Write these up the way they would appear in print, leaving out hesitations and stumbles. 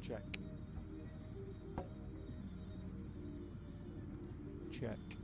Check. Check.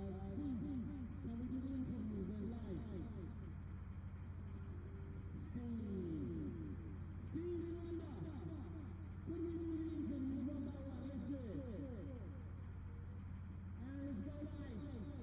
Can we do the interviews and live? Steve Wonder. Could we do the interviews one by one? Let's do it. And let's go live.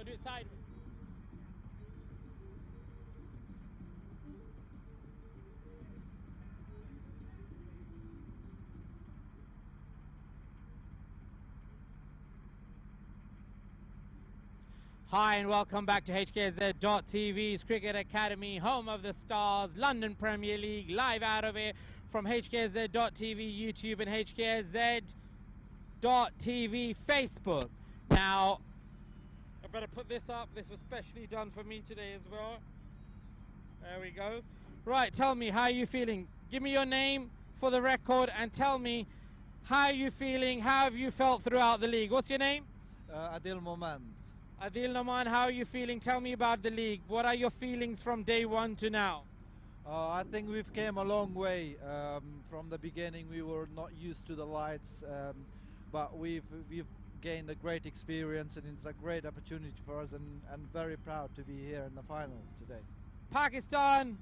Go do it sideways. Hi and welcome back to HKSZ.TV's Cricket Academy, home of the Stars, London Premier League, live out of here from HKSZ.TV, YouTube and HKSZ.TV Facebook. Now, I better put this up. This was specially done for me today as well. There we go. Right, tell me, how are you feeling? Give me your name for the record and tell me how are you feeling, how have you felt throughout the league? What's your name? Adil Moment. Adil Noman, how are you feeling? Tell me about the league. What are your feelings from day one to now? I think we've came a long way. From the beginning we were not used to the lights, but we've gained a great experience, and it's a great opportunity for us, and very proud to be here in the final today. Pakistan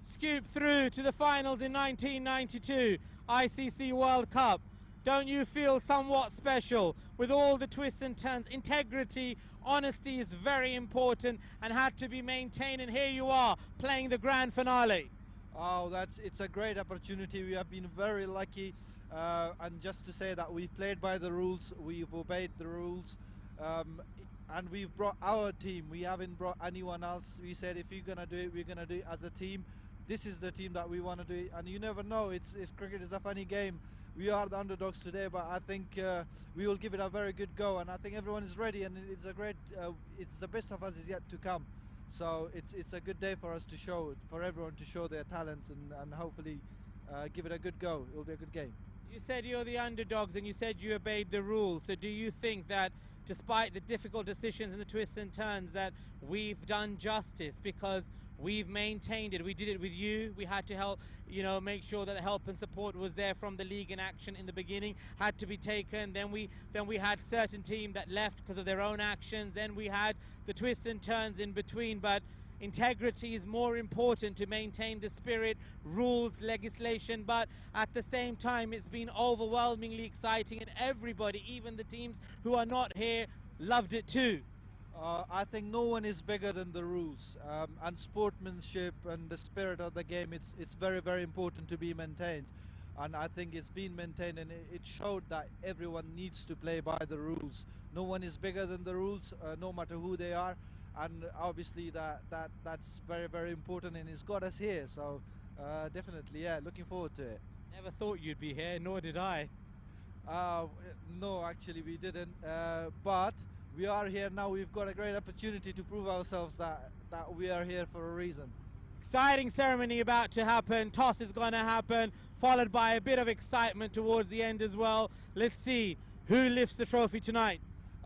scooped through to the finals in 1992 ICC World Cup. Don't you feel somewhat special with all the twists and turns? Integrity, honesty is very important and had to be maintained, and here you are playing the grand finale. Oh, it's a great opportunity. We have been very lucky, and just to say that we've played by the rules, we've obeyed the rules, and we've brought our team. We haven't brought anyone else. We said if you're gonna do it, we're gonna do it as a team. This is the team that we want to do it, and you never know. It's cricket is a funny game. We are the underdogs today, but I think we will give it a very good go, and I think everyone is ready, and it's a great. It's the best of us is yet to come, so it's a good day for us to show, for everyone to show their talents, and hopefully give it a good go. It will be a good game. You said you're the underdogs and you said you obeyed the rules. So do you think that despite the difficult decisions and the twists and turns that we've done justice because we've maintained it? We did it with you. We had to help, make sure that the help and support was there from the league in action in the beginning, had to be taken. Then we had certain team that left because of their own actions. Then we had the twists and turns in between, but integrity is more important to maintain the spirit, rules, legislation, but at the same time it's been overwhelmingly exciting, and everybody, even the teams who are not here, loved it too. I think no one is bigger than the rules, and sportsmanship and the spirit of the game, it's very, very important to be maintained, and I think it's been maintained, and it showed that everyone needs to play by the rules. No one is bigger than the rules, no matter who they are. And obviously that's very, very important, and it's got us here, so definitely, yeah, looking forward to it. Never thought you'd be here, nor did I. No, actually we didn't, but we are here now. We've got a great opportunity to prove ourselves that we are here for a reason. Exciting ceremony about to happen. Toss is going to happen, followed by a bit of excitement towards the end as well. Let's see who lifts the trophy tonight.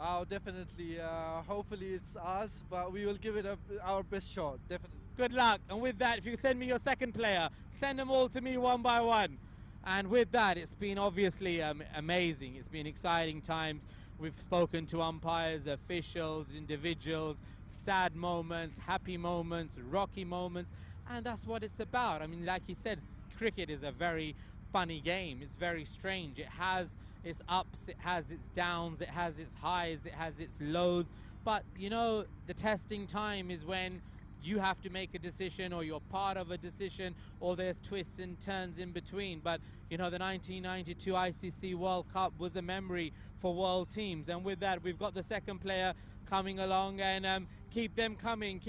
Oh, definitely. Hopefully it's us, but we will give it our best shot, definitely. Good luck. And with that, if you send me your second player, send them all to me one by one. And with that, it's been obviously amazing. It's been exciting times. We've spoken to umpires, officials, individuals, sad moments, happy moments, rocky moments, and that's what it's about. I mean, like you said, cricket is a very funny game. It's very strange. It has its ups, it has its downs, it has its highs, it has its lows. But the testing time is when you have to make a decision, or you're part of a decision, or there's twists and turns in between. But the 1992 ICC World Cup was a memory for world teams, and with that we've got the second player coming along, and keep them coming,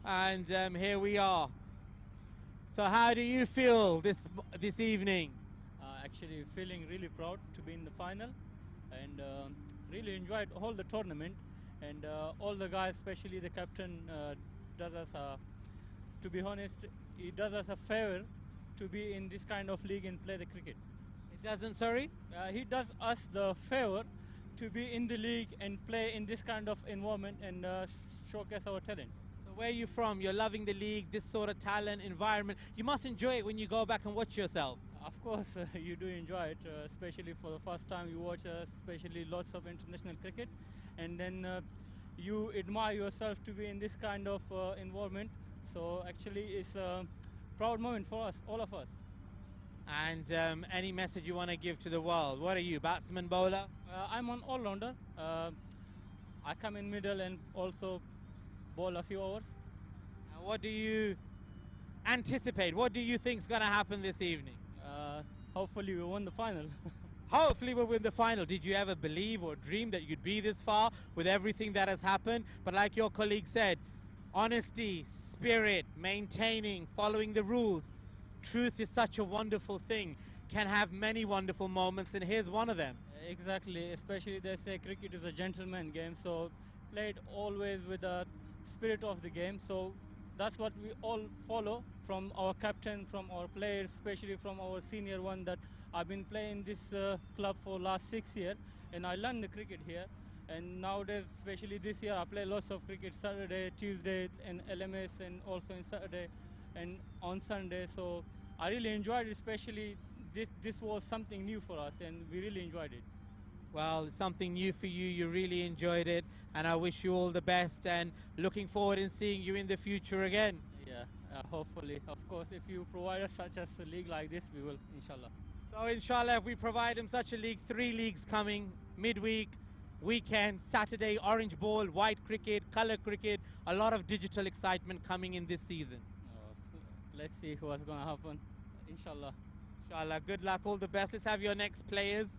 and here we are. So how do you feel this evening? Actually feeling really proud to be in the final, and really enjoyed all the tournament, and all the guys, especially the captain, does us to be honest, he does us a favor to be in this kind of league and play the cricket. It doesn't, sorry? He does us the favor to be in the league and play in this kind of environment and showcase our talent. So where are you from? You're loving the league, this sort of talent, environment. You must enjoy it when you go back and watch yourself. Of course, you do enjoy it, especially for the first time you watch especially lots of international cricket, and then you admire yourself to be in this kind of environment. So actually it's a proud moment for us, all of us. And any message you want to give to the world? What are you, batsman, bowler? I'm an all-rounder. I come in middle and also bowl a few overs. What do you anticipate? What do you think is going to happen this evening? Hopefully we won the final. Hopefully we'll win the final. Did you ever believe or dream that you'd be this far with everything that has happened? But like your colleague said, honesty, spirit, maintaining, following the rules. Truth is such a wonderful thing. Can have many wonderful moments, and here's one of them. Exactly, especially they say cricket is a gentleman game, so played always with the spirit of the game. So that's what we all follow from our captain, from our players, especially from our senior one that I've been playing this club for last 6 years, and I learned the cricket here. And nowadays, especially this year, I play lots of cricket Saturday, Tuesday, and LMS, and also in Saturday and on Sunday. So I really enjoyed it, especially this was something new for us, and we really enjoyed it. Well, it's something new for you. You really enjoyed it, and I wish you all the best, and looking forward in seeing you in the future again. Yeah, hopefully. Of course, if you provide us such as a league like this, we will, inshallah. So inshallah, if we provide him such a league, 3 leagues coming, midweek, weekend, Saturday, orange ball, white cricket, color cricket, a lot of digital excitement coming in this season. So let's see what's going to happen, inshallah. Inshallah, good luck, all the best. Let's have your next players.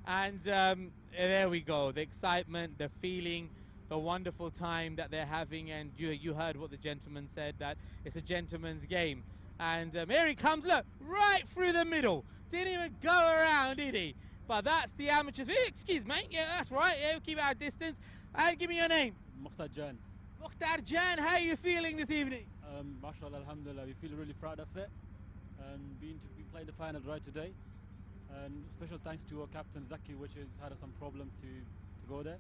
And there we go, the excitement, the feeling, the wonderful time that they're having. And you heard what the gentleman said, that it's a gentleman's game. And here he comes, look, right through the middle. Didn't even go around, did he? But that's the amateurs. Excuse me, yeah, that's right, yeah, we'll keep our distance. And give me your name. Mukhtar Jan. Mukhtar Jan, how are you feeling this evening? MashaAllah, alhamdulillah, we feel really proud of it. And we played the final right today. And special thanks to our captain Zaki, which has had some problem to go there.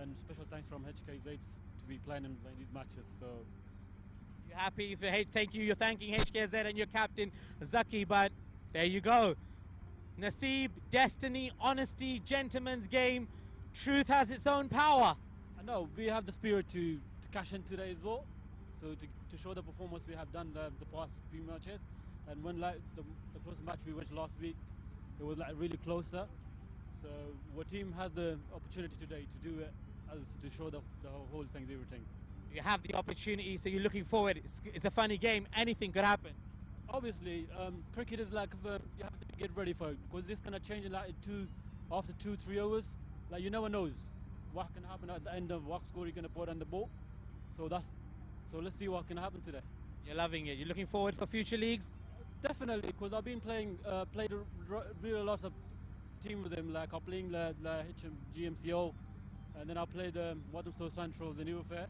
And special thanks from HKSZ to be playing in these matches. So you're happy for thank you. You're thanking HKSZ and your captain Zaki, but there you go. Naseeb, destiny, honesty, gentleman's game. Truth has its own power. I know we have the spirit to cash in today as well. So to show the performance we have done the past few matches, and when like the close match we watched last week, it was like really closer. So our team had the opportunity today to do it, as to show the whole thing, everything. You have the opportunity, so you're looking forward. It's a funny game. Anything could happen. Obviously, cricket is like you have to get ready for it, because this gonna change in like after 2-3 hours. Like you never knows what can happen at the end of what score you're gonna put on the ball. So let's see what can happen today. You're loving it. You're looking forward for future leagues. Definitely, because I've been played really lots of team with him. Like I'm playing the GMCO, and then I played Wadhamstow Centrals in UFA,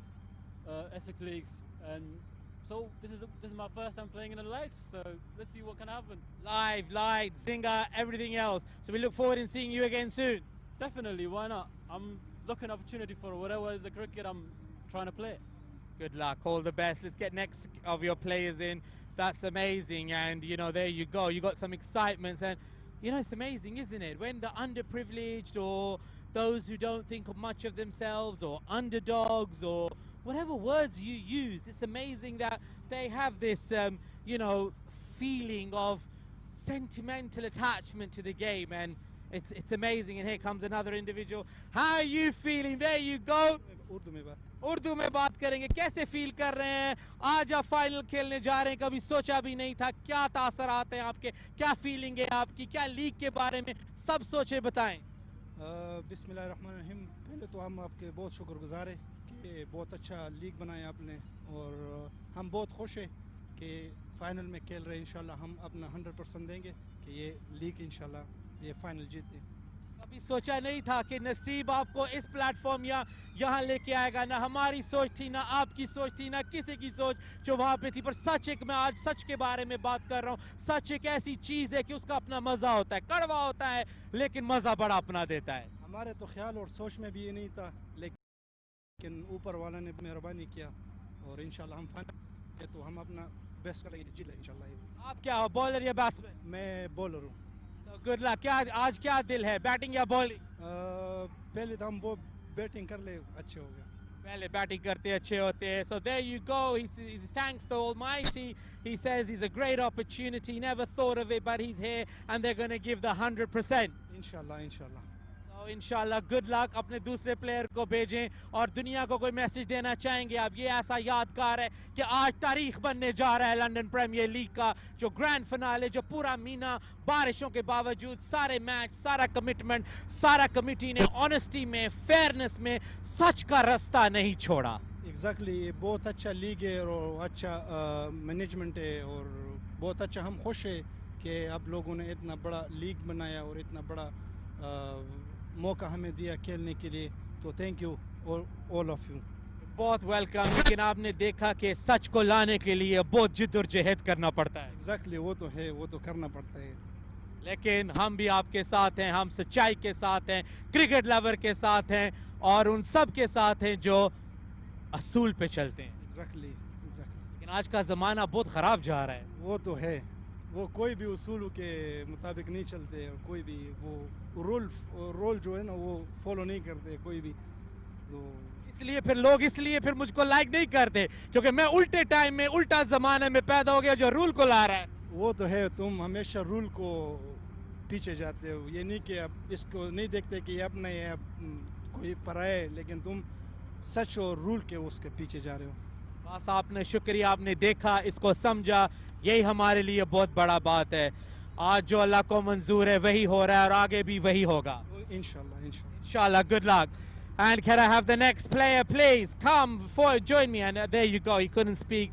Essex Leagues, and so this is my first time playing in the lights. So let's see what can happen. Live, light, Zinger, everything else. So we look forward in seeing you again soon. Definitely, why not? I'm looking opportunity for whatever is the cricket I'm trying to play. Good luck, all the best. Let's get next of your players in. That's amazing, and you know, there you go. You got some excitement, and you know, it's amazing, isn't it? When the underprivileged or those who don't think much of themselves, or underdogs, or whatever words you use, it's amazing that they have this, you know, feeling of sentimental attachment to the game, and it's amazing. And here comes another individual. How are you feeling? There you go. Urdu में बात करेंगे. कैसे feel कर रहे हैं? आज आप final खेलने जा रहे हैं, कभी सोचा भी नहीं था. क्या तासरात हैं आपके, क्या फीलिंग है आपकी, क्या लीग के बारे में सब सोचे बताएं. बिस्मिल्लाहिर्रहमानिर्रहीम. पहले तो हम आपके बहुत शुक्रगुजार हैं कि बहुत अच्छा लीग बनाया आपने, और हम बहुत खुश हैं कि फाइनल में खेल रहे हैं. इंशाल्लाह हम अपना 100% देंगे कि ये लीग इंशाल्लाह ये फाइनल जीते. कभी सोचा नहीं था कि नसीब आपको इस प्लेटफॉर्म या यहाँ लेके आएगा. ना हमारी सोच थी, ना आपकी सोच थी, ना किसी की सोच जो वहाँ पे थी. पर सच एक, मैं आज सच के बारे में बात कर रहा हूँ. सच एक ऐसी चीज़ है कि उसका अपना मज़ा होता है. कड़वा होता है लेकिन मज़ा बड़ा अपना देता है. हमारे तो ख्याल और सोच में भी ये नहीं था, लेकिन ऊपर वाला ने मेहरबानी किया, और इंशाल्लाह हम फाइनल तो हम अपना बेस्ट करेंगे, जीत लेंगे इंशाल्लाह. आप क्या हो, बॉलर या बैट्समैन? मैं बॉलर हूँ. Good luck. क्या आज क्या दिल है, बैटिंग या बॉलिंग? पहले तो हम वो बैटिंग कर ले, अच्छे हो गए. पहले बैटिंग करते अच्छे होते हैं. So there you go. He's thanks to Almighty. He says he's a great opportunity. Never thought of it, but he's here, and they're going to give the 100%. इंशाल्लाह इंशाल्लाह. इंशाल्लाह गुड लक, अपने दूसरे प्लेयर को भेजें और दुनिया को कोई मैसेज देना चाहेंगे आप? ये ऐसा यादगार है कि आज तारीख बनने जा रहा है लंदन प्रीमियर लीग का जो ग्रैंड फिनाले, जो पूरा महीना बारिशों के बावजूद सारे मैच, सारा कमिटमेंट, सारा कमिटी ने ऑनेस्टी में, फेयरनेस में, सच का रास्ता नहीं छोड़ा। एग्जैक्टली ये बहुत अच्छा लीग है और अच्छा मैनेजमेंट है और बहुत अच्छा, हम खुश है कि आप लोगों ने इतना बड़ा लीग बनाया और इतना बड़ा मौका हमें दिया खेलने के लिए, तो thank you all of you. बहुत वेलकम। लेकिन आपने देखा कि सच को लाने के लिए बहुत जिद्दोजहद करना पड़ता है। एग्जैक्टली वो तो है, वो तो करना पड़ता है, लेकिन हम भी आपके साथ हैं, हम सच्चाई के साथ हैं, क्रिकेट लवर के साथ हैं और उन सब के साथ हैं जो असूल पे चलते हैं। एग्जैक्टली। लेकिन आज का ज़माना बहुत ख़राब जा रहा है। वो तो है, वो कोई भी उसूल के मुताबिक नहीं चलते और कोई भी वो रोल जो है ना वो फॉलो नहीं करते कोई भी, तो इसलिए फिर मुझको लाइक नहीं करते क्योंकि मैं उल्टे टाइम में, उल्टा ज़माने में पैदा हो गया जो रूल को ला रहा है। वो तो है, तुम हमेशा रूल को पीछे जाते हो, ये नहीं कि आप इसको नहीं देखते कि ये अपना है कोई पराया है, लेकिन तुम सच और रूल के उसके पीछे जा रहे हो। बस आपने शुक्रिया, आपने देखा, इसको समझा, यही हमारे लिए बहुत बड़ा बात है। आज जो अल्लाह को मंजूर है वही हो रहा है और आगे भी वही होगा इंशाल्लाह। Inshallah, good luck. And can I have the next player, please? Come forward, join me. And there you go. He couldn't speak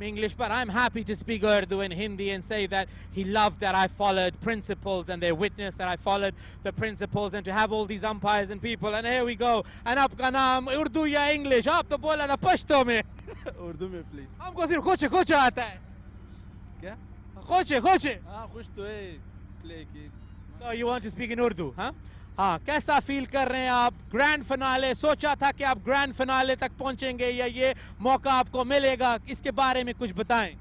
English, but I'm happy to speak Urdu and Hindi and say that he loved that I followed principles and they witnessed that I followed the principles, and to have all these umpires and people. And here we go. And आपका नाम उर्दू या English? आप तो बोला था पश्तो में। उर्दू में please. हमको सिर्फ खोचे आता है। क्या? खोचे। हाँ खुश तो है इसलिए कि। So you want to speak in Urdu, huh? हाँ, कैसा फील कर रहे हैं आप? ग्रैंड फिनाले, सोचा था कि आप ग्रैंड फिनाले तक पहुंचेंगे या ये मौका आपको मिलेगा, इसके बारे में कुछ बताएं।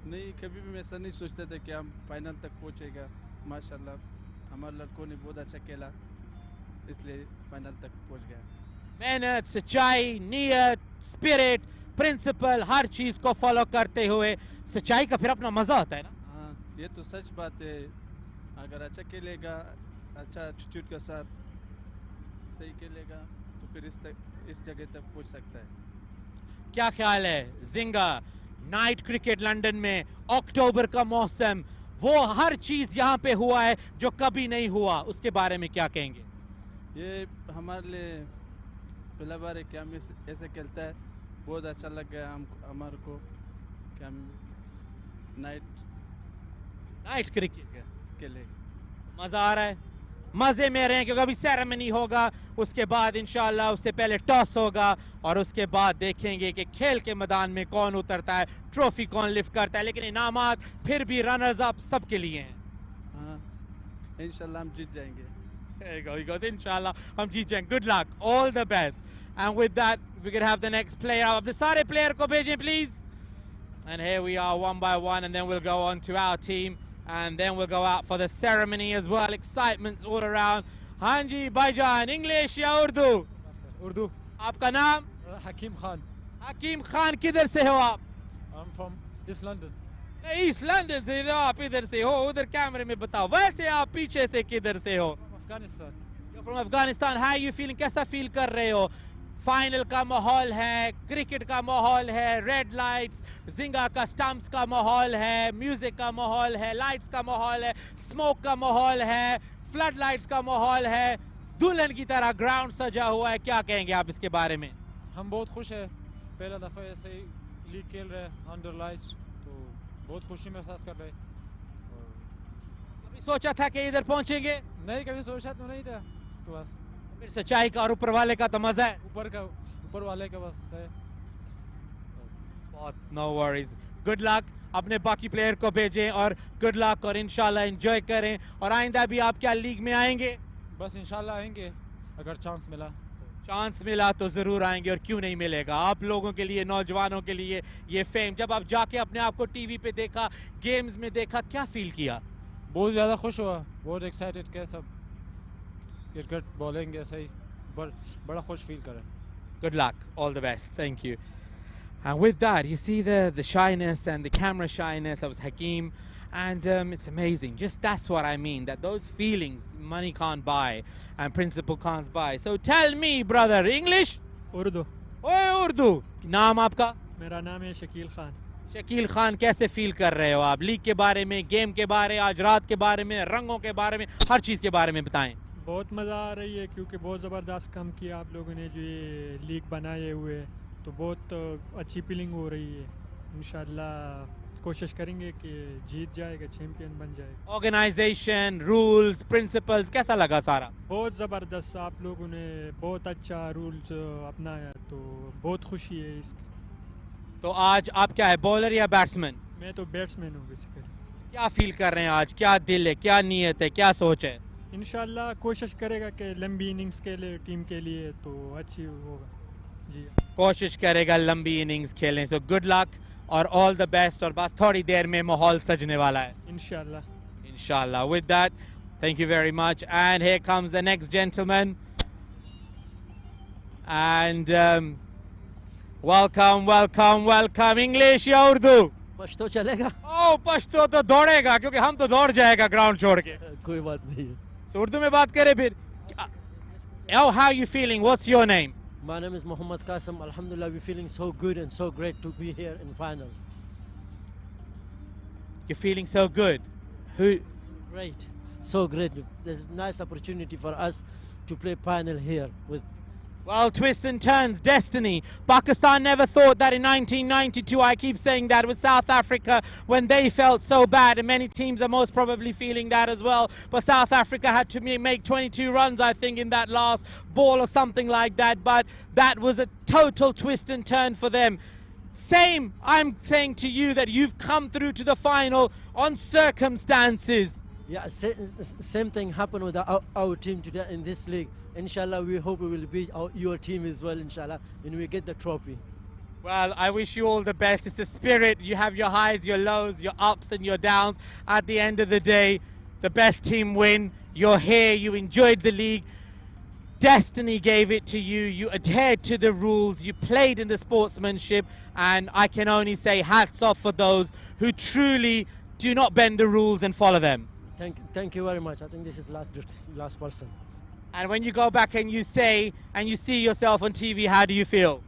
नहीं, कभी भी मैं ऐसा नहीं सोचता था कि हम फाइनल तक पहुंचेगा। माशाल्लाह हमारे लड़कों ने बहुत अच्छा खेला, इसलिए फाइनल तक पहुंच गया। मेहनत, सच्चाई, नियत, स्पिरिट, प्रिंसिपल, हर चीज को फॉलो करते हुए सच्चाई का फिर अपना मजा होता है ना। हाँ ये तो सच बात है, अगर अच्छा खेलेगा, अच्छा एटीट्यूड के साथ सही खेलेगा तो फिर इस जगह तक पहुंच सकता है। क्या ख्याल है जिंगा नाइट क्रिकेट लंदन में, अक्टूबर का मौसम, वो हर चीज यहाँ पे हुआ है जो कभी नहीं हुआ, उसके बारे में क्या कहेंगे? ये हमारे लिए पहला बार है कि हम ऐसे खेलता है, बहुत अच्छा लग गया हमारे को कि हम नाइट क्रिकेट खेले। मजा आ रहा है, मजे में रहें क्योंकि अभी सेरेमनी होगा, उसके बाद इंशाल्लाह उससे पहले टॉस होगा और उसके बाद देखेंगे कि खेल के मैदान में कौन उतरता है, ट्रॉफी कौन लिफ्ट करता है, लेकिन इनामात फिर भी रनर्स अप सबके लिए हैं। हाँ इंशाल्लाह हम जीत जाएंगे। इंशाल्लाह हम जीत जाएंगे। Good luck, all the best, and with that we can have the next player. अपने सारे प्लेयर को भेजें please, and here we are one by one, and then will go on to our team, and then we'll go out for the ceremony as well. Excitements all around. हाँ जी भाईजान, English या उर्दू? उर्दू। आपका नाम? हकीम खान। हकीम खान, किधर से हो आप? I'm from East London. East London से हो आप? इधर से हो? उधर कैमरे में बताओ। वैसे आप पीछे से किधर से हो? Afghanistan. You're from Afghanistan. How are you feeling? कैसा फील कर रहे हो? फाइनल का माहौल है, क्रिकेट का माहौल है, रेड लाइट्स, जिंगा का स्टंप्स का माहौल है, म्यूजिक का माहौल है, लाइट्स का माहौल है, स्मोक का माहौल है, फ्लड लाइट्स का माहौल है, दुल्हन की तरह ग्राउंड सजा हुआ है। क्या कहेंगे आप इसके बारे में? हम बहुत खुश है, पहला दफ़ा ऐसे ही लीग खेल रहे हैं अंडर लाइट्स, तो बहुत खुशी महसूस कर रहे हैं। कभी सोचा था कि इधर पहुंचेंगे? नहीं, कभी सोचा तो नहीं था, तो बस फिर सच्चाई का और ऊपर वाले का तो मजा है। ऊपर वाले का बस है। बहुत नो वरीज, गुड लक, अपने बाकी प्लेयर को भेजें और गुड लक और इंशाल्लाह एंजॉय करें। और आइंदा भी आप क्या लीग में आएंगे? बस इंशाल्लाह आएंगे, अगर चांस मिला। चांस मिला तो ज़रूर आएंगे, और क्यों नहीं मिलेगा। आप लोगों के लिए, नौजवानों के लिए ये फेम, जब आप जाके अपने आप को टीवी पे देखा, गेम्स में देखा, क्या फील किया? बहुत ज़्यादा खुश हुआ, बहुत एक्साइटेड के सब क्रिकेट बॉलिंग ऐसे ही बड़ा खुश फील करें। Good luck, all the best, thank you. And with that, you see the shyness and the camera shyness. That was Hakeem. And it's amazing. Just that's what I mean, that those feelings money can't buy and principle can't buy. So tell me, brother, English? Urdu ओए उर्दू. नाम आपका? मेरा नाम है शकील खान शकील खान, कैसे feel कर रहे हो आप लीग के बारे में, गेम के बारे, आज रात के बारे में, रंगों के बारे में, हर चीज़ के बारे में बताएं. बहुत मज़ा आ रही है क्योंकि बहुत ज़बरदस्त काम किया आप लोगों ने जो ये लीग बनाए हुए तो बहुत अच्छी फीलिंग हो रही है इंशाल्लाह कोशिश करेंगे कि जीत जाएगा चैंपियन बन जाएगा. ऑर्गेनाइजेशन, रूल्स, प्रिंसिपल्स, कैसा लगा सारा? बहुत ज़बरदस्त आप लोगों ने बहुत अच्छा रूल्स अपनाया तो बहुत खुशी है इसकी. तो आज आप क्या है, बॉलर या बैट्समैन? मैं तो बैट्समैन हूँ बेसिकली. क्या फील कर रहे हैं आज, क्या दिल है, क्या नीयत है, क्या सोच है? इंशाल्लाह कोशिश करेगा कि लंबी इनिंग्स के लिए टीम के लिए तो अच्छी होगा. जी कोशिश करेगा लंबी इनिंग्स खेलें. सो गुड लक और ऑल द बेस्ट. और बस थोड़ी देर में माहौल सजने वाला है इंशाल्लाह. Inshallah. With that, thank you very much. And here comes the next gentleman. And welcome, welcome, welcome. English या उर्दू? पश्तो चलेगा. Oh, पश्तो तो दौड़ेगा क्योंकि हम तो दौड़ जाएगा ग्राउंड छोड़ के. कोई बात नहीं है. So उर्दू में बात करें फिर. Oh, how are you feeling? What's your name? My name is Muhammad Qasim. Alhamdulillah, we're feeling so good and so great to be here in final. You're feeling so good. Who? Great, so great. There's a nice opportunity for us to play final here with. Well, twists and turns, destiny. Pakistan never thought that in 1992, I keep saying that, with South Africa, when they felt so bad, and many teams are most probably feeling that as well. But South Africa had to make 22 runs, I think, in that last ball or something like that. But that was a total twist and turn for them. Same, I'm saying to you that you've come through to the final on circumstances. Yeah, same thing happened with our team today in this league. Inshallah, we hope we will beat your team as well, inshallah, and we get the trophy. Well, I wish you all the best. It's the spirit. You have your highs, your lows, your ups and your downs. At the end of the day, the best team win. You're here. You enjoyed the league. Destiny gave it to you. You adhered to the rules. You played in the sportsmanship. And I can only say hats off for those who truly do not bend the rules and follow them. Thank you very much. I think this is last person. And when you go back and you say and you see yourself on TV, how do you feel?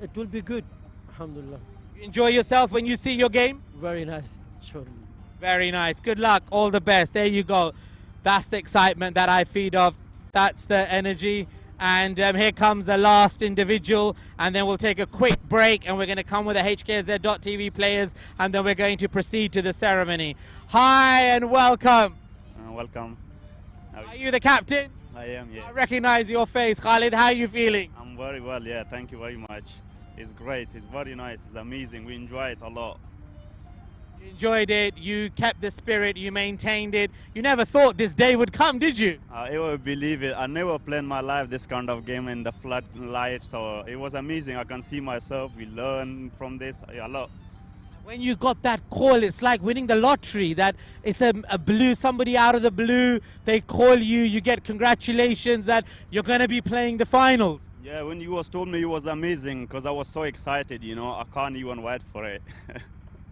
It will be good, alhamdulillah. You enjoy yourself when you see your game? Very nice, sure. Very nice. Good luck. All the best. There you go. That's the excitement that I feed off. That's the energy. And here comes the last individual. And then we'll take a quick break. And we're going to come with the HKSZ.TV players. And then we're going to proceed to the ceremony. Hi and welcome. Welcome. Are you the captain? I am, yeah. I recognize your face. Khalid, how are you feeling? I'm very well, yeah. Thank you very much. It's great. It's very nice. It's amazing. We enjoy it a lot. You enjoyed it. You kept the spirit. You maintained it. You never thought this day would come, did you? I never believe it. I never played in my life this kind of game in the floodlight. So it was amazing. I can see myself. We learn from this a lot. When you got that call, it's like winning the lottery, that it's a blue, somebody out of the blue, they call you, you get congratulations that you're going to be playing the finals. Yeah, when you told me, it was amazing because I was so excited, you know, I can't even wait for it.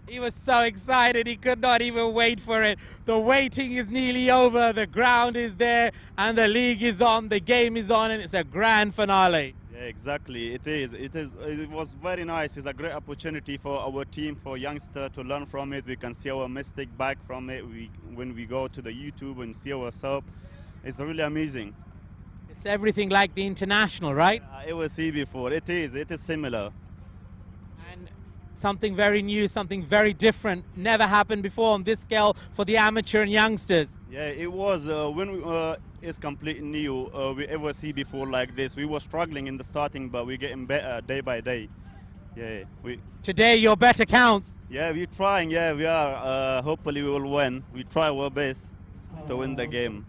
He was so excited, he could not even wait for it. The waiting is nearly over, the ground is there, and the league is on, the game is on, and it's a grand finale. Yeah, exactly. It is. It was very nice. It's a great opportunity for our team, for youngsters to learn from it. We can see our mistake back from it. When we go to the YouTube and see ourselves, it's really amazing. It's everything like the international, right? I ever see before. It is similar. And something very new, something very different, never happened before on this scale for the amateur and youngsters. Yeah, it was it's completely new. We ever see before like this. We were struggling in the starting, but we're getting better day by day. Yeah, Today your better counts. Yeah, we're trying. Yeah, we are. Hopefully we will win. We try our best to win the game.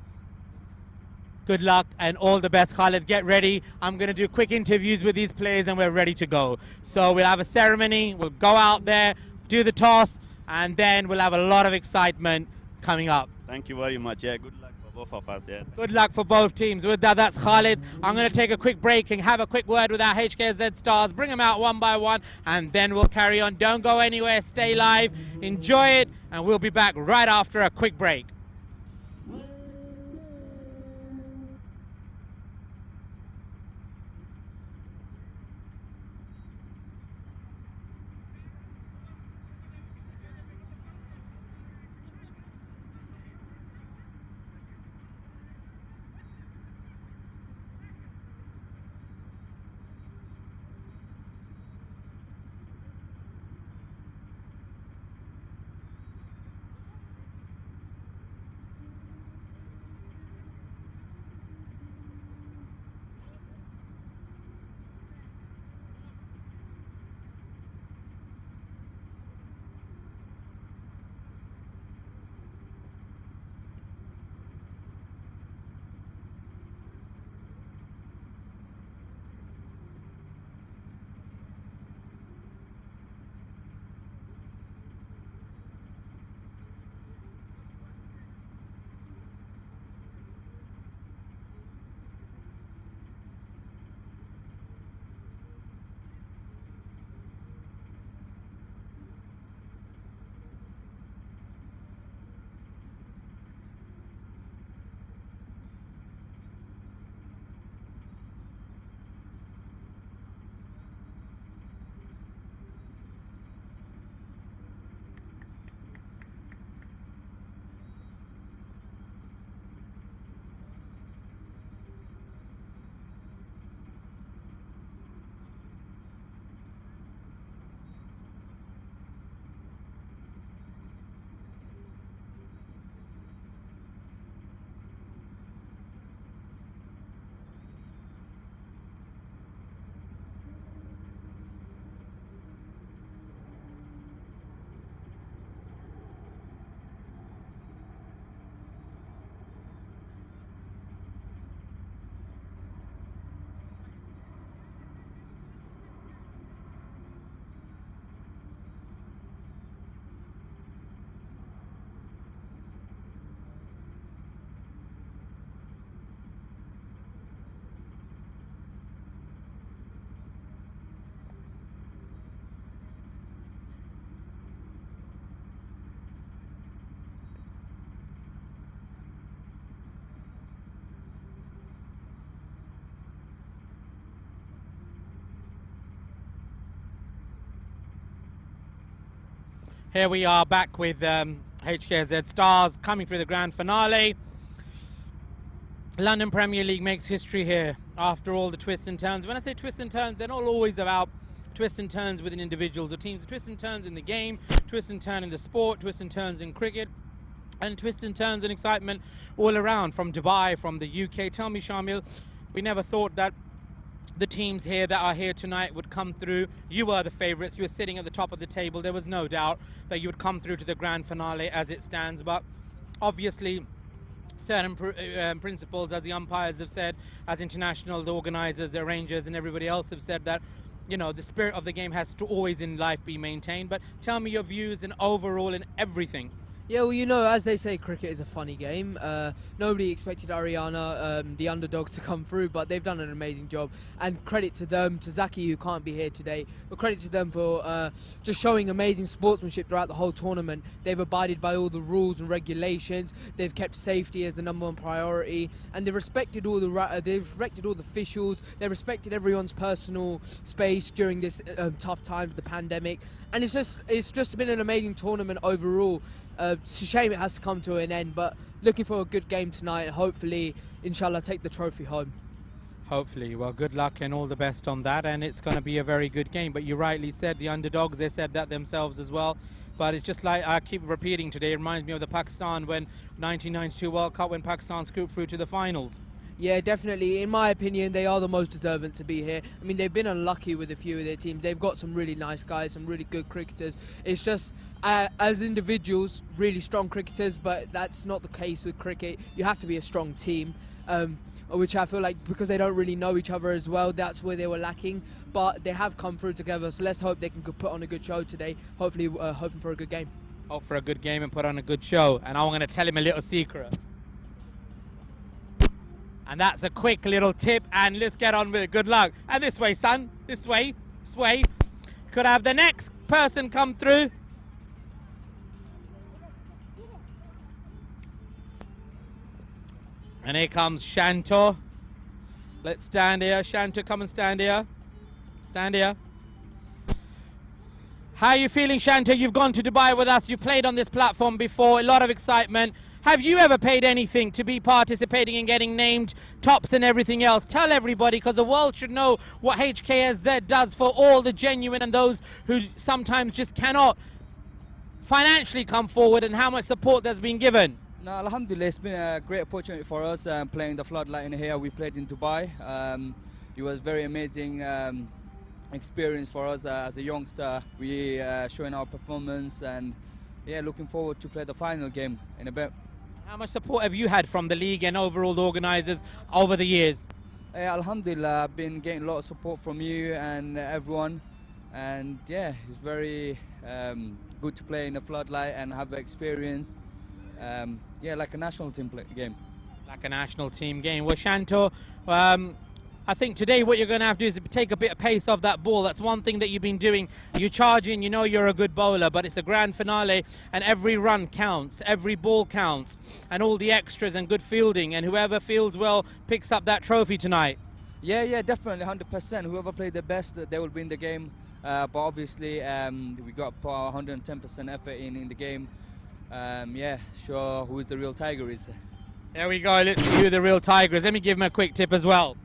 Good luck and all the best, Khalid. Get ready. I'm going to do quick interviews with these players and we're ready to go. So we'll have a ceremony. We'll go out there, do the toss, and then we'll have a lot of excitement coming up. Thank you very much. Yeah, good luck. both of us, yeah. Good luck for both teams. With that, that's Khalid. I'm going to take a quick break and have a quick word with our HKSZ stars, bring them out one by one, and then we'll carry on. Don't go anywhere, stay live, enjoy it, and we'll be back right after a quick break. Here we are back with HKSZ stars coming through the grand finale. London Premier League makes history here after all the twists and turns. When I say twists and turns, they're not always about twists and turns within individuals or teams. Twists and turns in the game, twists and turns in the sport, twists and turns in cricket, and twists and turns and excitement all around from Dubai, from the UK. Tell me, Shamil, we never thought that the teams here that are here tonight would come through. You were the favourites. You were sitting at the top of the table. There was no doubt that you would come through to the grand finale as it stands. But obviously, certain principles, as the umpires have said, as international, the organisers, the arrangers, and everybody else have said that, you know, the spirit of the game has to always in life be maintained. But tell me your views and overall in everything. Yeah, well, you know, as they say, cricket is a funny game. Nobody expected ARYANA, the underdogs, to come through, but they've done an amazing job. And credit to them, to Zaki, who can't be here today, but credit to them for just showing amazing sportsmanship throughout the whole tournament. They've abided by all the rules and regulations. They've kept safety as the #1 priority, and they've respected all the officials. They've respected everyone's personal space during this tough time of the pandemic. And it's just been an amazing tournament overall. It's a shame it has to come to an end, but looking for a good game tonight. Hopefully, inshallah, take the trophy home. Hopefully. Well, good luck and all the best on that, and it's going to be a very good game. But you rightly said the underdogs, they said that themselves as well. But it's just like I keep repeating today, it reminds me of the Pakistan 1992 World Cup when Pakistan scooped through to the finals. Yeah, definitely. In my opinion, they are the most deserving to be here. I mean, they've been unlucky with a few of their teams. They've got some really nice guys, some really good cricketers. It's just, as individuals, really strong cricketers, but that's not the case with cricket. You have to be a strong team, which I feel like because they don't really know each other as well, that's where they were lacking. But they have come through together, so let's hope they can put on a good show today. Hopefully, hoping for a good game. Hope for a good game and put on a good show. And I'm going to tell him a little secret. And that's a quick little tip, and let's get on with it. Good luck. And this way, son. This way. This way. Could have the next person come through. And here comes Shanto. Let's stand here. Shanto, come and stand here. Stand here. How are you feeling, Shanto? You've gone to Dubai with us. You played on this platform before. A lot of excitement. Have you ever paid anything to be participating and getting named tops and everything else? Tell everybody, because the world should know what HKSZ does for all the genuine and those who sometimes just cannot financially come forward, and how much support there's been given. No, Alhamdulillah, it's been a great opportunity for us playing the floodlight in here. We played in Dubai. It was very amazing experience for us as a youngster. We showing our performance, and yeah, looking forward to play the final game in a bit. How much support have you had from the league and overall the organisers over the years? Alhamdulillah, I've been getting a lot of support from you and everyone, and yeah, it's very good to play in the floodlight and have the experience. Yeah, like a national team game. Like a national team game. Well, Shanto, I think today what you're going to have to do is take a bit of pace off that ball. That's one thing that you've been doing. You charge in, you know you're a good bowler, but it's a grand finale, and every run counts, every ball counts, and all the extras and good fielding, and whoever fields well picks up that trophy tonight. Yeah, definitely, 100%. Whoever played the best, they will win the game. But obviously, we got to put our 110% effort in the game. Yeah, sure, who is the real tiger is. There we go, let's see who the real tiger is. Let me give him a quick tip as well.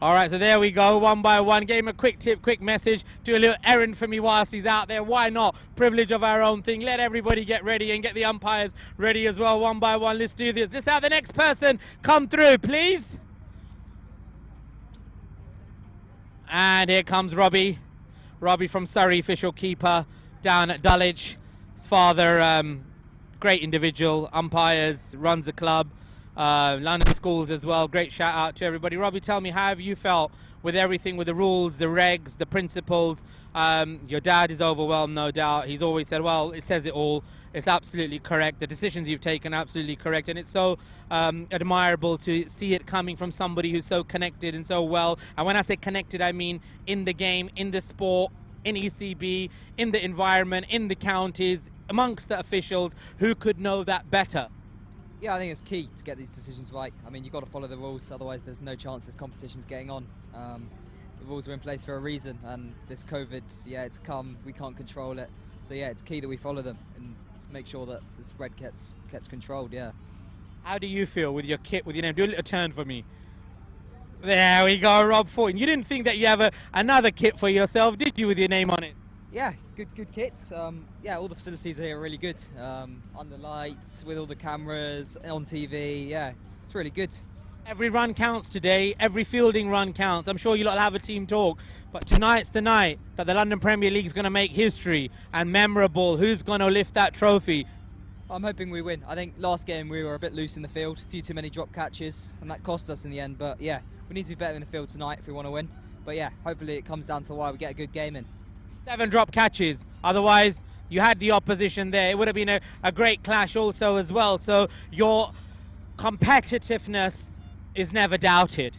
All right, so there we go, one by one. Gave him a quick tip, quick message. Do a little errand for me whilst he's out there. Why not? Privilege of our own thing. Let everybody get ready and get the umpires ready as well, one by one. Let's do this. Let's have the next person come through, please. And here comes Robbie. Robbie from Surrey, official keeper down at Dulwich. His father, great individual, umpires, runs a club. London schools as well. Great shout out to everybody. Robbie, tell me, how have you felt with everything, with the rules, the regs, the principles? Your dad is overwhelmed, no doubt. He's always said, well, it says it all. It's absolutely correct. The decisions you've taken are absolutely correct, and it's so admirable to see it coming from somebody who's so connected and so well. And when I say connected, I mean in the game, in the sport, in ECB, in the environment, in the counties, amongst the officials. Who could know that better? Yeah, I think it's key to get these decisions right. I mean, you've got to follow the rules, otherwise there's no chance this competition's getting on. The rules are in place for a reason, and this COVID, yeah, it's come, we can't control it. So yeah, it's key that we follow them and make sure that the spread gets controlled, yeah. How do you feel with your kit, with your name? Do a little turn for me. There we go, Rob Fortin. You didn't think that you have another kit for yourself, did you, with your name on it? Yeah, good kits. Yeah, all the facilities here are really good. Under lights, with all the cameras, on TV, yeah, it's really good. Every run counts today, every fielding run counts. I'm sure you lot will have a team talk, but tonight's the night that the London Premier League is going to make history and memorable. Who's going to lift that trophy? I'm hoping we win. I think last game we were a bit loose in the field, a few too many drop catches, and that cost us in the end. But yeah, we need to be better in the field tonight if we want to win. But yeah, hopefully it comes down to the wire, we get a good game in. 7 drop catches, otherwise you had the opposition there. It would have been a great clash also as well. So your competitiveness is never doubted.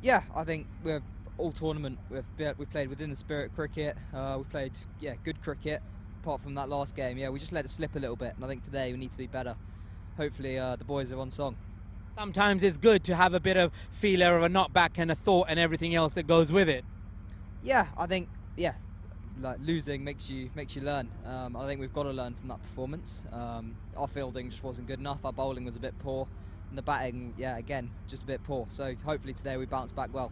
Yeah, I think we're all tournament. We've played within the spirit of cricket. We've played, yeah, good cricket. Apart from that last game, yeah, we just let it slip a little bit. And I think today we need to be better. Hopefully the boys are on song. Sometimes it's good to have a bit of feeler of a knockback and a thought and everything else that goes with it. Yeah, I think, yeah, like losing makes you learn. I think we've got to learn from that performance. Our fielding just wasn't good enough. Our bowling was a bit poor, and the batting, yeah, again, just a bit poor. So hopefully today we bounce back well.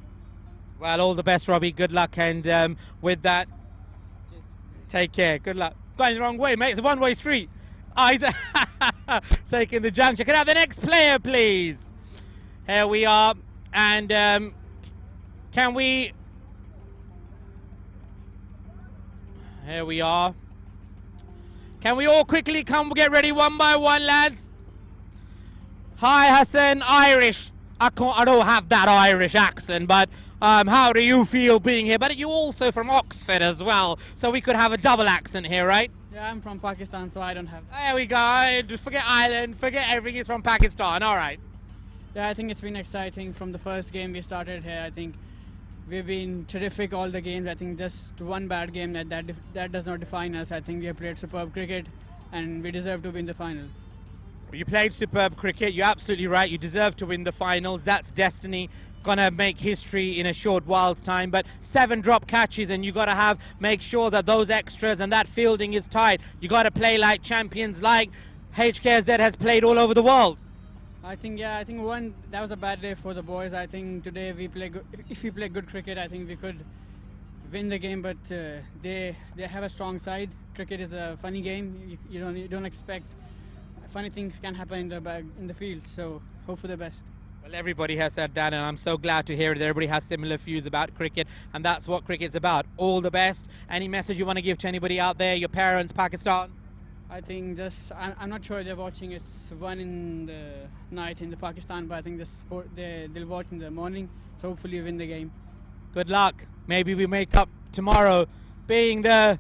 Well, all the best, Robbie. Good luck, and with that, just take care. Good luck. Going the wrong way, mate. It's a one-way street. He's taking the junction. Can I have the next player, please? Here we are, and can we? Here we are. Can we all quickly come get ready one by one, lads? Hi, Hassan. Irish. I don't have that Irish accent, but how do you feel being here? But you also from Oxford as well, so we could have a double accent here, right? Yeah, I'm from Pakistan, so I don't have. There we go. Just forget Ireland, forget everything. It's from Pakistan. All right. Yeah, I think it's been exciting from the first game we started here. I think we've been terrific all the games. I think just one bad game that does not define us. I think we have played superb cricket, and we deserve to win the final. You played superb cricket. You're absolutely right. You deserve to win the finals. That's destiny. Gonna make history in a short while's time. But 7 drop catches, and you gotta make sure that those extras and that fielding is tight. You gotta play like champions, like HKSZ has played all over the world. I think that was a bad day for the boys. I think today if we play good cricket, I think we could win the game. But they have a strong side. Cricket is a funny game. You don't expect funny things can happen in the field. So hope for the best. Well, everybody has said that, and I'm so glad to hear that everybody has similar views about cricket, and that's what cricket's about. All the best. Any message you want to give to anybody out there, your parents, Pakistan? I think I'm not sure they're watching. It's 1 in the night in the Pakistan, but I think they'll watch in the morning, so hopefully we win the game. Good luck. Maybe we make up tomorrow being the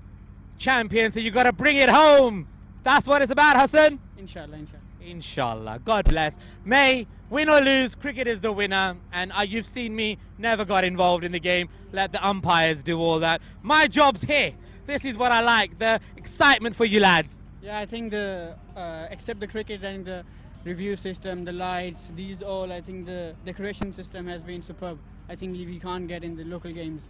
champion, so you got to bring it home. That's what it's about, Hassan. Inshallah, inshallah. Inshallah. God bless. May, win or lose, cricket is the winner. And you've seen me, never got involved in the game. Let the umpires do all that. My job's here. This is what I like, the excitement for you lads. Yeah, I think except the cricket and the review system, the lights, I think the decoration system has been superb. I think we can't get in the local games.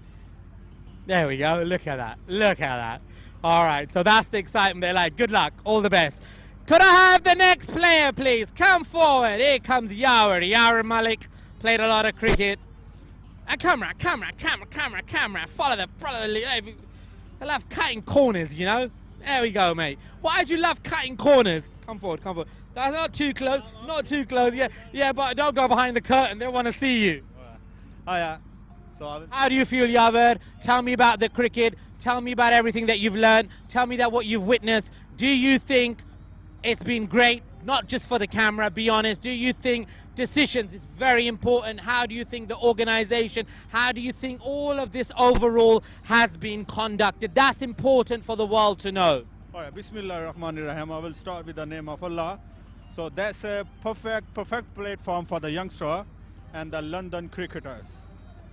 There we go. Look at that. Look at that. All right. So that's the excitement they like. Good luck. All the best. Could I have the next player, please? Come forward. Here comes Yawar Malik. Played a lot of cricket. Camera. Follow the lead. I love cutting corners, you know. There we go, mate. Why do you love cutting corners? Come forward. That's not too close. Not too close. Yeah, but don't go behind the curtain. They want to see you. Oh, yeah. How do you feel, Yawar? Tell me about the cricket. Tell me about everything that you've learned. Tell me that what you've witnessed. Do you think it's been great, not just for the camera, be honest? Do you think decisions is very important? How do you think the organization, how do you think all of this overall has been conducted? That's important for the world to know. All right, Bismillahirrahmanirrahim. I will start with the name of Allah. So that's a perfect platform for the youngster and the London cricketers.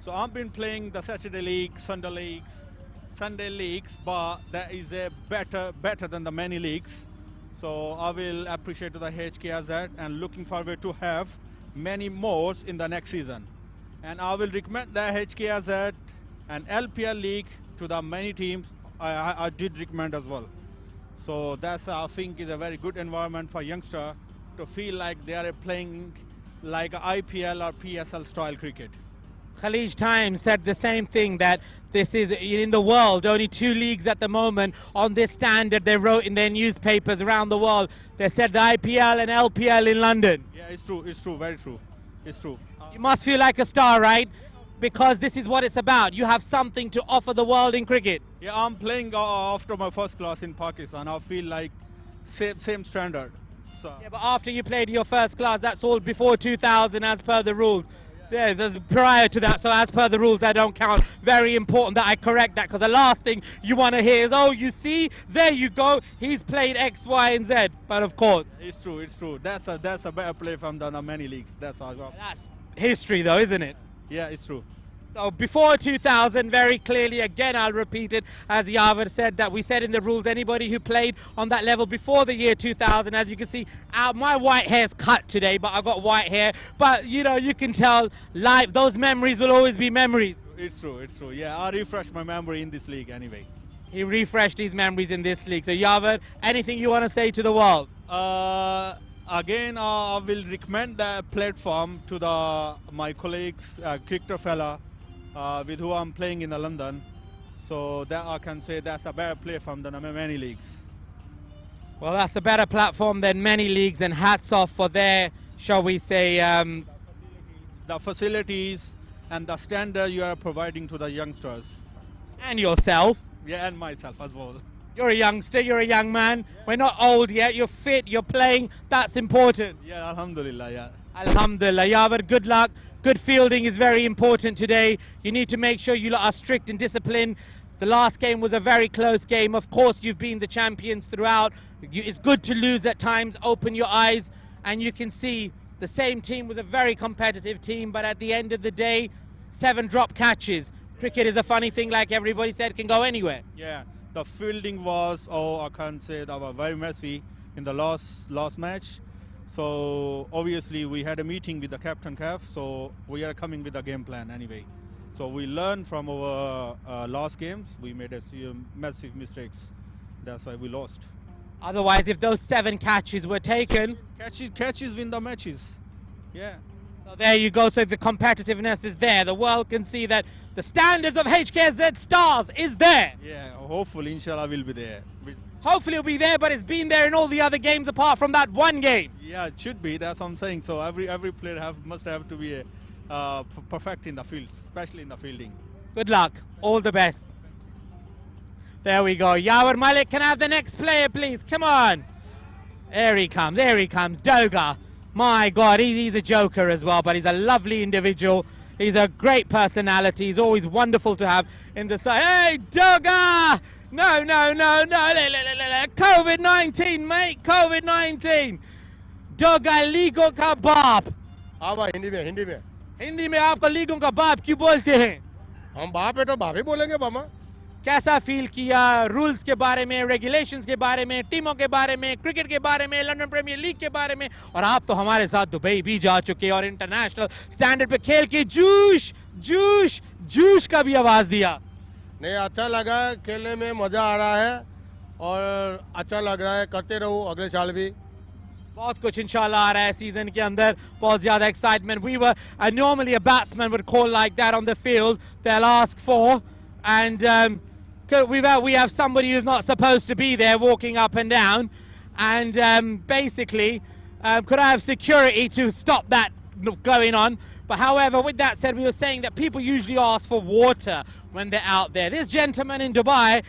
So I've been playing the Saturday League, Sunday leagues, but that is a better than the many leagues. So I will appreciate the HKSZ and looking forward to have many more in the next season. And I will recommend the HKSZ and LPL league to the many teams. I did recommend as well. So that's I think is a very good environment for youngsters to feel like they are playing like IPL or PSL style cricket. Khalij Times said the same thing, that this is in the world only 2 leagues at the moment on this standard. They wrote in their newspapers around the world. They said the IPL and LPL in London. Yeah, it's true, very true. It's true. You must feel like a star, right? Because this is what it's about. You have something to offer the world in cricket. Yeah, I'm playing after my first class in Pakistan. I feel like same standard. So. Yeah, but after you played your first class, that's all before 2000 as per the rules. Yeah, there's prior to that, so as per the rules, that don't count. Very important that I correct that, because the last thing you want to hear is, oh, you see, there you go, he's played X, Y, and Z. But of course, it's true. That's a better play from the many leagues. That's history, though, isn't it? Yeah, it's true. So before 2000, very clearly, again, I'll repeat it, as Yawar said, that we said in the rules, anybody who played on that level before the year 2000, as you can see, my white hair's cut today, but I've got white hair. But, you know, you can tell, live, those memories will always be memories. It's true. Yeah, I refreshed my memory in this league anyway. He refreshed his memories in this league. So, Yawar, anything you want to say to the world? Again, I will recommend the platform to my colleagues, cricketer fella, with who I'm playing in London. So that I can say that's a better platform than many leagues. Well, that's a better platform than many leagues, and hats off for their, shall we say, the facilities and the standard you are providing to the youngsters. And yourself. Yeah, and myself as well. You're a youngster, you're a young man. We're not old yet, you're fit, you're playing. That's important. Yeah, alhamdulillah, yeah. Alhamdulillah. Yawar, good luck. Good fielding is very important today. You need to make sure you are strict and disciplined. The last game was a very close game. Of course, you've been the champions throughout. It's good to lose at times. Open your eyes, and you can see the same team was a very competitive team, but at the end of the day, 7 drop catches. Cricket is a funny thing, like everybody said, can go anywhere. Yeah, the fielding was, I can't say that was very messy in the last match. So obviously we had a meeting with the captain CAF, so we are coming with a game plan anyway. So we learned from our last games. We made a massive mistakes. That's why we lost. Otherwise, if those 7 catches were taken... Catches win the matches. Yeah. So there you go. So the competitiveness is there. The world can see that the standards of HKSZ Stars is there. Yeah, hopefully, inshallah, we'll be there. Hopefully it'll be there, but it's been there in all the other games apart from that one game. Yeah, it should be. That's what I'm saying. So every player must have to be perfect in the field, especially in the fielding. Good luck. All the best. There we go. Yawar Malik, can I have the next player, please? Come on. There he comes. There he comes. Doga. My God, he's a joker as well, but he's a lovely individual. He's a great personality. He's always wonderful to have in the side. Hey, Doga! No. COVID-19, mate. COVID-19. Doga लीगों का बाप. हाँ भाई हिंदी में हिंदी में आपको लीगों का बाप क्यों बोलते हैं? हम बाप है तो बाप ही बोलेंगे मामा. कैसा फील किया रूल्स के बारे में, रेगुलेशंस के बारे में, टीमों के बारे में, क्रिकेट के बारे में, लंदन प्रीमियर लीग के बारे में, और आप तो हमारे साथ दुबई भी जा चुके और इंटरनेशनल स्टैंडर्ड पे खेल के जूश का भी आवाज दिया. नहीं, अच्छा लगा, खेलने में मजा आ रहा है और अच्छा लग रहा है. करते रहो अगले साल भी. बहुत कुछ इंशाल्लाह आ रहा है सीजन के अंदर. बहुत ज्यादा excitement. We were normally a batsman would call like that on the field. They'll ask for, and we have somebody who's not supposed to be there walking up and down, and basically could I have security to stop that going on. But however, with that said, we were saying that people usually ask for water when they're out there. This gentleman in Dubai,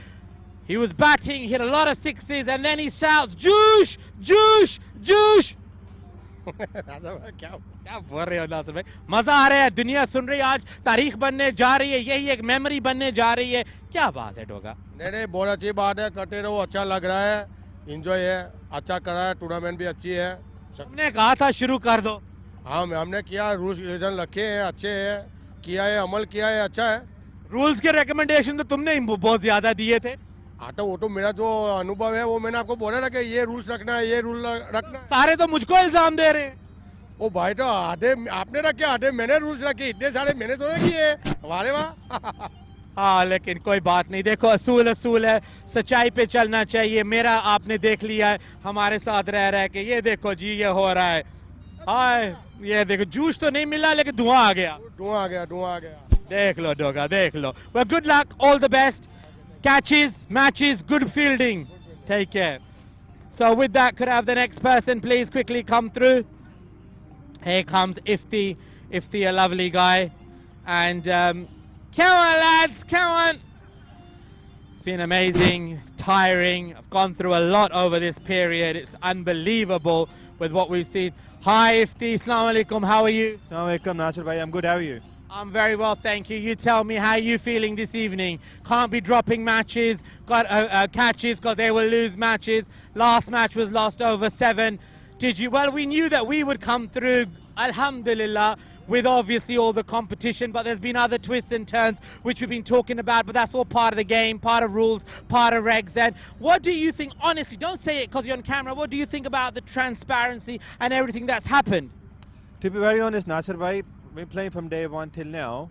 he was batting, hit a lot of sixes, and then he shouts, "Joosh, Joosh, Joosh." क्या बोल रहे हो नासिर भाई? मजा आ रहा है, दुनिया सुन रही है, आज तारीख बनने जा रही है, यही एक मेमोरी बनने जा रही है. क्या बात है डोगा? नहीं, बहुत अच्छी बात है. करते रहो, अच्छा लग रहा है, एंजॉय है, अच्छा कर रहा है, टूर्नामेंट भी अच्छी है. हमने कहा था शुरू कर दो. हाँ, हमने किया, रूल्स रेगुलेशन रखे हैं, अच्छे हैं, किया है, अमल किया है, अच्छा है. रूल्स के रिकमेंडेशन तो तुमने बहुत ज्यादा दिए थे. हाँ, तो वो तो मेरा जो अनुभव है वो मैंने आपको बोला ना कि ये रूल्स रखना है, ये रूल रखना है. सारे तो मुझको इल्जाम दे रहे हैं. ओ भाई, तो आधे आपने रखे, आधे मैंने रूल्स रखे, इतने सारे मैंने तो नहीं किए. वारे वाह. हाँ, लेकिन कोई बात नहीं. देखो, असूल है, सच्चाई पे चलना चाहिए. मेरा आपने देख लिया है हमारे साथ रह के. ये देखो जी, ये हो रहा है. हाय, ये देखो, जूस तो नहीं मिला लेकिन धुआं आ गया. धुआं आ गया. देख लो डोगा, देख लो. Well, good luck, all the best. Catches, matches, good fielding. Take care. So with that, could I have the next person please quickly come through? Here comes Ifti, a lovely guy. And come on lads, come on. It's been amazing, it's tiring. I've gone through a lot over this period. It's unbelievable with what we've seen. Hi Ifti, Assalamu alaikum, how are you? Assalamu alaikum, Nasir bhai, I'm good, how are you? I'm very well, thank you. You tell me, how are you feeling this evening? Can't be dropping matches, got catches, because they will lose matches. Last match was lost over 7. Did you? Well, we knew that we would come through, alhamdulillah, with obviously all the competition, but there's been other twists and turns which we've been talking about, but that's all part of the game, part of rules, part of regs. And what do you think, honestly, don't say it because you're on camera, what do you think about the transparency and everything that's happened? To be very honest, Nasir bhai, we're playing from day 1 till now.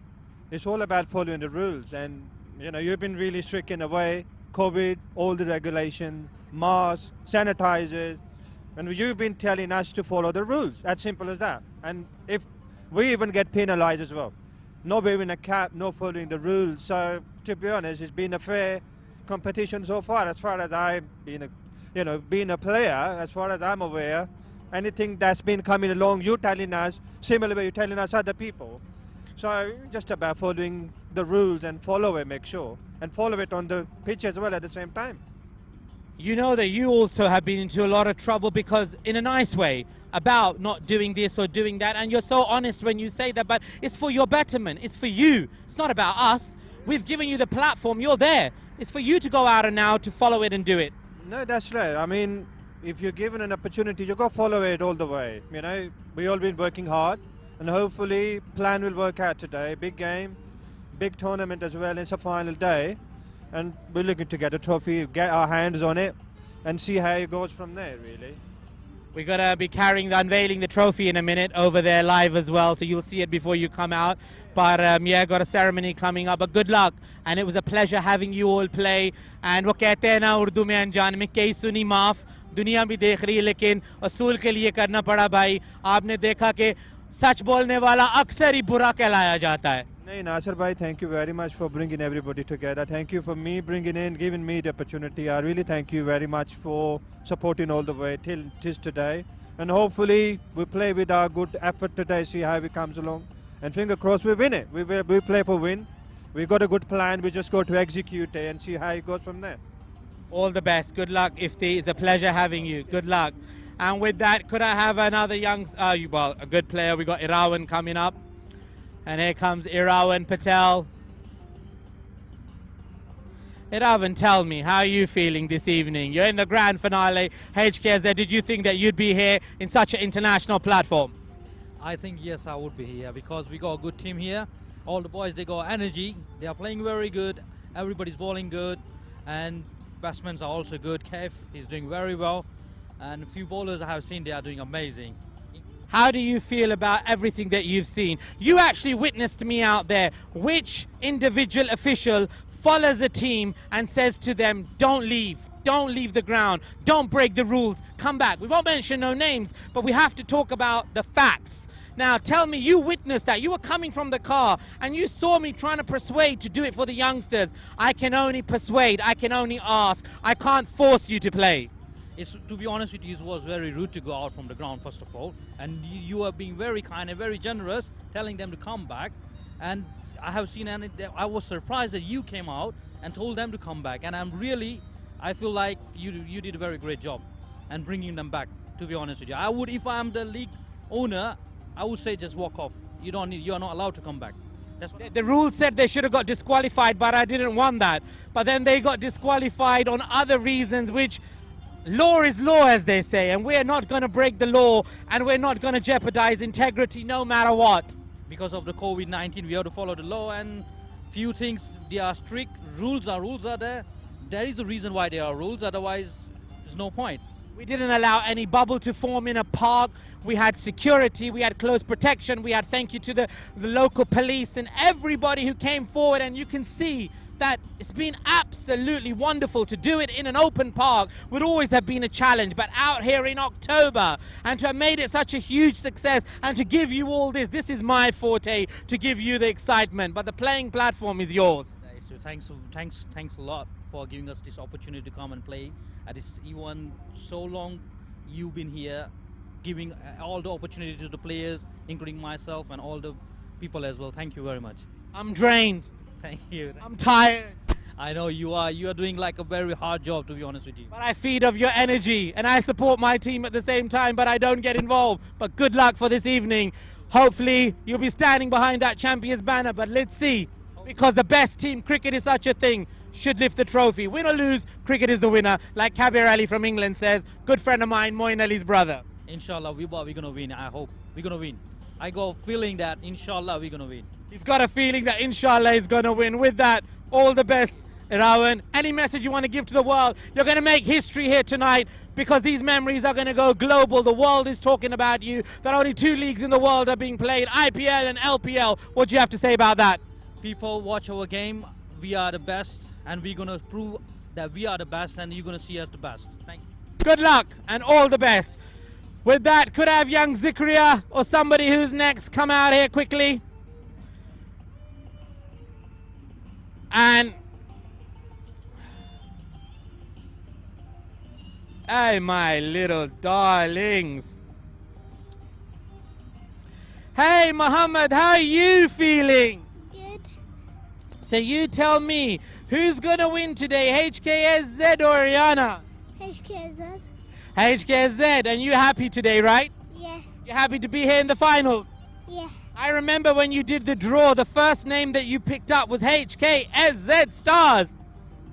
It's all about following the rules, and you know, you've been really strict in a way. COVID, all the regulations, masks, sanitizers, and you've been telling us to follow the rules. As simple as that. And if we even get penalized as well. No wearing a cap, no following the rules. So to be honest, it's been a fair competition so far. As far as I've been, being a player, as far as I'm aware, anything that's been coming along, you telling us, similar way you're telling us other people. So just about following the rules and follow it, make sure. And follow it on the pitch as well at the same time. You know that you also have been into a lot of trouble because, in a nice way, about not doing this or doing that, and you're so honest when you say that, but it's for your betterment, it's for you, it's not about us. We've given you the platform. You're there. It's for you to go out and now to follow it and do it. No, that's right. I mean, if you're given an opportunity, you go follow it all the way. You know, we all been working hard, and hopefully plan will work out today. Big game, big tournament as well. It's a final day, and we're looking to get a trophy, get our hands on it, and see how it goes from there, really. We're going to be unveiling the trophy in a minute over there live as well, so you'll see it before you come out. But yeah, got a ceremony coming up. But good luck, and it was a pleasure having you all play. And वो कहते हैं ना उर्दू में अनजान में कई सुनी माफ दुनिया भी देख रही है, लेकिन असूल के लिए करना पड़ा भाई. आपने देखा कि सच बोलने वाला अक्सर ही बुरा कहलाया जाता है. No, Nasir bhai, thank you very much for bringing everybody together. Thank you for me bringing in, giving me the opportunity. I really thank you very much for supporting all the way till today. And hopefully we play with our good effort today, see how it comes along. And finger crossed we win it. We play for win. We got a good plan. We just got to execute it and see how it goes from there. All the best. Good luck, Ifti. It's a pleasure having you. Good luck. And with that, could I have another a good player? We got Irawan coming up. And here comes Irawan Patel. Irawan, tell me, how are you feeling this evening? You're in the grand finale, HKSZ. Did you think that you'd be here in such an international platform? I think, yes, I would be here because we got a good team here. All the boys, they got energy. They are playing very good. Everybody's bowling good. And batsmen are also good. Kev, he's doing very well. And a few bowlers I have seen, they are doing amazing. How do you feel about everything that you've seen? You actually witnessed me out there. Which individual official follows the team and says to them, don't leave the ground, don't break the rules, come back? We won't mention no names, but we have to talk about the facts. Now tell me, you witnessed that. You were coming from the car and you saw me trying to persuade to do it for the youngsters. I can only persuade, I can only ask. I can't force you to play. To be honest with you, it was very rude to go out from the ground, first of all. And you are being very kind and very generous, telling them to come back. And I have seen, and I was surprised that you came out and told them to come back. And I feel like you did a very great job and bringing them back, to be honest with you. I would, if I'm the league owner, I would say just walk off. You are not allowed to come back. The rule said they should have got disqualified, but I didn't want that. But then they got disqualified on other reasons, which law is law, as they say, and we're not going to break the law and we're not going to jeopardize integrity no matter what. Because of the COVID-19, we have to follow the law, and few things, they are strict. Rules are there. There is a reason why there are rules, otherwise there's no point. We didn't allow any bubble to form in a park. We had security, we had close protection, we had thank you to the local police and everybody who came forward, and you can see that it's been absolutely wonderful. To do it in an open park would always have been a challenge, but out here in October, and to have made it such a huge success and to give you all this is my forte, to give you the excitement, but the playing platform is yours. So thanks a lot for giving us this opportunity to come and play. Even so long you've been here, giving all the opportunity to the players, including myself and all the people as well. Thank you very much. I'm drained. Thank you. I'm tired. I know you are. You are doing like a very hard job, to be honest with you. But I feed off your energy and I support my team at the same time, but I don't get involved. But good luck for this evening. Hopefully you'll be standing behind that champions banner, but let's see. Because the best team, cricket is such a thing, should lift the trophy. Win or lose, cricket is the winner. Like Kabir Ali from England says, good friend of mine, Moin Ali's brother. Inshallah, we're going to win. I hope we're going to win. I got a feeling that inshallah we're going to win. He's got a feeling that inshallah he's going to win. With that, all the best, Irawan. Any message you want to give to the world? You're going to make history here tonight because these memories are going to go global. The world is talking about you. There are only 2 leagues in the world are being played, IPL and LPL. What do you have to say about that? People watch our game. We are the best, and we're going to prove that we are the best, and you're going to see us the best. Thank you. Good luck and all the best. With that, could I have young Zikria or somebody who's next come out here quickly? And hey, my little darlings. Hey, Muhammad, how are you feeling? Good. So you tell me, who's going to win today, HKSZ or ARYANA? HKSZ. HKSZ, and you happy today, right? Yeah. You're happy to be here in the finals? Yeah. I remember when you did the draw, the first name that you picked up was HKSZ Stars.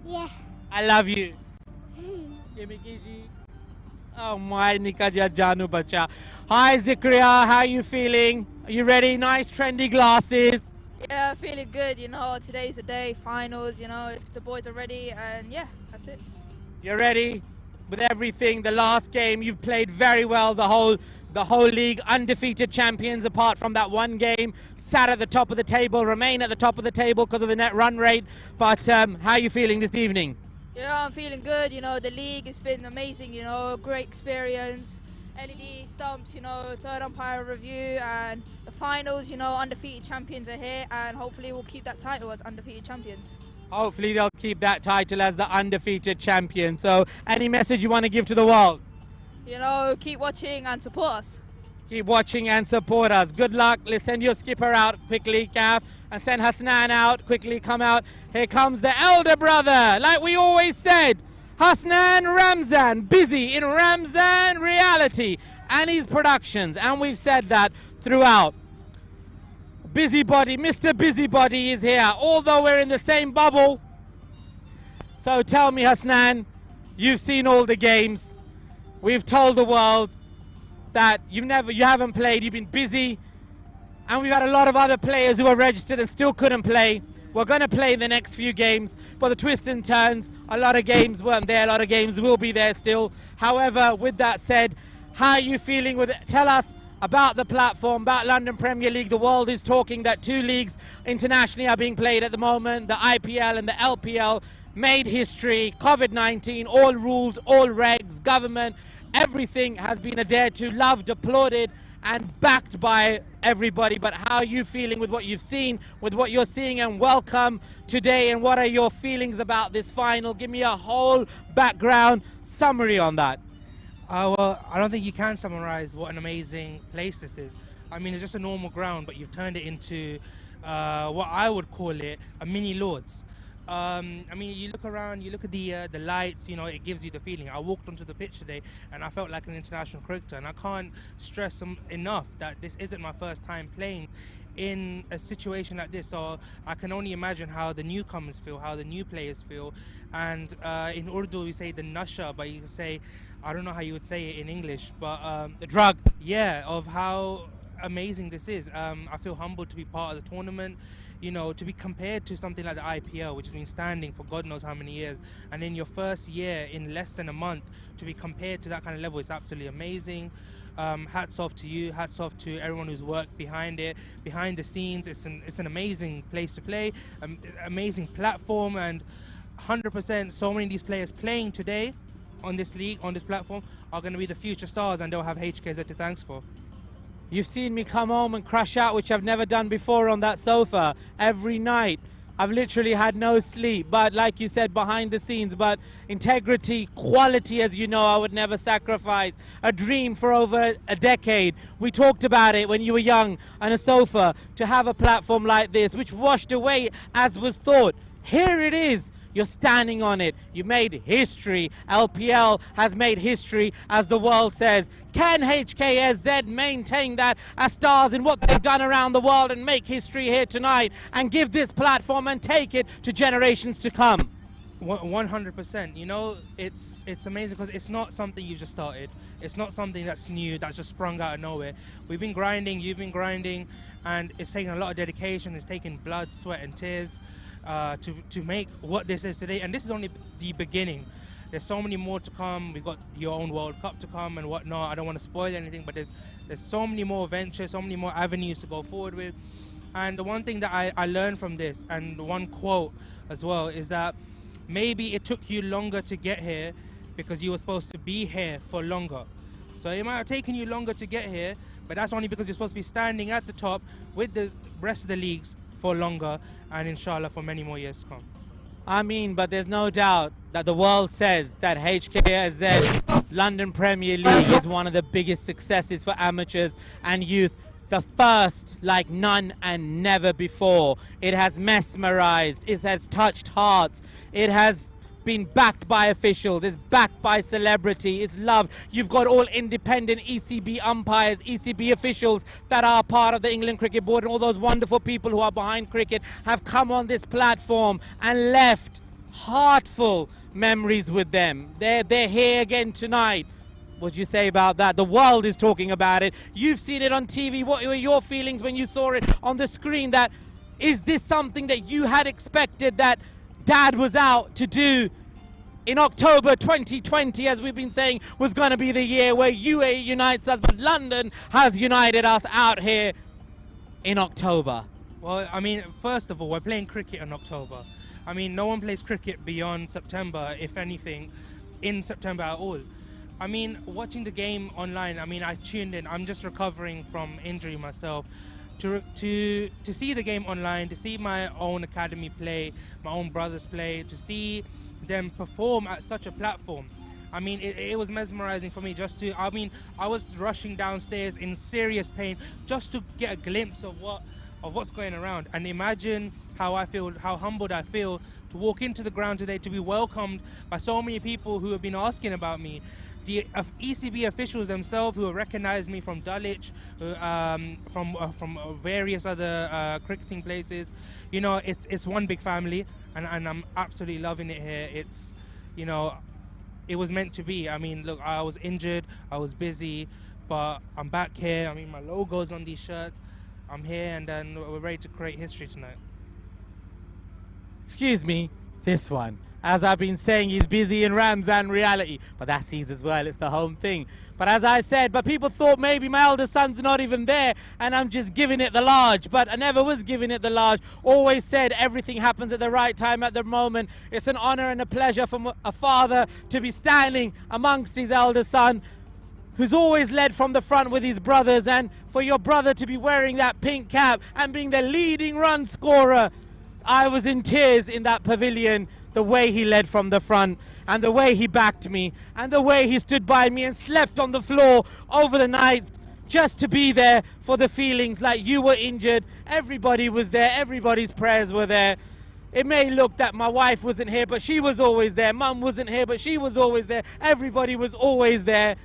Yeah. I love you. Gimme Gishi. Oh my Nikaja Janu Bacha. Hi Zikria, how are you feeling? Are you ready? Nice trendy glasses. Yeah, feeling good, you know, today's the day, finals, you know, the boys are ready, and yeah, that's it. You're ready with everything. The last game, you've played very well the whole league, undefeated champions apart from that one game, sat at the top of the table, remain at the top of the table because of the net run rate. But how are you feeling this evening? Yeah, I'm feeling good, you know, the league has been amazing, you know, great experience. LED stumps, you know, third umpire review, and the finals, you know, undefeated champions are here, and hopefully we'll keep that title as undefeated champions. Hopefully they'll keep that title as the undefeated champion. So any message you want to give to the world? You know, keep watching and support us. Keep watching and support us. Good luck. Let's send your skipper out quickly, Kaf, and send Hasnan out quickly. Come out. Here comes the elder brother, like we always said. Hasnan Ramzan, busy in Ramzan Reality and his productions, and we've said that throughout. Busybody, Mr. Busybody is here, although we're in the same bubble. So tell me, Hasnan, you've seen all the games. We've told the world that you haven't played, you've been busy, and we've had a lot of other players who are registered and still couldn't play. We're going to play the next few games, but the twists and turns, a lot of games weren't there, a lot of games will be there still. However, with that said, how are you feeling with it? Tell us about the platform, about London Premier League. The world is talking that 2 leagues internationally are being played at the moment, the IPL and the LPL. Made history, COVID-19, all rules, all regs, government, everything has been adhered to, loved, applauded, and backed by everybody. But how are you feeling with what you've seen, with what you're seeing, and welcome today, and what are your feelings about this final? Give me a whole background summary on that. Well, I don't think you can summarize what an amazing place this is. I mean, it's just a normal ground, but you've turned it into what I would call it a mini Lords. I mean, you look around, you look at the lights, you know, it gives you the feeling. I walked onto the pitch today and I felt like an international cricketer, and I can't stress enough that this isn't my first time playing in a situation like this, so I can only imagine how the newcomers feel, how the new players feel. And in Urdu we say the nasha, but you can say, I don't know how you would say it in English, but the drug. Yeah, of how amazing this is. I feel humbled to be part of the tournament, you know, to be compared to something like the IPL, which has been standing for God knows how many years, and in your first year, in less than a month, to be compared to that kind of level is absolutely amazing. Hats off to you, hats off to everyone who's worked behind it, behind the scenes. It's an amazing place to play, amazing platform, and 100% so many of these players playing today on this league, on this platform, are going to be the future stars, and they'll have HKSZ to thanks for. You've seen me come home and crash out, which I've never done before, on that sofa every night. I've literally had no sleep, but like you said, behind the scenes, but integrity, quality, as you know, I would never sacrifice. A dream for over a decade. We talked about it when you were young on a sofa, to have a platform like this, which washed away as was thought. Here it is. You're standing on it. You made history. LPL has made history, as the world says. Can HKSZ maintain that as stars in what they've done around the world, and make history here tonight, and give this platform and take it to generations to come? 100%. You know, it's amazing because it's not something you've just started. It's not something that's new, that's just sprung out of nowhere. We've been grinding, you've been grinding, and it's taken a lot of dedication. It's taken blood, sweat, and tears to make what this is today, and this is only the beginning. There's so many more to come. We've got your own World Cup to come and whatnot. I don't want to spoil anything, but there's so many more ventures, so many more avenues to go forward with. And the one thing that I learned from this, and one quote as well, is that maybe it took you longer to get here because you were supposed to be here for longer. So it might have taken you longer to get here, but that's only because you're supposed to be standing at the top with the rest of the leagues for longer, and inshallah for many more years to come. I mean, but there's no doubt that the world says that HKSZ London Premier League is one of the biggest successes for amateurs and youth. The first like none and never before. It has mesmerized, it has touched hearts, it has been backed by officials, it's backed by celebrity, it's love. You've got all independent ECB umpires, ECB officials that are part of the England Cricket Board, and all those wonderful people who are behind cricket have come on this platform and left heartful memories with them. They're here again tonight. What do you say about that? The world is talking about it. You've seen it on TV. What were your feelings when you saw it on the screen? That is this something that you had expected that Dad was out to do in October 2020, as we've been saying, was going to be the year where UAE unites us, but London has united us out here in October? Well, I mean, first of all, we're playing cricket in October. I mean, no one plays cricket beyond September, if anything, in September at all. I mean, watching the game online, I mean, I tuned in. I'm just recovering from injury myself. To see the game online, to see my own academy play, my own brothers play, to see them perform at such a platform. I mean, it was mesmerizing for me just to, I mean, I was rushing downstairs in serious pain just to get a glimpse of what's going around. And imagine how I feel, how humbled I feel to walk into the ground today, to be welcomed by so many people who have been asking about me. The ECB officials themselves who have recognized me from Dulwich, from various other cricketing places. You know, it's one big family, and I'm absolutely loving it here. It's, you know, it was meant to be. I mean, look, I was injured, I was busy, but I'm back here. I mean, my logo's on these shirts. I'm here, and then we're ready to create history tonight. Excuse me, this one. As I've been saying, he's busy in Ramzan reality, but that's his as well, it's the home thing. But as I said, but people thought maybe my elder son's not even there and I'm just giving it the large, but I never was giving it the large. Always said everything happens at the right time, at the moment. It's an honor and a pleasure for a father to be standing amongst his elder son, who's always led from the front with his brothers, and for your brother to be wearing that pink cap and being the leading run scorer. I was in tears in that pavilion, the way he led from the front and the way he backed me and the way he stood by me and slept on the floor over the night just to be there for the feelings. Like you were injured, everybody was there, everybody's prayers were there. It may look that my wife wasn't here, but she was always there. Mum wasn't here, but she was always there. Everybody was always there.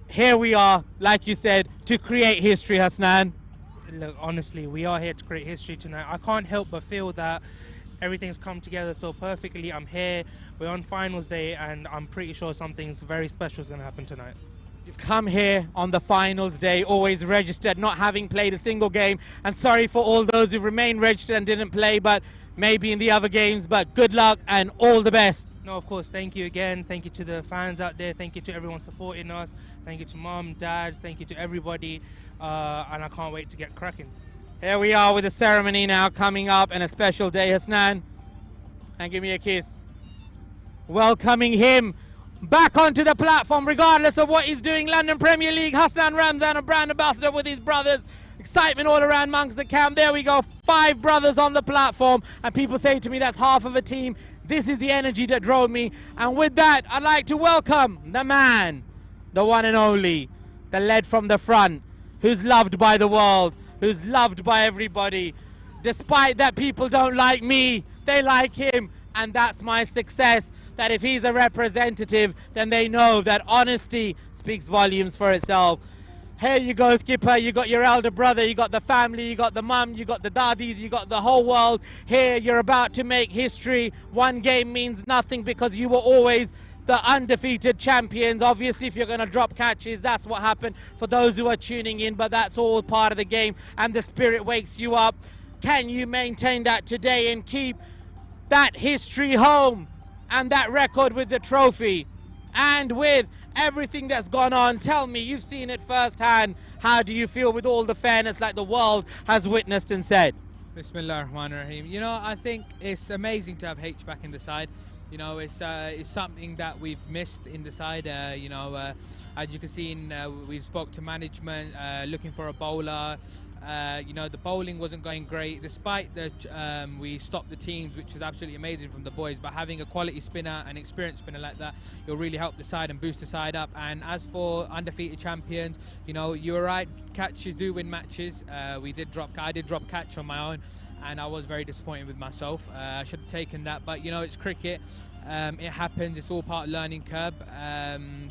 Here we are, like you said, to create history, Hasnan. Look, honestly, we are here to create history tonight. I can't help but feel that everything's come together so perfectly. I'm here, we're on finals day, and I'm pretty sure something's very special is going to happen tonight. You've come here on the finals day, always registered, not having played a single game, and sorry for all those who remained registered and didn't play, but maybe in the other games, but good luck and all the best. No, of course, thank you again. Thank you to the fans out there. Thank you to everyone supporting us. Thank you to Mum, Dad. Thank you to everybody. And I can't wait to get cracking. Here we are with the ceremony now coming up, and a special day, Hasnan. And give me a kiss. Welcoming him back onto the platform, regardless of what he's doing. London Premier League, Hasnan Ramzan, a brand ambassador with his brothers. Excitement all around amongst the camp. There we go, 5 brothers on the platform. And people say to me, that's half of a team. This is the energy that drove me. And with that, I'd like to welcome the man, the one and only, the led from the front, who's loved by the world, who's loved by everybody. Despite that people don't like me, they like him, and that's my success. That if he's a representative, then they know that honesty speaks volumes for itself. Here you go, Skipper, you got your elder brother, you got the family, you got the mum, you got the daddies, you got the whole world. Here you're about to make history. One game means nothing because you were always the undefeated champions. Obviously, if you're going to drop catches, that's what happened for those who are tuning in, but that's all part of the game, and the spirit wakes you up. Can you maintain that today and keep that history home and that record with the trophy and with everything that's gone on? Tell me, you've seen it firsthand. How do you feel with all the fairness like the world has witnessed and said? Bismillah ar-Rahman ar-Rahim. You know, I think it's amazing to have H back in the side. You know, it's something that we've missed in the side. You know, as you can see, we've spoke to management, looking for a bowler. You know, the bowling wasn't going great, despite the we stopped the teams, which is absolutely amazing from the boys. But having a quality spinner, an experienced spinner like that, it'll really help the side and boost the side up. And as for undefeated champions, you know, you're right, catches do win matches. I did drop catch on my own, and I was very disappointed with myself. I should have taken that, but you know, it's cricket. It happens. It's all part of learning curve.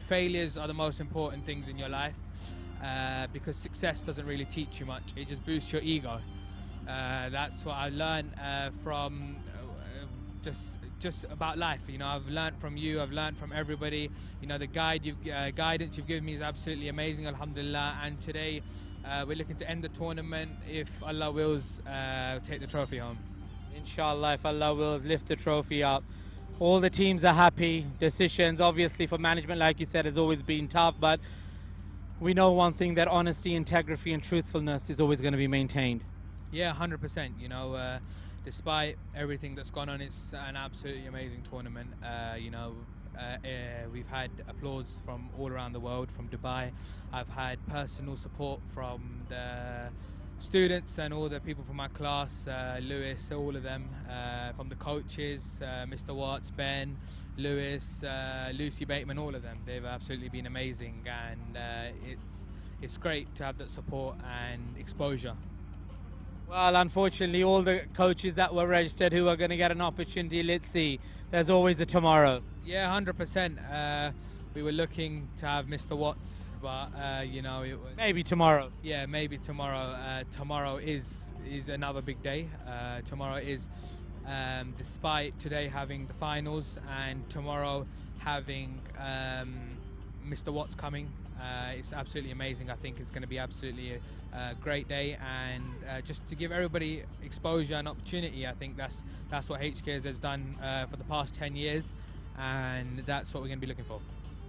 Failures are the most important things in your life because success doesn't really teach you much. It just boosts your ego. That's what I learned from just about life. You know, I've learned from you. I've learned from everybody. You know, the guidance you've given me is absolutely amazing. Alhamdulillah. And today we're looking to end the tournament if Allah wills, take the trophy home. Inshallah, if Allah wills, lift the trophy up. All the teams are happy. Decisions, obviously, for management, like you said, has always been tough. But we know one thing, that honesty, integrity, and truthfulness is always going to be maintained. Yeah, 100%. You know, despite everything that's gone on, it's an absolutely amazing tournament. You know, we've had applause from all around the world, from Dubai. I've had personal support from the students and all the people from my class, Lewis, all of them, from the coaches, Mr. Watts, Ben, Lewis, Lucy Bateman, all of them. They've absolutely been amazing, and it's great to have that support and exposure. Well, unfortunately, all the coaches that were registered who are going to get an opportunity, let's see. There's always a tomorrow. Yeah, 100%. We were looking to have Mr. Watts, but you know, it was maybe tomorrow. Yeah, maybe tomorrow. Tomorrow is another big day. Tomorrow is, despite today having the finals and tomorrow having Mr. Watts coming, it's absolutely amazing. I think it's going to be absolutely a great day, and just to give everybody exposure and opportunity. I think that's what HKSZ has done for the past 10 years, and that's what we're going to be looking for.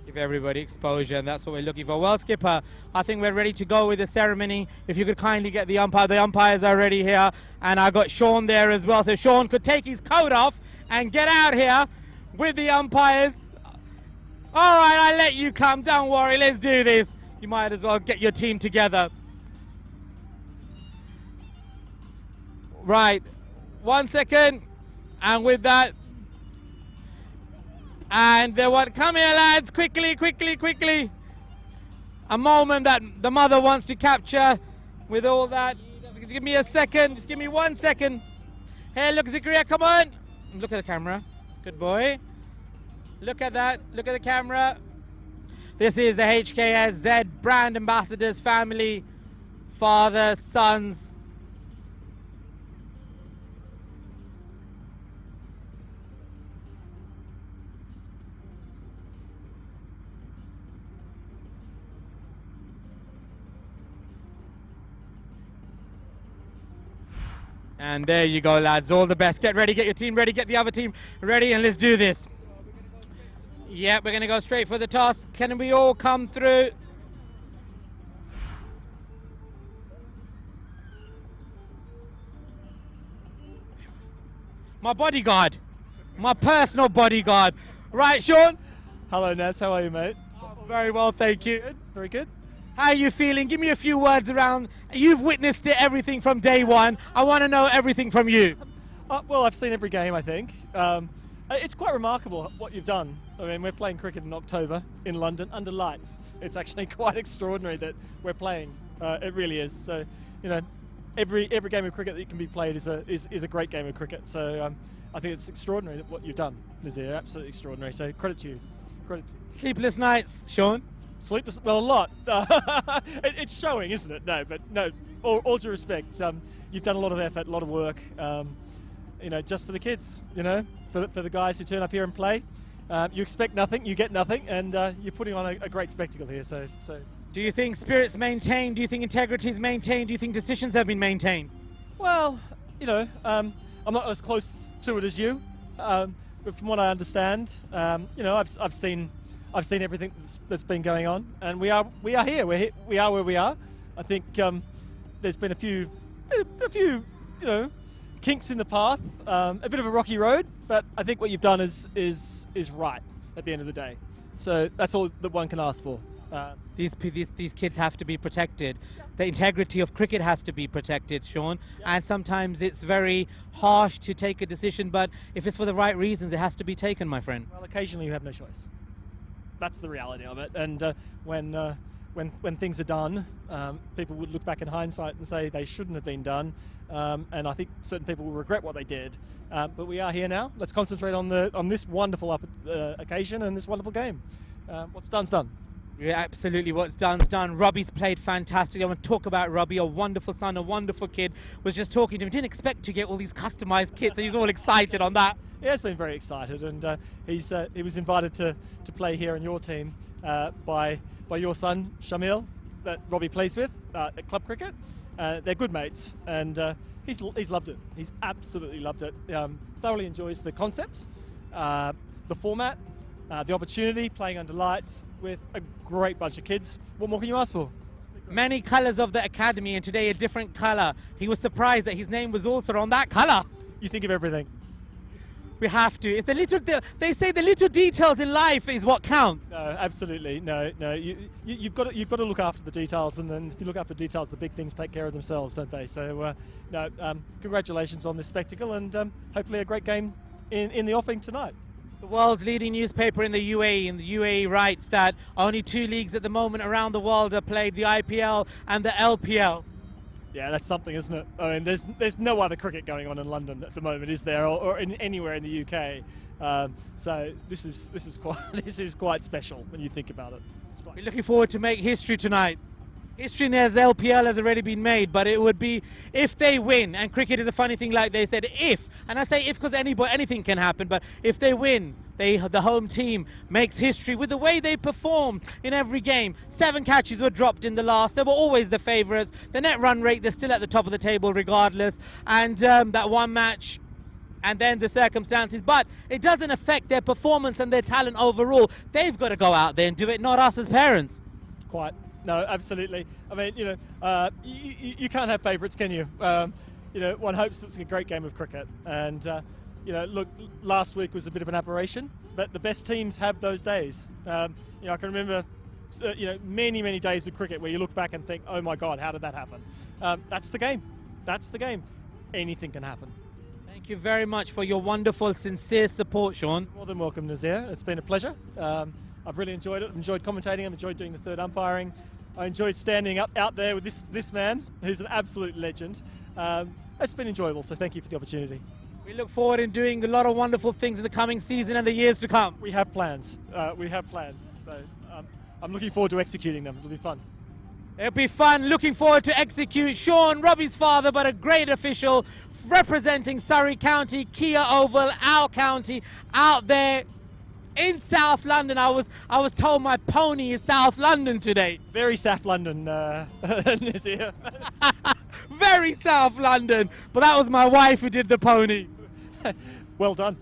Give everybody exposure, and that's what we're looking for. Well, Skipper, I think we're ready to go with the ceremony. If you could kindly get the umpire. The umpires are already here, and I got Sean there as well. So Sean could take his coat off and get out here with the umpires. All right, I'll let you come. Don't worry, let's do this. You might as well get your team together. Right, 1 second, and with that, and they want, come here lads, quickly, quickly, quickly. A moment that the mother wants to capture with all that. Give me a second, just give me 1 second. Hey, look, Zakaria, come on. Look at the camera, good boy. Look at that, look at the camera. This is the HKSZ brand ambassadors, family, father, sons. And there you go, lads. All the best. Get ready, get your team ready, get the other team ready, and let's do this. Yeah, we're going to go straight for the toss. Can we all come through? My bodyguard. My personal bodyguard. Right, Sean? Hello, Naz. How are you, mate? Very well, thank you. Good. Very good. How are you feeling? Give me a few words around. You've witnessed it, everything from day one. I want to know everything from you. Well, I've seen every game, I think. It's quite remarkable what you've done. I mean, we're playing cricket in October in London under lights. It's actually quite extraordinary that we're playing. It really is. So, you know, every game of cricket that can be played is a great game of cricket. So I think it's extraordinary what you've done, Nazir. Absolutely extraordinary. So credit to you. Credit to you. Sleepless nights, Sean? Sleepless, well, a lot. It's showing, isn't it? No, but no, all due respect, you've done a lot of effort, a lot of work, you know, just for the kids, you know, for the guys who turn up here and play. You expect nothing, you get nothing, and you're putting on a great spectacle here. So. Do you think spirit's maintained? Do you think integrity is maintained? Do you think decisions have been maintained? Well, you know, I'm not as close to it as you, but from what I understand, you know, I've seen everything that's been going on, and we are here. We are where we are. I think there's been a few, you know, kinks in the path, a bit of a rocky road. But I think what you've done is right at the end of the day. So that's all that one can ask for. These kids have to be protected. The integrity of cricket has to be protected, Sean. Yeah. And sometimes it's very harsh to take a decision, but if it's for the right reasons, it has to be taken, my friend. Well, occasionally you have no choice. That's the reality of it. And when when things are done, people would look back in hindsight and say they shouldn't have been done, and I think certain people will regret what they did. But we are here now. Let's concentrate on this wonderful occasion and this wonderful game. What's done's done. Yeah, absolutely. What's done's done. Robbie's played fantastic. I want to talk about Robbie, a wonderful son, a wonderful kid. Was just talking to him. Didn't expect to get all these customized kits, and he's all excited on that. Yeah, he's been very excited, and he was invited to play here in your team by your son Shamil, that Robbie plays with at club cricket. They're good mates, and he's loved it. He's absolutely loved it. Thoroughly enjoys the concept, the format, the opportunity, playing under lights with a great bunch of kids. What more can you ask for? Many colours of the academy, and today a different colour. He was surprised that his name was also on that colour. You think of everything. We have to. It's the little. They say the little details in life is what counts. No, absolutely. No. You've got to look after the details, and then if you look after the details, the big things take care of themselves, don't they? So, congratulations on this spectacle, and hopefully a great game in the offing tonight. The world's leading newspaper in the UAE, and the UAE writes that only 2 leagues at the moment around the world are played: the IPL and the LPL. Yeah, that's something, isn't it? I mean, there's no other cricket going on in London at the moment, is there, or anywhere in the UK? So this is quite special when you think about it. We're looking forward to make history tonight. History in the LPL has already been made, but it would be if they win. And cricket is a funny thing, like they said, if. And I say if because anything can happen. But if they win, the home team makes history with the way they performed in every game. 7 catches were dropped in the last. They were always the favourites. The net run rate, they're still at the top of the table regardless. And that one match, and then the circumstances, but it doesn't affect their performance and their talent overall. They've got to go out there and do it, not us as parents. Quite. No, absolutely. I mean, you can't have favourites, can you? One hopes it's a great game of cricket. And, look, last week was a bit of an aberration, but the best teams have those days. I can remember, many days of cricket where you look back and think, oh my God, how did that happen? That's the game. That's the game. Anything can happen. Thank you very much for your wonderful, sincere support, Sean. More than welcome, Nazir. It's been a pleasure. I've really enjoyed it. I've enjoyed commentating. I've enjoyed doing the third umpiring. I enjoyed standing out there with this man, who's an absolute legend. It's been enjoyable, so thank you for the opportunity. We look forward in doing a lot of wonderful things in the coming season and the years to come. We have plans. So I'm looking forward to executing them. It'll be fun. It'll be fun. Looking forward to execute. Sean, Robbie's father, but a great official representing Surrey County, Kia Oval, our county, out there in South London. I was told my pony is South London today. Very South London, is here. Very South London. But that was my wife who did the pony. Well done.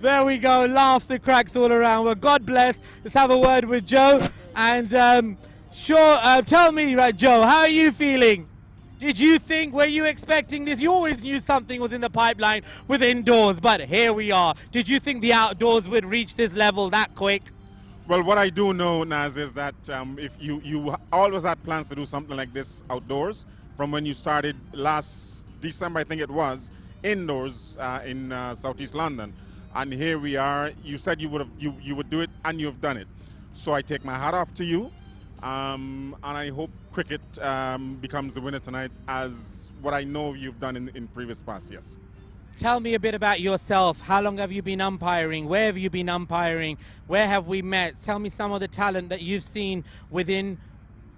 There we go. Laughs and cracks all around. Well, God bless. Let's have a word with Joe. And tell me, right, Joe, how are you feeling? Were you expecting this? You always knew something was in the pipeline with indoors, but here we are. Did you think the outdoors would reach this level that quick? Well, what I do know, Naz, is that if you always had plans to do something like this outdoors from when you started last December, I think it was, indoors in Southeast London. And here we are. You said you would do it, and you've done it. So I take my hat off to you. And I hope cricket becomes the winner tonight, as what I know you've done in previous past years. Tell me a bit about yourself. How long have you been umpiring? Where have you been umpiring? Where have we met? Tell me some of the talent that you've seen within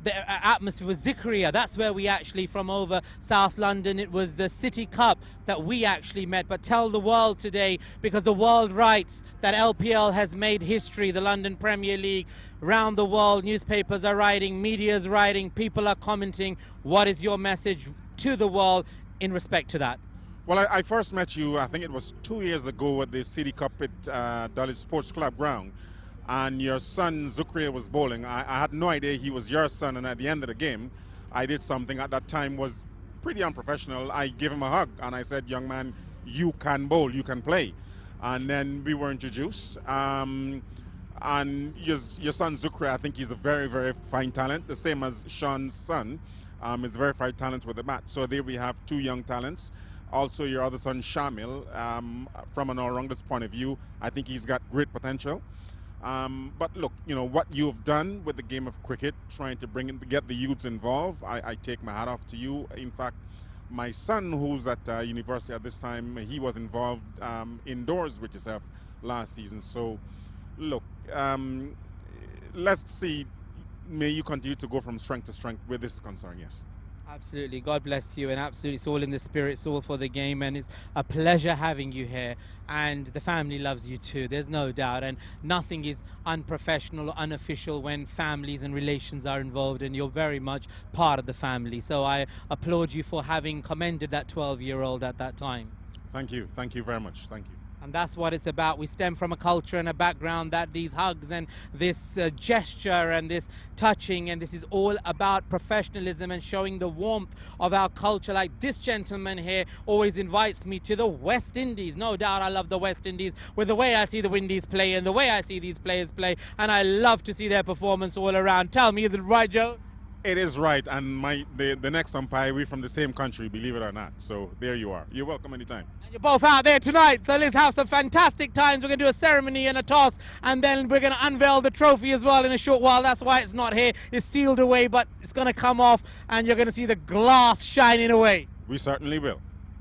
the atmosphere with Zikaria. That's where we actually, from over South London, it was the City Cup that we actually met. But tell the world today, because the world writes that LPL has made history, the London Premier League. Around the world, newspapers are writing, media's writing, people are commenting. What is your message to the world in respect to that? Well, I first met you, I think it was 2 years ago at the City Cup at Dulwich Sports Club ground. And your son Zukria was bowling. I had no idea he was your son, and at the end of the game I did something at that time was pretty unprofessional. I gave him a hug and I said, young man, you can bowl, you can play. And then we were introduced. And your son Zukria, I think he's a very, very fine talent, the same as Sean's son. Is a very fine talent with the bat. So there we have 2 young talents. Also your other son Shamil, from an all-rounders point of view, I think he's got great potential. But look, what you've done with the game of cricket, trying to get the youths involved, I take my hat off to you. In fact, my son, who's at university at this time, he was involved indoors with yourself last season. So, look, let's see. May you continue to go from strength to strength where this is concerned, yes. Absolutely. God bless you, and absolutely it's all in the spirit, it's all for the game, and it's a pleasure having you here, and the family loves you too, there's no doubt, and nothing is unprofessional or unofficial when families and relations are involved, and you're very much part of the family. So I applaud you for having commended that 12-year-old at that time. Thank you very much. Thank you. And that's what it's about. We stem from a culture and a background that these hugs and this gesture and this touching, and this is all about professionalism and showing the warmth of our culture. Like this gentleman here always invites me to the West Indies. No doubt I love the West Indies with the way I see the Windies play and the way I see these players play, and I love to see their performance all around. Tell me, is it right, Joe? It is right, and the next umpire, we're from the same country, believe it or not. So there you are. You're welcome anytime. You're both out there tonight, so let's have some fantastic times. We're going to do a ceremony and a toss, and then we're going to unveil the trophy as well in a short while. That's why it's not here. It's sealed away, but it's going to come off, and you're going to see the glass shining away. We certainly will.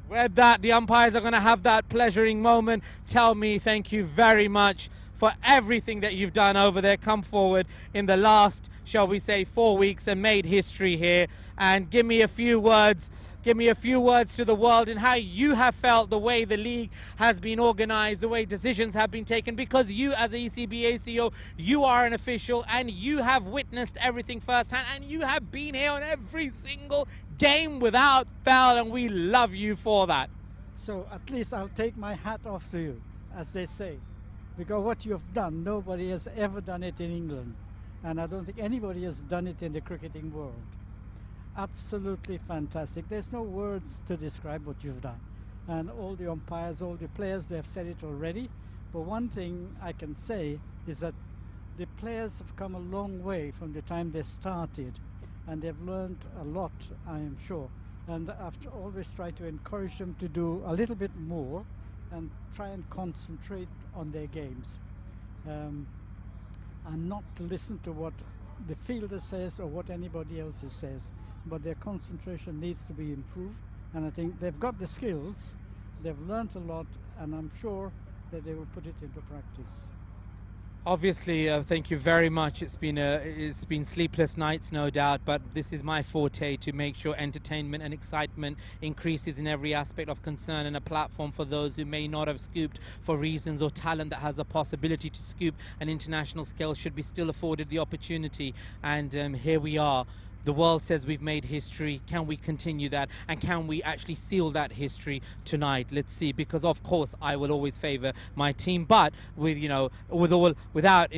With that, the umpires are going to have that pleasuring moment. Tell me, thank you very much for everything that you've done over there. Come forward in the last, shall we say, 4 weeks and made history here, and give me a few words. Give me a few words to the world and how you have felt the way the league has been organized, the way decisions have been taken, because you as a ECB ACO, you are an official and you have witnessed everything firsthand, and you have been here on every single game without fail, and we love you for that. So at least I'll take my hat off to you, as they say, because what you've done, nobody has ever done it in England, and I don't think anybody has done it in the cricketing world. Absolutely fantastic. There's no words to describe what you've done. And all the umpires, all the players, they've said it already. But one thing I can say is that the players have come a long way from the time they started, and they've learned a lot, I am sure. And I've always tried to encourage them to do a little bit more and try and concentrate on their games. And not to listen to what the fielder says or what anybody else says, but their concentration needs to be improved, and I think they've got the skills, they've learnt a lot, and I'm sure that they will put it into practice. Obviously, thank you very much. It's been sleepless nights, no doubt, but this is my forte, to make sure entertainment and excitement increases in every aspect of concern, and a platform for those who may not have scooped for reasons, or talent that has the possibility to scoop an international scale should be still afforded the opportunity. And here we are. The world says we've made history. Can we continue that? And can we actually seal that history tonight? Let's see, because of course I will always favor my team, but with, without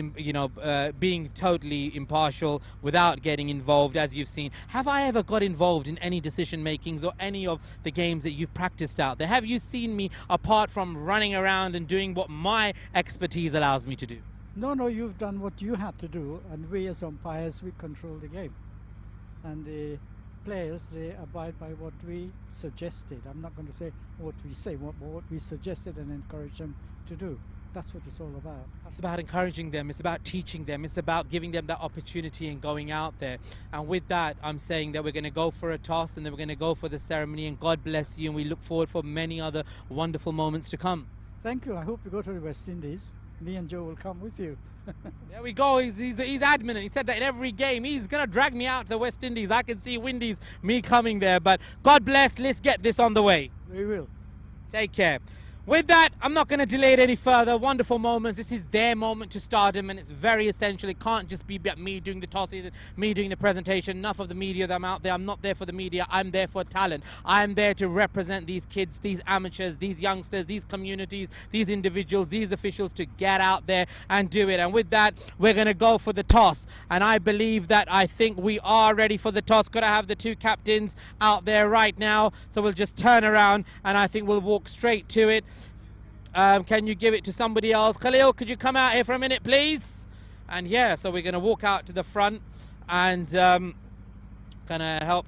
being totally impartial, without getting involved, as you've seen. Have I ever got involved in any decision makings or any of the games that you've practiced out there? Have you seen me, apart from running around and doing what my expertise allows me to do? No, you've done what you had to do, and we as umpires, we control the game. And the players, they abide by what we suggested. I'm not going to say what we say, what we suggested and encourage them to do. That's what it's all about. It's about encouraging them, it's about teaching them, it's about giving them that opportunity and going out there. And with that, I'm saying that we're going to go for a toss, and then we're going to go for the ceremony, and God bless you, and we look forward for many other wonderful moments to come. Thank you. I hope you go to the West Indies. Me and Joe will come with you. There we go. He's adamant. He said that in every game he's going to drag me out to the West Indies. I can see Windies, me coming there. But God bless. Let's get this on the way. We will. Take care. With that, I'm not going to delay it any further. Wonderful moments. This is their moment to stardom, and it's very essential. It can't just be about me doing the tosses and me doing the presentation. Enough of the media that I'm out there. I'm not there for the media. I'm there for talent. I'm there to represent these kids, these amateurs, these youngsters, these communities, these individuals, these officials, to get out there and do it. And with that, we're going to go for the toss. And I believe that I think we are ready for the toss. Got to have the two captains out there right now. So we'll just turn around, and I think we'll walk straight to it. Can you give it to somebody else? Khalil, could you come out here for a minute, please? And yeah, so we're going to walk out to the front and kind of help.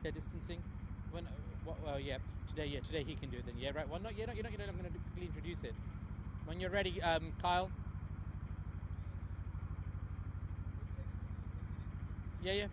They're distancing. When, well, yeah, today he can do it then. Yeah, right. Well, not, you're not. I'm going to quickly introduce it. When you're ready, Kyle. Yeah.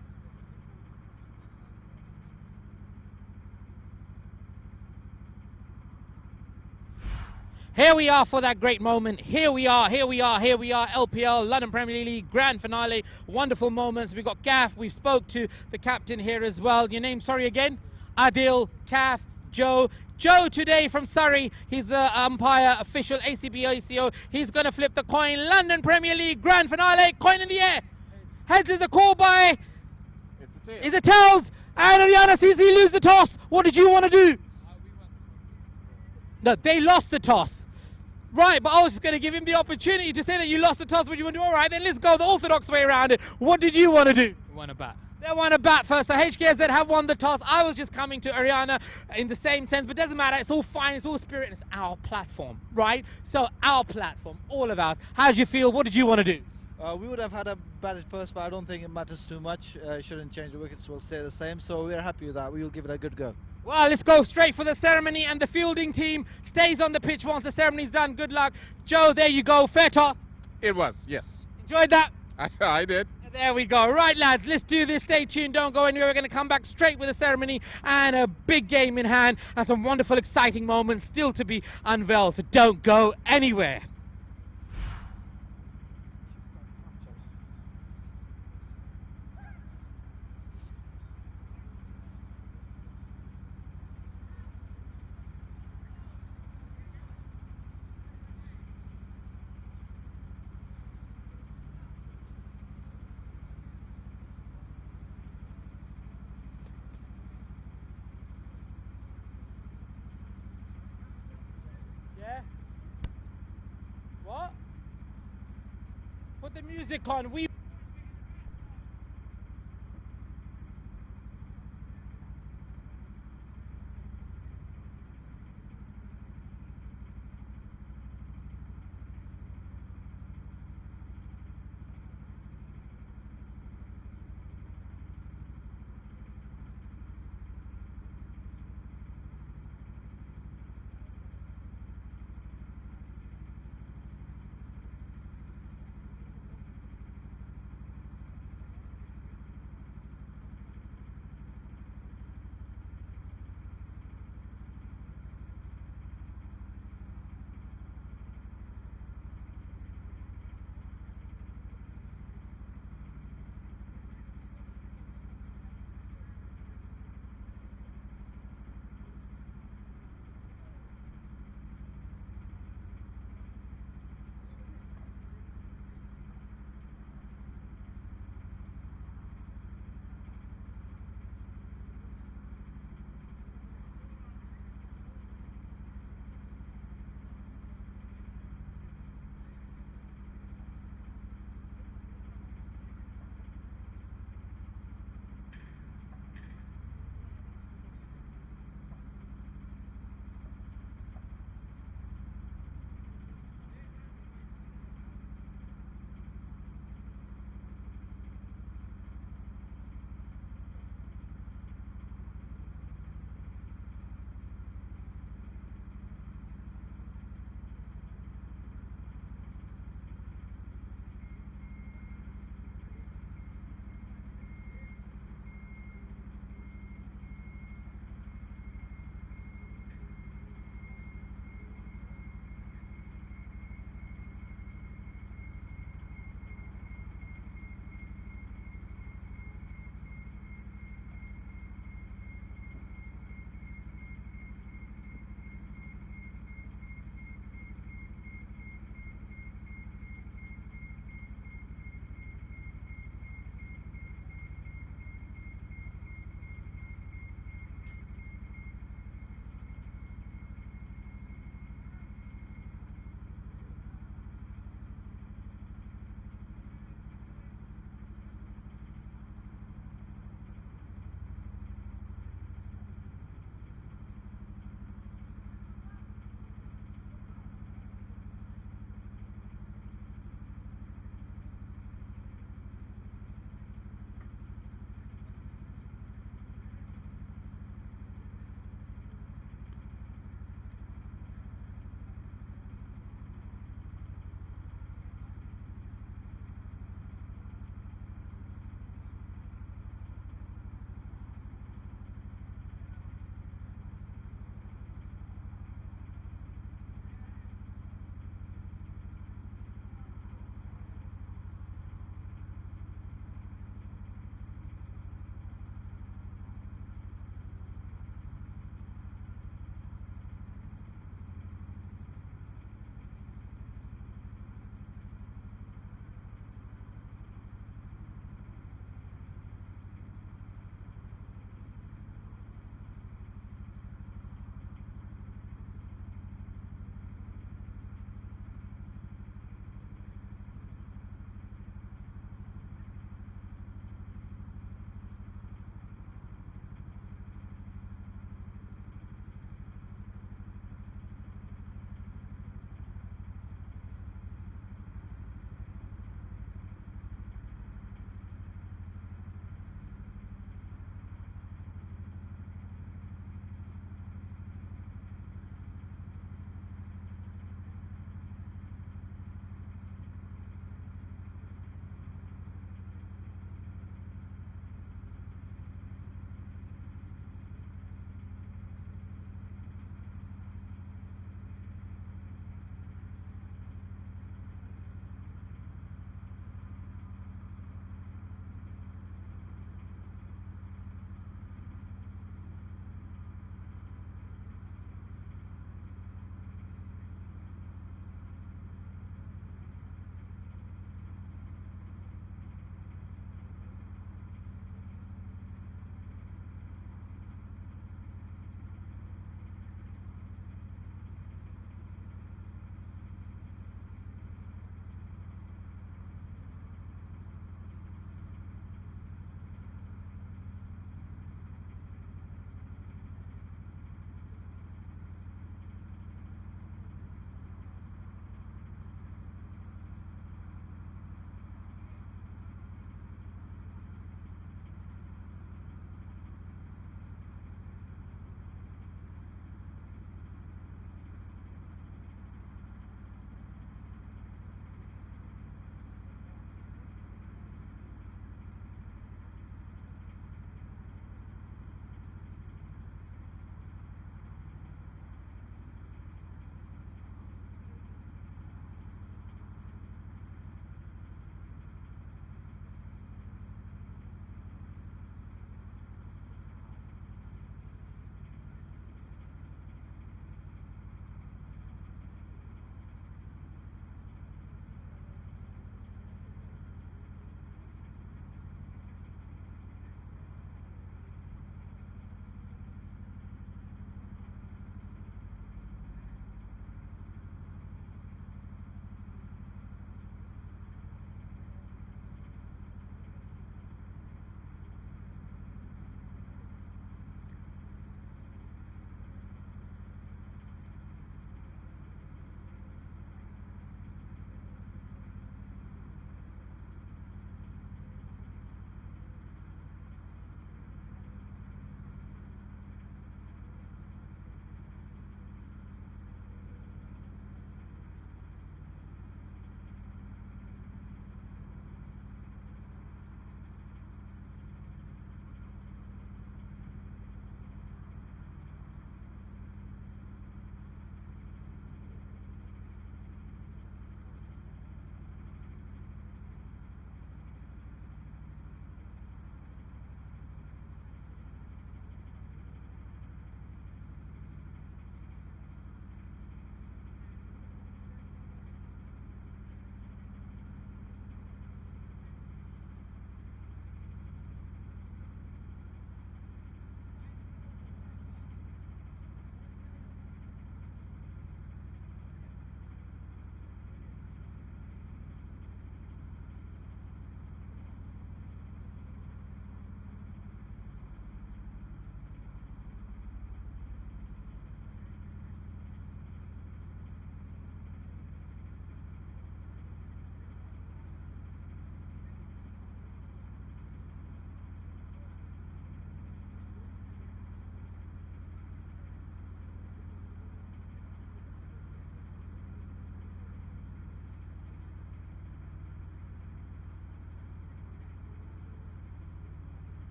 Here we are for that great moment. Here we are. LPL, London Premier League, grand finale. Wonderful moments. We've got Gaff. We spoke to the captain here as well. Your name, sorry again? Adil, Kaff, Joe. Joe today from Surrey. He's the umpire, official ACB ACO. He's going to flip the coin. London Premier League, grand finale. Coin in the air. Heads is a call by... It's a tails. And ARYANA sees he lose the toss. What did you want to do? No, they lost the toss. Right, but I was just going to give him the opportunity to say that you lost the toss. What do you want to do? All right, then let's go the orthodox way around it. What did you want to do? We want to bat. They want to bat first. So HKSZ have won the toss. I was just coming to ARYANA in the same sense, but doesn't matter. It's all fine. It's all spirit. And it's our platform, right? So our platform, all of ours. How did you feel? What did you want to do? We would have had a bat at first, but I don't think it matters too much. Shouldn't change the wickets. Will stay the same. So we're happy with that. We will give it a good go. Well, let's go straight for the ceremony, and the fielding team stays on the pitch once the ceremony's done. Good luck. Joe, there you go. Fair toss. It was, yes. Enjoyed that? I did. There we go. Right, lads, let's do this. Stay tuned. Don't go anywhere. We're going to come back straight with the ceremony and a big game in hand and some wonderful, exciting moments still to be unveiled. So don't go anywhere. What? Put the music on. We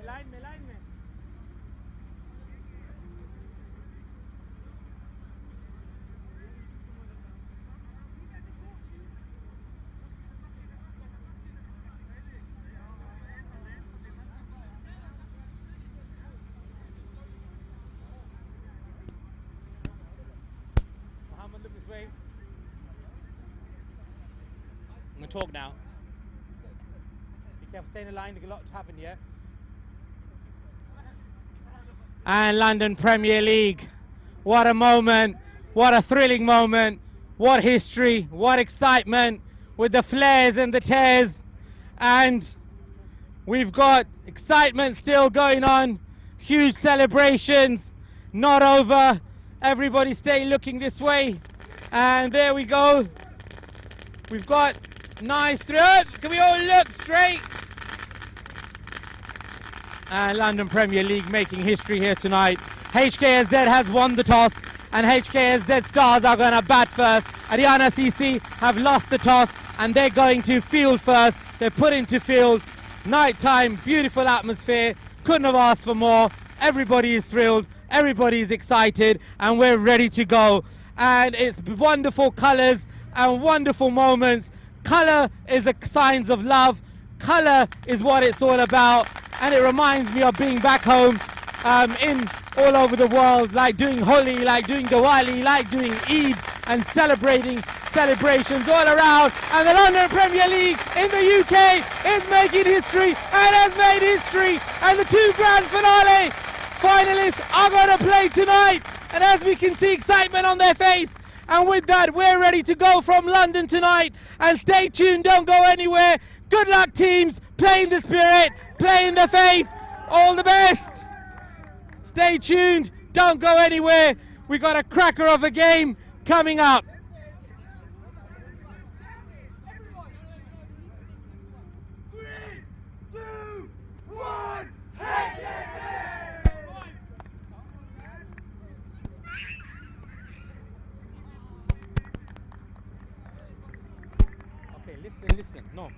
Line में Mohammed, look this way. I'm going to talk now. Be careful, stay in the line, there's a lot to happen here. And London Premier League. What a moment. What a thrilling moment. What history. What excitement with the flares and the tears. And we've got excitement still going on. Huge celebrations. Not over. Everybody stay looking this way. And there we go. We've got nice throw. Can we all look straight? And London Premier League making history here tonight. HKSZ has won the toss, and HKSZ Stars are going to bat first. ARYANA CC have lost the toss, and they're going to field first. They're put into field. Nighttime, beautiful atmosphere. Couldn't have asked for more. Everybody is thrilled. Everybody is excited, and we're ready to go. And it's wonderful colours and wonderful moments. Colour is the signs of love. Colour is what it's all about. And it reminds me of being back home in all over the world, like doing Holi, like doing Diwali, like doing Eid, and celebrating celebrations all around. And the London Premier League in the UK is making history and has made history. And the two grand finale finalists are going to play tonight. And as we can see, excitement on their face. And with that, we're ready to go from London tonight. And stay tuned, don't go anywhere. Good luck, teams. Play in the spirit, play in the faith. All the best. Stay tuned, don't go anywhere. We got a cracker of a game coming up. Okay, listen, no.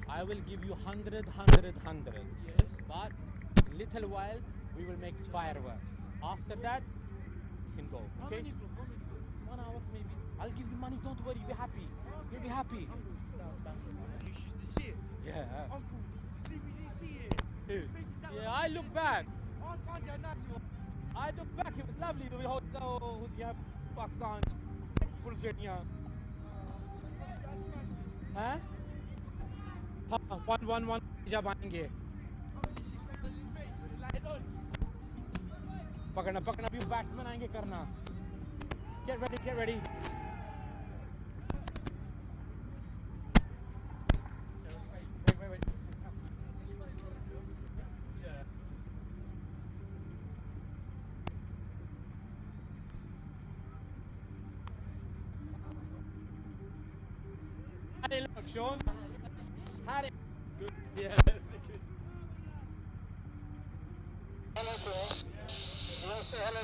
I will give you 100, 100, 100. Yes. But in a little while, we will make fireworks. After that, you can go, okay? 1 hour maybe. I'll give you money, don't worry, be happy. You'll be happy. Yeah. Yeah, I look back. I look back, it was lovely. We have Pakistan, Virginia. Huh? हाँ 1-1-1 जब आएंगे पकड़ना भी batsman आएंगे करना get ready wait How did it look, Sean? How did good? Yeah, good. Hello, sir. You want to say hello?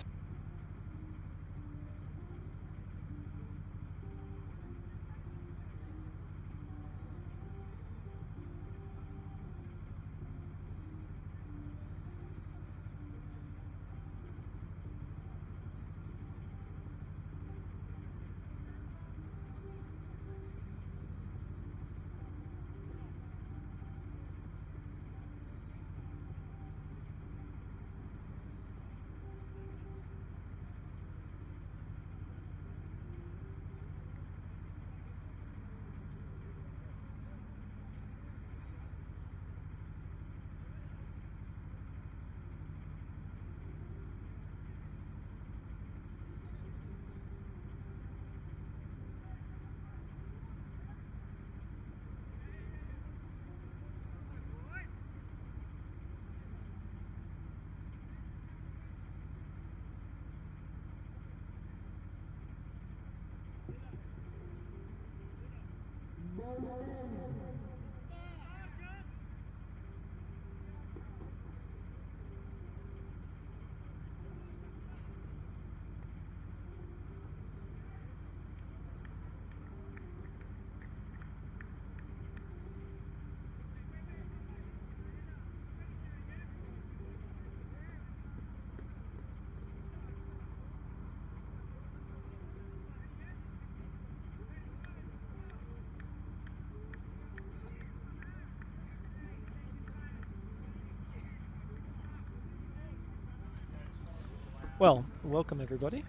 Well, welcome everybody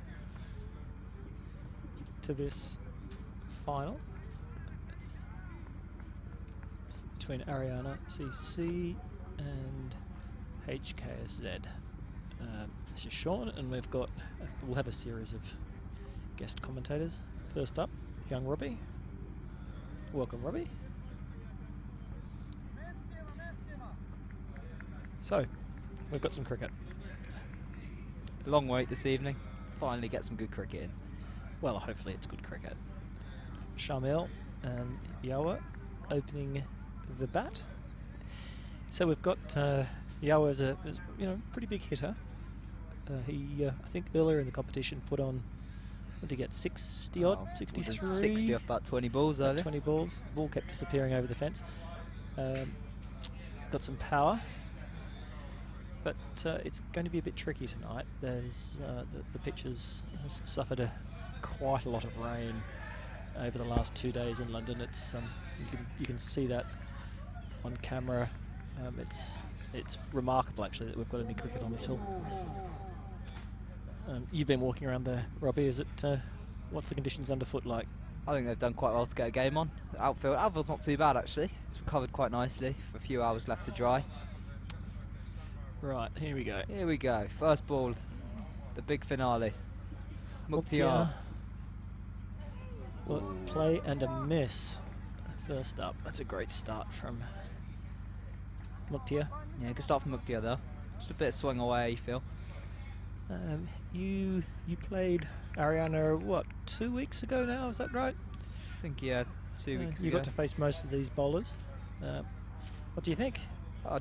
to this final between ARYANA CC and HKSZ. This is Sean, and we'll have a series of guest commentators. First up, young Robbie. Welcome, Robbie. So, we've got some cricket. Long wait this evening. Finally get some good cricket in. Well, hopefully it's good cricket. Shamil and Yawa opening the bat. So we've got Yawa as a pretty big hitter. He I think earlier in the competition put on, what did he get, 60 odd, 63? 60 off about 20 balls earlier. 20 balls. The ball kept disappearing over the fence. Got some power. But it's going to be a bit tricky tonight. There's the pitch has suffered quite a lot of rain over the last 2 days in London. It's you can see that on camera. It's remarkable actually that we've got any cricket on the film. You've been walking around there, Robbie. Is it what's the conditions underfoot like? I think they've done quite well to get a game on. Outfield's not too bad actually. It's recovered quite nicely. A few hours left to dry. Right, here we go. Here we go. First ball, the big finale. Mukhtiar. Play and a miss. First up. That's a great start from Mukhtiar. Yeah, good start from Mukhtiar though. Just a bit of swing away, Phil. You played ARYANA, what, 2 weeks ago now, is that right? I think, yeah, 2 weeks ago. You got to face most of these bowlers. What do you think?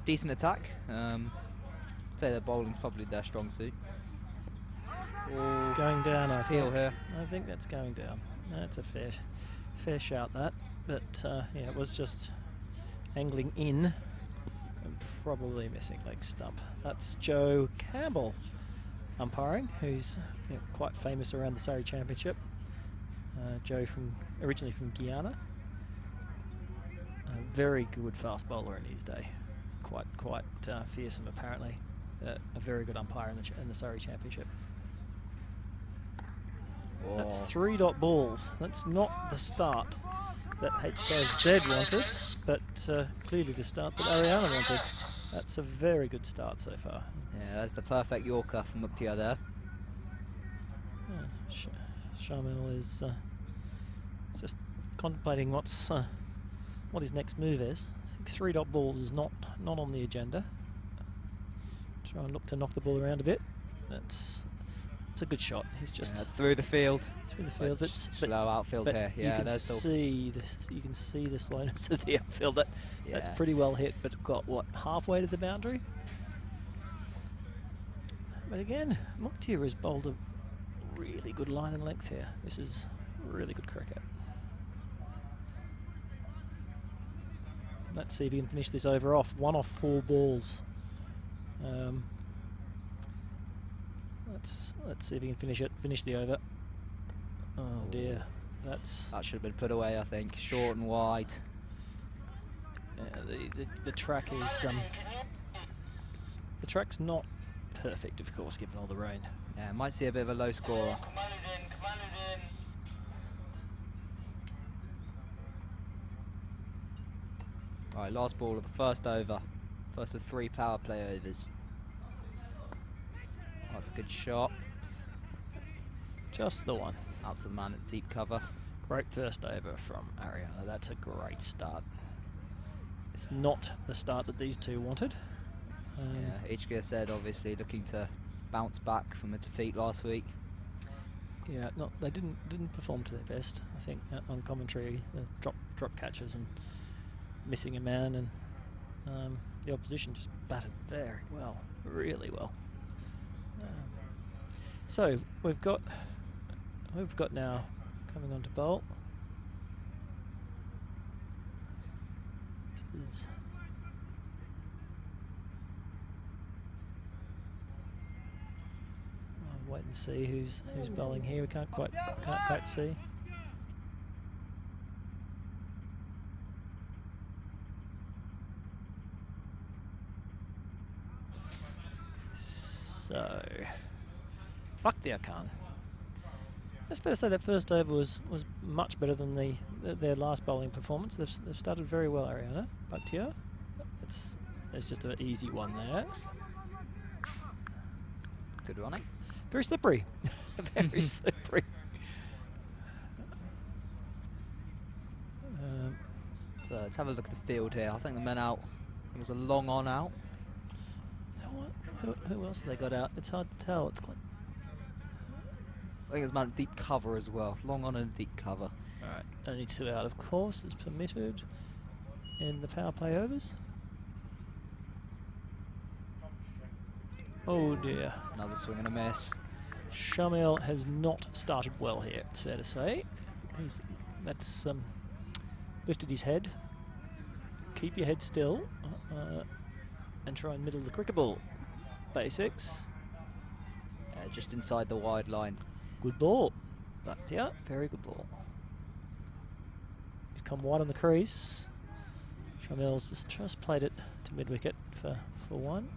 Decent attack. I'd say their bowling's probably their strong suit. It's going down, I think. Here. I think that's going down. That's a fair shout, that. But yeah, it was just angling in and probably missing leg stump. That's Joe Campbell umpiring, who's quite famous around the Surrey Championship. Joe originally from Guyana. A very good fast bowler in his day. Quite fearsome apparently. A very good umpire in the Surrey Championship. Whoa. That's 3 dot balls. That's not the start that HKSZ wanted, but clearly the start that ARYANA wanted. That's a very good start so far. Yeah, that's the perfect Yorker from Mukhtiar there. Shamil is just contemplating what his next move is. I think 3 dot balls is not on the agenda. Try and look to knock the ball around a bit. It's a good shot. He's just that's through the field. Through the field, but slow outfield here. Yeah, you can see the slowness of the outfield. That's pretty well hit, but got what, halfway to the boundary. But again, Mukhtiar has bowled a really good line and length here. This is really good cricket. Let's see if he can finish this over off. 1 off 4 balls. Let's see if he can finish the over. Oh dear, that should have been put away, I think. Short and wide. Yeah, the track is the track's not perfect, of course, given all the rain. Yeah, might see a bit of a low scorer. Right, last ball of the first over. First of 3 power play overs. Oh, that's a good shot. Just the one. Out to the man at deep cover. Great first over from ARYANA. That's a great start. It's not the start that these two wanted. Yeah, HKSZ obviously looking to bounce back from a defeat last week. Yeah, they didn't perform to their best. I think on commentary, drop catches and missing a man, and the opposition just batted very well, really well. So we've got now coming on to bowl. This is I'll wait and see who's bowling here. We can't quite see. So Bakhtiar Khan. It's fair to say that first over was much better than their last bowling performance. They've started very well, ARYANA. Bakhtiar. It's just an easy one there. Good running. Very slippery. Very slippery. So let's have a look at the field here. I think the men out. It was a long on out. Who else they got out? It's hard to tell. It's quite. I think it's about deep cover as well. Long on and deep cover. Alright, only 2 out, of course, is permitted in the power play overs. Oh dear. Another swing and a miss. Shamil has not started well here, it's fair to say. That's lifted his head. Keep your head still and try and middle the cricket ball. Basics. Just inside the wide line. Good ball. But yeah, very good ball. He's come wide on the crease. Shamil's just played it to mid wicket for one.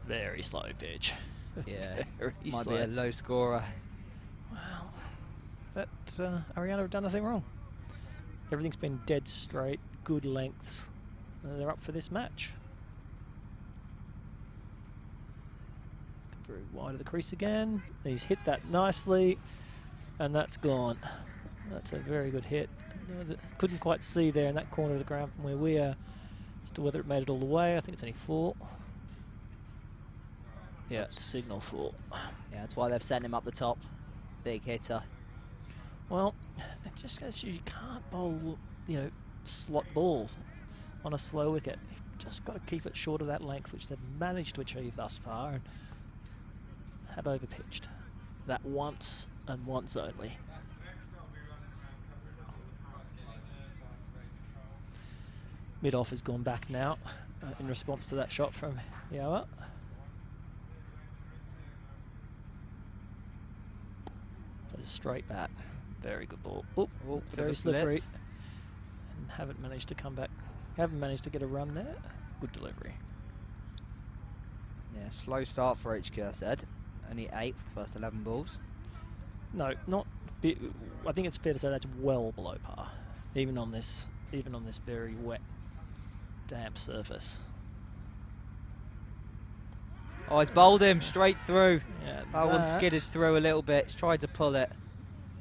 Very slow pitch. Yeah, very might slow. be a low scorer. Well, that ARYANA have done nothing wrong. Everything's been dead straight, good lengths. They're up for this match. Very wide of the crease again. He's hit that nicely, and that's gone. That's a very good hit. Couldn't quite see there in that corner of the ground from where we are as to whether it made it all the way. I think it's only 4. Yeah, it's signal 4. Yeah, that's why they've sent him up the top. Big hitter. Well, it just goes to you can't bowl, slot balls on a slow wicket. You've just got to keep it short of that length, which they've managed to achieve thus far, and have overpitched. That once and once only. Mid-off has gone back now in response to that shot from Yawa. Plays a straight bat. Very good ball. Oh, very slippery. And haven't managed to come back. Haven't managed to get a run there. Good delivery. Yeah, slow start for HKSZ. Only 8 first 11 balls. No, not. I think it's fair to say that's well below par, even on this very wet, damp surface. Oh, he's bowled him straight through. Yeah, that one skidded through a little bit. He's tried to pull it.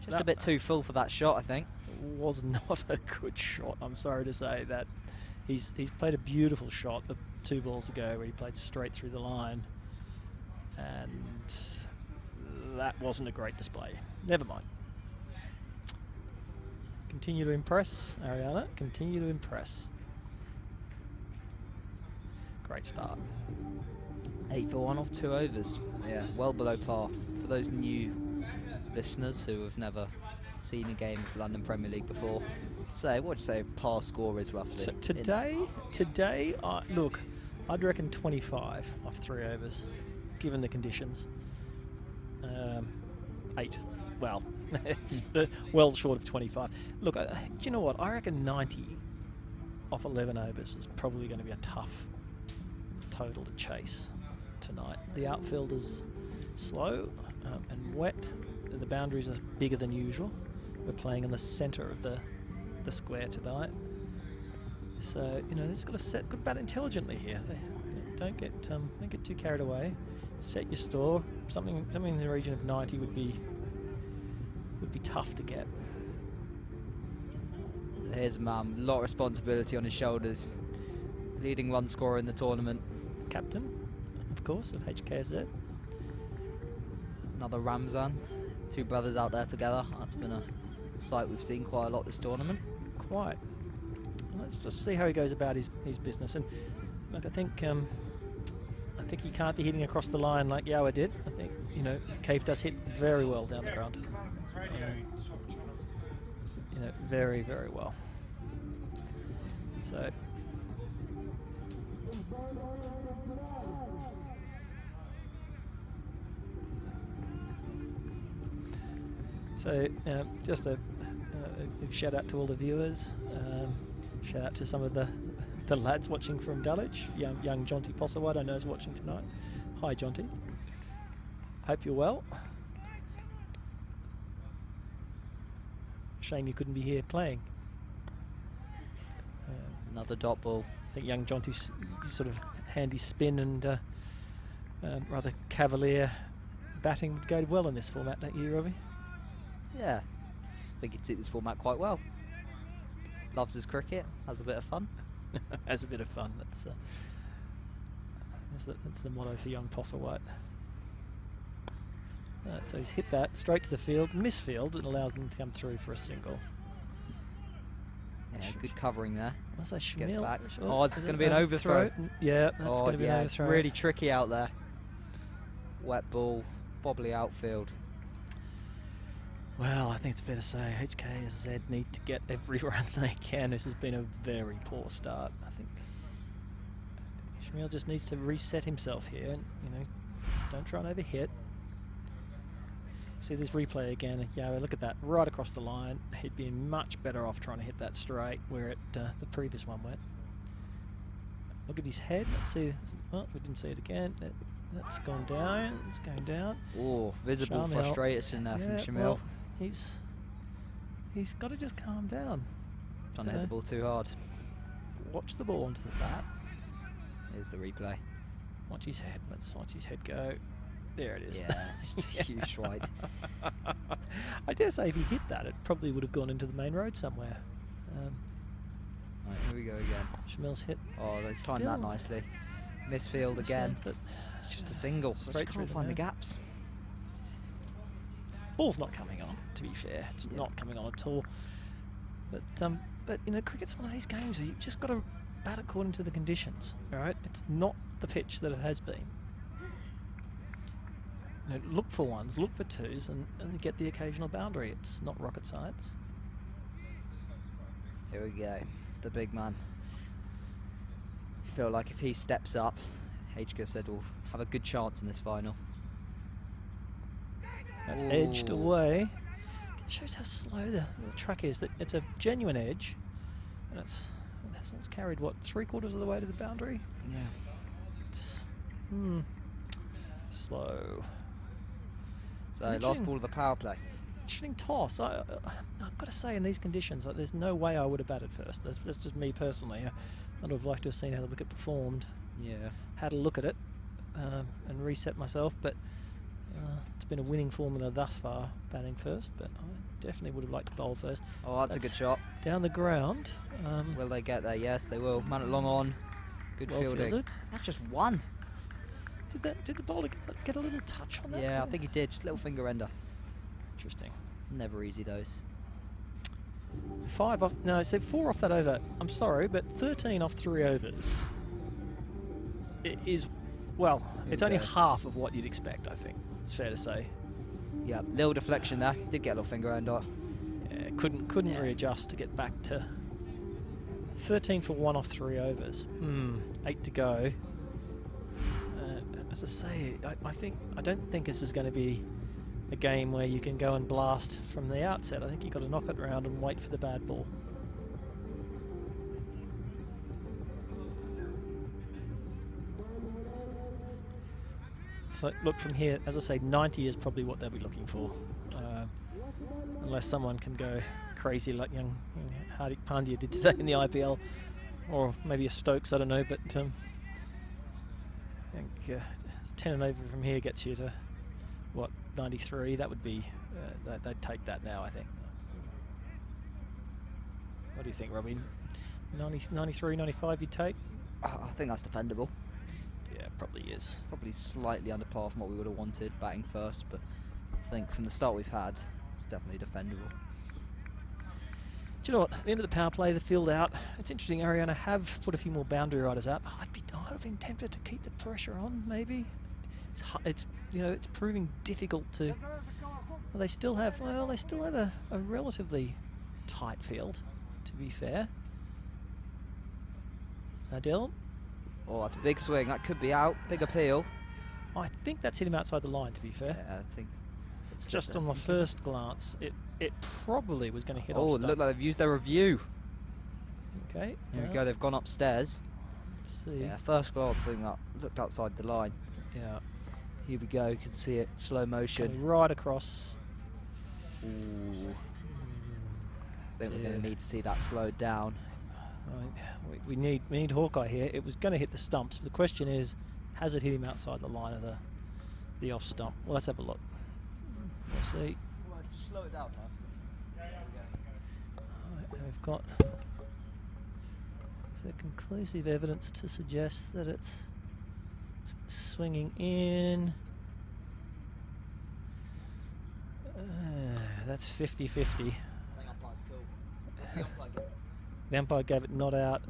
Just a bit too full for that shot, I think. Was not a good shot. I'm sorry to say that. He's played a beautiful shot 2 balls ago where he played straight through the line, and that wasn't a great display. Never mind. Continue to impress, ARYANA. Continue to impress. Great start. 8 for 1 off 2 overs. Yeah, well below par. For those new listeners who have never seen a game of the London Premier League before, so what would you say par score is roughly? So today, look, I'd reckon 25 off 3 overs, given the conditions. 8. Well, it's well short of 25. Look, do you know what? I reckon 90 off 11 overs is probably going to be a tough total to chase tonight. The outfield is slow and wet. The boundaries are bigger than usual. We're playing in the centre of the square tonight. So, they've got to bat intelligently here. Don't get too carried away. Set your store. Something in the region of 90 would be tough to get. Here's a man, a lot of responsibility on his shoulders. Leading run scorer in the tournament. Captain, of course, of HKSZ. Another Ramzan. 2 brothers out there together. That's been a sight we've seen quite a lot this tournament. Quite. Let's just see how he goes about his business. And look, I think he can't be hitting across the line like Yawa did. I think Cave does hit very well down the ground. Very, very well. So, just a shout out to all the viewers. Shout out to some of the lads watching from Dulwich. Young Jonty Possawa, I know, is watching tonight. Hi, Jonty. Hope you're well. Shame you couldn't be here playing. Another dot ball. I think young Jonty's sort of handy spin and rather cavalier batting would go well in this format, don't you, Robbie? Yeah, I think he'd suit this format quite well. Loves his cricket, has a bit of fun. Has a bit of fun. That's the motto for young Postlewhite. So he's hit that straight to the field, misfield, and allows them to come through for a single. Yeah, good covering there. Gets back. Oh, it's going to be an overthrow. Yeah, that's going to be an overthrow. It's really tricky out there. Wet ball, bobbly outfield. Well, I think it's fair to say HKSZ need to get every run they can. This has been a very poor start. I think Shamil just needs to reset himself here and, don't try and overhit. See this replay again. Yeah, look at that, right across the line. He'd be much better off trying to hit that straight where the previous one went. Look at his head. Let's see. Oh, we didn't see it again. That's gone down. It's going down. Oh, visible frustration there from Shamil. Well, he's got to just calm down. Trying to hit the ball too hard. Watch the ball onto the bat. Here's the replay. Watch his head. Let's watch his head go. There it is. Yeah, just a huge strike. I dare say if he hit that, it probably would have gone into the main road somewhere. Right, here we go again. Shamil's hit. Oh, they timed that nicely. Misfield again. But it's just a single. Straight through. Find the gaps. Ball's not coming on, to be fair. It's not coming on at all. But cricket's one of these games where you've just got to bat according to the conditions. All right, it's not the pitch that it has been. Look for ones, look for twos, and get the occasional boundary. It's not rocket science. Here we go, the big man. I feel like if he steps up, HKSZ will have a good chance in this final. That's edged away. It shows how slow the track is. That it's a genuine edge, and it's carried what, 3/4 of the way to the boundary. Yeah. It's slow. So last ball of the power play. Interesting toss. I've got to say, in these conditions, there's no way I would have batted first. That's just me personally. I'd have liked to have seen how the wicket performed. Yeah. Had a look at it and reset myself, but it's been a winning formula thus far, batting first. But I definitely would have liked to bowl first. Oh, that's a good shot. Down the ground. Will they get there? Yes, they will. Man it long on. Good fielding. Fielded. That's just one. Did the bowler get a little touch on that? Yeah, I think he did. Just little finger ender. Interesting. Never easy those. 5 off. No, so 4 off that over. I'm sorry, but 13 off 3 overs. It is, well, it's only half of what you'd expect. I think it's fair to say. Yeah, little deflection there. Did get a little finger ender. Yeah, couldn't readjust to get back to 13 for 1 off 3 overs. 8 to go. As I say, I don't think this is going to be a game where you can go and blast from the outset. I think you've got to knock it around and wait for the bad ball. So look, from here, as I say, 90 is probably what they'll be looking for. Unless someone can go crazy like young Hardik Pandya did today in the IPL. Or maybe a Stokes, I don't know, but I think 10 and over from here gets you to, what, 93? That would be, they'd take that now, I think. What do you think, Robbie? 93, 95 you'd take? I think that's defendable. Yeah, probably is. Probably slightly under par from what we would have wanted, batting first, but I think from the start we've had, it's definitely defendable. Do you know what? At the end of the power play, the field out. It's interesting. ARYANA have put a few more boundary riders out. I'd have been tempted to keep the pressure on. Maybe it's proving difficult to. Well, they still have a relatively tight field. To be fair, Adil. Oh, that's a big swing. That could be out. Big appeal. I think that's hit him outside the line. To be fair, yeah, I think. Just on the first glance, it probably was going to hit off. Oh, it looked like they've used their review. Okay. Here we go, they've gone upstairs. Let's see. Yeah, first glance, I think that looked outside the line. Yeah. Here we go. You can see it slow motion. Coming right across. Ooh. I think we're going to need to see that slowed down. Right. We need Hawkeye here. It was going to hit the stumps. But the question is, has it hit him outside the line of the off stump? Well, let's have a look. We'll see. Slow it down, We've got the conclusive evidence to suggest that it's swinging in. That's 50-50. The umpire gave it not out.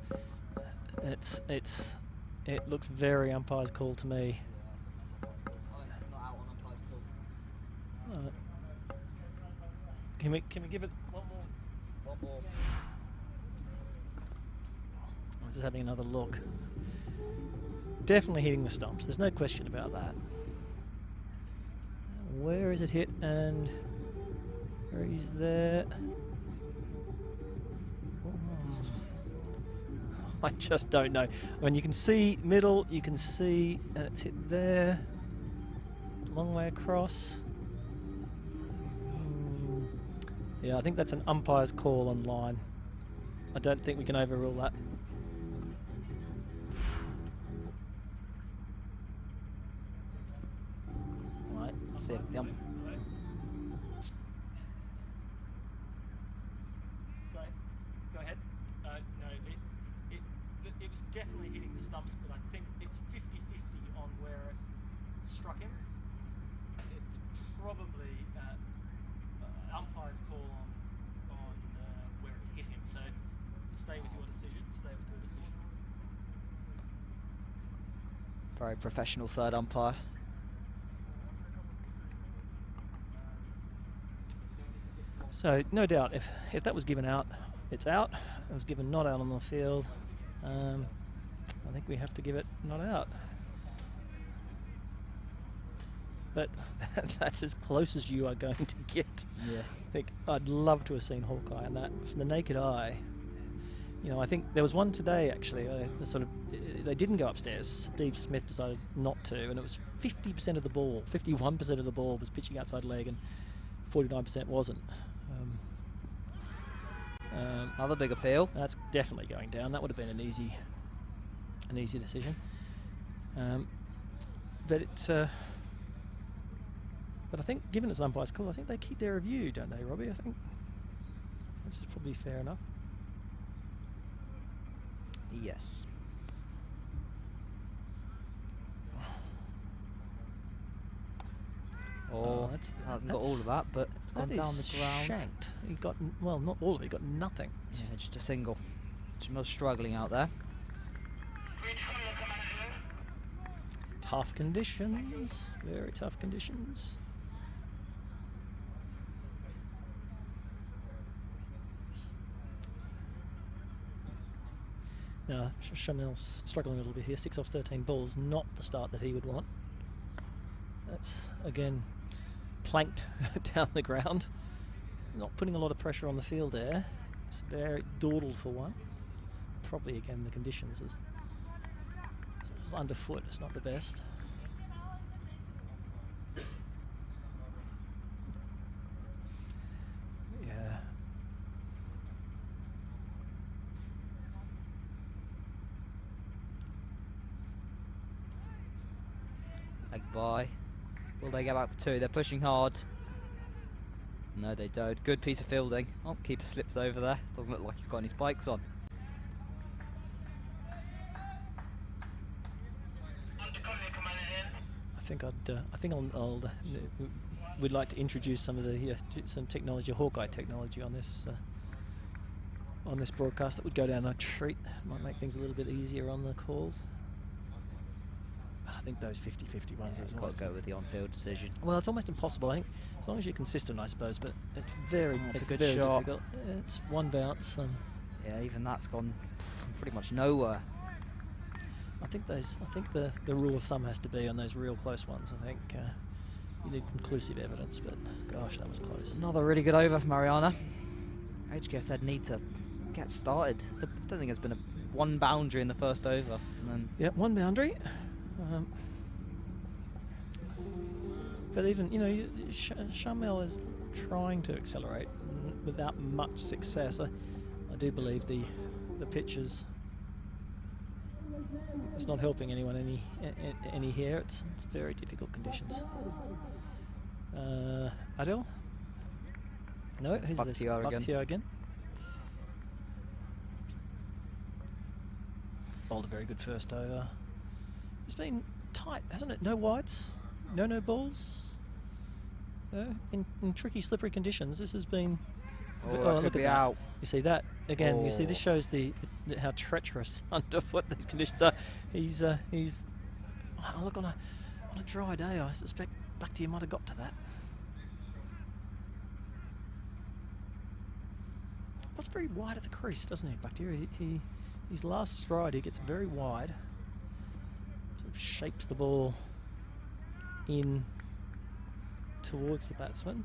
It looks very umpire's call to me. Can we give it one more? I'm just having another look. Definitely hitting the stumps. There's no question about that. Where is it hit and where he's there? I just don't know. When you can see middle, you can see, and it's hit there. Long way across. Yeah, I think that's an umpire's call on line. I don't think we can overrule that. Right, see it. Go ahead. No, it was definitely hitting the stumps, but I think it's 50-50 on where it struck him. It's probably umpire's call on where it's hit him. So stay with your decision. Stay with your decision. Very professional third umpire. So no doubt, if that was given out, it's out. It was given not out on the field. I think we have to give it not out. But that's as close as you are going to get. Yeah. I think I'd love to have seen Hawkeye in that. From the naked eye, you know, I think there was one today actually. They didn't go upstairs. Steve Smith decided not to, and it was 50% of the ball, 51% of the ball was pitching outside leg, and 49% wasn't. Another big appeal. That's definitely going down. That would have been an easy decision. But I think, given it's an umpire's call, I think they keep their review, don't they, Robbie? I think this is probably fair enough. Yes. Oh, hasn't got all of that, but it's gone down the ground. Shanked. He got, well, not all of it, he got nothing. Yeah, just a single. Just struggling out there. Tough conditions, very tough conditions. Now, Chanel's struggling a little bit here. 6 off 13 balls, not the start that he would want. That's, again, planked down the ground. Not putting a lot of pressure on the field there. It's very dawdled for one. Probably, again, the conditions is underfoot. It's not the best. Yeah. Leg by. Will they go back for two? They're pushing hard. No, they don't. Good piece of fielding. Oh, keeper slips over there. Doesn't look like he's got any spikes on. We'd like to introduce some of the some technology, Hawkeye technology on this broadcast that would go down a treat. Might make things a little bit easier on the calls. But I think those 50-50 ones is got to go with the on-field decision. Well, it's almost impossible. I think as long as you're consistent, I suppose. But it's very, it's a good very shot. difficult. It's one bounce. Yeah, even that's gone pretty much nowhere. I think the rule of thumb has to be on those real close ones. I think you need conclusive evidence, but gosh, that was close. Another really good over from ARYANA. HKSZ need to get started. I don't think there's been one boundary in the first over. And then one boundary. But even, you know, Shamel is trying to accelerate without much success. I do believe the pitches, it's not helping anyone any here. It's very difficult conditions. Adil? No, it's who's this? Bakhtiar again. Bowled a very good first over. It's been tight, hasn't it? No wides, no balls. In tricky, slippery conditions, this has been. Oh, look at that. Out. You see that again. You see, this shows how treacherous underfoot these conditions are. He's oh, look, on a dry day, I suspect Bakhtiar might have got to that. That's very wide at the crease, doesn't he, Bakhtiar? His last stride, he gets very wide. Sort of shapes the ball in towards the batsman.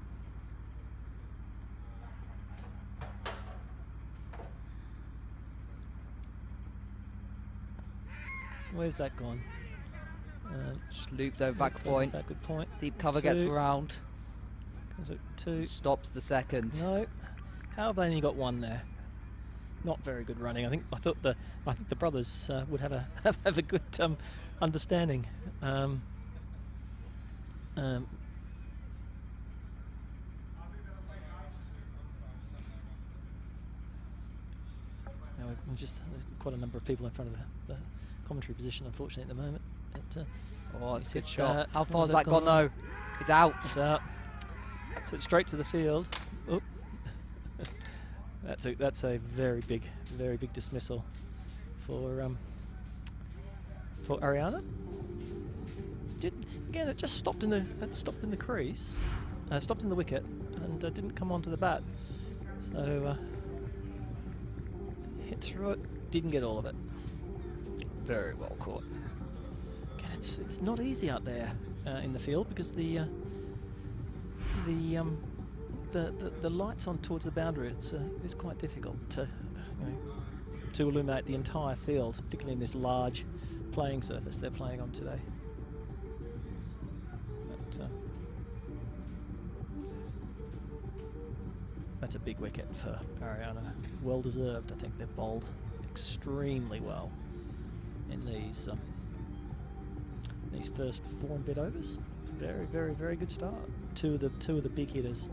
Where's that gone? Just loops over back point. Good point. Deep cover gets around. Goes at 2. Stops the second. No. How have they only got 1 there? Not very good running. I think the brothers would have a good understanding. There's quite a number of people in front of the commentary position, unfortunately, at the moment. Oh, it's a good shot. How far has that gone, though? It's out. It's out. So it's straight to the field. Oh. That's a very big dismissal for ARYANA. Again, it just stopped in the crease, stopped in the wicket, and didn't come onto the bat. So hit through it, didn't get all of it. Very well caught. Again, it's not easy out there in the field because the lights on towards the boundary, it's quite difficult to illuminate the entire field, particularly in this large playing surface they're playing on today. But, that's a big wicket for ARYANA. Well deserved. I think they've bowled extremely well in these first 4 and bit overs. Very good start. Two of the big hitters.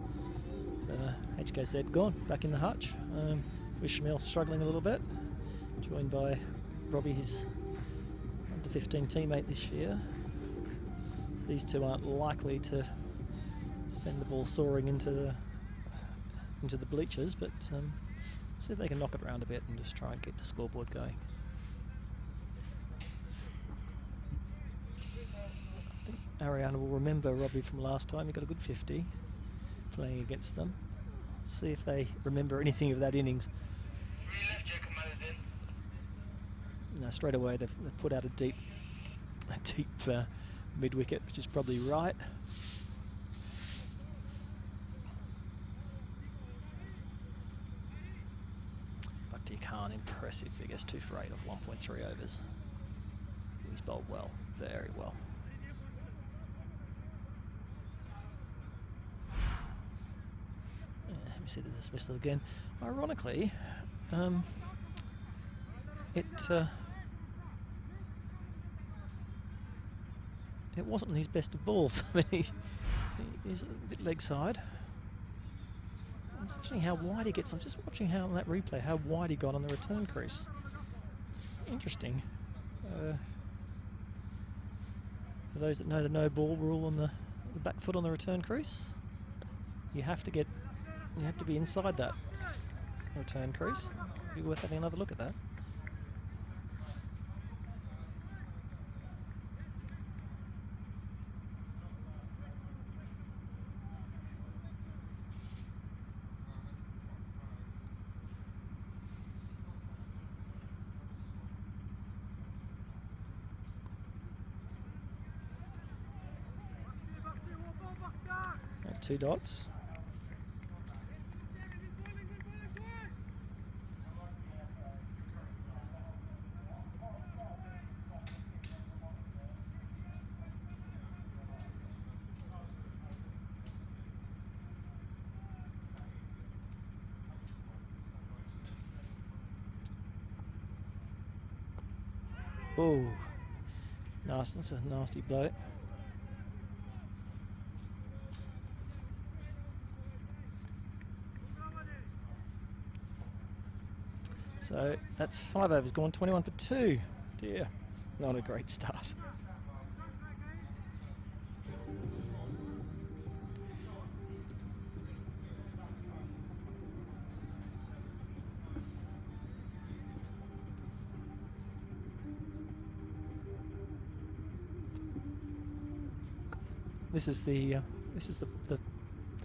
HKSZ gone back in the hutch. Ishmael struggling a little bit, joined by Robbie, his under 15 teammate this year. These two aren't likely to send the ball soaring into the bleachers, but see if they can knock it around a bit and just try and keep the scoreboard going. I think ARYANA will remember Robbie from last time. He got a good 50 playing against them. See if they remember anything of that innings. Now straight away they've put out a deep mid wicket, which is probably right. But Khan, impressive figures, 2 for 8 off 1.3 overs. He's bowled well, very well. Let me see the dismissal again. Ironically, it wasn't his best of balls. I mean, he's a bit leg side. I'm just watching how wide he gets. I'm just watching how on that replay how wide he got on the return crease. Interesting. For those that know the no ball rule on the back foot on the return crease, you have to be inside that return crease. It'd be worth having another look at that. That's 2 dots. Oh, nice. That's a nasty blow. So that's 5 overs gone, 21 for 2. Dear, not a great start. This is the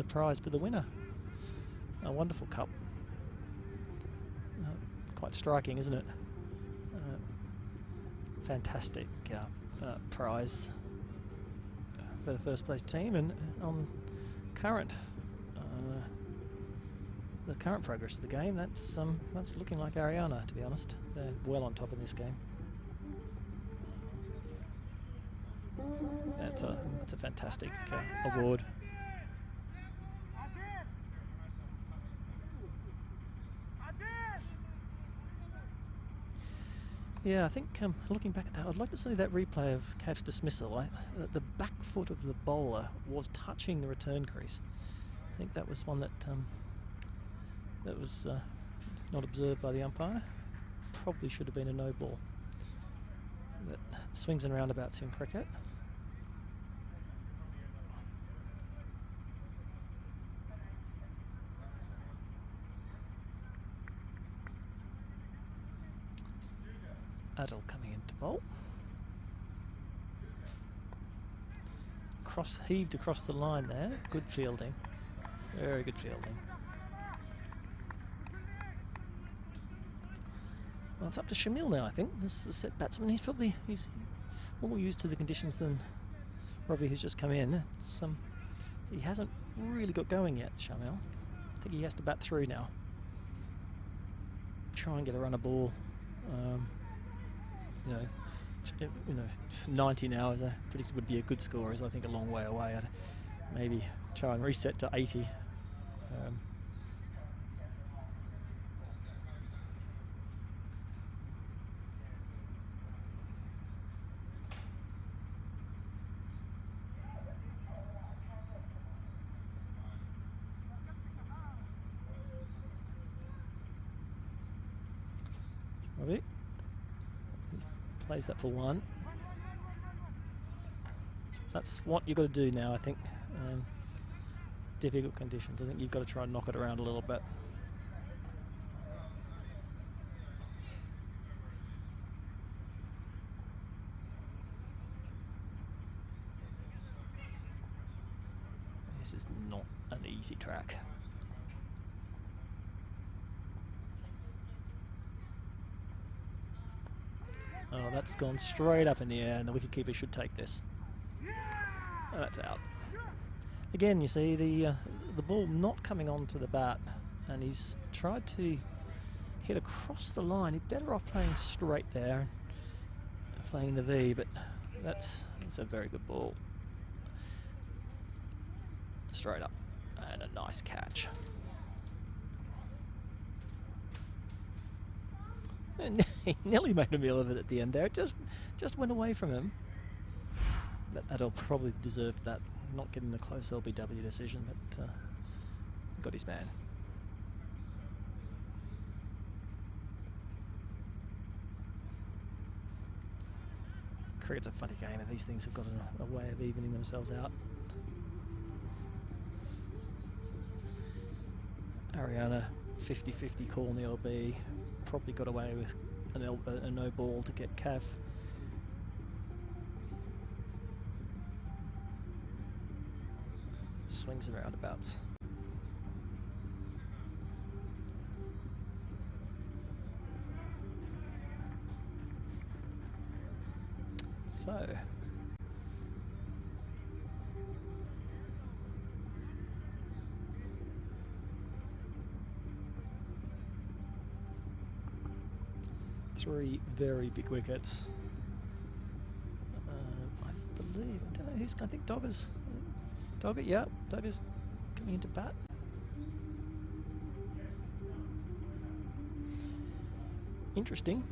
prize for the winner. A wonderful cup. Quite striking, isn't it? Fantastic prize for the first place team, and on the current progress of the game, that's looking like ARYANA, to be honest. They're well on top of this game. That's a fantastic award. Yeah, I think looking back at that, I'd like to see that replay of Cav's dismissal. The back foot of the bowler was touching the return crease. I think that was one that was not observed by the umpire. Probably should have been a no ball. But swings and roundabouts in cricket. Adel coming into bowl. Heaved across the line there. Good fielding. Very good fielding. Well, it's up to Shamil now, I think. This is the set batsman. He's more used to the conditions than Robbie, who's just come in. He hasn't really got going yet, Shamil. I think he has to bat through now. Try and get a run of ball. 90 now as I predicted would be a good score, is I think a long way away. I'd maybe try and reset to 80. Robbie plays that for 1. That's what you've got to do now, I think. Difficult conditions. I think you've got to try and knock it around a little bit. This is not an easy track. Oh, that's gone straight up in the air, and the wicketkeeper should take this. Oh, that's out. Again, you see the ball not coming onto the bat, and he's tried to hit across the line. He's better off playing straight there, playing the V, but it's a very good ball. Straight up, and a nice catch. And he nearly made a meal of it at the end there. It just went away from him. Adel probably deserved that, not getting the close LBW decision, but got his man. Cricket's a funny game, and these things have got a way of evening themselves out. ARYANA 50-50 call in the LB. Probably got away with a no ball to get Cav. Swings and roundabouts. So three very big wickets. I believe, I don't know who's, I think Dogger's, yeah, Dogger's coming into bat. Interesting.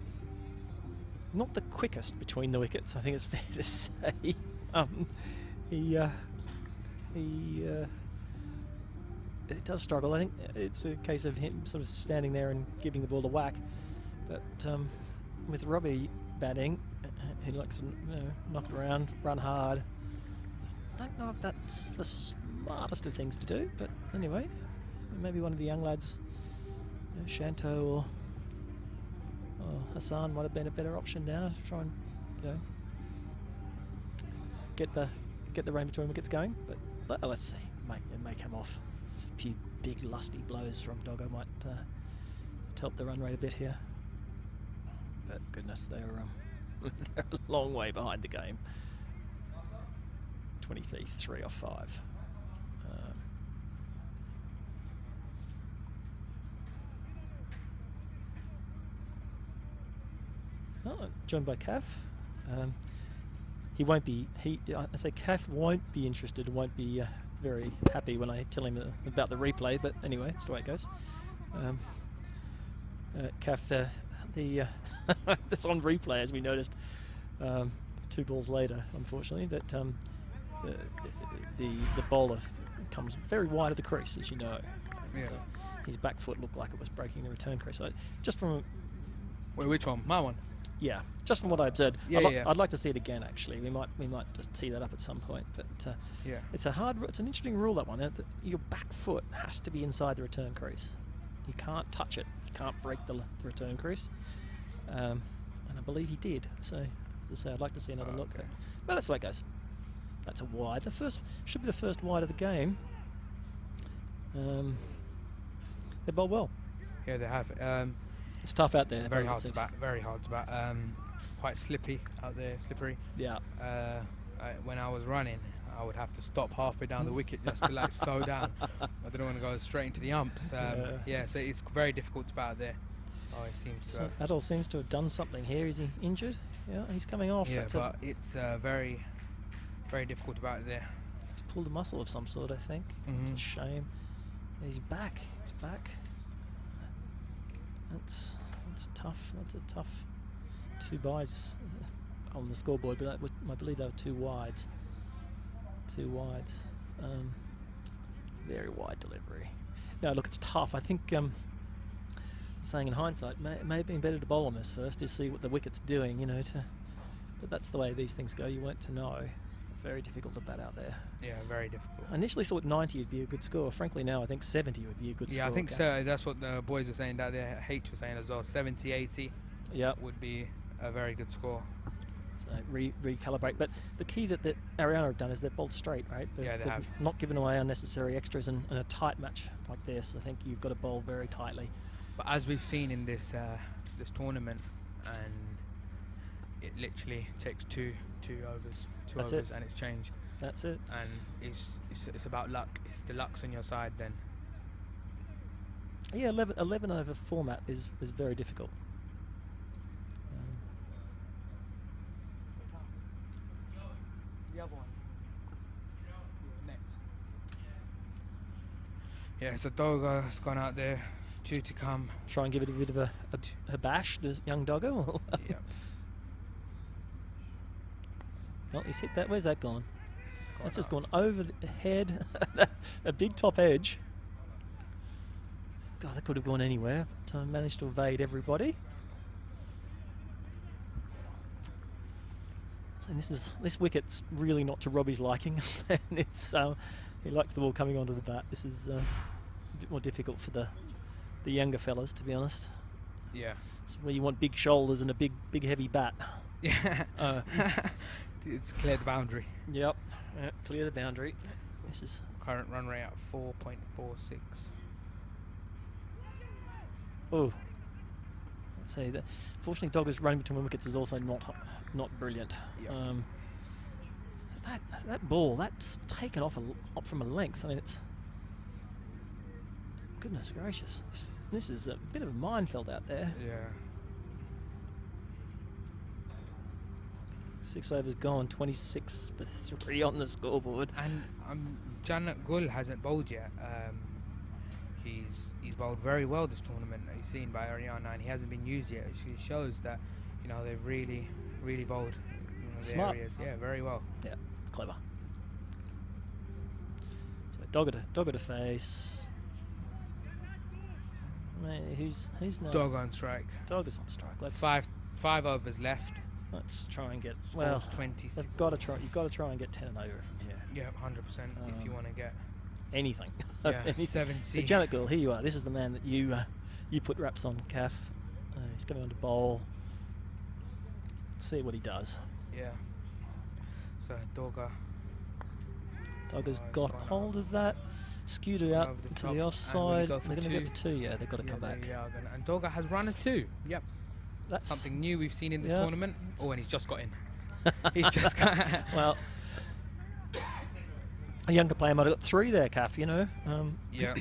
not the quickest between the wickets, I think it's fair to say. He does struggle. I think it's a case of him sort of standing there and giving the ball a whack. But with Robbie batting, he likes to knock it around, run hard. I don't know if that's the smartest of things to do, but anyway, maybe one of the young lads, Shanto or Hassan, might have been a better option now to try and get the rain between wickets going. But let's see, it may come off. A few big lusty blows from Doggo might help the run rate a bit here. But goodness, they're they're a long way behind the game. 23 off 5. Joined by Kaf. He won't be. I say Kaf won't be interested. Won't be very happy when I tell him about the replay. But anyway, that's the way it goes. Kaf, that's on replay, as we noticed 2 balls later, unfortunately, that the bowler comes very wide of the crease, as you know. Yeah. His back foot looked like it was breaking the return crease. So just from Wait, which one? My one. Yeah, just from what I observed. Yeah, I'd like to see it again. Actually, we might just tee that up at some point. But yeah, it's an interesting rule, that one. That your back foot has to be inside the return crease. You can't touch it. You can't break the return crease. And I believe he did. So, as I say, I'd like to see another look. Okay. But that's the way it goes. That's a wide. The first should be the first wide of the game. They bowled well. Yeah, they have. It's tough out there. Very hard to bat. Very hard to bat. Quite slippy out there. Slippery. Yeah. When I was running, I would have to stop halfway down the wicket just to like slow down. I didn't want to go straight into the umps. Yeah, so it's very difficult to bat out there. Oh, he seems to. Adol seems to have done something here. Is he injured? Yeah, he's coming off. Yeah, but it's very, very difficult to bat there. He's pulled a muscle of some sort, I think. It's a shame. He's back. He's back. That's tough. That's a tough 2 byes on the scoreboard, but I believe they were 2 wides. 2 wides. Very wide delivery. No, look, it's tough. I think, saying in hindsight, it may have been better to bowl on this first to see what the wicket's doing, but that's the way these things go. You weren't to know. Very difficult to bat out there. Yeah, very difficult. I initially thought 90 would be a good score. Frankly, now I think 70 would be a good score. Yeah, I think so. That's what the boys were saying down there. H was saying as well. 70, 80 would be a very good score. So recalibrate. But the key that ARYANA have done is they've bowled straight, right? They have. Not given away unnecessary extras in a tight match like this. I think you've got to bowl very tightly. But as we've seen in this this tournament, and it literally takes two overs. That's overs it. And it's changed. That's it. And it's about luck. If the luck's on your side, then yeah, 11 over format is very difficult. The other one. Next. Yeah, so Doggo's gone out there, 2 to come. Try and give it a bit of a bash, does young Doggo? Yeah. Well, he's hit that. Where's that gone? That's just gone over the head. A big top edge. God, that could have gone anywhere. But I managed to evade everybody. And this wicket's really not to Robbie's liking. And it's he likes the ball coming onto the bat. This is a bit more difficult for the younger fellas, to be honest. Yeah. It's where you want big shoulders and a big heavy bat. Yeah. It's clear the boundary. Yep. Clear the boundary. This is current run rate at 4.46. Oh. So fortunately, Dogger's running between wickets is also not brilliant. Yep. That ball, that's taken off from a length. I mean, it's goodness gracious. This is a bit of a minefield out there. Yeah. 6 overs gone, 26 for 3 on the scoreboard. And Janak Gul hasn't bowled yet. He's bowled very well this tournament. He's seen by ARYANA, and he hasn't been used yet. It shows that you know, they've really bowled the Smart. areas. Yeah, very well. Yeah, clever. So Dogger to face. Mate, who's not? Dog on strike. Dogger's on strike. Let's five overs left. Let's try and get. Scores Well, 26. they've got to try. You've got to try and get 10 and over from here. Yeah, 100%. If you want to get anything. Yeah, Anything. 70. So Janet Gould, here you are. This is the man that you put wraps on, Calf. He's going on to bowl. Let's see what he does. Yeah. So Dogger's got hold of that. Skewed it out to the offside. They're going to go for 2. Yeah, they've got to come back. And Dogger has runners too. Yep. That's something new we've seen in this yeah. tournament. Oh, and he's just got in. He's just got well, a younger player might have got 3 there, Calf. You know. Yeah.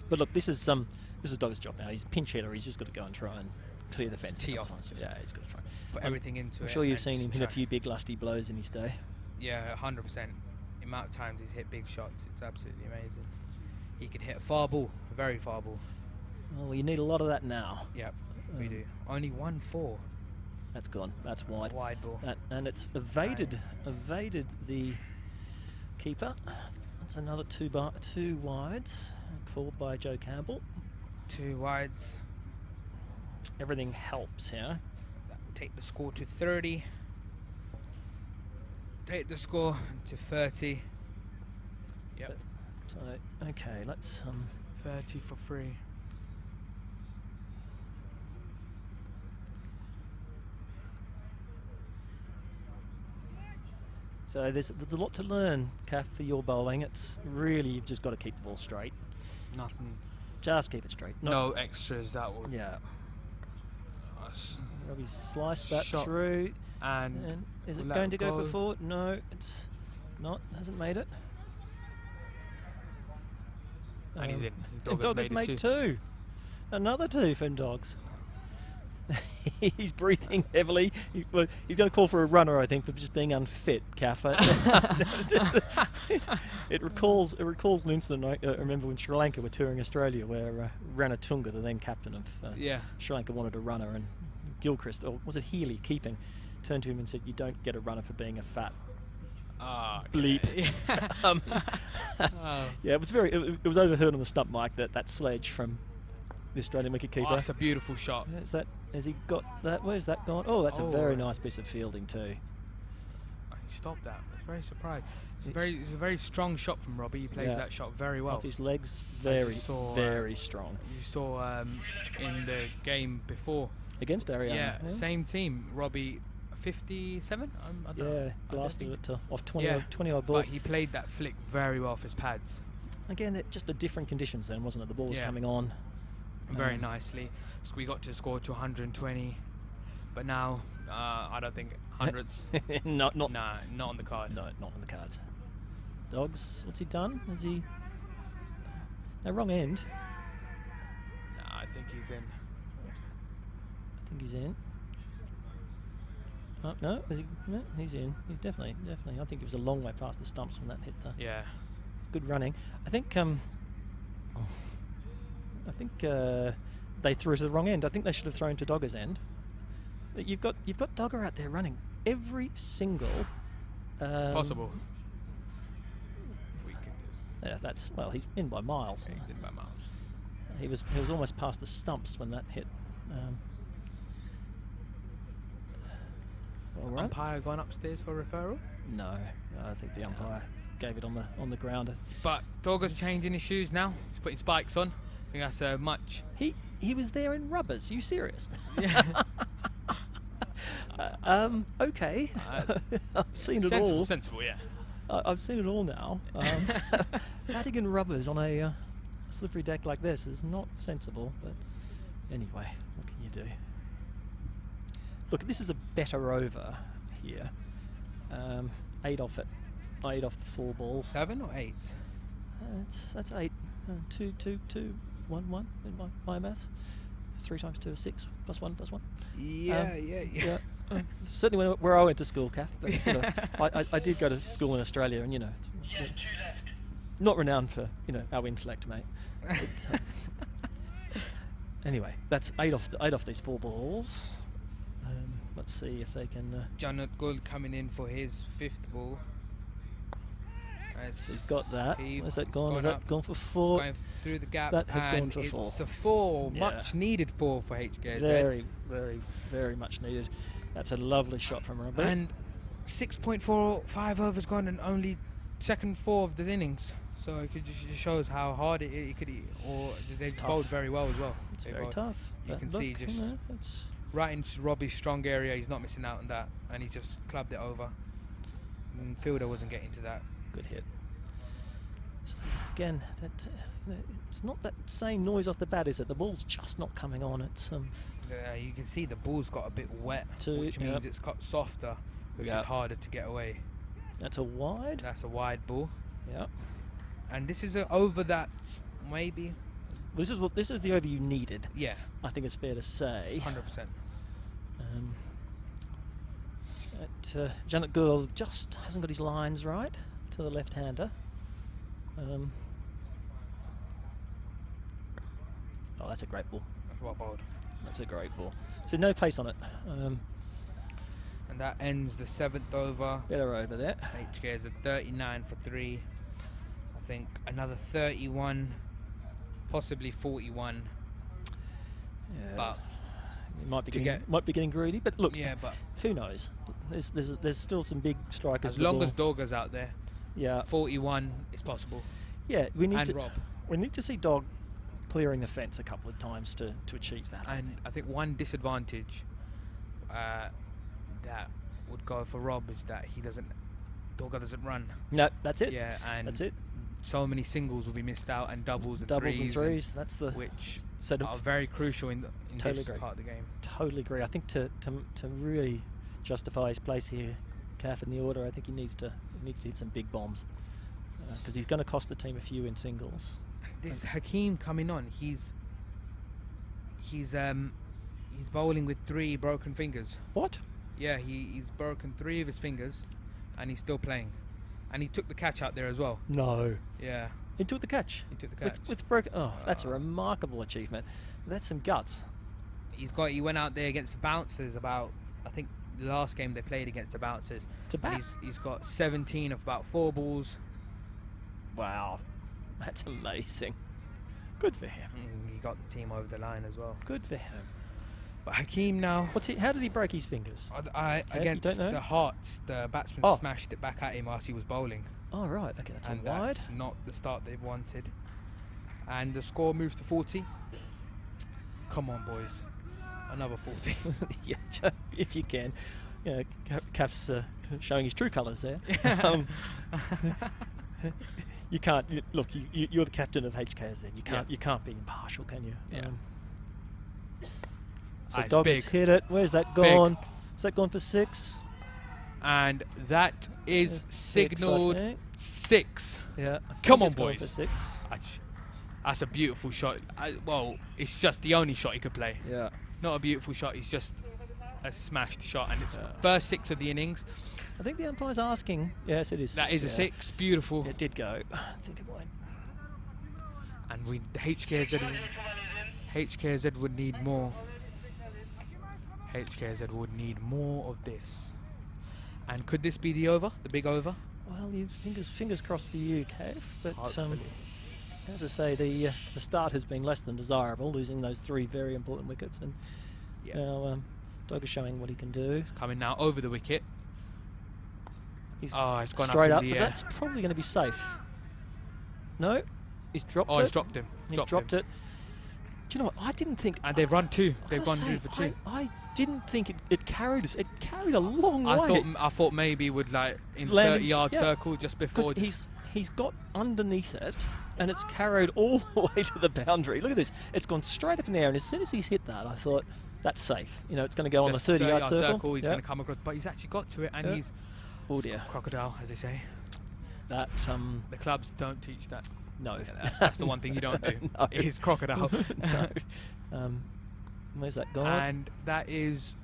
But look, this is Dogger's job now. He's a pinch hitter. He's just got to go and try and clear the fence. Tee off. Yeah, he's got to try. Put everything into it. I'm sure you've and seen him hit a try. few big lusty blows in his day. Yeah, 100%. The amount of times he's hit big shots, it's absolutely amazing. He can hit a far ball, a very far ball. Well, you need a lot of that now. Yep, we do. Only 1-4. That's gone. That's wide. Wide ball. And it's evaded the keeper. That's another 2 wides called by Joe Campbell. 2 wides. Everything helps here. That will take the score to 30. Take the score to 30. Yep. So okay, let's 30 for free. So there's a lot to learn, Kath, for your bowling. It's really, you've just got to keep the ball straight. Nothing. Just keep it straight. No extras. That would. Yeah. Robbie sliced that Shot. through. And is it let going to go go. for 4? No, it's not. Hasn't made it. And he's in. And Dog has made 2. Another 2 from Dogs. He's breathing heavily. He's going to call for a runner, I think, for just being unfit, Kaffa. It recalls an incident I remember when Sri Lanka were touring Australia, where Ranatunga, the then captain of Sri Lanka, wanted a runner, and Gilchrist, or was it Healy, keeping, turned to him and said, "You don't get a runner for being a fat bleep." Yeah, it was it was overheard on the stump mic that sledge from the Australian wicketkeeper. Oh, that's a beautiful shot. Has he got that? Where's that gone? Oh, that's a very nice piece of fielding too. He stopped that. I was very surprised. It's a very strong shot from Robbie. He plays that shot very well. Off his legs, very strong. You saw in the game before against ARYANA. Yeah, same team. Robbie, 57. I don't know. Blasted it off 20 odd balls. But he played that flick very well off his pads. Again, just the different conditions then, wasn't it? The ball was coming on very nicely. So we got to score to 120, but now I don't think hundreds. not on the card. No, not on the cards. Dogs, what's he done? Is he? No, wrong end. No, I think he's in. I think he's in. Oh, no, is he? No, he's in. He's definitely. I think it was a long way past the stumps when that hit the. Yeah. Good running. I think they threw to the wrong end. I think they should have thrown to Dogger's end. You've got Dogger out there running every single possible. Yeah, he's in by miles. Yeah, he's in by miles. He was almost past the stumps when that hit. All right. Umpire gone upstairs for referral? No, I think the umpire gave it on the ground. But Dogger's changing his shoes now. He's putting spikes on. I think that's much. He was there in rubbers. Are you serious? Yeah. Okay. I've seen it all. Sensible, yeah. I've seen it all now. Madigan rubbers on a slippery deck like this is not sensible, but anyway, what can you do? Look, this is a better over here. 8 off it. 8 off the 4 balls. 7 or 8? That's 8. 2, 2, 2, 1, 1 in my maths. 3 times 2 is 6. Plus 1, plus 1. Yeah. Certainly where I went to school, Kath. But, I did go to school in Australia, and not renowned for our intellect, mate. But, anyway, that's 8 off these 4 balls. Let's see if they can. Janet Gould coming in for his 5th ball. He's got that. Where's that gone? Has that gone for 4? Going through the gap. That has gone and for 4. It's a 4, Yeah. much needed 4 for HKSZ. Very, very, very much needed. That's a lovely shot from Robert. And 6.45 overs gone and only second 4 of the innings. So it just shows how hard it could, or they've bowled very well as well. It's They very bowled. tough. You But can look, see just you know, it's right into Robbie's strong area. He's not missing out on that, and he just clubbed it over. And fielder wasn't getting to that. good hit. So again, that it's not that same noise off the bat, is it? The ball's just not coming on. It's you can see the ball's got a bit wet, which means it's got softer, which is harder to get away. That's a wide. That's a wide ball. Yeah. And this is an over that maybe. This is the over you needed. Yeah. I think it's fair to say. 100%. Janet Gould just hasn't got his lines right to the left-hander. Oh, that's a great ball. Well bowled. That's a great ball. So no pace on it. And that ends the 7th over. Better over there. HK is a 39 for 3. I think another 31, possibly 41. Yeah. But it might be getting greedy, but look, yeah, but who knows? There's still some big strikers. As long as Dogger's out there, yeah, 41 is possible. Yeah, we need and Rob. We need to see Dog clearing the fence a couple of times to achieve that. And I think one disadvantage that would go for Rob is that Dogger doesn't run. No, that's it. Yeah, and that's it. So many singles will be missed out, and doubles and threes. That's the which are very crucial in totally this agree. part of the game. Totally agree. I think to really justify his place here, Calf in the order, I think he needs to hit some big bombs because he's going to cost the team a few in singles. This Hakeem coming on, he's bowling with 3 broken fingers. What? Yeah, he's broken 3 of his fingers, and he's still playing. And he took the catch out there as well. No. Yeah. He took the catch. He took the catch. With broken. Oh, that's a remarkable achievement. That's some guts. He went out there against the Bouncers about, I think the last game they played against the Bouncers. He's got 17 of about 4 balls. Wow. That's amazing. Good for him. He got the team over the line as well. Good for him. But Hakeem now. How did he break his fingers? Against the Hearts, the batsman smashed it back at him whilst he was bowling. Oh, right. Okay, that's and wide. That's not the start they've wanted. And the score moves to 40. Come on, boys. Another 40. Yeah, if you can. You know, Calf's showing his true colours there. You can't look. You're the captain of HKSZ. You can't be impartial, can you? Yeah. So Dog has hit it. Where's that gone? Is that gone for 6? And that is signalled 6. Yeah. Come on, boys. For 6. That's a beautiful shot. Well, it's just the only shot he could play. Yeah. Not a beautiful shot. It's just a smashed shot, and it's first 6 of the innings. I think the umpire's asking. Yes, it is. That is a 6. Beautiful. It did go. I think it went. And HKSZ would need more. HKSZ would need more of this. And could this be the over? The big over? Well, fingers crossed for you, Kev. But hopefully. As I say, the start has been less than desirable, losing those 3 very important wickets, and now Dog is showing what he can do. He's coming now over the wicket. He's it's gone straight up up, in but the air. that's probably going to be safe. No, he's dropped it. Oh, he's dropped him. He's dropped it. Do you know what? I didn't think. And they've run 2. They've gone 2 for 2. I didn't think it carried us. It carried a long way. I thought maybe would in 30-yard circle just before. He's got underneath it, and it's carried all the way to the boundary. Look at this. It's gone straight up in the air, and as soon as he's hit that, I thought, that's safe. You know, it's going to go on the 30-yard circle. He's going to come across, but he's actually got to it, and he's... Oh dear. Crocodile, as they say. That the clubs don't teach that. No. That's the one thing you don't do. No. Is crocodile. No. Where's that gone? And that is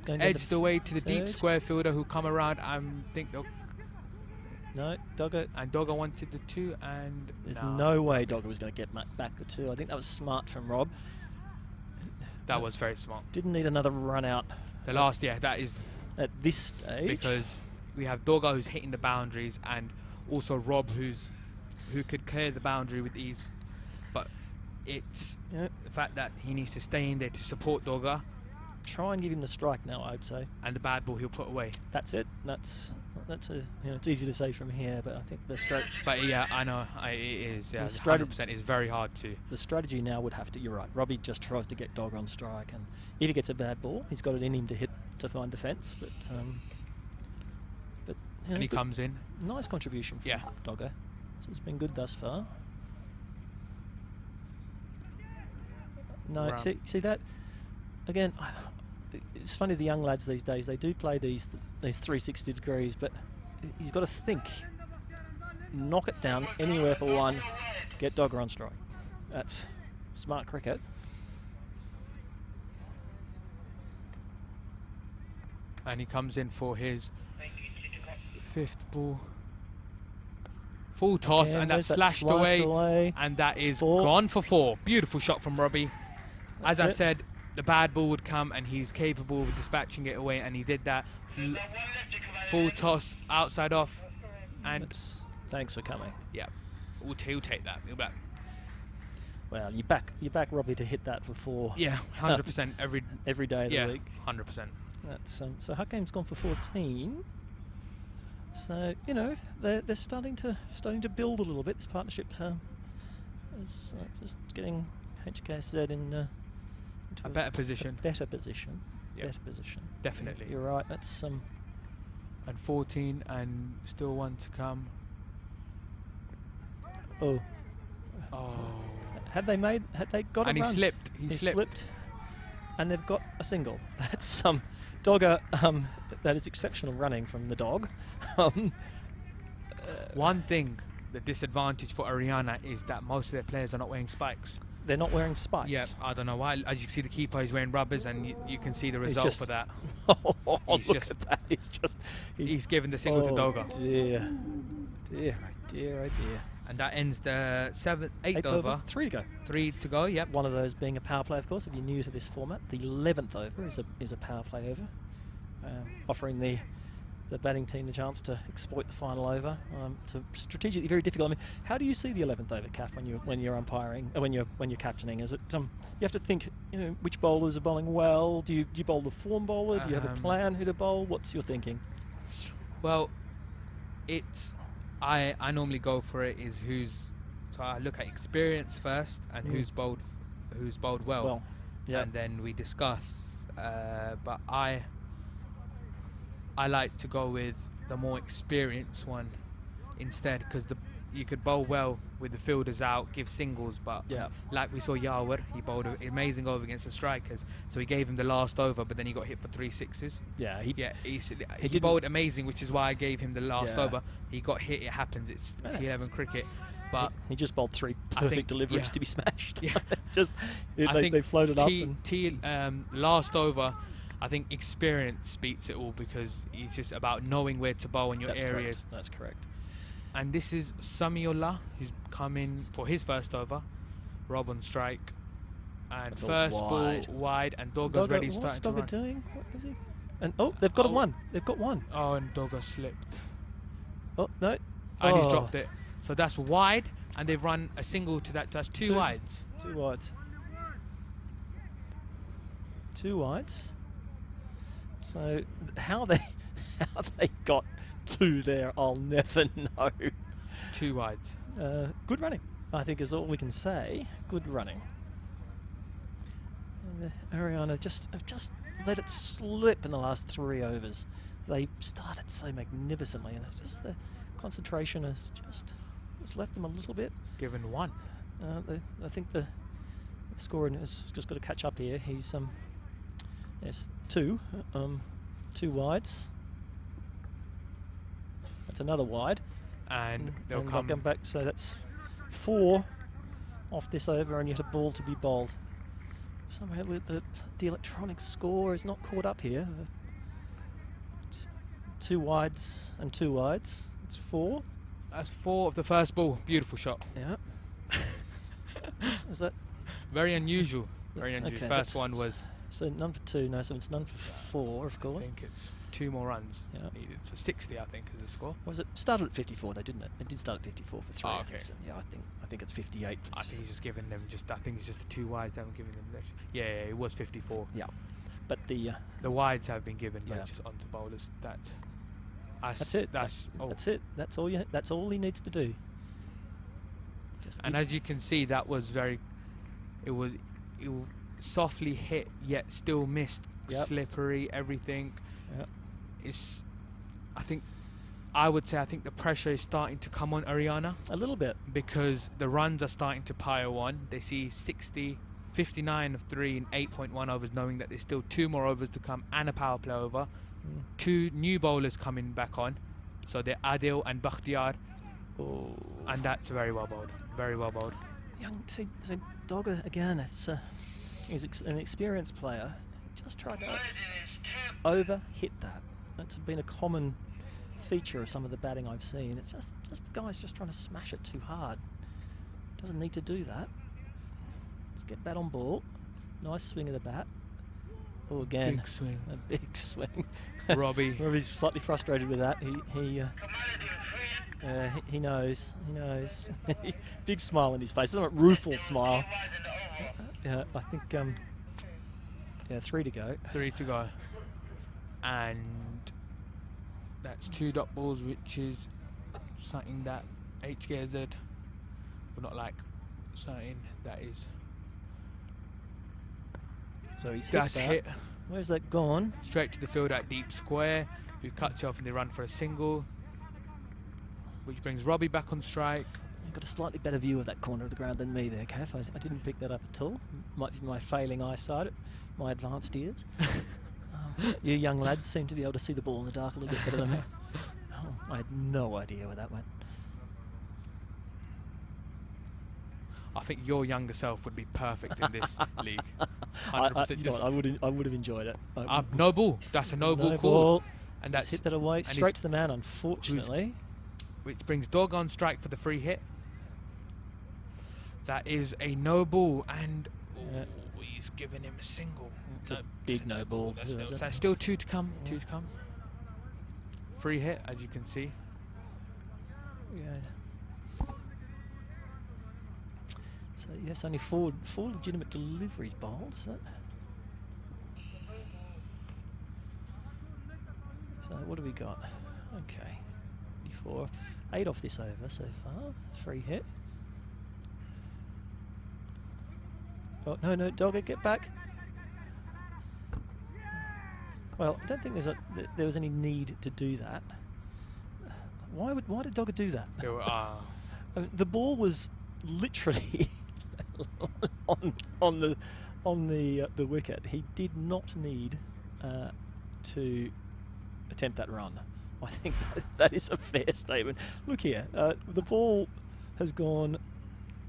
going edged away to the deep square fielder who come around. I think they'll... No, Dogger. And Dogger wanted the 2, and there's no way Dogger was going to get back the 2. I think that was smart from Rob. That was very smart. Didn't need another run out The last, yeah, that is at this stage, because we have Doga who's hitting the boundaries, and also Rob who could clear the boundary with ease. But it's the fact that he needs to stay in there to support Doga. Try and give him the strike now, I'd say. And the bad ball he'll put away. That's it. That's a it's easy to say from here, but I think the But yeah, I know it is. Yeah, the 100% is very hard to. The strategy now would have to. You're right. Robbie just tries to get Dog on strike, and if he gets a bad ball, he's got it in him to hit to find the fence. But and he comes in. Nice contribution from Dogger. So it's been good thus far. No, see that again. It's funny, the young lads these days, they do play these 360 degrees, but he's got to think, knock it down anywhere for one, get Dogger on strike. That's smart cricket. And he comes in for his 5th ball. Full toss, again, and that's slashed away, and that is gone for 4. Beautiful shot from Robbie. As I said, the bad ball would come, and he's capable of dispatching it away, and he did that. Full toss, outside off, and thanks for coming. Yeah, he'll take that. He'll back. Well, you back Robbie to hit that for 4. Yeah, 100% every day of the week. 100%. That's so Hakim's gone for 14. So they're starting to build a little bit. This partnership is just getting HKSZ in a better position. Better position. Yep. Better position. Definitely. You're right. That's And 14, and still one to come. Oh. Had they got and a run? he slipped. He slipped. And they've got a single. That's Dogger. That is exceptional running from the dog. One thing, the disadvantage for ARYANA is that most of their players are not wearing spikes. They're not wearing spikes. Yeah, I don't know why. As you can see, the keeper is wearing rubbers, and you can see the result for that. Look at that. He's given the single to Doga. Dear, oh dear. And that ends the 8th over. 3 to go. 3 to go. Yep. One of those being a power play, of course. If you're new to this format, the 11th over is a power play over, offering the batting team the chance to exploit the final over. So strategically very difficult. I mean, how do you see the 11th over, Kath, when you're umpiring, when you're captaining? Is it you have to think, which bowlers are bowling well? Do you bowl the form bowler? Do you have a plan who to bowl? What's your thinking? Well, I normally go for it so I look at experience first and who's bowled well, and then we discuss. But I like to go with the more experienced one instead, because you could bowl well with the fielders out, give singles, but like we saw Yawar, he bowled an amazing over against the strikers, so he gave him the last over, but then he got hit for 3 sixes. He bowled amazing, which is why I gave him the last over. He got hit, it happens, it's T11 cricket, but he just bowled 3 perfect deliveries to be smashed. They floated up. Last over, I think experience beats it all, because it's just about knowing where to bowl in your areas. That's correct. And this is Samiullah, who's come in for his first over. Rob on strike. And first ball wide, and Doga's ready to start. What's Dogger doing? What is he? And they've got one. They've got one. Oh, and Dogger slipped. Oh, no. And he's dropped it. So that's wide, and they've run a single to that. That's 2 wides. 2 wides. 2 wides. So how they got 2 there, I'll never know. 2 wides. Good running, I think, is all we can say. Good running. And ARYANA have just let it slip in the last 3 overs. They started so magnificently, and just the concentration has just left them a little bit. Given 1. I think the scorer has just got to catch up here. He's 2. 2 wides. That's another wide. And they'll come back. So that's 4 off this over, and yet a ball to be bowled. Somehow the electronic score is not caught up here. 2 wides and 2 wides. It's 4. That's 4 of the first ball. Beautiful shot. Yeah. Is that very unusual? Very unusual. Okay, first one was So none for 2, no, so it's none for 4, of course. I think it's 2 more runs Yeah. needed. So 60, I think, is the score. Was it started at 54 though, didn't it? It did start at 54 for 3. Oh, I think okay. so. Yeah, I think it's 58. I think he's just giving them I think it's just the 2 wides that haven't given them. Yeah, it was 54. Yeah, but the wides have been given yeah. just onto bowlers. That's it. That's it. That's all you. That's all he needs to do. And as you can see, that was it was softly hit yet still missed. Yep. Slippery, everything. Yep. I would say the pressure is starting to come on ARYANA a little bit, because the runs are starting to pile on. They see 60, 59 of 3 in 8.1 overs, knowing that there's still 2 more overs to come and a power play over. 2 new bowlers coming back on, so they're Adil and Bakhtiyar. Oh. And that's very well bowled. Very well bowled. So Dogger again. He's an experienced player. Just tried to over-hit that. That's been a common feature of some of the batting I've seen. It's just guys just trying to smash it too hard. Doesn't need to do that. Just get bat on ball. Nice swing of the bat. Oh, again, Big swing. a big swing. Robbie's slightly frustrated with that. He knows. He knows. Big smile on his face. It's not a rueful smile. I think 3 to go. 3 to go. And that's 2 dot balls, which is something that HKSZ would not like. Something that is. So he's that's hit. Where's that gone? Straight to the field at deep square, who cuts off in the run for a single, which brings Robbie back on strike. You've got a slightly better view of that corner of the ground than me there, Kath. I didn't pick that up at all. Might be my failing eyesight at my advanced years. You young lads seem to be able to see the ball in the dark a little bit better than me. I had no idea where that went. I think your younger self would be perfect in this league. 100%. I would have enjoyed it. No ball. That's a no ball call. And that's hit that away straight to the man, unfortunately. Which brings Dog on strike for the free hit. That is a no ball, and he's giving him a single. It's a big no ball. That's still 2 to come. 2 to come. Free hit, as you can see. Yeah. So yes, only four legitimate deliveries bowled. Is that? So what do we got? Okay, 4, 8 off this over so far. Free hit. Oh no, Dogger, get back. Well, I don't think there was any need to do that. Why did Dogger do that? I mean, the ball was literally on the wicket. He did not need to attempt that run. I think that is a fair statement. Look here, the ball has gone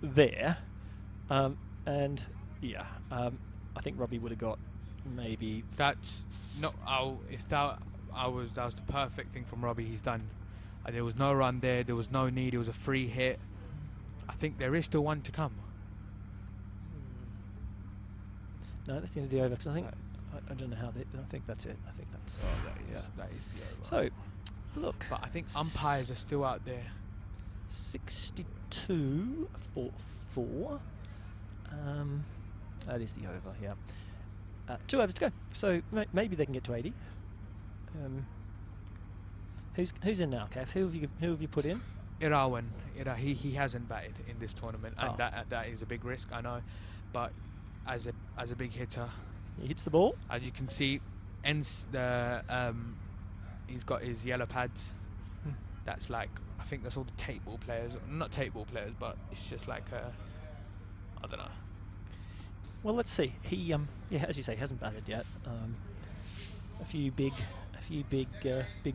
there, and yeah, I think Robbie would have got maybe. That's not. If that was the perfect thing from Robbie. He's done. There was no run there. There was no need. It was a free hit. I think there is still 1 to come. No, that's the end of the over. Because I think I don't know how. I think that's it. I think that's. That is the over. So, look. But I think umpires are still out there. 62 for 4. That is the over. Yeah. 2 overs to go. So maybe they can get to 80. Who's in now, Kev? Who have you put in? Irawan. He hasn't batted in this tournament, and that is a big risk, I know. But as a big hitter, he hits the ball. As you can see, ends he's got his yellow pads. That's like, I think that's all the tape ball players. Not tape ball players, but it's just like I don't know. Well, let's see. He as you say, hasn't batted yet. A few big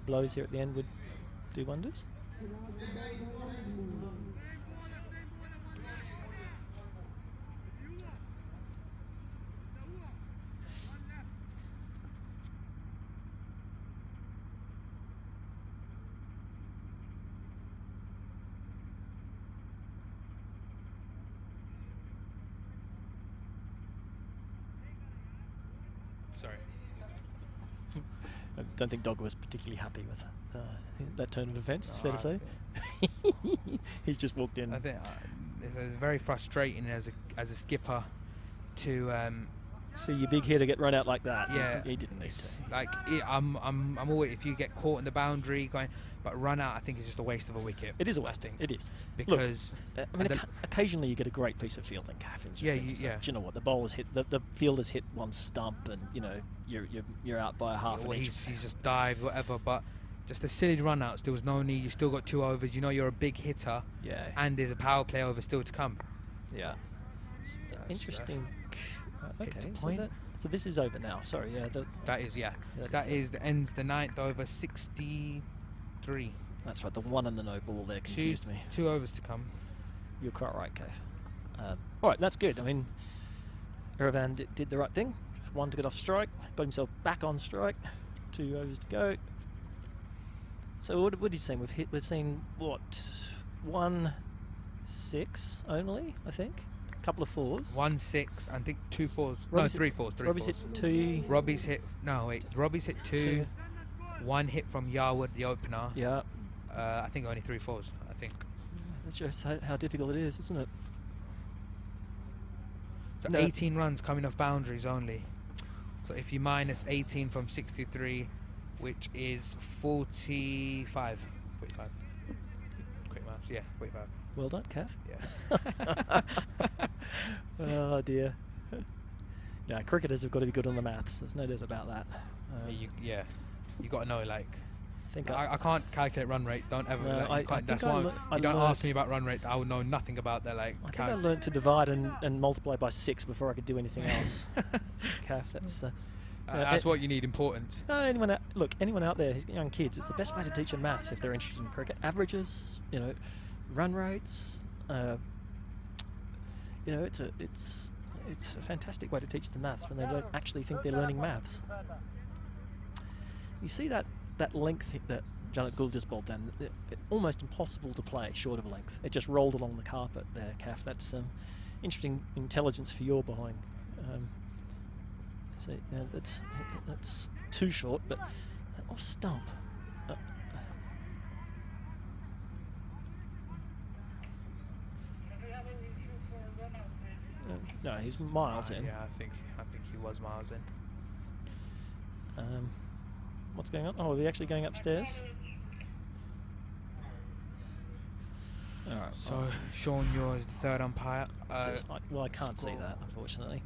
blows here at the end would do wonders. Sorry. I don't think Dog was particularly happy with that turn of events, it's fair to say. He's just walked in. I think it's very frustrating as a skipper to see your big hitter get run out like that. Yeah, he didn't need to. Like I'm always, if you get caught in the boundary going, but run out, I think it's just a waste of a wicket. It is a waste. It is because look, I mean, occasionally you get a great piece of fielding, Kath. Yeah, Do you know what, the bowler's hit, the fielder's hit one stump, and you know you're out by a half an inch. He's just dived, whatever, but. Just a silly run outs, there was no need, you still got 2 overs, you know you're a big hitter, and there's a power play over still to come. Yeah. Interesting. Okay, point. So this is over now, sorry, that ends the 9th over, 63. That's right, the one and the no ball there confused me. 2 overs to come. You're quite right, Kev. Alright, that's good. I mean, Eravan did the right thing. 1 to get off strike, got himself back on strike, 2 overs to go. So what are you saying? We've seen what, 1 6 only, I think. A couple of 4s. 1 6, I think 2 4s. Robbie's no, 3 4s. Robbie's hit 2. Robbie's hit 2. 1 hit from Yarwood, the opener. Yeah. I think only 3 4s. I think. That shows how difficult it is, isn't it? So 18 runs coming off boundaries only. So if you minus 18 from 63. Which is 45. 45. Quick maths, yeah, 45. Well done, Kath. Yeah. Oh dear. No, cricketers have got to be good on the maths. There's no doubt about that. You got to know, like. think I can't calculate run rate. Don't ever. No, like, that's why you don't ask me about run rate. I would know nothing about that. Like I think I learned to divide and multiply by 6 before I could do anything else. Calf, that's what you need. Important. Anyone out there, young kids, it's the best way to teach them maths if they're interested in cricket. Averages, run rates. It's a fantastic way to teach them maths when they don't actually think they're learning maths. You see that length that Janet Gould just bowled down, almost impossible to play short of length. It just rolled along the carpet there, Kath. That's interesting intelligence for your bowling. That's too short, but off stump. No, he's miles in. Yeah, I think he was miles in. What's going on? Oh, are we actually going upstairs? All right. So Sean, you're the third umpire. Well, I can't see that, unfortunately.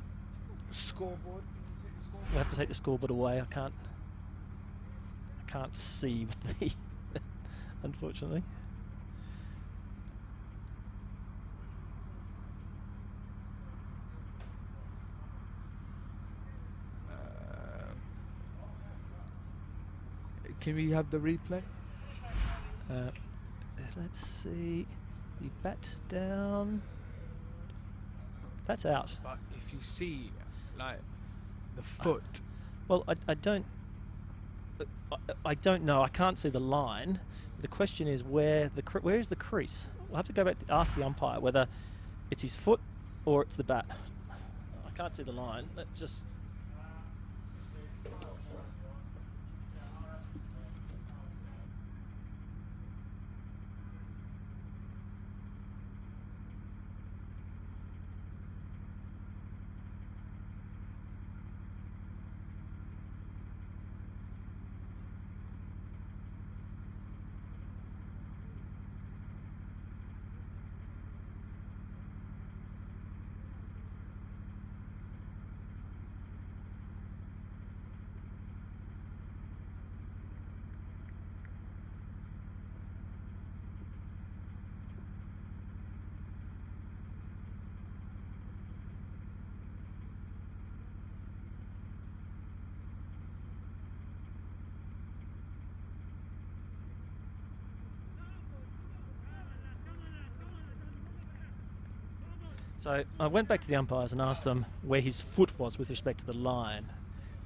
Scoreboard. We have to take the scoreboard away. I can't see with the unfortunately. Can we have the replay? Let's see. The bat down. That's out. But if you see, like, the foot. Well, I don't know. I can't see the line. The question is where is the crease? We'll have to go back to ask the umpire whether it's his foot or it's the bat. I can't see the line. Let's just. So I went back to the umpires and asked them where his foot was with respect to the line.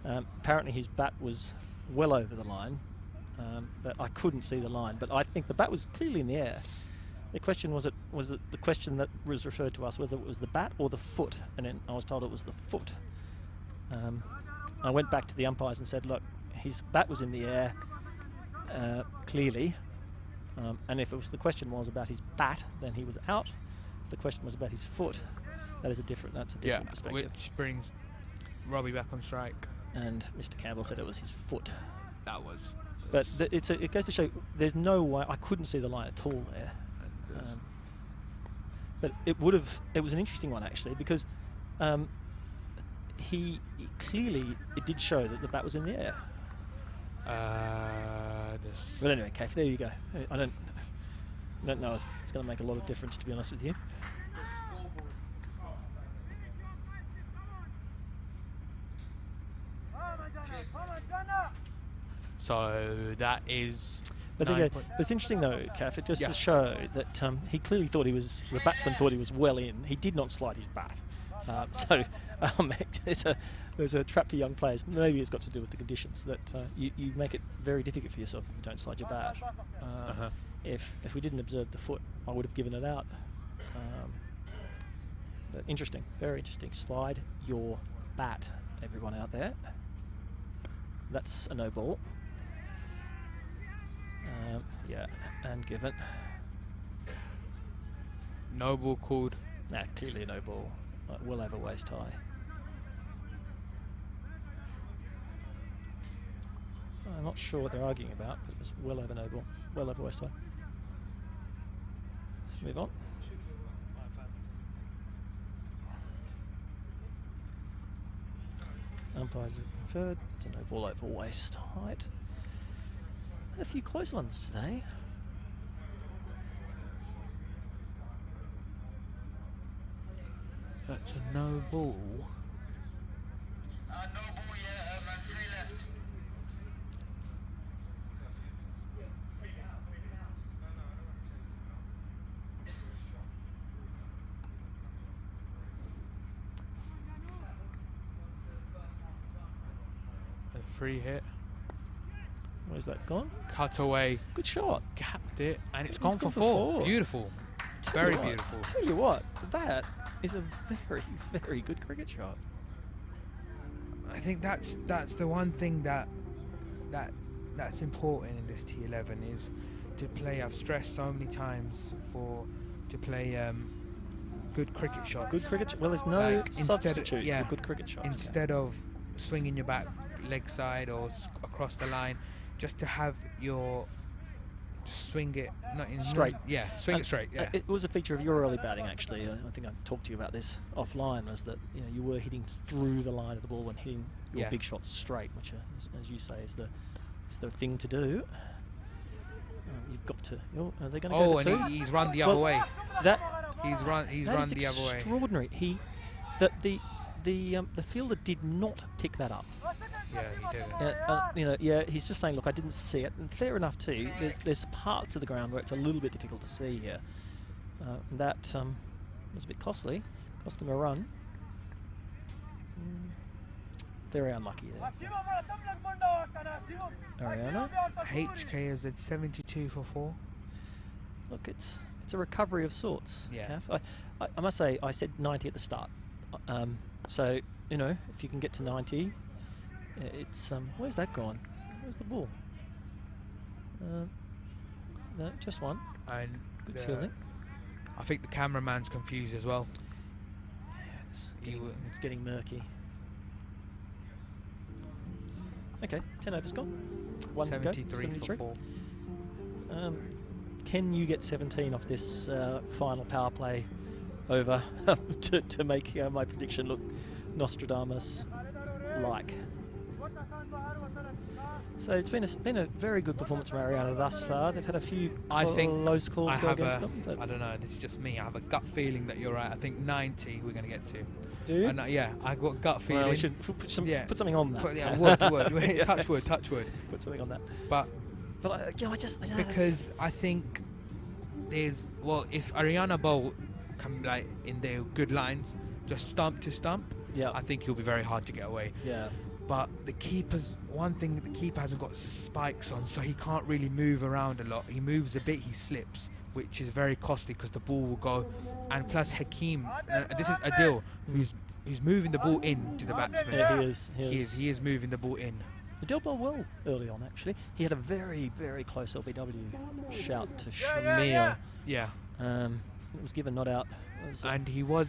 Apparently his bat was well over the line, but I couldn't see the line. But I think the bat was clearly in the air. The question was it the question that was referred to us, whether it was the bat or the foot, and then I was told it was the foot. I went back to the umpires and said, look, his bat was in the air, clearly, and if the question was about his bat, then he was out. If the question was about his foot, that's a different perspective. Which brings Robbie back on strike. And Mr. Campbell said it was his foot. That was. But it goes to show there's no way, I couldn't see the line at all there. But it was an interesting one actually, because he clearly, it did show that the bat was in the air. But anyway, Kaif, there you go. I don't know if it's going to make a lot of difference, to be honest with you. So that is. But it's interesting though, Kaif, it just to show that he clearly thought the batsman thought he was well in. He did not slide his bat. There's a trap for young players. Maybe it's got to do with the conditions that you make it very difficult for yourself if you don't slide your bat. If we didn't observe the foot, I would have given it out. But interesting, very interesting. Slide your bat, everyone out there. That's a no ball. Yeah, and given. No ball called. Nah, clearly a no ball. Well over waist high. I'm not sure what they're arguing about, but it's well over no ball. Well over waist high. Let's move on. Umpires have conferred. It's a no ball over waist height. A few close ones today. That's a no ball. A free hit. Where's that gone? Cut away. Good shot. Gapped it, and it's gone for four. Beautiful. Very beautiful. Tell you what, that is a very, very good cricket shot. I think that's the one thing that's important in this T11 is to play. I've stressed so many times to play good cricket shots. Good cricket. Well, there's no substitute for good cricket shots. Instead of swinging your back leg side or across the line, just to have your swing it not in straight. Swing it straight. Yeah. It was a feature of your early batting actually. I think I talked to you about this offline. Was that you were hitting through the line of the ball and hitting your big shots straight, which, as you say, is the thing to do. You've got to. Are they going to go for two? And he's run the other way. He's run the other way. Extraordinary. The fielder did not pick that up. Yeah, he did. He's just saying, look, I didn't see it, and fair enough too. There's parts of the ground where it's a little bit difficult to see here. That was a bit costly. Cost them a run. Very unlucky there. ARYANA. HKSZ 72 for 4. Look, it's a recovery of sorts. Yeah. I must say, I said 90 at the start. So if you can get to 90. It's where's that gone? Where's the ball? No, just one. And good fielding. I think the cameraman's confused as well. It's getting murky. Okay, 10 overs gone. 1 to go. 73 for 4. Can you get 17 off this final power play over to make my prediction look Nostradamus-like? So it's been a very good performance from ARYANA thus far. They've had a few close calls go against them. But I don't know. This is just me. I have a gut feeling that you're right. I think 90 we're going to get to. Do you? I got a gut feeling. Well, we should put something on that. Touch wood. Put something on that. But I just because I think if ARYANA bowl come like in their good lines, just stump to stump. Yeah. I think he'll be very hard to get away. Yeah. But the keeper hasn't got spikes on, so he can't really move around a lot. He moves a bit, he slips. which is very costly because the ball will go, and plus Hakeem, this is Adil, who's moving the ball in to the batsman. Yeah, he is moving the ball in. Adil bowled well early on, actually. He had a very, very close LBW shout to Shamil. Yeah. It was given not out. And he was,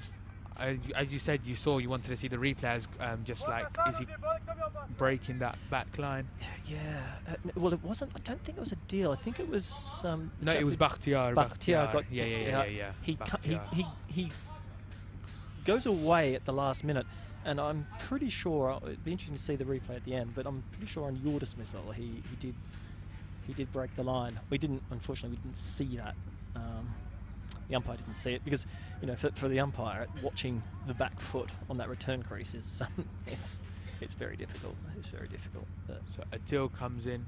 as you said, you wanted to see the replays, just like, is he breaking that back line? Yeah. Well, it wasn't. I don't think it was a deal. I think it was. No, it was Bakhtiar. Bakhtiar got. Yeah. He goes away at the last minute, and I'm pretty sure it'd be interesting to see the replay at the end. But I'm pretty sure on your dismissal, he did break the line. Unfortunately, we didn't see that. The umpire didn't see it because, you know, for the umpire, watching the back foot on that return crease is it's very difficult. It's very difficult. But so Adil comes in.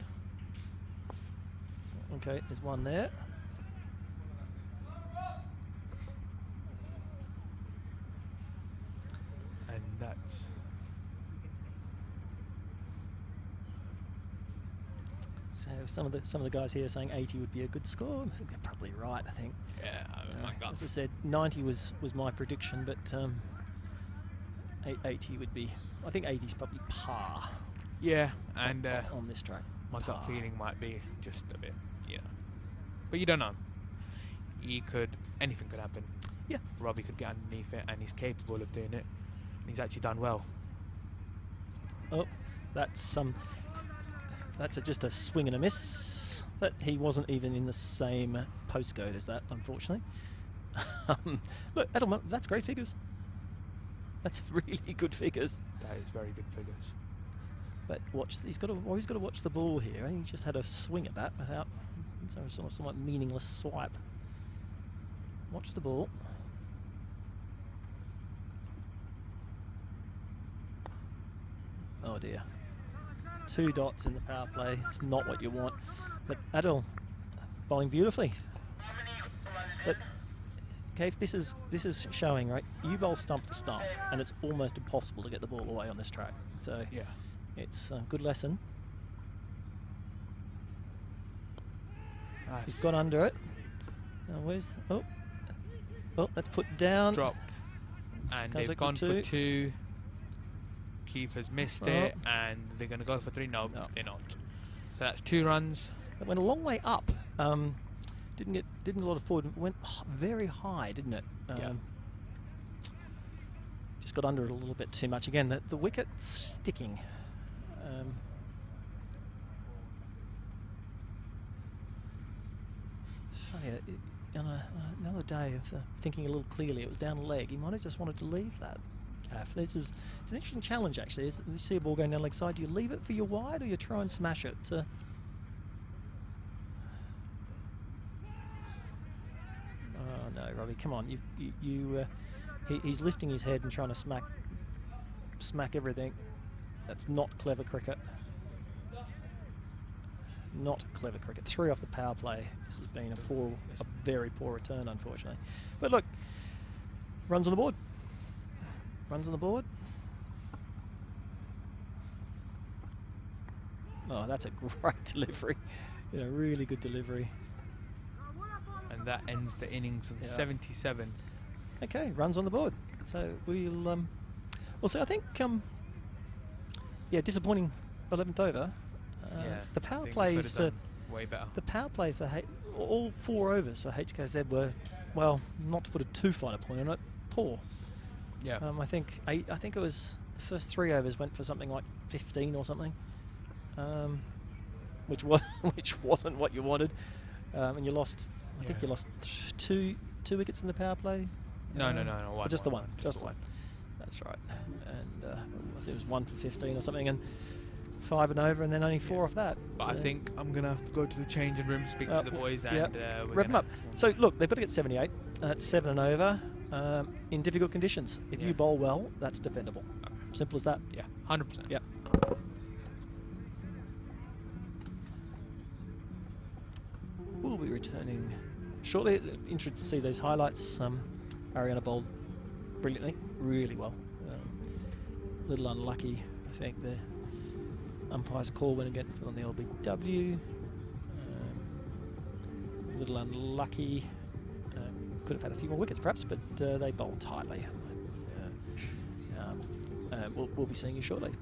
Okay, there's one there. And that's. So some of the guys here are saying 80 would be a good score. I think they're probably right. I think. Yeah, as I said, 90 was my prediction, but 80 would be. I think 80 is probably par. Yeah, and on this track, my gut feeling might be just a bit, but you don't know. Anything could happen. Yeah, Robbie could get underneath it, and he's capable of doing it. And he's actually done well. Oh, that's just a swing and a miss. But he wasn't even in the same postcode as that, unfortunately. Look, Edelman, that's great figures. That's really good figures. That is very good figures. But he's got to watch the ball here. He just had a swing at that without somewhat meaningless swipe. Watch the ball. Oh dear. 2 dots in the power play. It's not what you want. But Adil bowling beautifully. But okay, this is showing, right? You bowl stump to stump, and it's almost impossible to get the ball away on this track. So yeah, it's a good lesson. Nice. He's got under it. Oh, that's put down. Drop. And they've gone for 2. Keeper's missed it, and they're going to go for 3. No, they're not. So that's 2 runs. It went a long way up. Didn't get a lot of forward. It went very high, didn't it? Yeah. Just got under it a little bit too much. Again, the wicket's sticking. It's funny. On another day of thinking a little clearly, it was down a leg. He might have just wanted to leave that. It's an interesting challenge, actually. You see a ball going down leg side. Do you leave it for your wide, or you try and smash it? Oh no, Robbie, come on! He's lifting his head and trying to smack everything. That's not clever cricket. Not clever cricket. 3 off the power play. This has been a very poor return, unfortunately. But look, runs on the board. Runs on the board. Oh, that's a great delivery. Really good delivery. And that ends the innings on 77. Okay, runs on the board. So we'll see. I think disappointing 11th over. The power plays for way better. The power play for all 4 overs for HKSZ were, well, not to put a too fine a point on it, poor. Yeah. I think it was the first 3 overs went for something like 15 or something, which wasn't what you wanted, and you lost. I think you lost two wickets in the power play. No, one. Just the one. That's right. And I think it was 1 for 15 or something, and 5 and over, and then only 4 off that. But I think I'm gonna have to go to the changing room, speak to the boys, and rev them up. So look, they've got to get 78. That's 7 and over. In difficult conditions. If you bowl well, that's defendable. Simple as that. Yeah, 100%. Yeah. We'll be returning shortly. Interested to see those highlights. ARYANA bowled brilliantly, really well. A little unlucky, I think. The umpire's call went against them on the LBW. A little unlucky. Could have had a few more wickets perhaps, but they bowled tightly. We'll be seeing you shortly.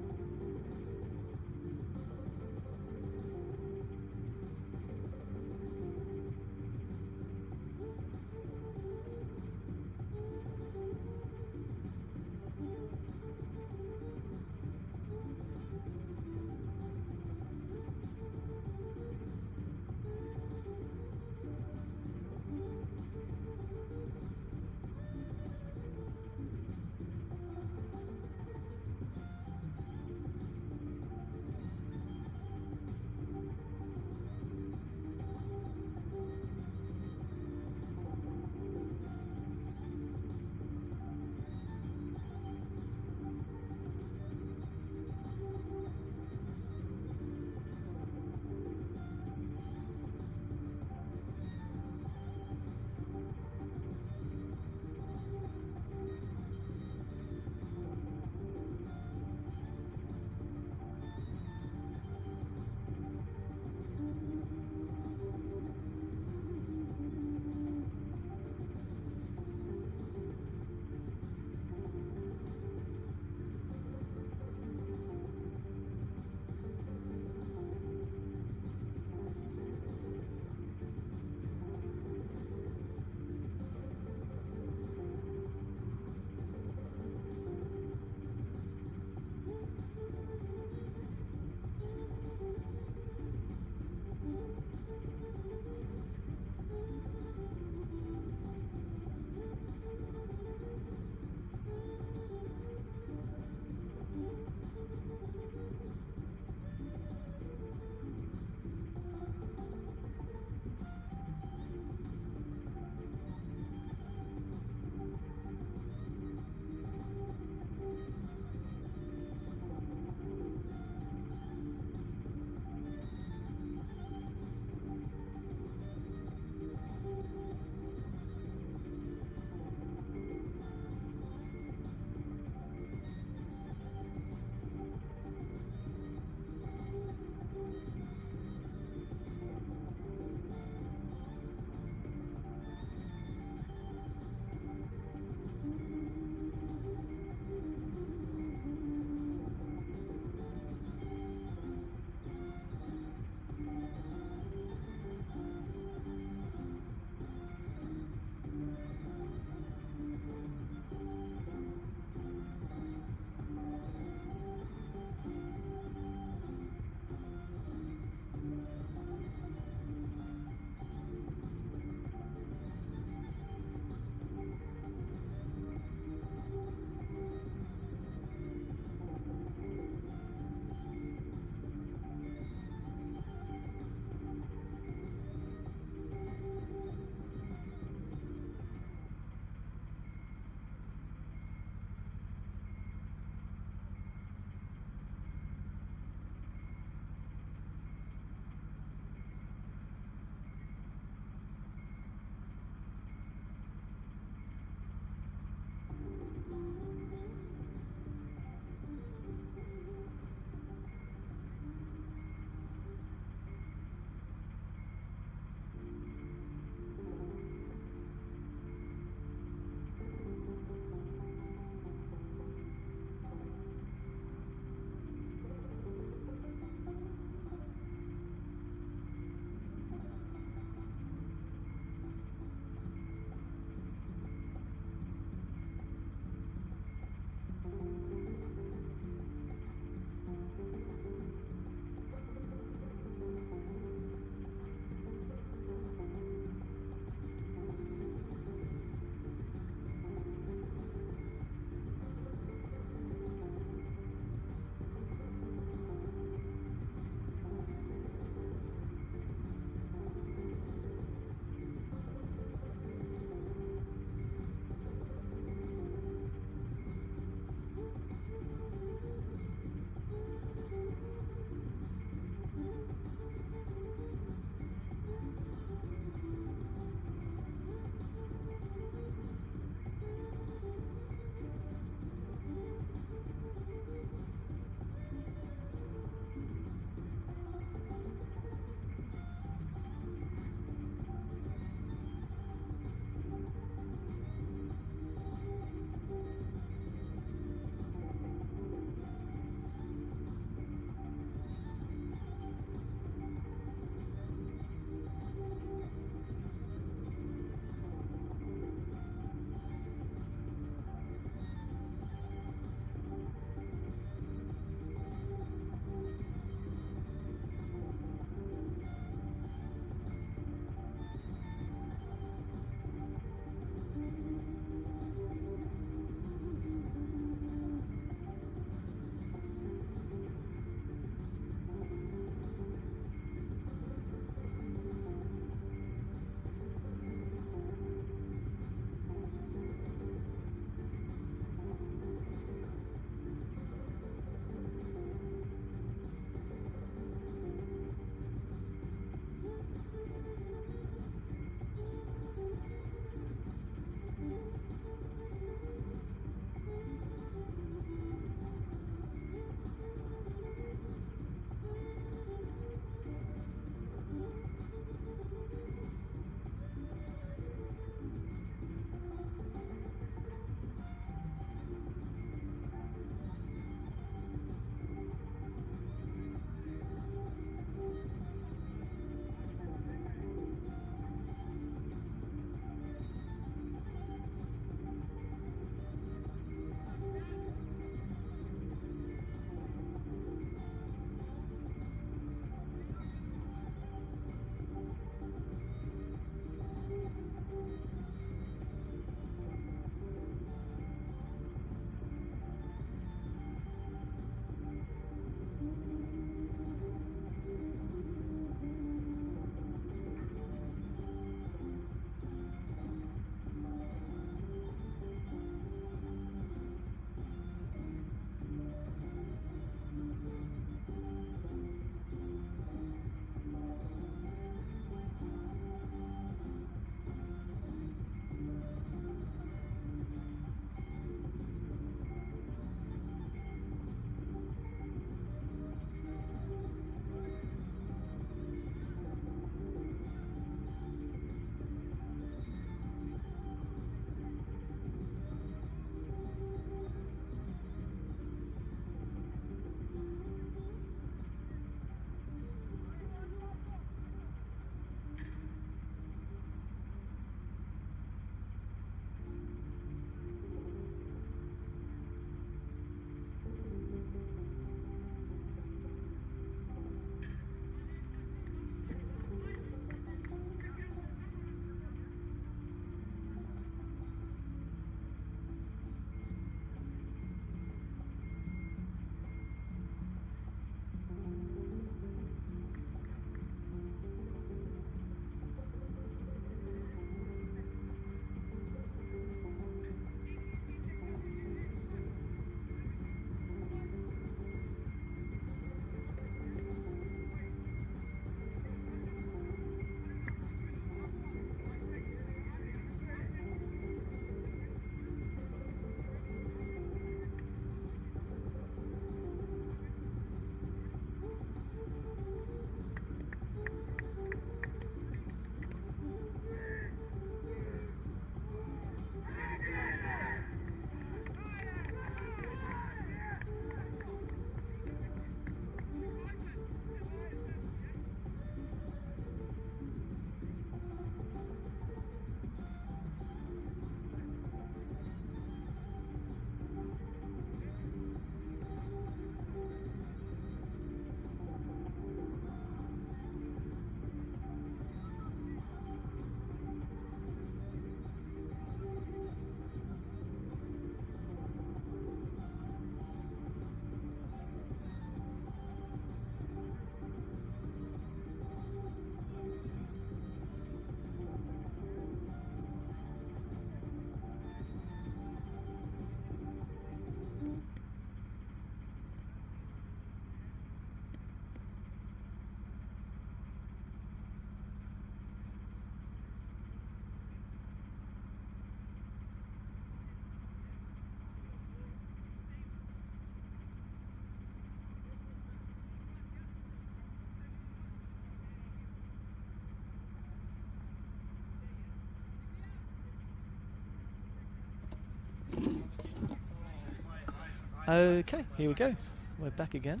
Okay, here we go. We're back again.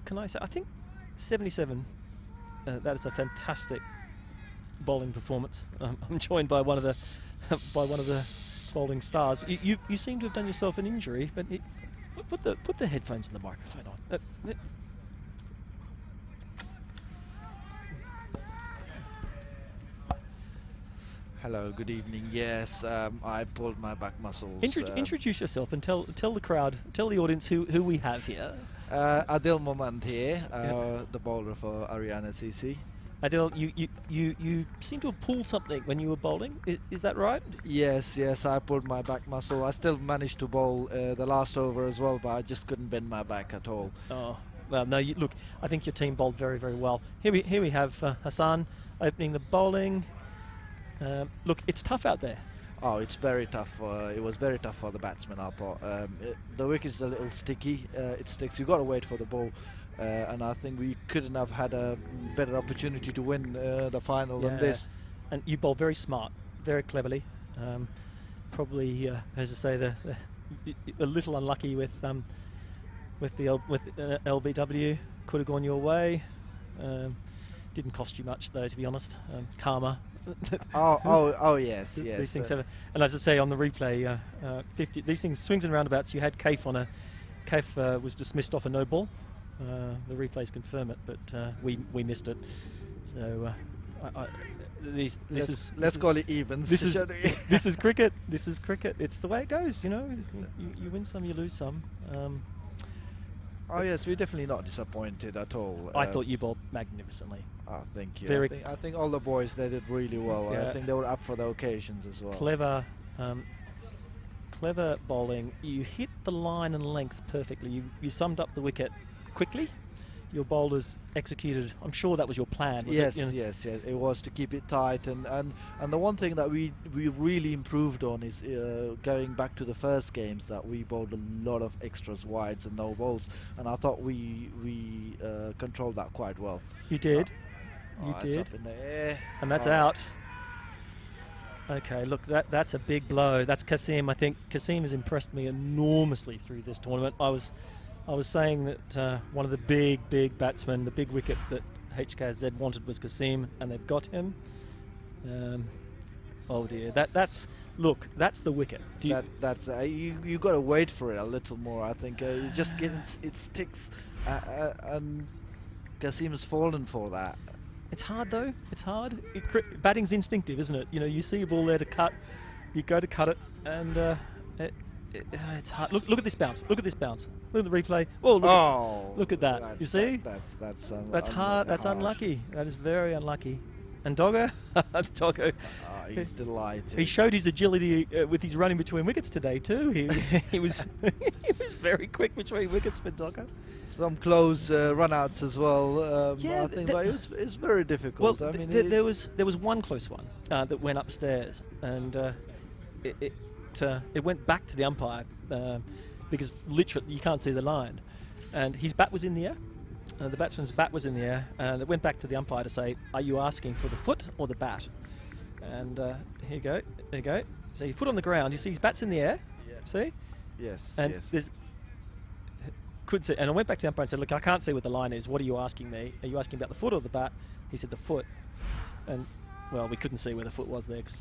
Can I say, I think 77, that is a fantastic bowling performance. I'm joined by one of the bowling stars. You seem to have done yourself an injury, but put the headphones and the microphone on. Hello, good evening. Yes, I pulled my back muscles. Introduce yourself and tell the crowd, tell the audience who we have here. Adil Moment here, the bowler for ARYANA CC. Adil, you seem to have pulled something when you were bowling. Is that right? Yes, I pulled my back muscle. I still managed to bowl the last over as well, but I just couldn't bend my back at all. Oh, well, no. Look, I think your team bowled very, very well. Here we have Hassan opening the bowling. Look, it's tough out there. Oh, it's very tough. It was very tough for the batsman up. The wicket is a little sticky. It sticks. You got to wait for the ball. And I think we couldn't have had a better opportunity to win the final than this. And you bowled very smart, very cleverly. Probably, as I say, a little unlucky with LBW. Could have gone your way. Didn't cost you much though, to be honest. Karma. yes. These things have, and as I say on the replay, 50. These things, swings and roundabouts. You had Kaif on Kaif was dismissed off a no ball. The replays confirm it, but we missed it. So let's call it evens. This is cricket. This is cricket. It's the way it goes. You know, you win some, you lose some. Oh yes, we're definitely not disappointed at all. I thought you bowled magnificently. Oh, thank you. Very I think all the boys, they did really well. Yeah. I think they were up for the occasions as well. Clever bowling. You hit the line and length perfectly. You summed up the wicket quickly. Your bowlers executed. I'm sure that was your plan. Was Yes, it, yes. It was to keep it tight, and the one thing that we really improved on is going back to the first games, that we bowled a lot of extras, wides, and no balls, and I thought we controlled that quite well. You did. You did. Up in the air. And that's out. Okay, look, that's a big blow. That's Kasim. I think Kasim has impressed me enormously through this tournament. I was saying that one of the big batsmen, the big wicket that HKSZ wanted was Kasim, and they've got him. Oh dear, that's the wicket. You got to wait for it a little more. I think it just it sticks, and Kasim's fallen for that. It's hard though. It's hard. Batting's instinctive, isn't it? You know, you see a ball there to cut, you go to cut it, and it's hard. Look at this bounce. Look at this bounce. Look at the replay. Oh, look at that. You see? That's hard. That's unlucky. That is very unlucky. And Doggo, Doggo. He's delighted. He showed his agility with his running between wickets today too. He was he was very quick between wickets for Doggo. Some close run-outs as well. I think it's very difficult. Well, I mean, there was one close one that went upstairs, and it went back to the umpire because literally you can't see the line, and his bat was in the air. The batsman's bat was in the air, and it went back to the umpire to say, "Are you asking for the foot or the bat?" And here you go. There you go. So your foot on the ground. You see his bat's in the air. Yeah. See? Yes. And there's. Could see, and I went back to the umpire and said, "Look, I can't see what the line is. What are you asking me? Are you asking about the foot or the bat?" He said the foot, and well, we couldn't see where the foot was there because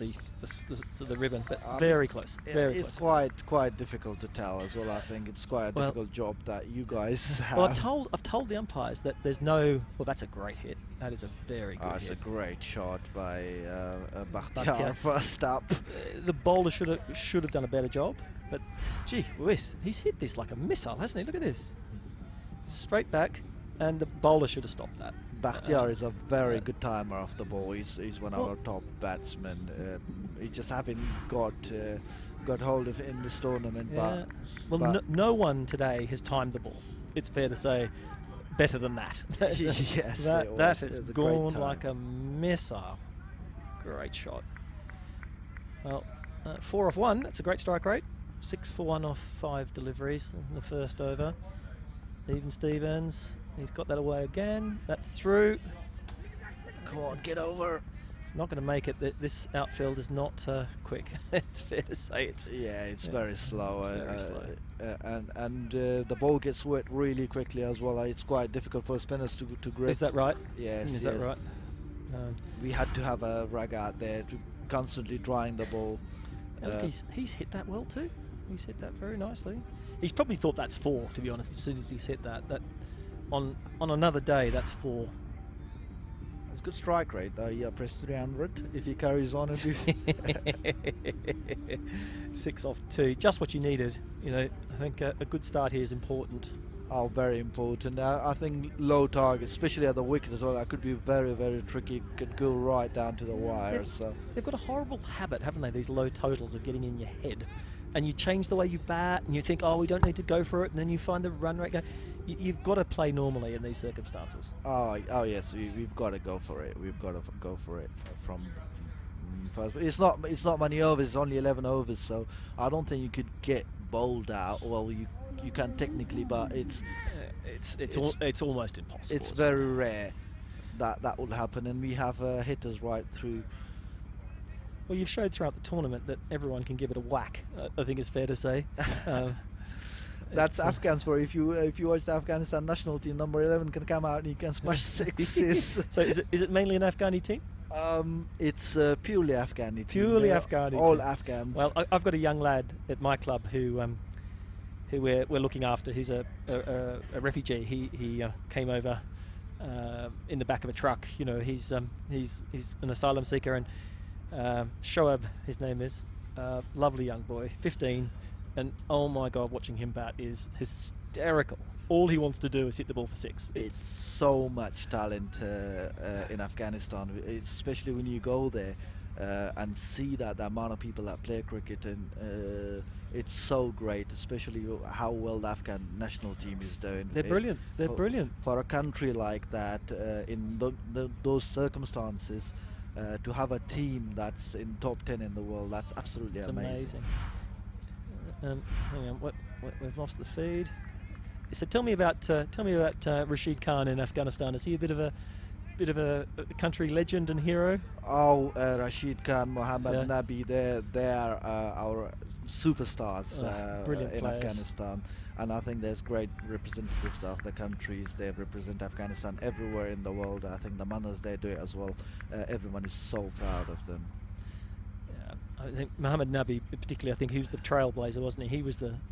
the ribbon, but very close, very it's close. quite difficult to tell as well. I think it's quite a difficult job that you guys have. Well, I've told the umpires that there's no. Well, that's a great hit. That is a very good hit. It's a great shot by Bakhtiar first up. The bowler should have done a better job. But gee whiz, he's hit this like a missile, hasn't he? Look at this. Straight back, and the bowler should have stopped that. Bakhtiar is a very good timer off the ball. He's one of our top batsmen. He just haven't got hold of it in this tournament. Yeah. No one today has timed the ball. It's fair to say, better than that. Yes, that has gone like a missile. Great shot. Well, 4 off 1. That's a great strike rate. 6 for 1 off 5 deliveries in the first over. Even Stevens, he's got that away again. That's through. Come on, get over. It's not going to make it. This outfield is not quick. It's fair to say it's. Yeah, it's very slow. It's very slow. And the ball gets wet really quickly as well. It's quite difficult for spinners to grip. Is that right? Yes. Is that right? We had to have a rag out there to constantly drying the ball. Look, he's hit that well too. He's hit that very nicely. He's probably thought that's 4, to be honest. As soon as he's hit that on another day, that's 4. It's a good strike rate though. Yeah, press 300 if he carries on. 6 off 2, just what you needed. You know, I think a good start here is important. Oh, very important. I think low target, especially at the wicket as well, that could be very, very tricky. Could go right down to the wire. So they've got a horrible habit, haven't they? These low totals of getting in your head, and you change the way you bat, and you think, oh, we don't need to go for it, and then you find the run rate go. You've got to play normally in these circumstances. Oh yes, we've got to go for it. We've got to go for it from first. But it's not many overs. It's only 11 overs, so I don't think you could get bowled out. Well, you can technically, but it's almost impossible. It's very rare that will happen, and we have hitters right through. Well, you've showed throughout the tournament that everyone can give it a whack. I think it's fair to say. That's Afghans for if you watch the Afghanistan national team, number 11 can come out and he can smash 6s. So is it mainly an Afghani team? It's purely Afghani team. Purely Afghani. All team. Afghans. Well, I've got a young lad at my club who we're looking after. He's a refugee. He came over in the back of a truck. You know, he's an asylum seeker, and Shoaib, his name is, lovely young boy, 15. And oh my God, watching him bat is hysterical. All he wants to do is hit the ball for 6. It's so much talent in Afghanistan, especially when you go there and see that the amount of people that play cricket, and it's so great, especially how well the Afghan national team is doing. They're brilliant. They're brilliant. For a country like that, in those circumstances, to have a team that's in top 10 in the world, that's absolutely amazing. Hang on, we've lost the feed. So tell me about Rashid Khan in Afghanistan. Is he a bit of a country legend and hero? Oh, Rashid Khan, Mohammad Nabi, they are our superstars brilliant in players. Afghanistan. And I think there's great representatives of the countries. They represent Afghanistan everywhere in the world. I think the Manas, they do it as well. Everyone is so proud of them. I think Mohammad Nabi, particularly, I think he was the trailblazer, wasn't he? I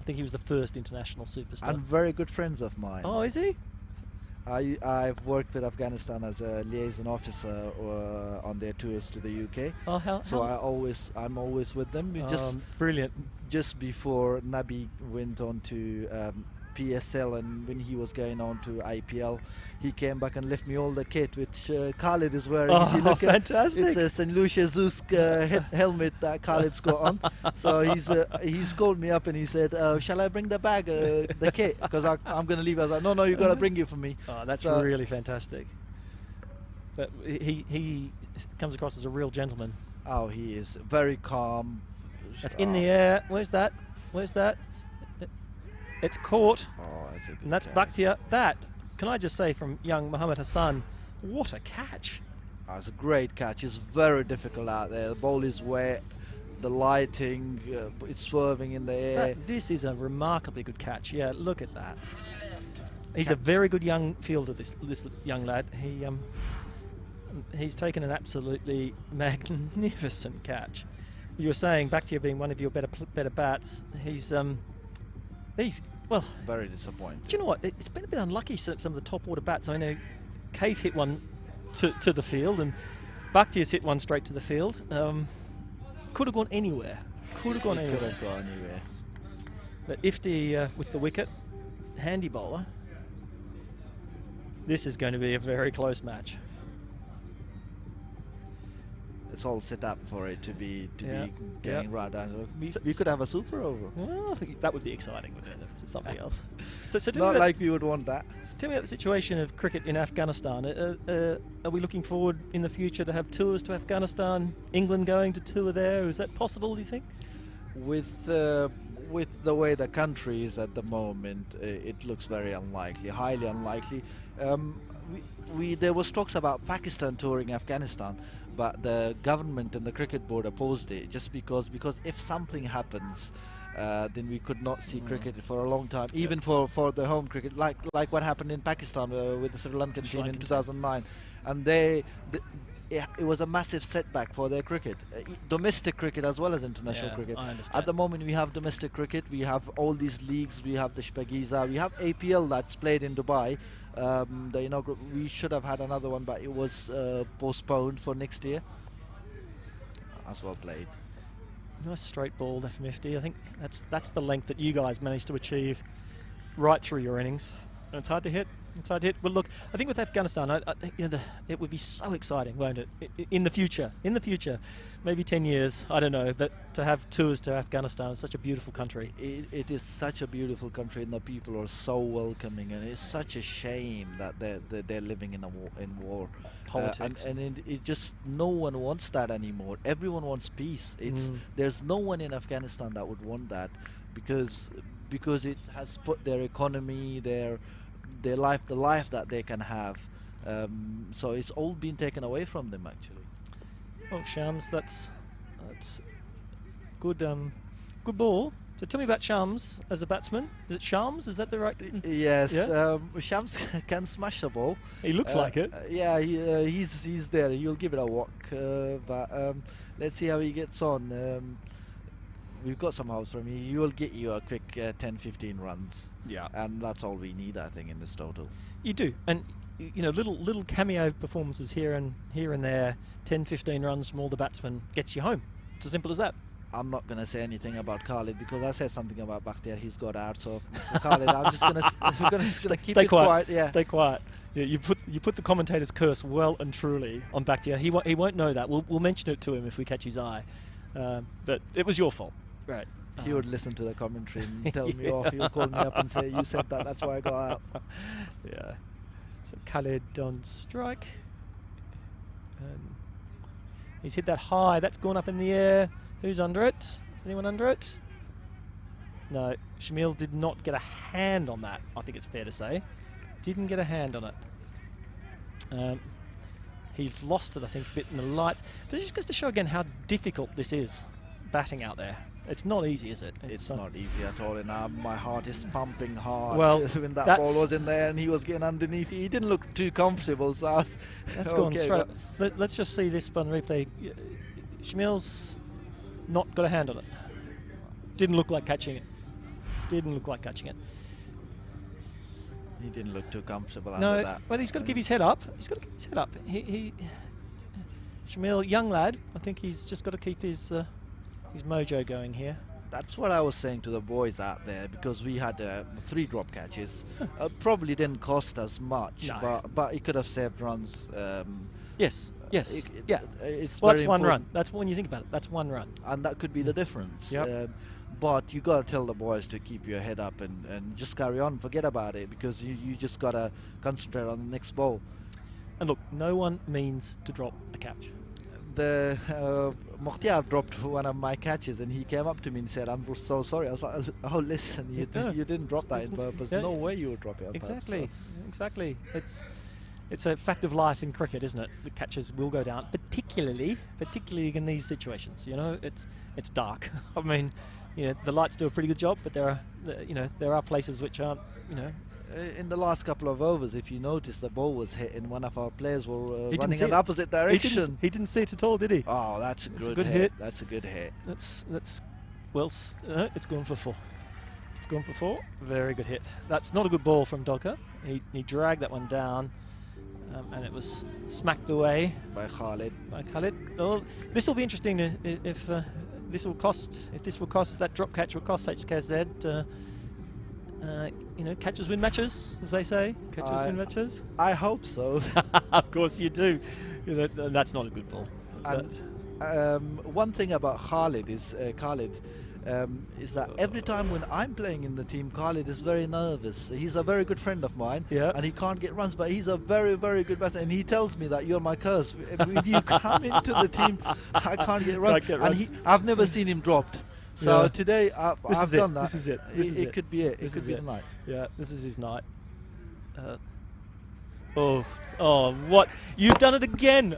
think he was the first international superstar. And very good friends of mine. Oh, is he? I've worked with Afghanistan as a liaison officer on their tours to the UK. Oh, how? So I'm always with them. Brilliant. Just before Nabi went on to PSL, and when he was going on to IPL, he came back and left me all the kit which Khalid is wearing. Oh, if you look fantastic! It's a St. Lucia Zusk helmet that Khalid's got on. So he's called me up and he said, "Shall I bring the bag, the kit? Because I'm going to leave." I was like, "No, you got to bring it for me." Oh, that's really fantastic. But he comes across as a real gentleman. Oh, he is very calm. That's in the air. Where's that? It's caught, and that's Bakhtiar. That, can I just say, from young Mohammed Hassan, what a catch. Oh, it's a great catch. It's very difficult out there. The ball is wet, the lighting, it's swerving in the air. This is a remarkably good catch. Yeah, look at that. He's a very good young fielder, this young lad. He's taken an absolutely magnificent catch. You were saying, Bakhtiar being one of your better bats, he's well, very disappointing. Do you know what? It's been a bit unlucky, some of the top order bats. I know Cave hit one to the field, and Bakhtiar's hit one straight to the field. Could have gone anywhere. Could have gone anywhere. But Ifti with the wicket, handy bowler. This is going to be a very close match. It's all set up for it to be going right down. We could have a super over. Well, that would be exciting, wouldn't it? It's something else. So not like we would want that. So tell me about the situation of cricket in Afghanistan. Are we looking forward in the future to have tours to Afghanistan? England going to tour there? Is that possible, do you think? With the way the country is at the moment, it looks very unlikely, highly unlikely. There was talks about Pakistan touring Afghanistan, but the government and the cricket board opposed it just because if something happens, then we could not see cricket for a long time, even for the home cricket, like what happened in Pakistan with the Sri Lankan team in 2009, and it was a massive setback for their cricket, domestic cricket as well as international cricket. I understand. At the moment we have domestic cricket, we have all these leagues, we have the Shpagiza, we have APL that's played in Dubai. We should have had another one, but it was postponed for next year. As well played. Nice straight ball, FMFD. I think that's the length that you guys managed to achieve right through your innings. And it's hard to hit. It's hard to hit. But look, I think with Afghanistan, it would be so exciting, won't it? In the future, maybe 10 years, I don't know. But to have tours to Afghanistan, it's such a beautiful country. It is such a beautiful country, and the people are so welcoming. And it's such a shame that they're living in war. Politics. And it just no one wants that anymore. Everyone wants peace. There's no one in Afghanistan that would want that, because it has put their economy, their life, the life that they can have. So it's all been taken away from them, actually. Oh, Shams, that's good. Good ball. So tell me about Shams as a batsman. Is it Shams? Is that the right? Yes. Yeah? Shams can smash the ball. He looks like it. Yeah, he's there. You'll give it a walk, but let's see how he gets on. We've got some hopes from him. He will get you a quick 10-15 runs. Yeah. And that's all we need, I think, in this total. You do, and little cameo performances here and there, 10-15 runs from all the batsmen gets you home. It's as simple as that. I'm not going to say anything about Khalid because I said something about Bakhtiar. He's got out. So for Khalid, I'm just going to keep it quiet. Yeah. Stay quiet. Yeah, you put the commentator's curse well and truly on Bakhtiar. He won't know that. We'll mention it to him if we catch his eye. But it was your fault. Right. He would listen to the commentary and tell me off. He would call me up and say, "You said that. That's why I got out." Yeah. So Khalid on strike. He's hit that high. That's gone up in the air. Who's under it? Is anyone under it? No. Shamil did not get a hand on that, I think it's fair to say. Didn't get a hand on it. He's lost it, I think, a bit in the lights. But it just goes to show again how difficult this is, batting out there. It's not easy, is it? It's not easy at all, and my heart is pumping hard. Well, when that ball was in there and he was getting underneath, he didn't look too comfortable. So I was that's gone straight up. Let's just see this on replay. Shamil's not got a hand on it. Didn't look like catching it. Didn't look like catching it. He didn't look too comfortable under that. But he's got to keep his head up. He's got to keep his head up. Shamil, young lad, I think he's just got to keep his mojo going here. That's what I was saying to the boys out there, because we had 3 drop catches. Probably didn't cost us much, but it could have saved runs. Yes. It's that's one run. That's when you think about it. That's one run, and that could be the difference. Yep. But you got to tell the boys to keep your head up and just carry on. Forget about it, because you just got to concentrate on the next ball. And look, no one means to drop a catch. The Mokhtiar dropped one of my catches, and he came up to me and said, "I'm so sorry." I was like, "Oh, listen, you didn't drop that in purpose. No way you would drop it on purpose." Exactly. It's a fact of life in cricket, isn't it? The catches will go down, particularly in these situations. It's dark. I mean, the lights do a pretty good job, but there are places which aren't. In the last couple of overs, if you notice, the ball was hit and one of our players were running in the opposite direction. He didn't see it at all, did he? Oh, that's a good hit. That's a good hit. It's gone for 4. It's gone for 4. Very good hit. That's not a good ball from Dogger. He dragged that one down, and it was smacked away by Khalid. Well, this will be interesting if this will cost that drop catch will cost HKSZ. Catches win matches, as they say. Catches win matches. I hope so. Of course you do. That's not a good ball. And one thing about Khalid is that every time when I'm playing in the team, Khalid is very nervous. He's a very good friend of mine, and he can't get runs, but he's a very, very good batsman. And he tells me that you're my curse. When you come into the team, I can't get runs. And I've never seen him dropped. So today I've done that. This is it. It could be it. It could be the night. Yeah, this is his night. Oh, what? You've done it again.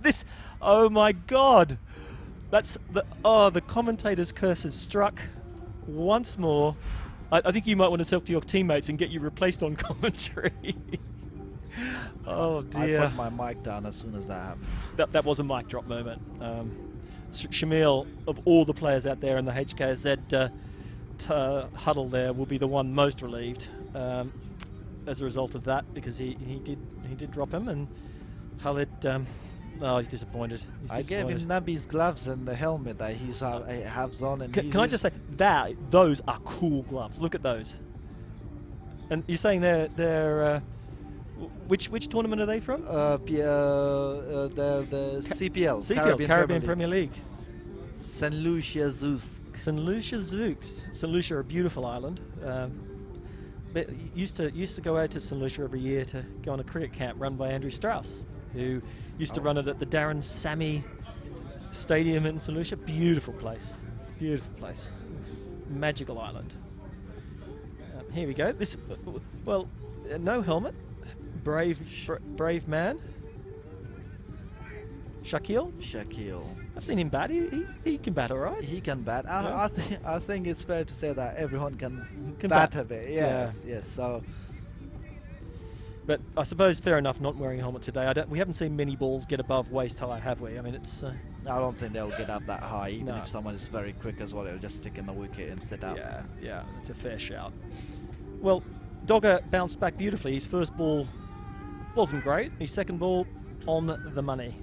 This, oh my God. That's the commentator's curse has struck once more. I think you might want to talk to your teammates and get you replaced on commentary. Oh dear. I put my mic down as soon as that happened. That was a mic drop moment. Shamil, of all the players out there in the HKSZ huddle there, will be the one most relieved as a result of that, because he did drop him, and Khalid, he's disappointed. I gave him Nabi's gloves and the helmet that he has on. And can I just say those are cool gloves? Look at those. And you're saying they're which tournament are they from? They're the CPL, Caribbean Premier League. St. Lucia Zooks. St. Lucia Zooks. St. Lucia, a beautiful island. Used to go out to St. Lucia every year to go on a cricket camp run by Andrew Strauss, who used to run it at the Darren Sammy Stadium in St. Lucia. Beautiful place. Beautiful place. Magical island. Here we go. This, no helmet. Brave man. Shakil. I've seen him bat. He can bat all right. He can bat. I think it's fair to say that everyone can bat a bit. Yes. So, but I suppose fair enough not wearing a helmet today. We haven't seen many balls get above waist high, have we? I mean, it's. I don't think they'll get up that high. Even if someone is very quick as well, they'll just stick in the wicket and sit out. Yeah, it's a fair shout. Well, Dogger bounced back beautifully. His first ball wasn't great. His second ball on the money.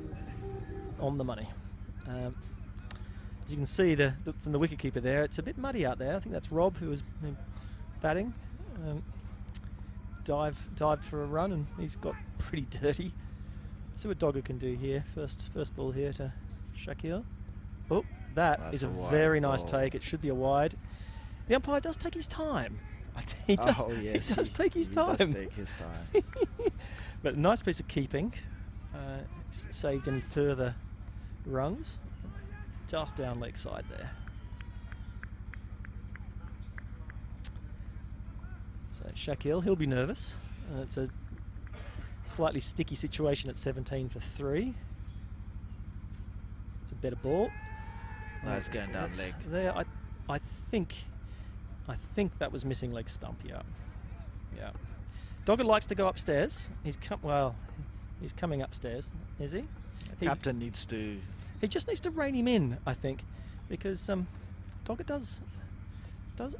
As you can see from the wicketkeeper there, it's a bit muddy out there. I think that's Rob who was batting. Dived for a run, and he's got pretty dirty. Let's see what Dogger can do here. First ball here to Shakil. Oh, that's a very nice take. It should be a wide. The umpire does take his time. He does take his time. But a nice piece of keeping. Saved any further runs. Just down leg side there. So Shakil, he'll be nervous. It's a slightly sticky situation at 17 for 3. It's a better ball. No, it's going down leg. There, I think that was missing leg stump. Yeah. Dogger likes to go upstairs. He's coming upstairs, is he? The captain needs to. He just needs to rein him in, I think, because Dogger does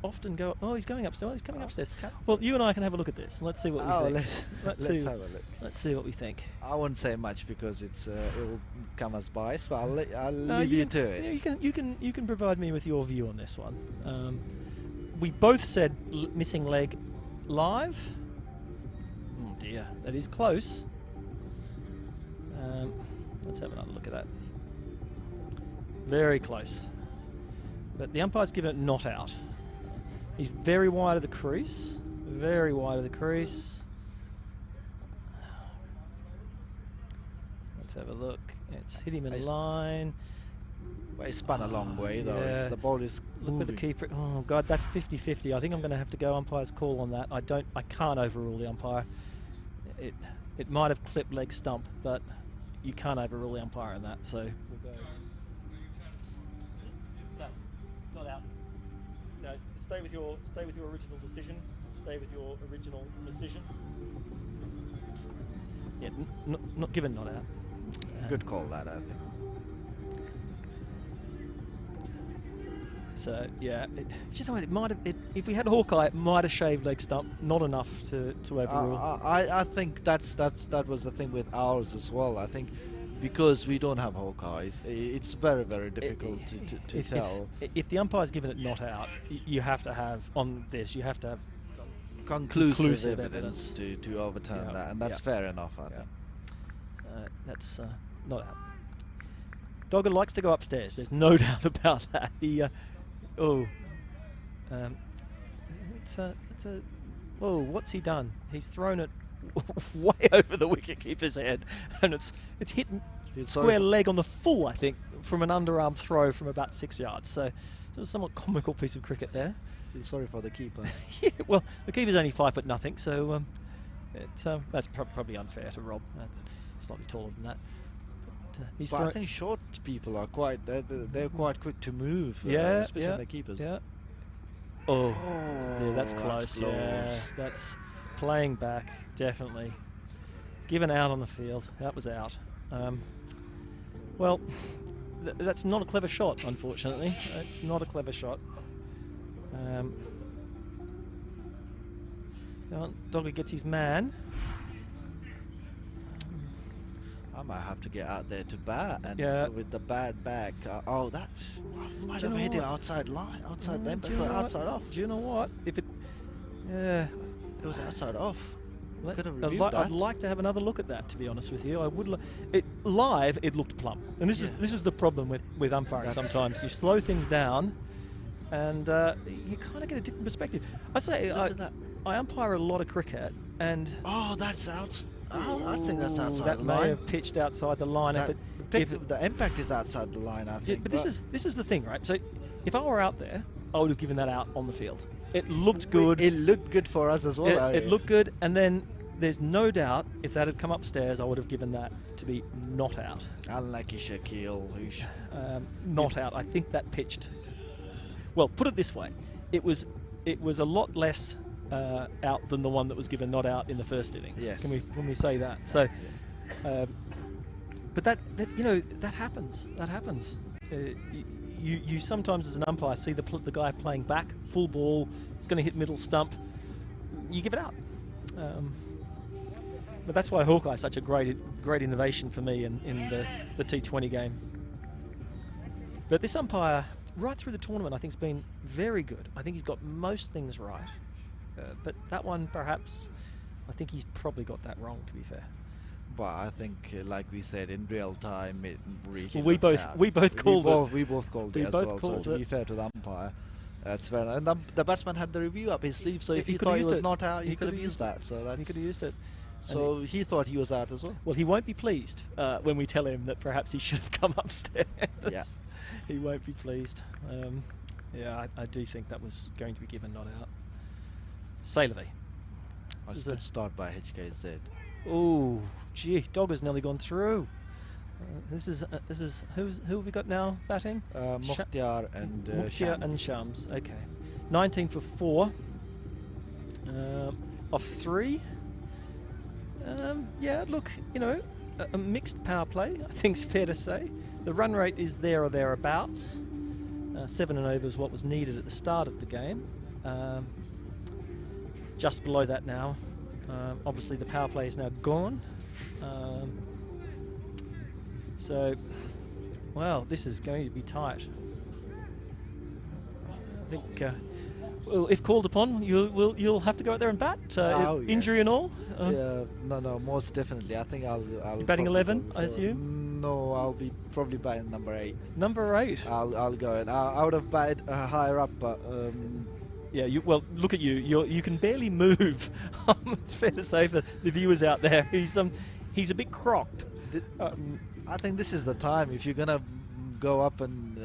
often go. Oh, he's going upstairs. He's coming upstairs. Well, you and I can have a look at this. Let's see what we think. Let's have a look. Let's see what we think. I won't say much because it will come as bias, but I'll leave you to it. You can provide me with your view on this one. We both said missing leg live. Oh dear, that is close. Let's have another look at that. Very close. But the umpire's given it not out. He's very wide of the crease. Very wide of the crease. Let's have a look. It's hit him in line. Well, he spun a long way though. Yeah. The ball is moving. Look at the keeper. Oh God, that's 50-50. I think I'm going to have to go umpire's call on that. I can't overrule the umpire. It might have clipped leg stump, but you can't overrule the umpire on that. So we'll go. No, not out. No, stay with your original decision. Stay with your original decision. Yeah, not given, not out. Good call that, I think. So yeah, it might have. If we had Hawkeye, it might have shaved leg stump. Not enough to overrule. I think that was the thing with ours as well. I think because we don't have Hawkeyes, it's very difficult to tell. If the umpire's given it not out, you have to have on this. You have to have conclusive evidence to overturn that, and that's fair enough. I think. That's not out. Dogger likes to go upstairs. There's no doubt about that. He. What's he done? He's thrown it way over the wicketkeeper's head, and it's hit square leg on the full, I think, from an underarm throw from about 6 yards. So it was a somewhat comical piece of cricket there. Feel sorry for the keeper. Yeah, well, the keeper's only 5'0", so That's probably unfair to Rob. Slightly taller than that. But I think short people are they're quite quick to move. Especially the keepers. Yeah. Oh, yeah, that's close. Yeah, that's playing back, definitely. Given out on the field. That was out. Well, that's not a clever shot, unfortunately. It's not a clever shot. Dogger gets his man. I might have to get out there to bat, and with the bad back. That might have hit it outside line, outside them, but outside off. Do you know what? If it, it was outside off. I'd like to have another look at that. To be honest with you, I would. Live, it looked plump, and this is the problem with umpiring. Sometimes you slow things down, and you kind of get a different perspective. I say I umpire a lot of cricket, and that's out. I think that's outside that the may line. have pitched outside the line. The impact is outside the line, I think. But this is the thing, right? So if I were out there, I would have given that out on the field. It looked good. It looked good for us as well. It looked good, and then there's no doubt if that had come upstairs, I would have given that to be not out. Unlucky Shaquille. Not out. I think that pitched. Well, put it this way, it was a lot less out than the one that was given not out in the first innings. Yes. Can we say that? So, but that happens. That happens. You sometimes as an umpire see the guy playing back, full ball, it's going to hit middle stump, you give it out. But that's why Hawkeye is such a great innovation for me in the T20 game. But this umpire, right through the tournament, I think has been very good. I think he's got most things right. But that one, perhaps, I think he's probably got that wrong, to be fair. But I think, like we said, in real time, it really. Well, we both called it. We both called it as well. So to be fair to the umpire, that's fair. And the batsman had the review up his sleeve, so if he thought he was not out, he could have used that. So he could have used it. So he thought he was out as well. Well, he won't be pleased when we tell him that perhaps he should have come upstairs. Yeah. He won't be pleased. I do think that was going to be given not out. Sailovey. I should start by HKSZ. Oh, gee, Dogger's nearly gone through. This is who have we got now batting? Mukhtiar and Shams. Okay, 19 for 4. Off 3. Look, a mixed power play, I think it's fair to say. The run rate is there or thereabouts. 7 and over is what was needed at the start of the game. Just below that now. Obviously the power play is now gone. This is going to be tight. I think, well, if called upon, you'll have to go out there and bat. Injury and all. No, most definitely. I think I'll. You're batting 11, I assume. No, I'll be probably batting number 8. Number 8. I'll go. And I would have batted higher up, but. Yeah, look at you. You can barely move. It's fair to say for the viewers out there. He's a bit crocked. I think this is the time if you're gonna go up and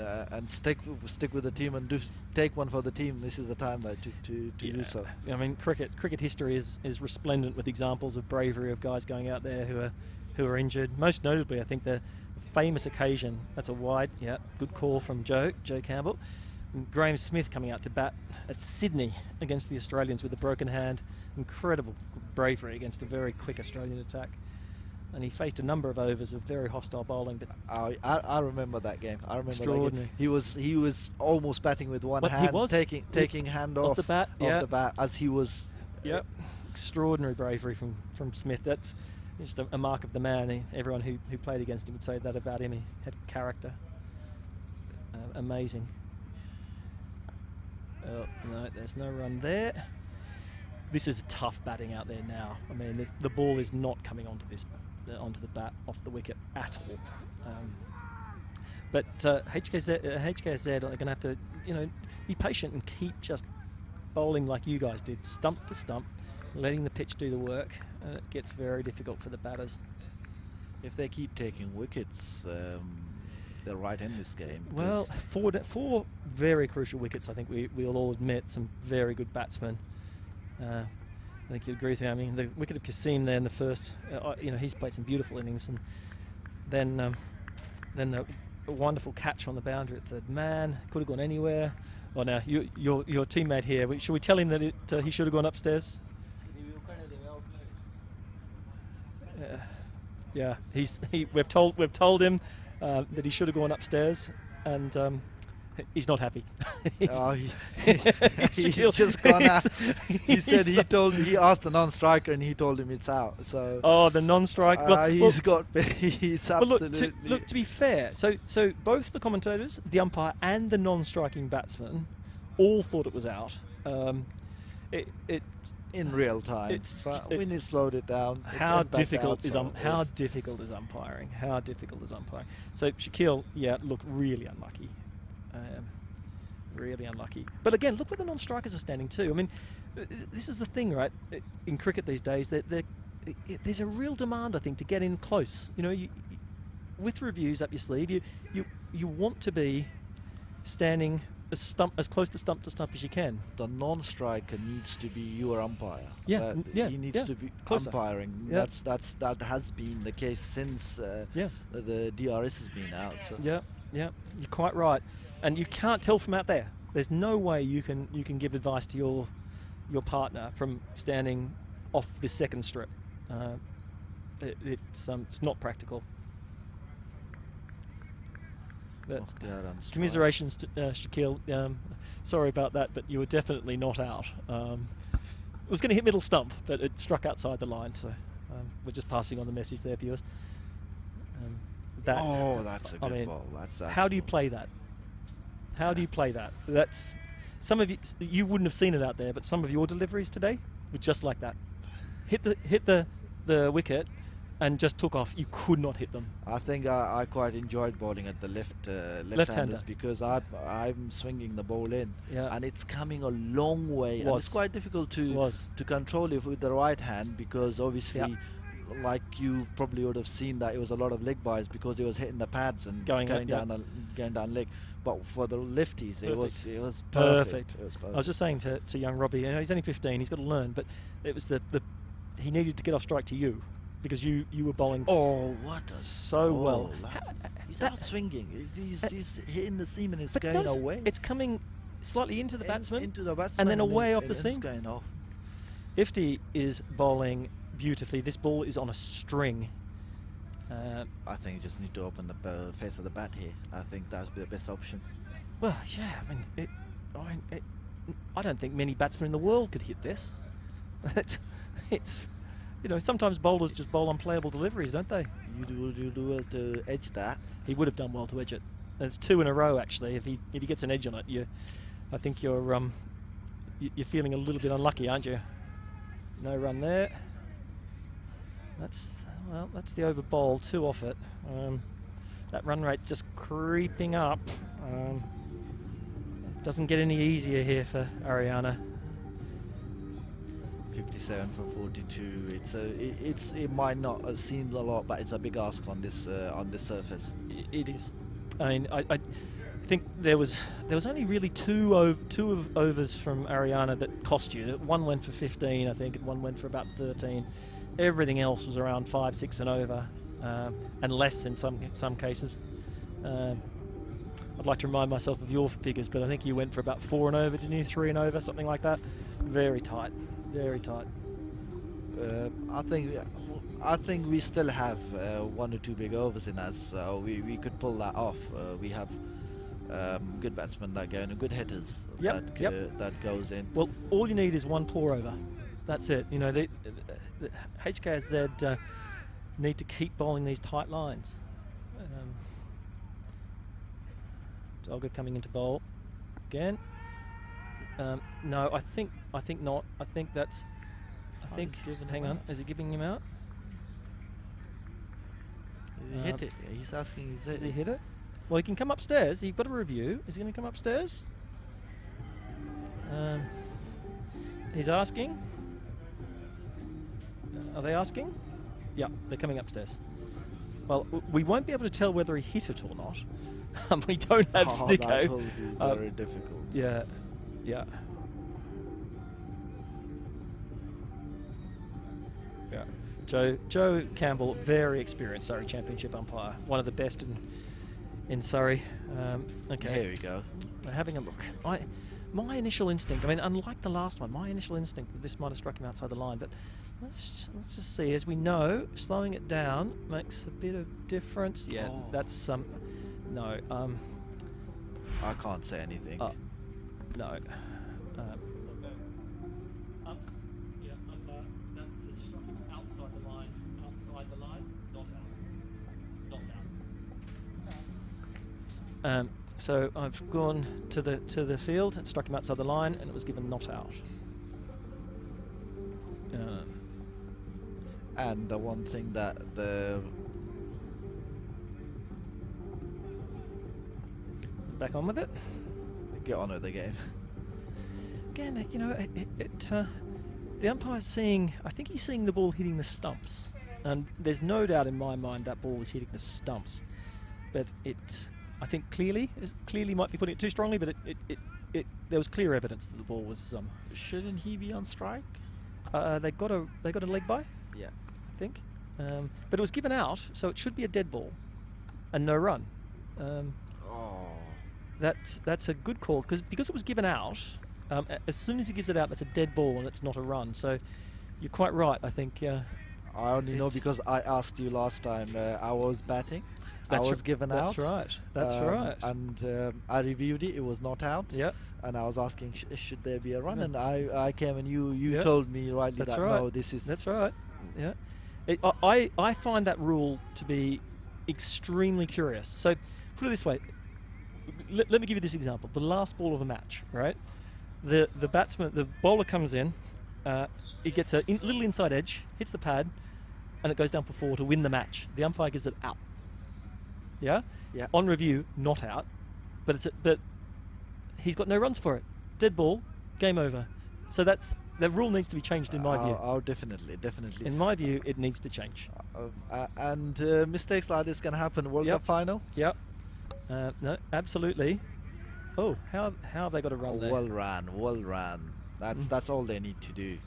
stick with the team and take one for the team. This is the time to do so. I mean, cricket history is resplendent with examples of bravery of guys going out there who are injured. Most notably, I think the famous occasion. That's a wide. Yeah, good call from Joe Campbell. And Graham Smith coming out to bat at Sydney against the Australians with a broken hand. Incredible bravery against a very quick Australian attack. And he faced a number of overs of very hostile bowling. But I remember that game. I remember extraordinary. That game. He was almost batting with one hand, taking hand off the bat as he was. Yep, extraordinary bravery from Smith. That's just a mark of the man. Everyone who played against him would say that about him. He had character. Amazing. Oh, no, there's no run there. This is tough batting out there now. I mean, the ball is not coming onto the bat off the wicket at all. But HKSZ are going to have to, be patient and keep just bowling like you guys did, stump to stump, letting the pitch do the work, and it gets very difficult for the batters. If they keep taking wickets, they're right in this game. Well, four very crucial wickets. I think we'll all admit, some very good batsmen. I think you'd agree with me. I mean, the wicket of Kasim there in the first, you know, he's played some beautiful innings, and then the wonderful catch on the boundary at third man. Could have gone anywhere. Well, now your teammate here. Should we tell him that he should have gone upstairs? Yeah, we've told him that he should have gone upstairs, and he's not happy. He's just gone out. He asked the non-striker and he told him it's out. So the non-striker. He's absolutely. Look, to be fair, so both the commentators, the umpire, and the non-striking batsman all thought it was out. In real time. When you slowed it down, how difficult is umpiring? How difficult is umpiring? So Shaquille, look, really unlucky. Really unlucky. But again, look where the non-strikers are standing too. I mean, this is the thing, right? In cricket these days, there's a real demand, I think, to get in close. You know, with reviews up your sleeve, you want to be standing as close to stump as you can. The non-striker needs to be your umpire. He needs to be closer. Umpiring. Yeah. That has been the case since the DRS has been out. So. Yeah, you're quite right. And you can't tell from out there. There's no way you can give advice to your partner from standing off this second strip. It's not practical. But commiserations to Shaquille. Sorry about that, but you were definitely not out. It was going to hit middle stump, but it struck outside the line. So we're just passing on the message there, viewers. That's a good ball. How do you play that? How do you play that? That's some of you wouldn't have seen it out there, but some of your deliveries today were just like that. Hit the wicket and just took off. You could not hit them. I think I quite enjoyed bowling at the left-handers because I'm swinging the ball in, and it's coming a long way. And it's quite difficult to control it with the right hand because obviously, like you probably would have seen that it was a lot of leg buys because it was hitting the pads and going down leg. But for the lefties, it was perfect. It was perfect. I was just saying to young Robbie, you know, he's only 15, he's got to learn, but it was he needed to get off strike to you because you were bowling so well. He's out swinging. He's hitting the seam and it's going away. It's coming slightly into the batsman, and then away off the seam. Going off. Ifty is bowling beautifully. This ball is on a string. I think you just need to open the face of the bat here. I think that would be the best option. Well, yeah. I don't think many batsmen in the world could hit this. It's you know, sometimes bowlers just bowl unplayable deliveries, don't they? You do well to edge that. He would have done well to edge it. And it's 2 in a row actually. If he gets an edge on it, I think you're feeling a little bit unlucky, aren't you? No run there. That's the over bowl, 2 off it. That run rate just creeping up. It doesn't get any easier here for ARYANA. 57 for 42. It might not seem a lot, but it's a big ask on this surface. It is. I mean, I think there was only really two overs from ARYANA that cost you. One went for 15, I think, and one went for about 13. Everything else was around 5, 6 and over, and less in some cases. I'd like to remind myself of your figures, but I think you went for about 4 and over, didn't you? 3 and over, something like that. Very tight, very tight. I think we still have 1 or 2 big overs in us, so we could pull that off. We have good batsmen that go in and good hitters that goes in. Well, all you need is 1 pour over. That's it. You know, the HKSZ need to keep bowling these tight lines. Dolga coming into bowl again. No, I think not. I think that's. I think. Hang on. Is he giving him out? He hit it. He's asking. Has he hit it? Well, he can come upstairs. You've got a review. Is he going to come upstairs? He's asking. Are they asking? Yeah, they're coming upstairs. Well, we won't be able to tell whether he hit it or not. We don't have Sticko. That will be very difficult. Yeah, yeah. Joe Campbell, very experienced Surrey Championship umpire, one of the best in Surrey. Okay, here we go. We're having a look. My initial instinct, I mean, unlike the last one, my initial instinct that this might have struck him outside the line, but let's just see. As we know, slowing it down makes a bit of difference. Yeah, that's no. I can't say anything. No. So I've gone to the field and struck him outside the line, and it was given not out. And the one thing that back on with it. Get on with the game. Again, you know, the umpire's seeing. I think he's seeing the ball hitting the stumps, and there's no doubt in my mind that ball was hitting the stumps, but I think clearly might be putting it too strongly, but there was clear evidence that the ball was. Shouldn't he be on strike? They got a leg by. Yeah, I think. But it was given out, so it should be a dead ball, and no run. That's a good call because it was given out. As soon as he gives it out, that's a dead ball and it's not a run. So you're quite right. I think. I only know because I asked you last time. I was batting. I was given out. That's right. That's right. And I reviewed it. It was not out. Yeah. And I was asking, should there be a run? And I came and you told me rightly that no, this is. That's right. Yeah. I find that rule to be extremely curious. So put it this way. Let me give you this example. The last ball of a match, right? The batsman, the bowler comes in. It gets a little inside edge, hits the pad, and it goes down for 4 to win the match. The umpire gives it out. Yeah? Yeah. On review, not out. But he's got no runs for it. Dead ball, game over. So the rule needs to be changed in my view. Oh, definitely. In my view, it needs to change. And mistakes like this can happen. World Cup final? Yep. No, absolutely. Oh, how have they got a run there? Well run. That's all they need to do.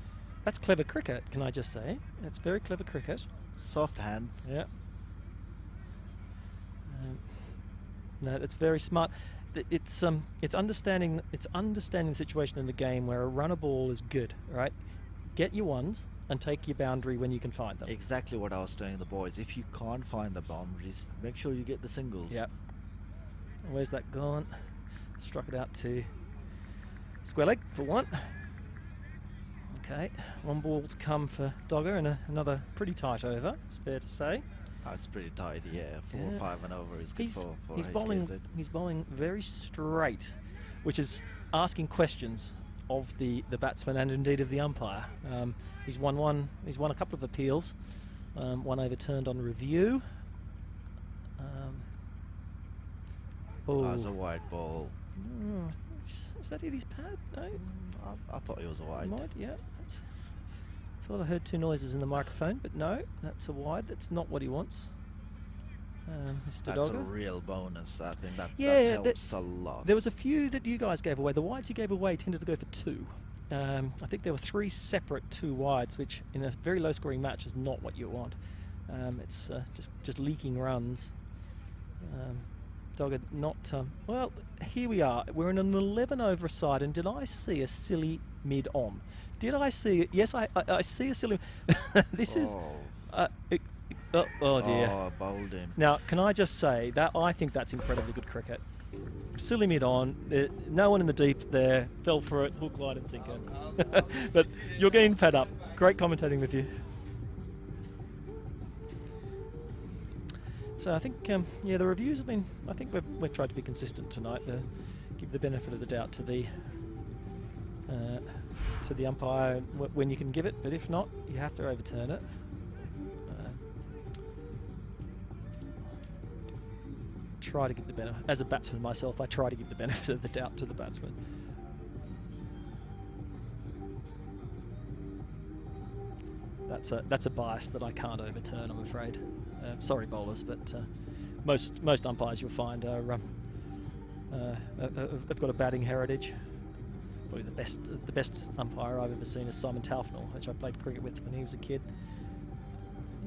That's clever cricket, can I just say? It's very clever cricket. Soft hands. Yeah. No, that's very smart. It's understanding the situation in the game where a runner ball is good, right? Get your ones and take your boundary when you can find them. Exactly what I was telling the boys. If you can't find the boundaries, make sure you get the singles. Yep. Where's that gone? Struck it out to square leg for 1. Okay, 1 ball to come for Dogger and another pretty tight over, it's fair to say. That's pretty tight, yeah. 4 or 5 and over is good for he's HKSZ. He's bowling very straight, which is asking questions of the batsman and indeed of the umpire. He's won a couple of appeals, one overturned on review. That was a wide ball. Is that hit his pad? No? I thought it was a wide. Wide, yeah. Thought I heard 2 noises in the microphone, but no, that's a wide. That's not what he wants. Mr. That's Dogger. a real bonus. I think that helps a lot. There was a few that you guys gave away. The wides you gave away tended to go for 2. I think there were 3 separate 2 wides, which in a very low-scoring match is not what you want. It's just leaking runs. Dogger not. Well, here we are. We're in an 11 over side, and did I see a silly mid-on? Did I see it? Yes, I see a silly. This is. Oh dear. Oh, bowled him. Now, can I just say that I think that's incredibly good cricket. Silly mid-on. No one in the deep there. Fell for it. Hook, line, and sinker. But you're getting fed up. Great commentating with you. So I think, yeah, the reviews have been. I think we've tried to be consistent tonight. Give the benefit of the doubt to the umpire when you can give it, but if not, you have to overturn it. Try to give the benefit. As a batsman myself, I try to give the benefit of the doubt to the batsman. That's a bias that I can't overturn, I'm afraid. Sorry, bowlers, but most umpires you'll find are have got a batting heritage. Probably the best umpire I've ever seen is Simon Taufnell, which I played cricket with when he was a kid.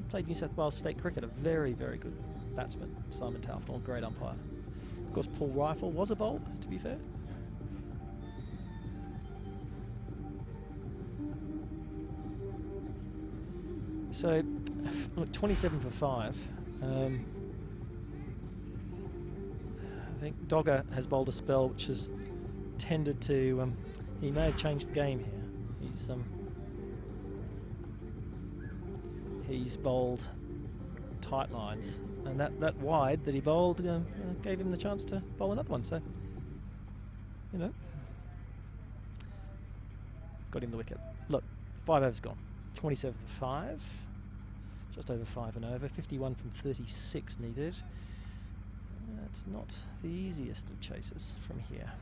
played New South Wales State cricket, a very, very good batsman, Simon Taufnell, great umpire. Of course, Paul Rifle was a bowler, to be fair. So, look, 27 for 5. I think Dogger has bowled a spell which has tended to, he may have changed the game here. He's bowled tight lines, and that wide that he bowled gave him the chance to bowl another one, so, you know, got him the wicket. Look, 5 overs gone, 27 for 5, just over 5 and over, 51 from 36 needed. That's not the easiest of chases from here.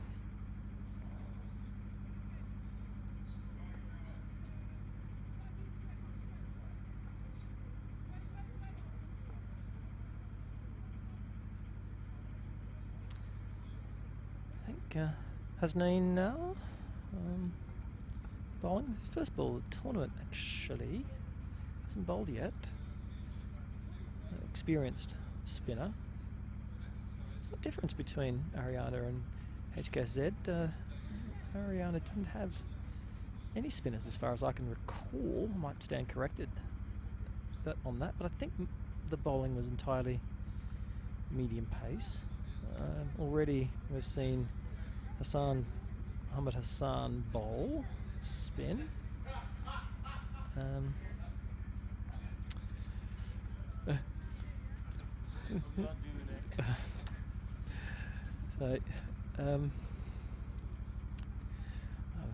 I think Hasnain now bowling his first ball of the tournament, actually. Hasn't bowled yet. Experienced spinner. What's the difference between ARYANA and HKSZ? ARYANA didn't have any spinners as far as I can recall. Might stand corrected on that, but I think the bowling was entirely medium pace. Already we've seen Ahmed Hassan bowl, spin. So,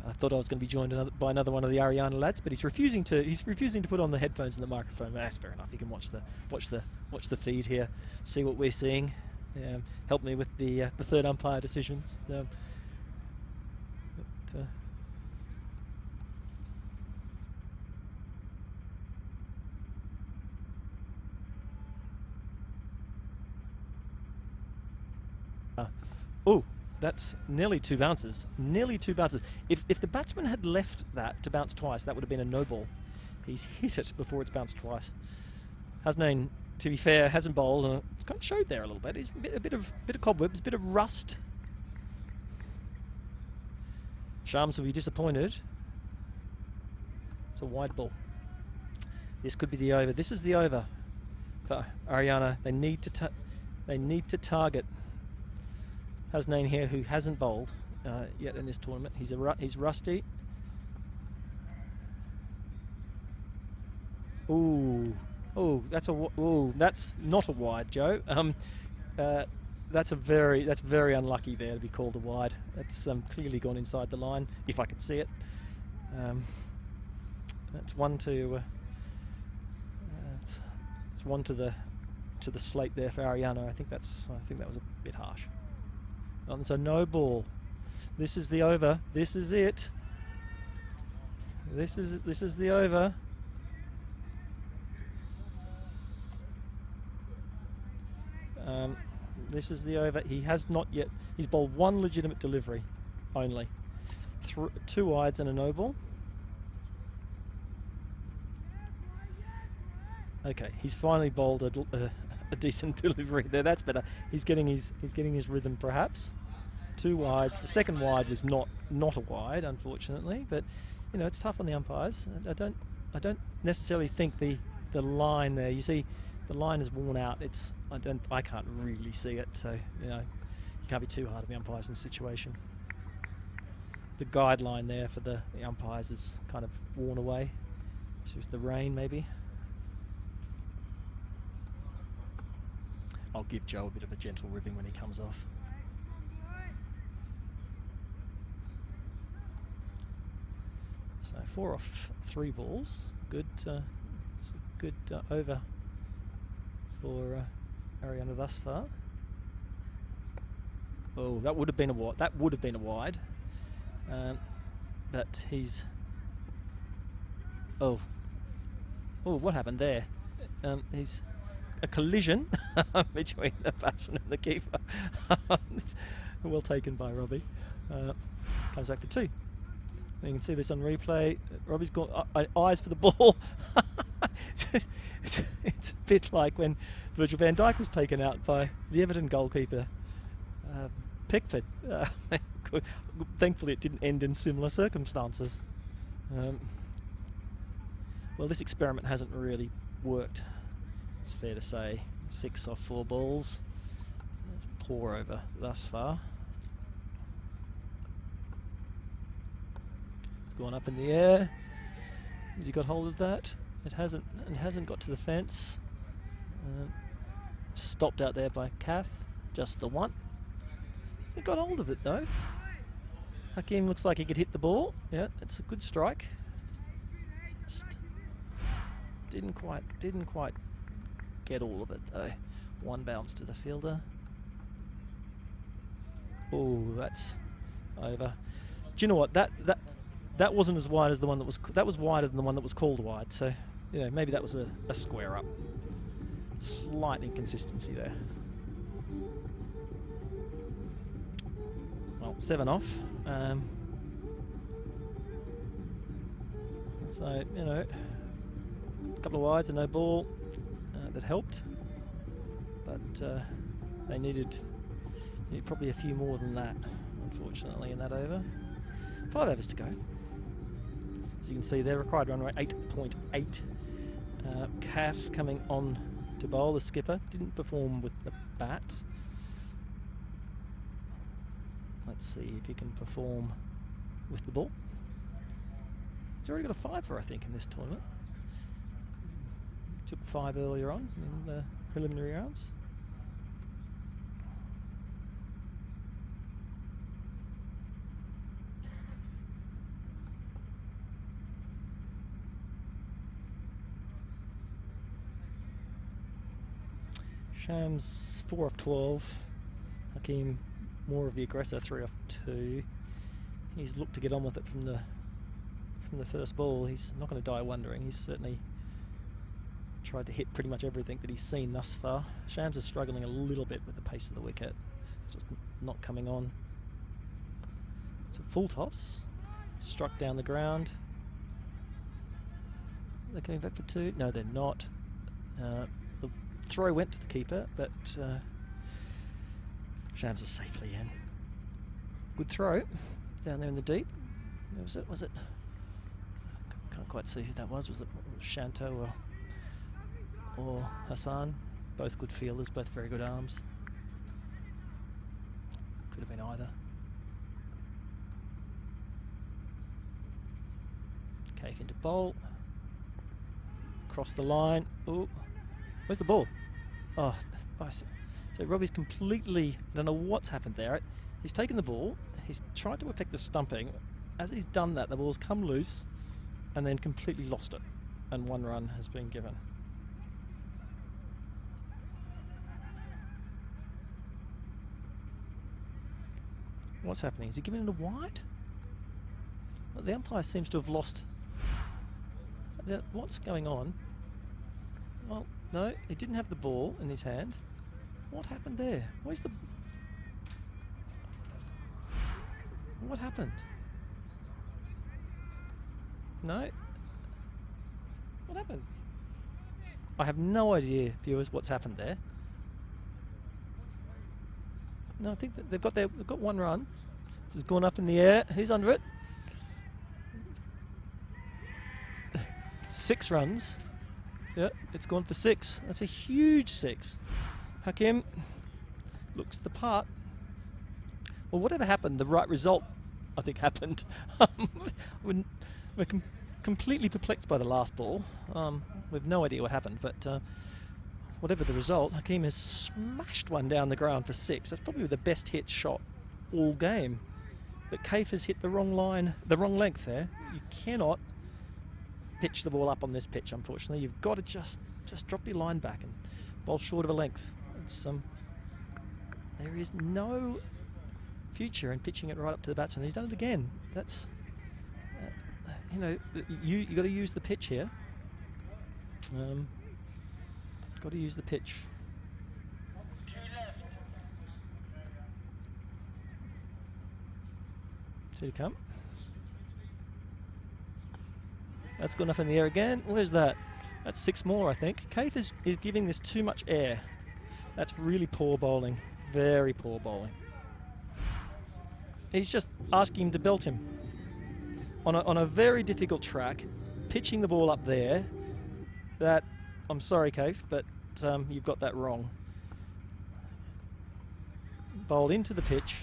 I thought I was going to be joined by another one of the ARYANA lads, but he's refusing to put on the headphones and the microphone. That's fair enough. You can watch the feed here, see what we're seeing. Help me with the third umpire decisions. Oh, that's nearly 2 bounces. Nearly 2 bounces. If the batsman had left that to bounce twice, that would have been a no ball. He's hit it before it's bounced twice. Hasnain, to be fair, hasn't bowled, and it's kind of showed there a little bit. He's a bit of cobwebs, a bit of rust. Shams will be disappointed. It's a wide ball. This could be the over. This is the over for ARYANA. They need to target Hasnain here, who hasn't bowled yet in this tournament. He's rusty. Ooh, that's not a wide, Joe. That's very unlucky there to be called a wide. That's clearly gone inside the line, if I could see it. That's one to it's one to the slate there for ARYANA. I think that was a bit harsh. And so no ball. This is the over. This is it. This is the over. This is the over. He has not yet. He's bowled 1 legitimate delivery, only. 2 wides and a no ball. Okay, he's finally bowled a decent delivery there. That's better. He's getting his rhythm, perhaps. 2 wides. The second wide was not a wide, unfortunately. But you know, it's tough on the umpires. I don't necessarily think the line there. You see, the line is worn out. I can't really see it. So you know, you can't be too hard on the umpires in this situation. The guideline there for the umpires is kind of worn away. So it's the rain, maybe. I'll give Joe a bit of a gentle ribbing when he comes off. So 4 off 3 balls. Good, good over for ARYANA thus far. Oh, that would have been a wide. That would have been a wide. But he's. Oh, what happened there? He's. A collision between the batsman and the keeper. Well taken by Robbie. Comes back for 2. You can see this on replay. Robbie's got eyes for the ball. it's a bit like when Virgil van Dijk was taken out by the Everton goalkeeper, Pickford. Thankfully, it didn't end in similar circumstances. Well, this experiment hasn't really worked, it's fair to say. 6 off 4 balls. Poor over thus far. It's gone up in the air. Has he got hold of that? It hasn't got to the fence. Stopped out there by Caf. Just the one. He got hold of it though. Hakim looks like he could hit the ball. Yeah, it's a good strike. Just didn't quite get all of it though. One bounce to the fielder. Oh, that's over. Do you know what? That wasn't as wide as the one that was. That was wider than the one that was called wide. So, you know, maybe that was a square up. Slight inconsistency there. Well, 7 off. So, you know, a couple of wides and no ball that helped. But they needed probably a few more than that, unfortunately, in that over. 5 overs to go. As you can see, their required run rate 8.8. Caf coming on to bowl, the skipper. Didn't perform with the bat. Let's see if he can perform with the ball. He's already got a 5-er, I think, in this tournament. Took 5 earlier on in the preliminary rounds. Shams 4 off 12. Hakim more of the aggressor, 3 off 2. He's looked to get on with it from the first ball. He's not going to die wondering. He's certainly tried to hit pretty much everything that he's seen thus far. Shams is struggling a little bit with the pace of the wicket. It's just not coming on. It's a full toss. Struck down the ground. They're coming back for 2. No, they're not. The throw went to the keeper, but Shams was safely in. Good throw down there in the deep. Was it? Can't quite see who that was. Was it Shanto or Hassan? Both good fielders, both very good arms. Could have been either. Cake into bowl. Across the line. Ooh. Where's the ball? Oh, so Robbie's completely, I don't know what's happened there. He's taken the ball, he's tried to affect the stumping. As he's done that, the ball's come loose and then completely lost it. And 1 run has been given. What's happening? Is he giving it a wide? Well, the umpire seems to have lost. What's going on? Well, no, he didn't have the ball in his hand. What happened there? Where's the... What happened? No? What happened? I have no idea, viewers, what's happened there. No, I think that they've got 1 run. This has gone up in the air. Who's under it? 6 runs. Yeah, it's gone for 6. That's a huge 6. Hakim looks the part. Well, whatever happened, the right result, I think, happened. We're completely perplexed by the last ball. We've no idea what happened, but whatever the result, Hakim has smashed one down the ground for 6. That's probably the best hit shot all game. But Kaif has hit the wrong line, the wrong length there. You cannot pitch the ball up on this pitch, unfortunately. You've got to just drop your line back and bowl short of a length. It's, there is no future in pitching it right up to the batsman. He's done it again. That's you know, you got to use the pitch here. Got to use the pitch. Should he come? That's gone up in the air again. Where's that? That's 6 more, I think. Keith is giving this too much air. That's really poor bowling. Very poor bowling. He's just asking him to belt him. On a very difficult track, pitching the ball up there, that, I'm sorry, Keith, but you've got that wrong. Bowl into the pitch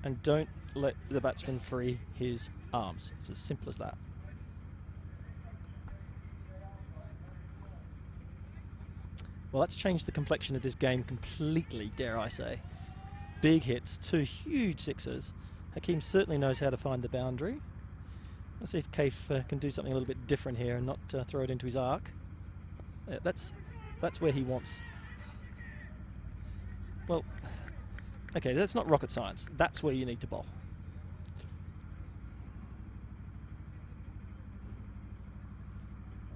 and don't let the batsman free his arms. It's as simple as that. Well, that's changed the complexion of this game completely, dare I say. Big hits, 2 huge sixes. Hakeem certainly knows how to find the boundary. Let's see if Keith can do something a little bit different here and not throw it into his arc. That's where he wants. Well, okay, that's not rocket science. That's where you need to bowl.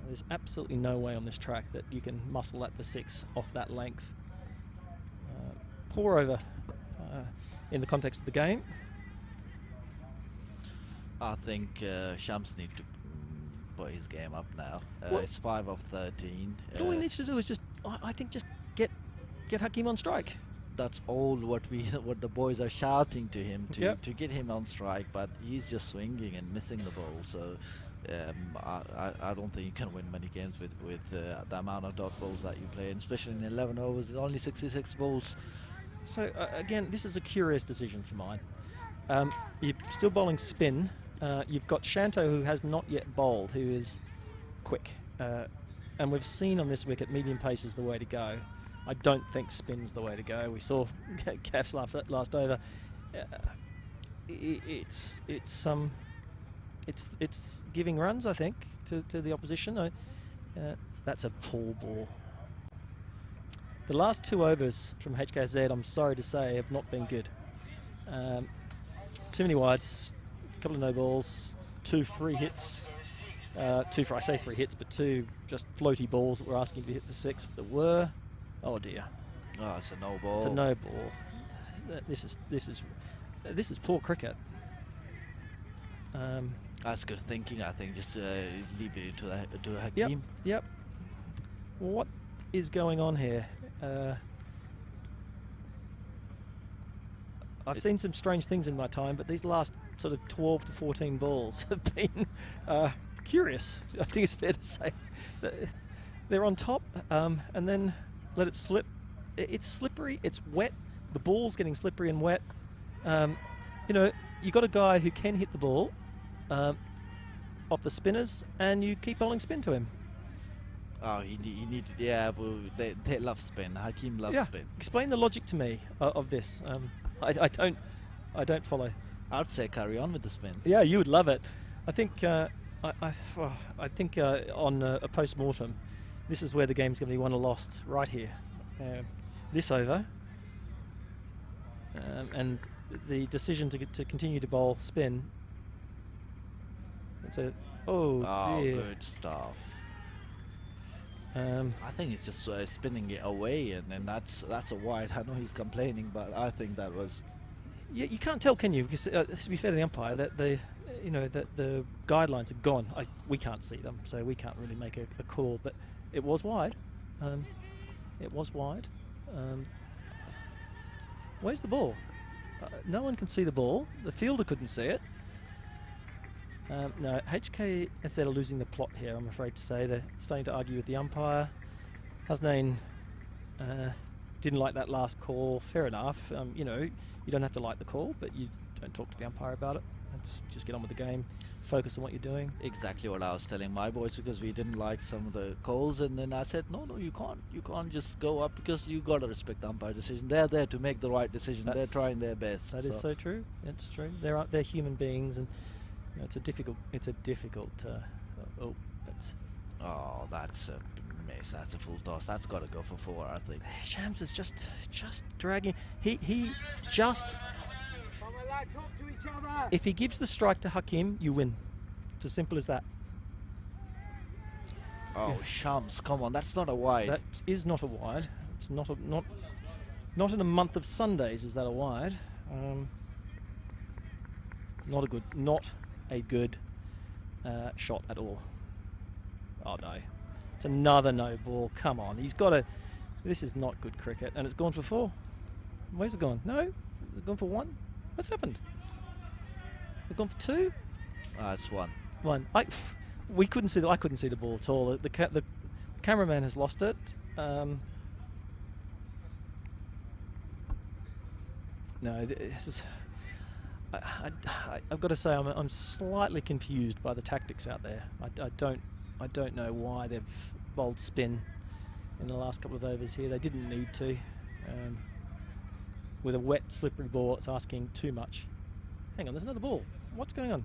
There's absolutely no way on this track that you can muscle that for 6 off that length. Poor over in the context of the game. I think Shams need to put his game up now. Well, it's 5 of 13. But all he needs to do is just, I think, just get Hakeem on strike. That's all what the boys are shouting to him to get him on strike, but he's just swinging and missing the ball. So I don't think you can win many games with the amount of dot balls that you play, and especially in 11 overs. It's only 66 balls. So again, this is a curious decision for mine. You're still bowling spin. You've got Shanto, who has not yet bowled, who is quick, and we've seen on this wicket medium pace is the way to go. I don't think spin's the way to go. We saw Caf's last over. It's giving runs, I think, to the opposition. That's a poor ball. The last 2 overs from HKSZ, I'm sorry to say, have not been good. Too many wides, a couple of no balls, 2 free hits. I say free hits, but 2 just floaty balls that we're asking to hit for 6. But there were. Oh dear. Oh, it's a no ball. It's a no ball. This is poor cricket. That's good thinking. I think just leave it to Hakeem. Yep. What is going on here? I've seen some strange things in my time, but these last sort of 12 to 14 balls have been curious. I think it's fair to say. They're on top, and then let it slip. It's slippery, it's wet, the ball's getting slippery and wet. You know, you got a guy who can hit the ball off the spinners, and you keep bowling spin to him. Oh, he needed, yeah, well, they love spin. Hakeem loves spin. Explain the logic to me of this. I don't follow. I'd say carry on with the spin. Yeah, you would love it. I think I think on a post-mortem, this is where the game's going to be won or lost, right here. This over, and the decision to continue to bowl spin. It's a dear. Good stuff. I think he's just spinning it away, and then that's a wide. I know he's complaining, but I think that was. Yeah, you can't tell, can you? Because to be fair to the umpire, that the guidelines are gone. We can't see them, so we can't really make a call. But it was wide. It was wide. Where's the ball? No one can see the ball. The fielder couldn't see it. No, HKSZ are losing the plot here, I'm afraid to say. They're starting to argue with the umpire. Hasnain didn't like that last call. Fair enough. You know, you don't have to like the call, but you don't talk to the umpire about it. Let's just get on with the game. Focus on what you're doing. Exactly what I was telling my boys, because we didn't like some of the calls, and then I said, no, you can't just go up, because you got to respect the umpire decision. They're there to make the right decision. They're trying their best. That is so true. It's true. They're human beings, and you know, it's a difficult. That's a miss. That's a full toss. That's got to go for 4, I think. Shams is just dragging. He just. If he gives the strike to Hakeem, you win. It's as simple as that. Oh, Shams, come on, that's not a wide. That is not a wide. It's not in a month of Sundays is that a wide. Not a good shot at all. Oh no. It's another no ball. Come on. He's got to... This is not good cricket. And it's gone for 4. Where's it gone? No? Is it gone for 1? What's happened? It's gone for 2? It's 1. 1. We couldn't see I couldn't see the ball at all. The cameraman has lost it. No, this is... I've got to say I'm slightly confused by the tactics out there. I don't know why they've bowled spin in the last couple of overs here. They didn't need to. With a wet, slippery ball, it's asking too much. Hang on, there's another ball. What's going on?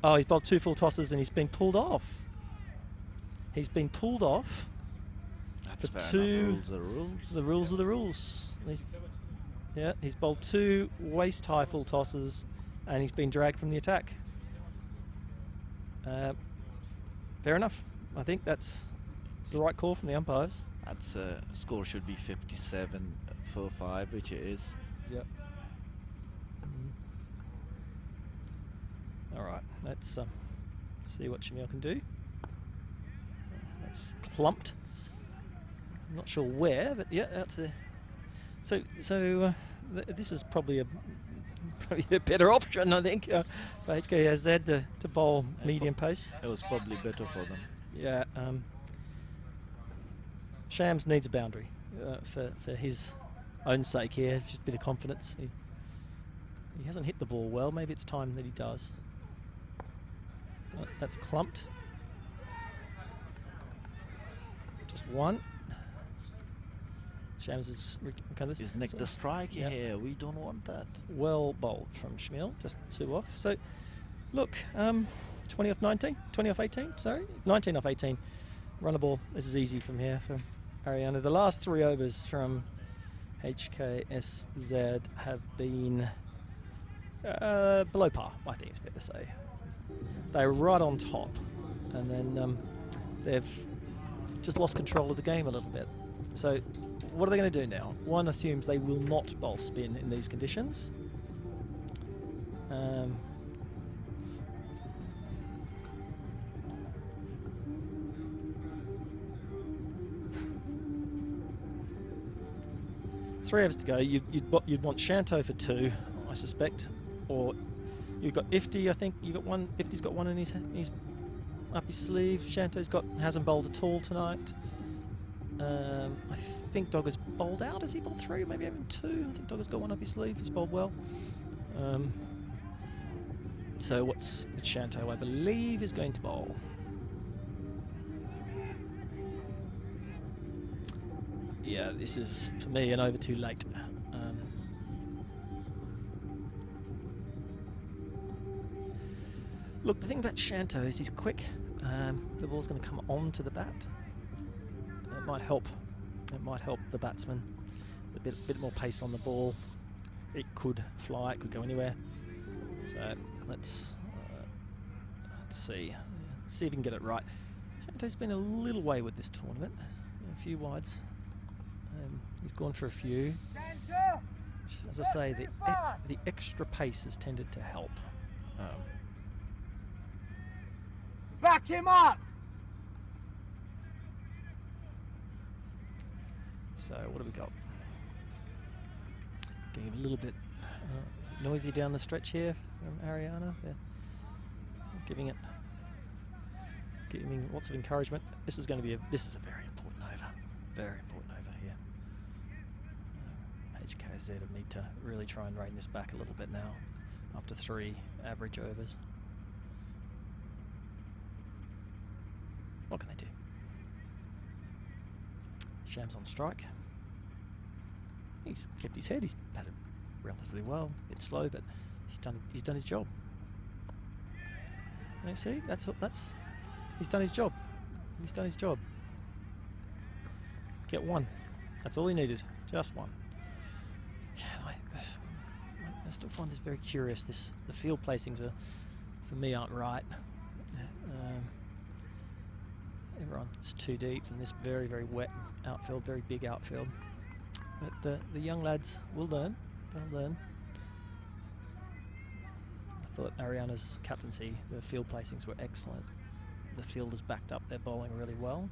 Oh, he's bowled 2 full tosses and he's been pulled off. He's been pulled off. That's for fair 2. enough. Rules are the rules. The rules are the rules. He's bowled 2 waist-high full tosses and he's been dragged from the attack. Fair enough. I think it's the right call from the umpires. That's score should be 57 for 5, which it is. Yep. All right, let's see what Shamil can do. That's clumped. I'm not sure where, but yeah, out to. So this is probably a better option, I think, for HKSZ to bowl medium pace. It was probably better for them. Yeah. Shams needs a boundary for his own sake here. Just a bit of confidence. He hasn't hit the ball well. Maybe it's time that he does. That's clumped. Just 1. Shams is... He's nicked the strike here. We don't want that. Well bowled from Shamil. Just 2 off. So, look, 20 off 19? 20 off 18, sorry? 19 off 18. Run a ball. This is easy from here for ARYANA. The last 3 overs from HKSZ have been below par, I think it's fair to say. They're right on top, and then they've just lost control of the game a little bit. So what are they going to do now? One assumes they will not bowl spin in these conditions. Three overs to go. You'd want Shanto for 2, I suspect, or you've got Ifty. I think you got 1. Ifty's got 1 in his up his sleeve. Shanto's hasn't bowled at all tonight. I think Dogger's bowled out. Has he bowled 3? Maybe even 2. I think Dogger's got 1 up his sleeve. He's bowled well. So it's Shanto, I believe, is going to bowl. Yeah, this is, for me, an over too late. Look, the thing about Shanto is he's quick. The ball's going to come onto the bat. It might help. It might help the batsman. A bit more pace on the ball. It could fly. It could go anywhere. So let's see. See if we can get it right. Shanto's been a little wayward this tournament. A few wides. He's gone for a few. As I say, the extra pace has tended to help. Back him up! So what have we got? Getting a little bit noisy down the stretch here from ARYANA. They're giving lots of encouragement. This is going to be this is a very important over. Very important over here. HKSZ need to really try and rein this back a little bit now after 3 average overs. What can they do? Shams on strike. He's kept his head. He's batted relatively well. A bit slow, but he's done his job. You see, he's done his job. He's done his job. Get 1. That's all he needed. Just 1. I still find this very curious. The field placings for me aren't right. Everyone's too deep in this very, very wet outfield, very big outfield. But the young lads will learn. They'll learn. I thought ARYANA's captaincy, the field placings were excellent. The field has backed up their bowling really well.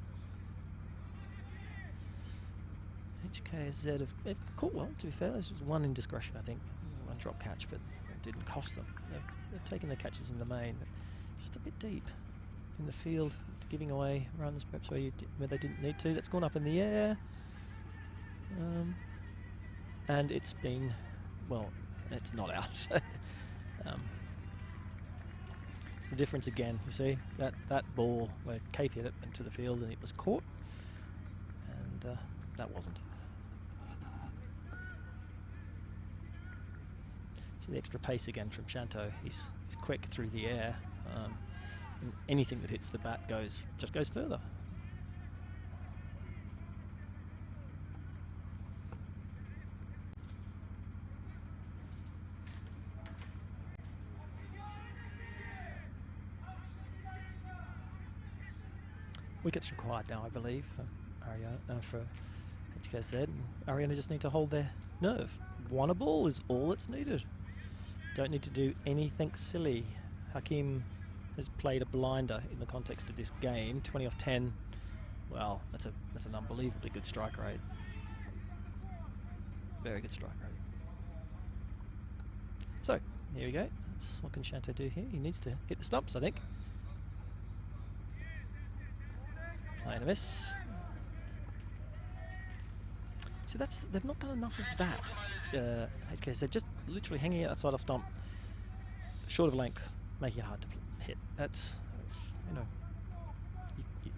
HKSZ have caught well, to be fair. This was one indiscretion, I think. One drop catch, but it didn't cost them. They've taken their catches in the main, but just a bit deep in the field, giving away runs perhaps where they didn't need to. That's gone up in the air. And it's been, well, it's not out. It's the difference again. You see that ball where Cape hit it into the field and it was caught, and that wasn't. So the extra pace again from Shanto. He's quick through the air. And anything that hits the bat just goes further. Wickets required now, I believe, for ARYANA, for HKSZ. And ARYANA just need to hold their nerve. One a ball is all that's needed. Don't need to do anything silly. Hakim has played a blinder in the context of this game. 20 off 10. Well, that's an unbelievably good strike rate. Very good strike rate. So here we go. What can Shanto do here? He needs to hit the stumps, I think. Playing a miss. So they've not done enough of that. HKSZ just literally hanging out outside off stump, short of length, making it hard to hit. That's you know,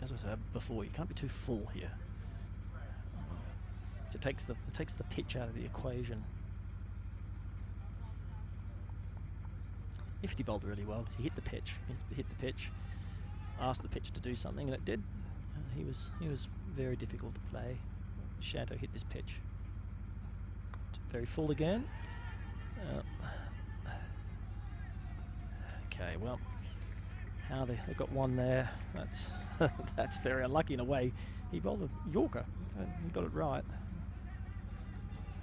as I said before, you can't be too full here. So it takes the pitch out of the equation. If he bowled really well, he hit the pitch. He hit the pitch, asked the pitch to do something, and it did. He was very difficult to play. Shanto hit this pitch. Very full again. Okay, well, how they got one there. That's very unlucky in a way. He bowled a Yorker. He got it right.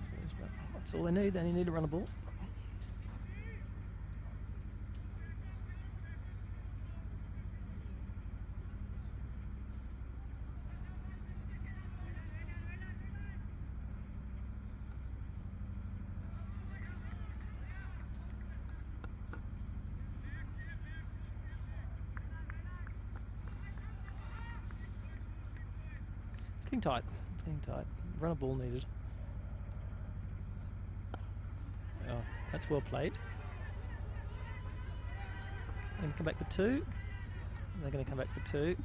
So that's all they need. They only need to run a ball. It's getting tight. It's getting tight. Run a ball needed. Oh, that's well played. They're going to come back for two. They're going to come back for two.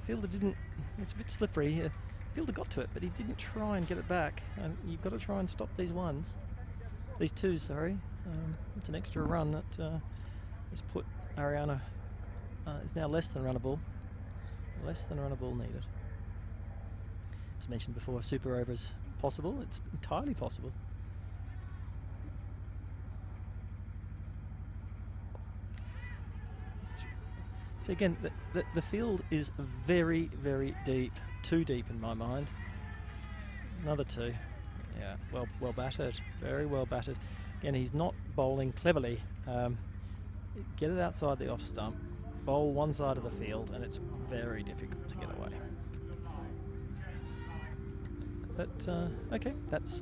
Fielder didn't. It's a bit slippery. Fielder got to it, but he didn't try and get it back. And you've got to try and stop these ones. These twos, sorry. It's an extra run that has put ARYANA. It's now less than runnable. Less than runnable needed. As mentioned before, super over is possible. It's entirely possible. So again, the field is very, very deep. Too deep in my mind. Another two. Yeah, well battered. Very well battered. Again, he's not bowling cleverly. Get it outside the off stump. Bowl one side of the field, and it's very difficult to get away. But okay, that's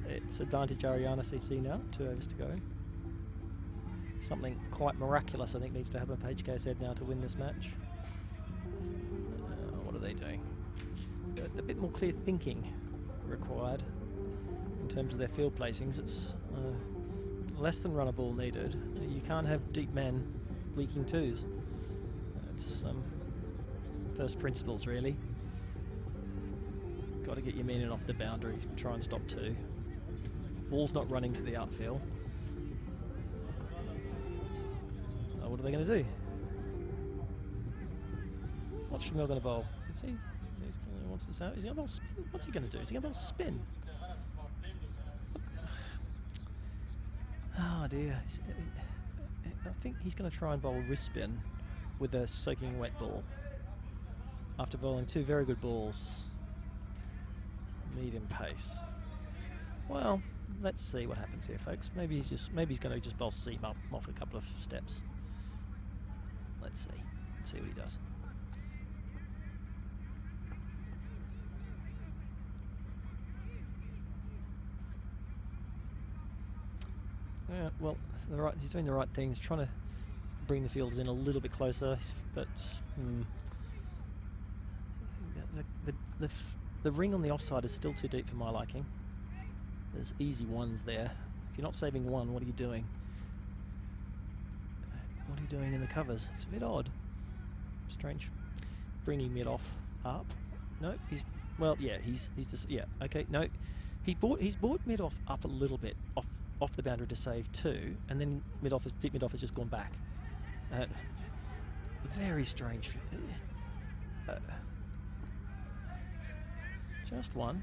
it's advantage ARYANA CC now. 2 overs to go. Something quite miraculous, I think, needs to happen for HKSZ now to win this match. What are they doing? A bit more clear thinking required in terms of their field placings. It's less than run a ball needed. You can't have deep men leaking twos. It's first principles, really. Got to get your men in off the boundary, try and stop two. Ball's not running to the outfield. So what are they going to do? What's Shamil going to bowl? Is he wants to start. Is he going to bowl spin? What's he going to do? Is he going to bowl spin? Oh dear. I think he's going to try and bowl wrist spin with a soaking wet ball. After bowling two very good balls. Medium pace. Well, let's see what happens here, folks. Maybe he's going to just bowl seam up off a couple of steps. Let's see. Let's see what he does. Yeah, well, he's doing the right thing. He's trying to bring the fielders in a little bit closer, but the ring on the offside is still too deep for my liking. There's easy ones there. If you're not saving one, what are you doing? What are you doing in the covers? It's a bit odd. Strange. Bringing mid off up. No, he's just, yeah, okay, no. He's brought mid off up a little bit off the boundary to save two, and then deep mid off has just gone back. Very strange. Just one.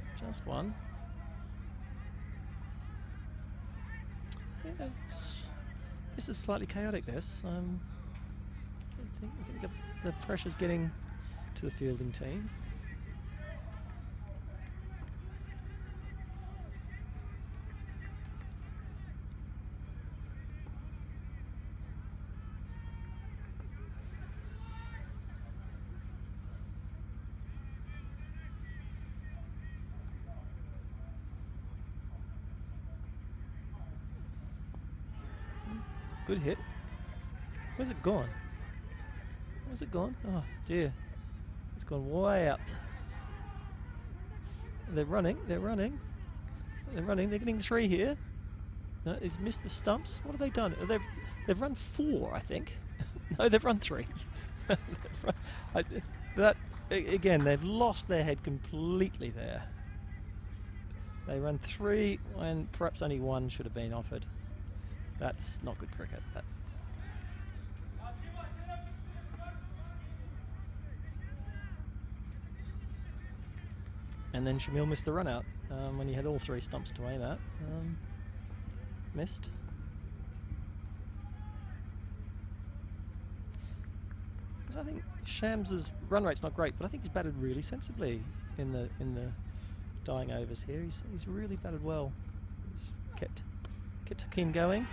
Yeah, this is slightly chaotic, this. I think the pressure's getting to the fielding team. Good hit. Where's it gone? Where's it gone? Oh dear. It's gone way out. They're running. They're getting three here. No, he's missed the stumps. What have they done? They've run four, I think. No, they've run three. Again, they've lost their head completely there. They run three, and perhaps only one should have been offered. That's not good cricket. And then Shamil missed the run out when he had all three stumps to aim at. Missed. Because I think Shams's run rate's not great, but I think he's batted really sensibly in the dying overs here. He's really batted well. He's kept Hakeem going.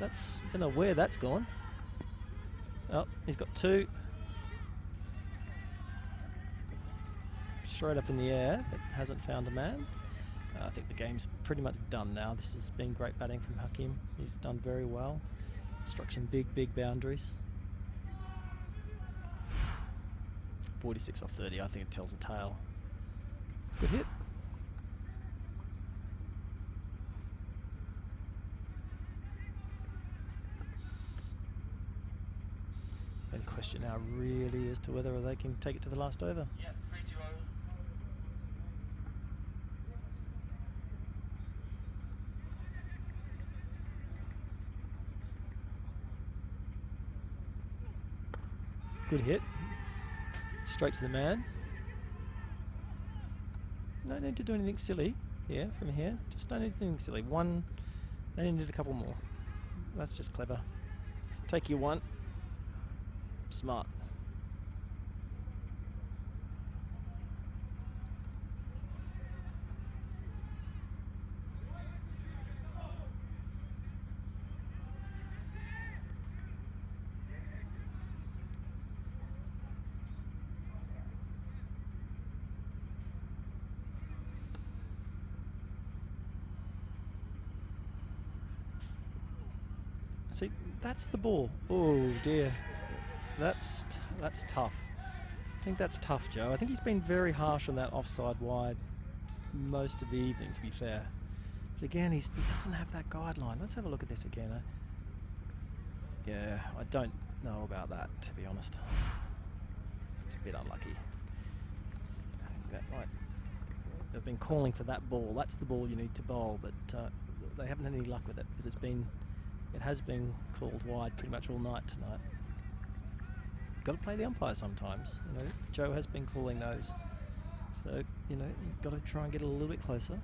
I don't know where that's gone. Oh, he's got two. Straight up in the air, but hasn't found a man. I think the game's pretty much done now. This has been great batting from Hakeem. He's done very well. Struck some big boundaries. 46 off 30, I think it tells a tale. Good hit. And question now really as to whether they can take it to the last over. Yep, good hit. Straight to the man. No need to do anything silly here, from here. Just don't need to do anything silly. One, they needed a couple more. That's just clever. Take your one. Smart. See, that's the ball. Oh dear. That's tough. I think that's tough, Joe. I think he's been very harsh on that offside wide most of the evening, to be fair. But again, he doesn't have that guideline. Let's have a look at this again. Yeah, I don't know about that, to be honest. It's a bit unlucky. They've been calling for that ball. That's the ball you need to bowl, but they haven't had any luck with it because it has been called wide pretty much all night tonight. Got to play the umpire sometimes. You know, Joe has been calling those, so you know you've got to try and get a little bit closer.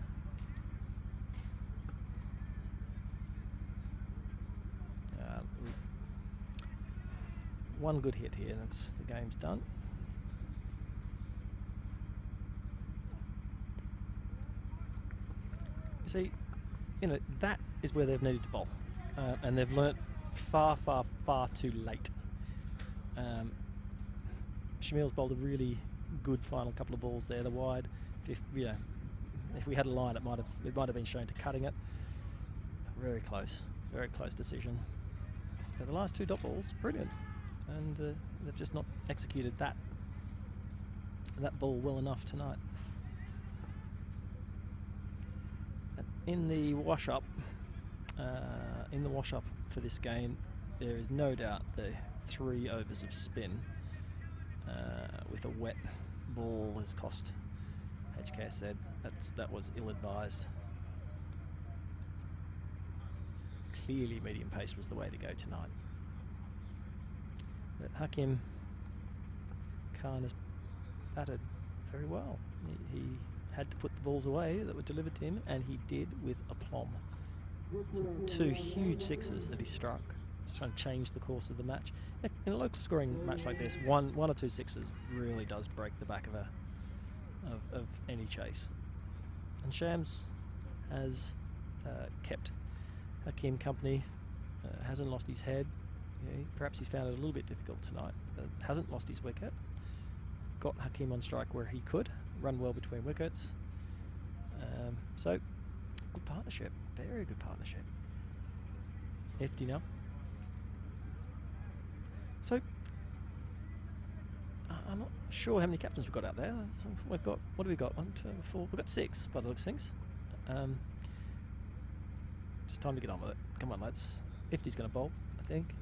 One good hit here, and the game's done. You see, you know, that is where they've needed to bowl. And they've learnt far, far, far too late. Shamil's bowled a really good final couple of balls there, the wide. If we had a line, it might have been shown to cutting it. Very close decision. But the last 2 dot balls, brilliant, and they've just not executed that ball well enough tonight. In the wash up for this game, there is no doubt the 3 overs of spin with a wet ball has cost HKSZ. That was ill-advised. Clearly medium pace was the way to go tonight. But Hakim Khan has batted very well. He had to put the balls away that were delivered to him, and he did with aplomb. 2 huge sixes that he struck, just trying to change the course of the match. In a local scoring match like this, one or 2 sixes really does break the back of any chase. And Shams has kept Hakim company, hasn't lost his head. Perhaps he's found it a little bit difficult tonight, but hasn't lost his wicket. Got Hakim on strike where he could, run well between wickets. So, good partnership, very good partnership. 50 now. So, I'm not sure how many captains we've got out there. So we've got, what have we got? 1, 2, 4, we've got 6 by the looks of things. Just time to get on with it. Come on, lads. 50's going to bowl, I think.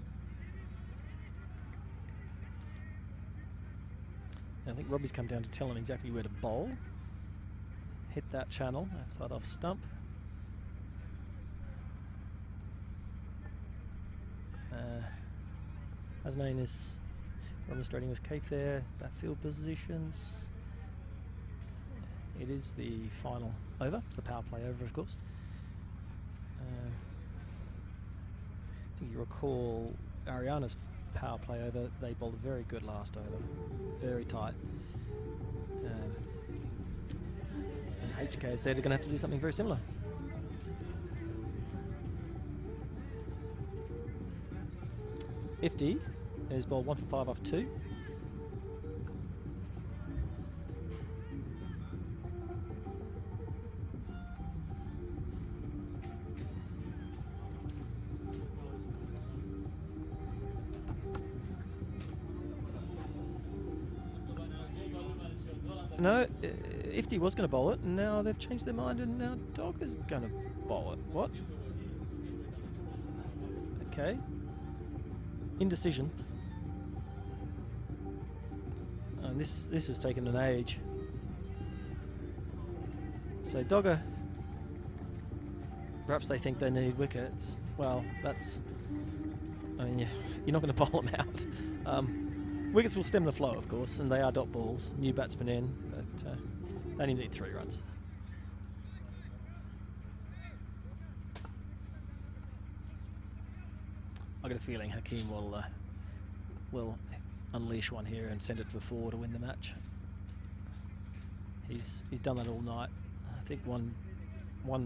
I think Robbie's come down to tell him exactly where to bowl. Hit that channel, outside off stump. Hasnain is demonstrating with Keith there, backfield positions. It is the final over, it's the power play over, of course. I think you recall ARYANA's power play over, they bowled a very good last over, very tight. And HKSZ are going to have to do something very similar. Ifty is bowled 1 for 5 off 2. No, Ifty was going to bowl it, and now they've changed their mind, and now Dog is going to bowl it. What? Okay. Indecision. And this has taken an age. So Dogger, perhaps they think they need wickets. Well, that's, I mean, you're not going to bowl them out. Wickets will stem the flow, of course, and they are dot balls. New batsman in, but they only need 3 runs. I got a feeling Hakim will unleash one here and send it to 4 to win the match. He's done that all night. I think one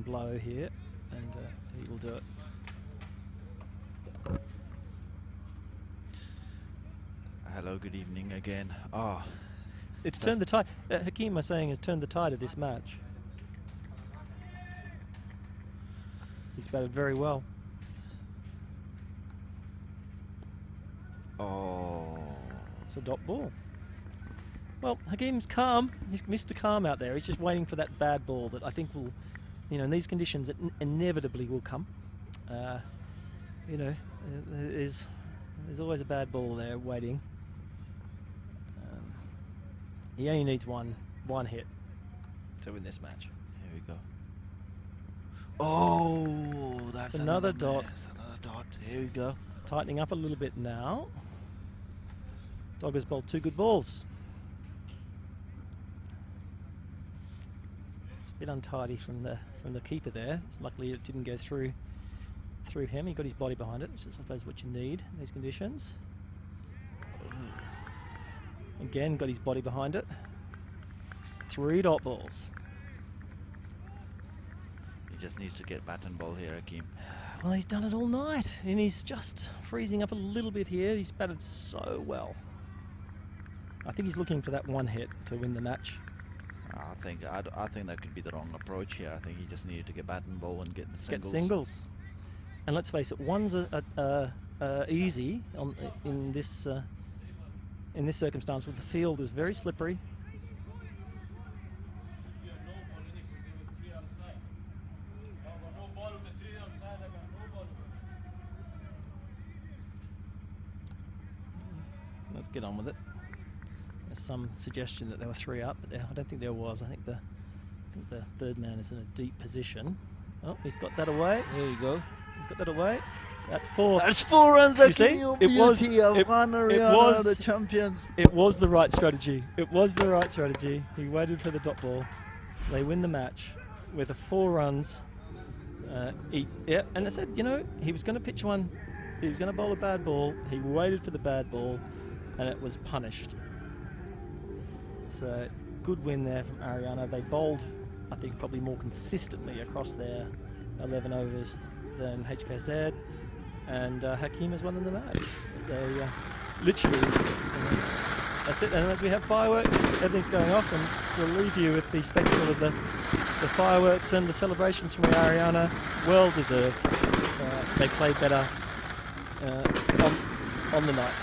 blow here, and he will do it. Hello, good evening again. It's turned the tide. Hakim, I'm saying, has turned the tide of this match. He's batted very well. Oh. It's a dot ball. Well, Hakim's calm. He's Mr. Calm out there. He's just waiting for that bad ball that I think will, in these conditions, it inevitably will come. There's always a bad ball there waiting. He only needs one hit to win this match. Here we go. Oh, that's another dot. That's another dot. Here we go. It's tightening up a little bit now. Dog has bowled 2 good balls. It's a bit untidy from the keeper there. Luckily, it didn't go through him. He got his body behind it, which is, I suppose, what you need in these conditions. Again, got his body behind it. 3 dot balls. He just needs to get bat and ball here, Akeem. Well, he's done it all night, and he's just freezing up a little bit here. He's batted so well. I think he's looking for that one hit to win the match. I think that could be the wrong approach here. I think he just needed to get bat and ball and get the singles. Get singles. And let's face it, one's easy in this circumstance. With the field is very slippery. Let's get on with it. There's some suggestion that there were 3 up, but I don't think there was. I think the third man is in a deep position. Oh, he's got that away. There you go. He's got that away. That's 4. That's 4 runs. You see, it was the champions. It was the right strategy. It was the right strategy. He waited for the dot ball. They win the match with a 4 runs. And I said, you know, he was going to pitch one. He was going to bowl a bad ball. He waited for the bad ball, and it was punished. So good win there from ARYANA. They bowled, I think, probably more consistently across their 11 overs than HKSZ, and Hakeem has won them the match. They literally, that's it. And as we have fireworks, everything's going off, and we'll leave you with the spectacle of the fireworks and the celebrations from ARYANA. Well deserved. They played better on the night.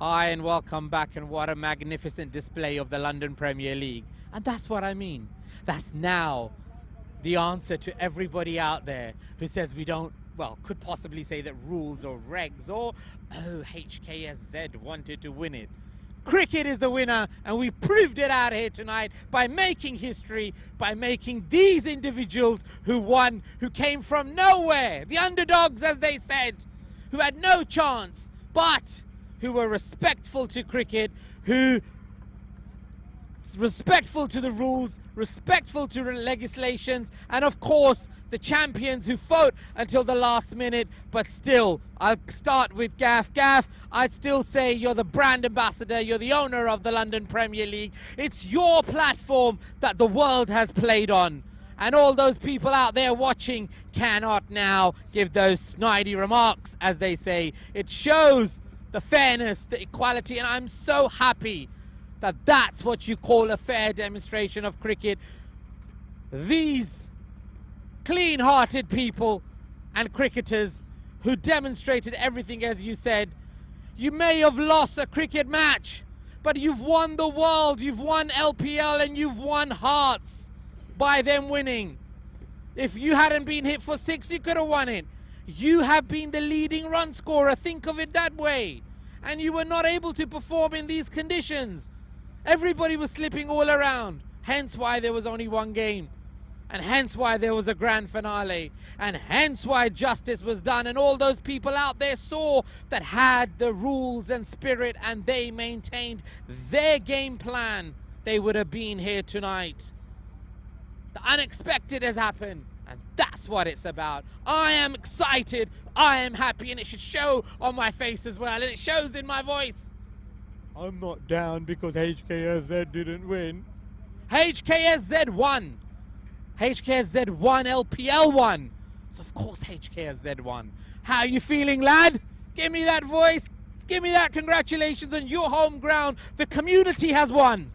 Hi and welcome back, and what a magnificent display of the London Premier League. And that's what I mean. That's now the answer to everybody out there who says we don't, well, could possibly say that rules or regs or, oh, HKSZ wanted to win it. Cricket is the winner, and we proved it out here tonight by making history, by making these individuals who won, who came from nowhere, the underdogs as they said, who had no chance, but who were respectful to cricket, who respectful to the rules, respectful to the legislations, and of course the champions who fought until the last minute. But still, I'll start with Gaff. Gaff, I'd still say you're the brand ambassador, you're the owner of the London Premier League. It's your platform that the world has played on. And all those people out there watching cannot now give those snidey remarks, as they say. It shows the fairness, the equality, and I'm so happy that that's what you call a fair demonstration of cricket. These clean-hearted people and cricketers who demonstrated everything, as you said. You may have lost a cricket match, but you've won the world, you've won LPL, and you've won hearts by them winning. If you hadn't been hit for 6, you could have won it. You have been the leading run scorer, think of it that way. And you were not able to perform in these conditions. Everybody was slipping all around, hence why there was only one game, and hence why there was a grand finale, and hence why justice was done, and all those people out there saw that had the rules and spirit and they maintained their game plan, they would have been here tonight. The unexpected has happened, and that's what it's about. I am excited, I am happy, and it should show on my face as well, and it shows in my voice. I'm not down because HKSZ didn't win. HKSZ won. HKSZ won, LPL won. So of course HKSZ won. How are you feeling, lad? Give me that voice. Give me that congratulations on your home ground. The community has won.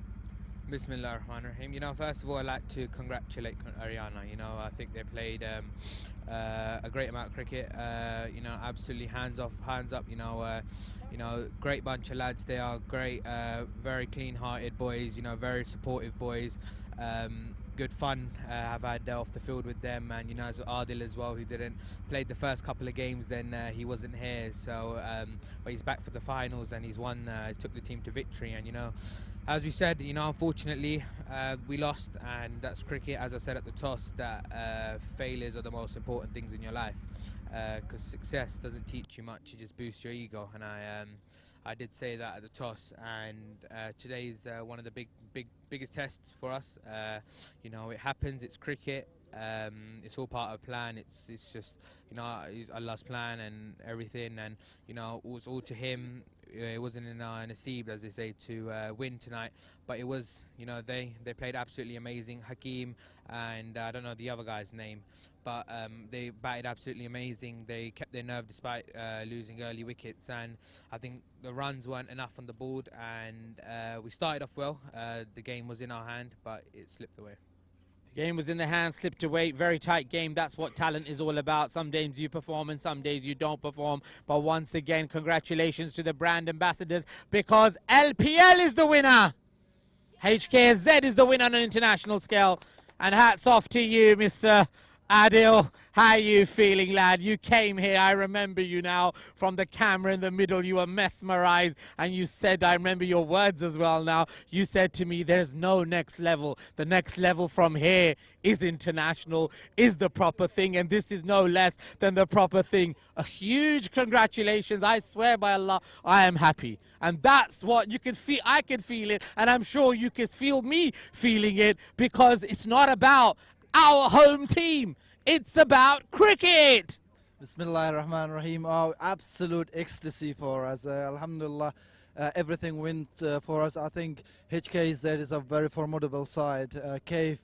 Bismillah ar-Rahman ar-Rahim. You know, first of all, I'd like to congratulate ARYANA. You know, I think they played a great amount of cricket. You know, absolutely hands up. You know, great bunch of lads. They are great, very clean-hearted boys. You know, very supportive boys. Good fun I've had off the field with them, and you know, as Adil as well, who didn't play the first couple of games, then he wasn't here. So, but he's back for the finals, and he's won. Took the team to victory, and you know, as we said, you know, unfortunately, we lost, and that's cricket. As I said at the toss, that failures are the most important things in your life, because success doesn't teach you much; it just boosts your ego. And I did say that at the toss, and today's one of the biggest tests for us. You know, it happens. It's cricket. It's all part of a plan. It's just, you know, it's Allah's plan and everything, and you know, it was all to Him. It wasn't in our naseeb, as they say, to win tonight, but it was, you know, they played absolutely amazing. Hakeem and I don't know the other guy's name, but they batted absolutely amazing. They kept their nerve despite losing early wickets, and I think the runs weren't enough on the board, and we started off well. The game was in our hand, but it slipped away. Game was in the hand, slipped away. Very tight game. That's what talent is all about. Some days you perform and some days you don't perform. But once again, congratulations to the brand ambassadors, because LPL is the winner. HKSZ is the winner on an international scale. And hats off to you, Mr. Adil. How are you feeling, lad? You came here, I remember you now, from the camera in the middle. You were mesmerized, and you said, I remember your words as well now, you said to me, there's no next level. The next level from here is international, is the proper thing, and this is no less than the proper thing. A huge congratulations. I swear by Allah, I am happy. And that's what you can feel. I can feel it, and I'm sure you can feel me feeling it, because it's not about our home team. It's about cricket. Bismillah ar-Rahman ar-Rahim. Oh, absolute ecstasy for us. Alhamdulillah, everything went for us. I think HKSZ is a very formidable side. Kaif,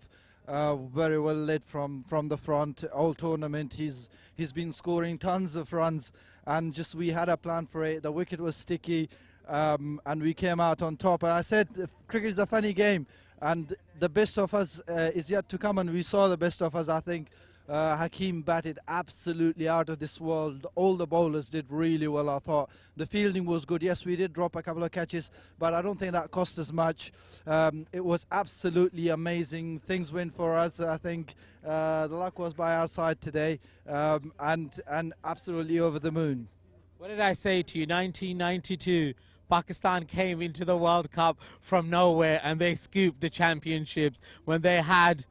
very well led from the front all tournament. He's been scoring tons of runs, and just we had a plan for it. The wicket was sticky, and we came out on top. And I said, cricket is a funny game, and the best of us is yet to come, and we saw the best of us. I think Hakeem batted absolutely out of this world. All the bowlers did really well, I thought. The fielding was good. Yes, we did drop a couple of catches, but I don't think that cost us much. It was absolutely amazing. Things went for us. I think the luck was by our side today, and absolutely over the moon. What did I say to you? 1992. Pakistan came into the World Cup from nowhere and they scooped the championships when they had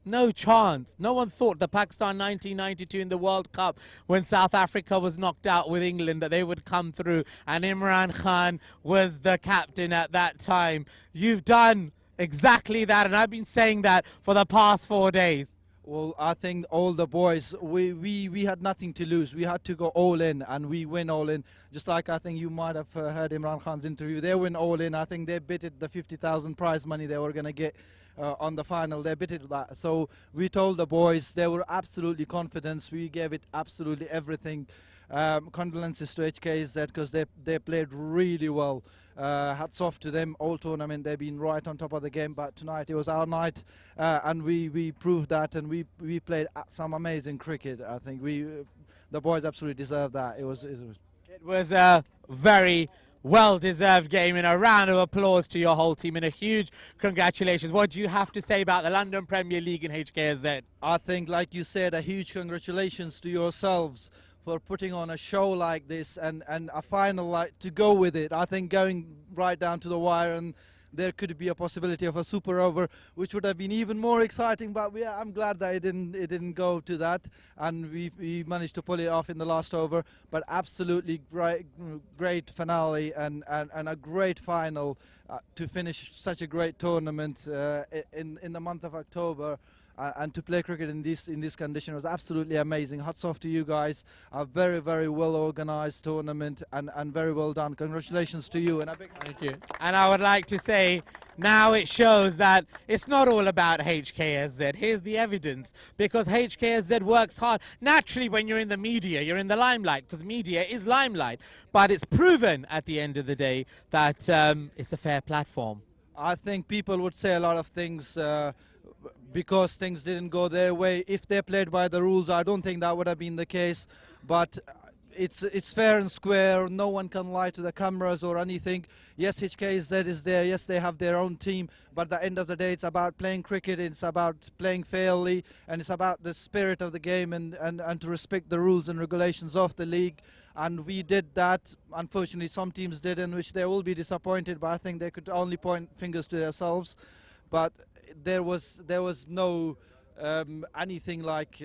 no chance. No one thought that Pakistan 1992 in the World Cup, when South Africa was knocked out with England, that they would come through, and Imran Khan was the captain at that time. You've done exactly that, and I've been saying that for the past 4 days. Well, I think all the boys, we had nothing to lose. We had to go all in, and we went all in. Just like I think you might have heard Imran Khan's interview. They went all in. I think they bidded the 50,000 prize money they were going to get on the final. They bidded that. So we told the boys, they were absolutely confident. We gave it absolutely everything. Condolences to HKSZ because they played really well. Hats off to them all tournament. They've been right on top of the game, but tonight it was our night, and we proved that, and we played some amazing cricket. I think the boys absolutely deserve that. It was a very well-deserved game, and a round of applause to your whole team and a huge congratulations. What do you have to say about the London Premier League and HKSZ? I think, like you said, a huge congratulations to yourselves for putting on a show like this and a final like to go with it. I think going right down to the wire, and there could be a possibility of a super over, which would have been even more exciting. But I'm glad that it didn't go to that, and we managed to pull it off in the last over. But absolutely great finale and a great final to finish such a great tournament in the month of October. And to play cricket in this condition was absolutely amazing. Hats off to you guys. A very, very well organized tournament and very well done. Congratulations to you, and a big thank you. And I would like to say, now it shows that it's not all about HKSZ. Here's the evidence, because HKSZ works hard. Naturally, when you're in the media, you're in the limelight, because media is limelight. But it's proven at the end of the day that it's a fair platform. I think people would say a lot of things because things didn't go their way. If they played by the rules, I don't think that would have been the case. But it's fair and square. No one can lie to the cameras or anything. Yes, HKSZ is there. Yes, they have their own team. But at the end of the day, it's about playing cricket. It's about playing fairly. And it's about the spirit of the game and to respect the rules and regulations of the league. And we did that. Unfortunately, some teams didn't, which they will be disappointed. But I think they could only point fingers to themselves. But there was no anything like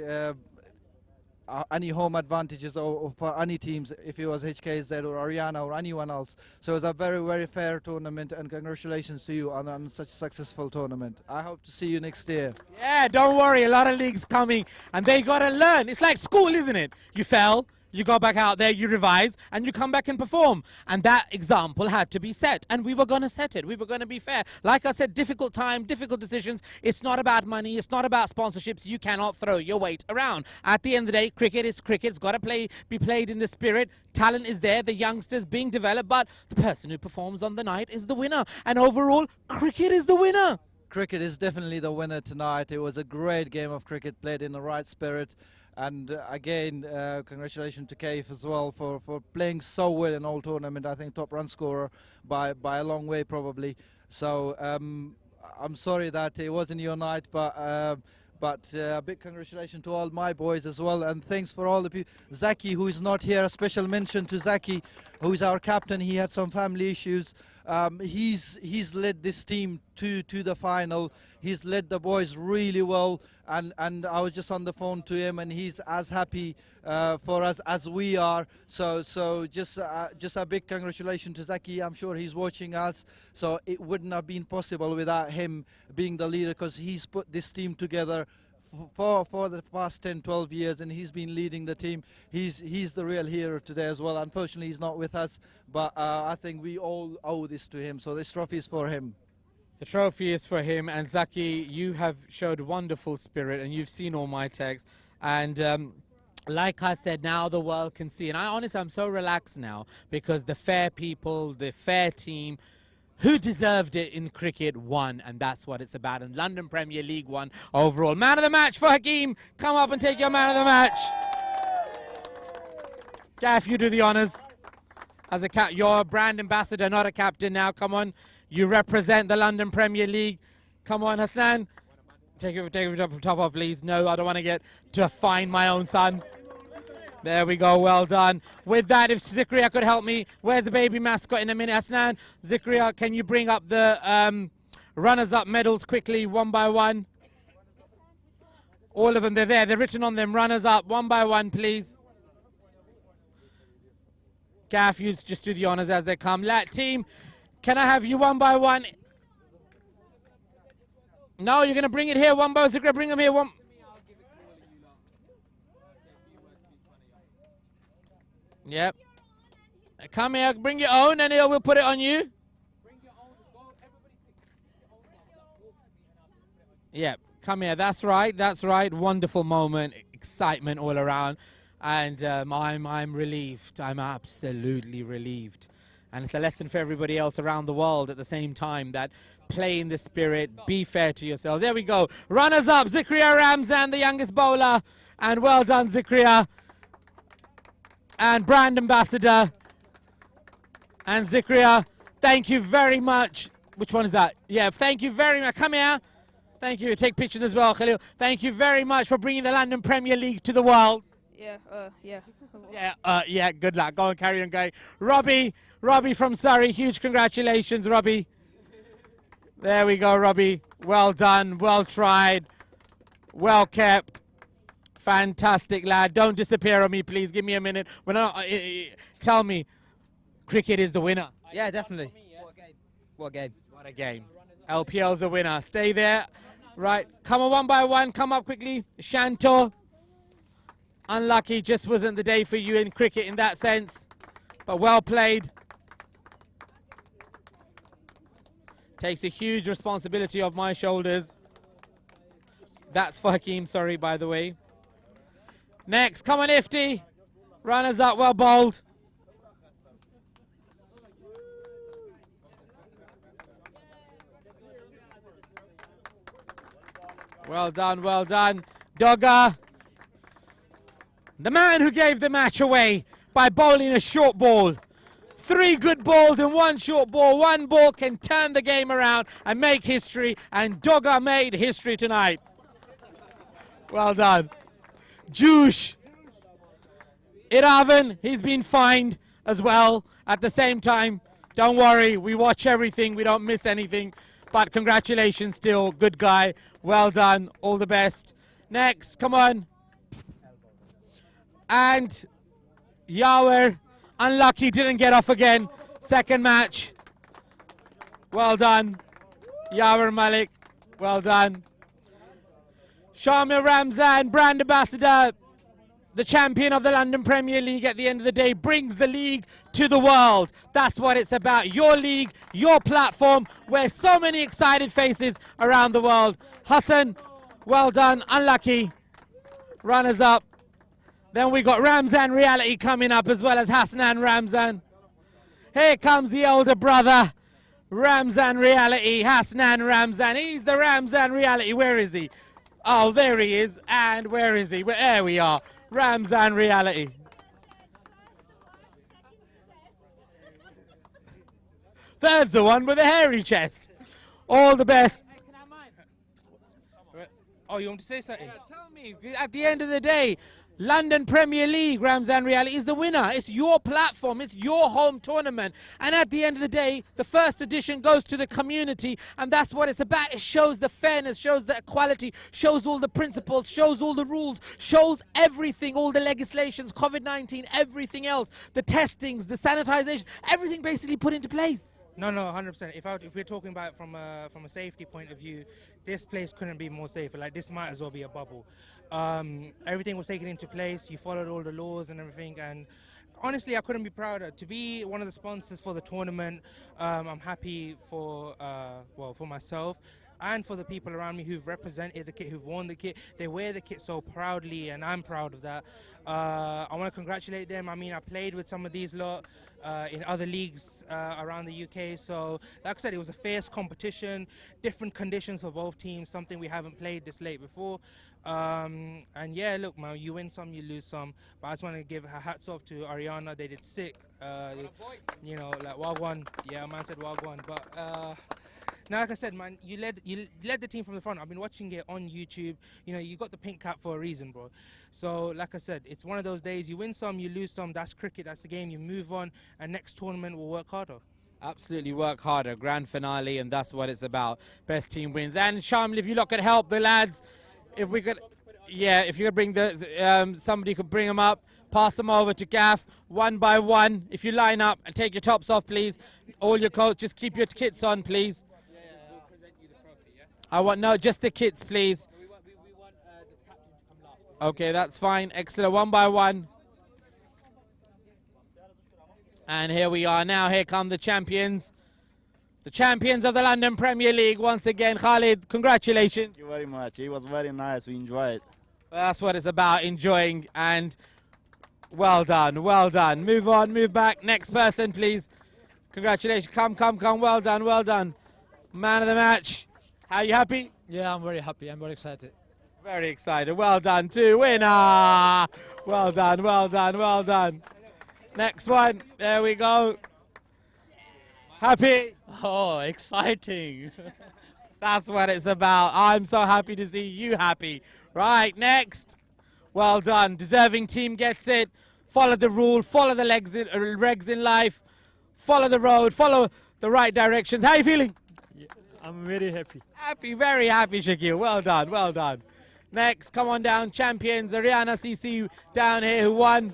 any home advantages or for any teams if it was HKSZ or ARYANA or anyone else. So it was a very, very fair tournament, and congratulations to you on such a successful tournament. I hope to see you next year. Yeah, don't worry, a lot of leagues coming, and they got to learn. It's like school, isn't it? You fell, you go back out there, you revise, and you come back and perform. And that example had to be set, and we were going to set it. We were going to be fair. Like I said, difficult time, difficult decisions. It's not about money. It's not about sponsorships. You cannot throw your weight around. At the end of the day, cricket is cricket. It's got to be played in the spirit. Talent is there, the youngsters being developed, but the person who performs on the night is the winner. And overall, cricket is the winner. Cricket is definitely the winner tonight. It was a great game of cricket played in the right spirit. And again, congratulations to Kaif as well for playing so well in all tournament. I think top run scorer by a long way probably. So I'm sorry that it wasn't your night, but a big congratulations to all my boys as well, and thanks for all the people. Zaki, who is not here, a special mention to Zaki, who is our captain. He had some family issues. He's led this team to the final. He's led the boys really well, and I was just on the phone to him, and he's as happy for us as we are. So just a big congratulations to Zaki. I'm sure he's watching us. So it wouldn't have been possible without him being the leader, because he's put this team together for the past 10-12 years, and he's been leading the team. He's the real hero today as well. Unfortunately, he's not with us, but I think we all owe this to him. So this trophy is for him. The trophy is for him. And Zaki, you have showed wonderful spirit, and you've seen all my texts. And like I said, now the world can see. And honestly, I'm so relaxed now, because the fair people, the fair team, who deserved it in cricket won, and that's what it's about. And London Premier League won overall. Man of the match for Hakeem. Come up and take your man of the match. Gaff, you do the honours. As you're a brand ambassador, not a captain now. Come on. You represent the London Premier League. Come on, Hasnan. Take it top off, please. No, I don't want to get to find my own son. There we go, well done. With that, if Zikria could help me, where's the baby mascot in a minute? Hasnan, Zikria, can you bring up the runners-up medals quickly, one by one? All of them, they're there. They're written on them. Runners-up, one by one, please. Gaff, you just do the honours as they come. Lat team, can I have you one by one? No, you're going to bring it here one by one. Zikria, bring them here one. Yep. Come here, bring your own, and we'll put it on you. Yep, come here. That's right. That's right. Wonderful moment, excitement all around, and I'm relieved. I'm absolutely relieved, and it's a lesson for everybody else around the world at the same time that play in the spirit, be fair to yourselves. There we go. Runners up, Zikria Ramzan, the youngest bowler, and well done, Zikria. And brand ambassador and Zikria, thank you very much. Which one is that? Yeah, thank you very much. Come here. Thank you. Take pictures as well, Khalil. Thank you very much for bringing the London Premier League to the world. Yeah, yeah. Yeah, good luck. Go on, carry on going. Robbie from Surrey, huge congratulations, Robbie. There we go, Robbie. Well done, well tried, well kept. Fantastic, lad. Don't disappear on me, please. Give me a minute. Tell me, cricket is the winner. Yeah, definitely. What a game. What a game. LPL's the winner. Stay there. Right. Come on, one by one. Come up quickly. Shanto. Unlucky. Just wasn't the day for you in cricket in that sense. But well played. Takes a huge responsibility off my shoulders. That's for Hakeem, sorry, by the way. Next, come on, Ifti. Runners up, well bowled. Well done, well done. Dogger. The man who gave the match away by bowling a short ball. 3 good balls and 1 short ball. 1 ball can turn the game around and make history, and Dogger made history tonight. Well done. Juice. Iravan, he's been fined as well at the same time. Don't worry, we watch everything, we don't miss anything. But congratulations still, good guy. Well done, all the best. Next, come on. And Yawer, unlucky, didn't get off again. Second match. Well done. Yawer Malik, well done. Shamir Ramzan, brand ambassador, the champion of the London Premier League at the end of the day, brings the league to the world. That's what it's about. Your league, your platform, where so many excited faces around the world. Hassan, well done, unlucky. Runners up. Then we got Ramzan Reality coming up as well as Hasnan Ramzan. Here comes the older brother, Ramzan Reality, Hasnan Ramzan. He's the Ramzan Reality. Where is he? Oh, there he is. And where is he? There we are. Ramzan Reality. Third's the one with a hairy chest. All the best. Oh, you want to say something? Tell me, at the end of the day, London Premier League, Ramzan Reality, is the winner. It's your platform. It's your home tournament. And at the end of the day, the first edition goes to the community, and that's what it's about. It shows the fairness, shows the equality, shows all the principles, shows all the rules, shows everything, all the legislations, COVID-19, everything else, the testings, the sanitization, everything basically put into place. No, 100%. If we're talking about it from a safety point of view, this place couldn't be more safer. Like, this might as well be a bubble. Everything was taken into place. You followed all the laws and everything, and honestly, I couldn't be prouder to be one of the sponsors for the tournament. I'm happy for for myself. and for the people around me who've represented the kit, who've worn the kit. They wear the kit so proudly, and I'm proud of that. I want to congratulate them. I mean, I played with some of these lot in other leagues around the UK, so like I said, it was a fierce competition, different conditions for both teams, something we haven't played this late before. And yeah, look, man, you win some, you lose some, but I just want to give her hats off to ARYANA. They did sick, you know, like Wagwan. Yeah, man said Wagwan, but now, like I said, man, you led the team from the front. I've been watching it on YouTube. You know, you got the pink cap for a reason, bro. So, like I said, it's one of those days. You win some, you lose some. That's cricket. That's the game. You move on, and next tournament we'll work harder. Absolutely work harder. Grand finale, and that's what it's about. Best team wins. And Shamil, if you lot could help the lads, if we could, yeah, if you could bring the somebody could bring them up, pass them over to Gaff one by one. If you line up and take your tops off, please. All your coats, just keep your kits on, please. I want, no, just the kits, please. Okay, that's fine. Excellent. One by one. And here we are now. Here come the champions. The champions of the London Premier League once again. Khalid, congratulations. Thank you very much. It was very nice. We enjoyed it. Well, that's what it's about, enjoying. And well done, well done. Move on, move back. Next person, please. Congratulations. Come, come, come. Well done, well done. Man of the match. Are you happy? Yeah, I'm very happy. I'm very excited. Very excited. Well done, too. Winner. Well done, well done, well done. Next one. There we go. Happy? Oh, exciting. That's what it's about. I'm so happy to see you happy. Right, next. Well done. Deserving team gets it. Follow the rule. Follow the regs in life. Follow the road. Follow the right directions. How are you feeling? Yeah, I'm very happy. Happy, very happy, Shakil. Well done, well done. Next, come on down. Champions, ARYANA CC down here who won.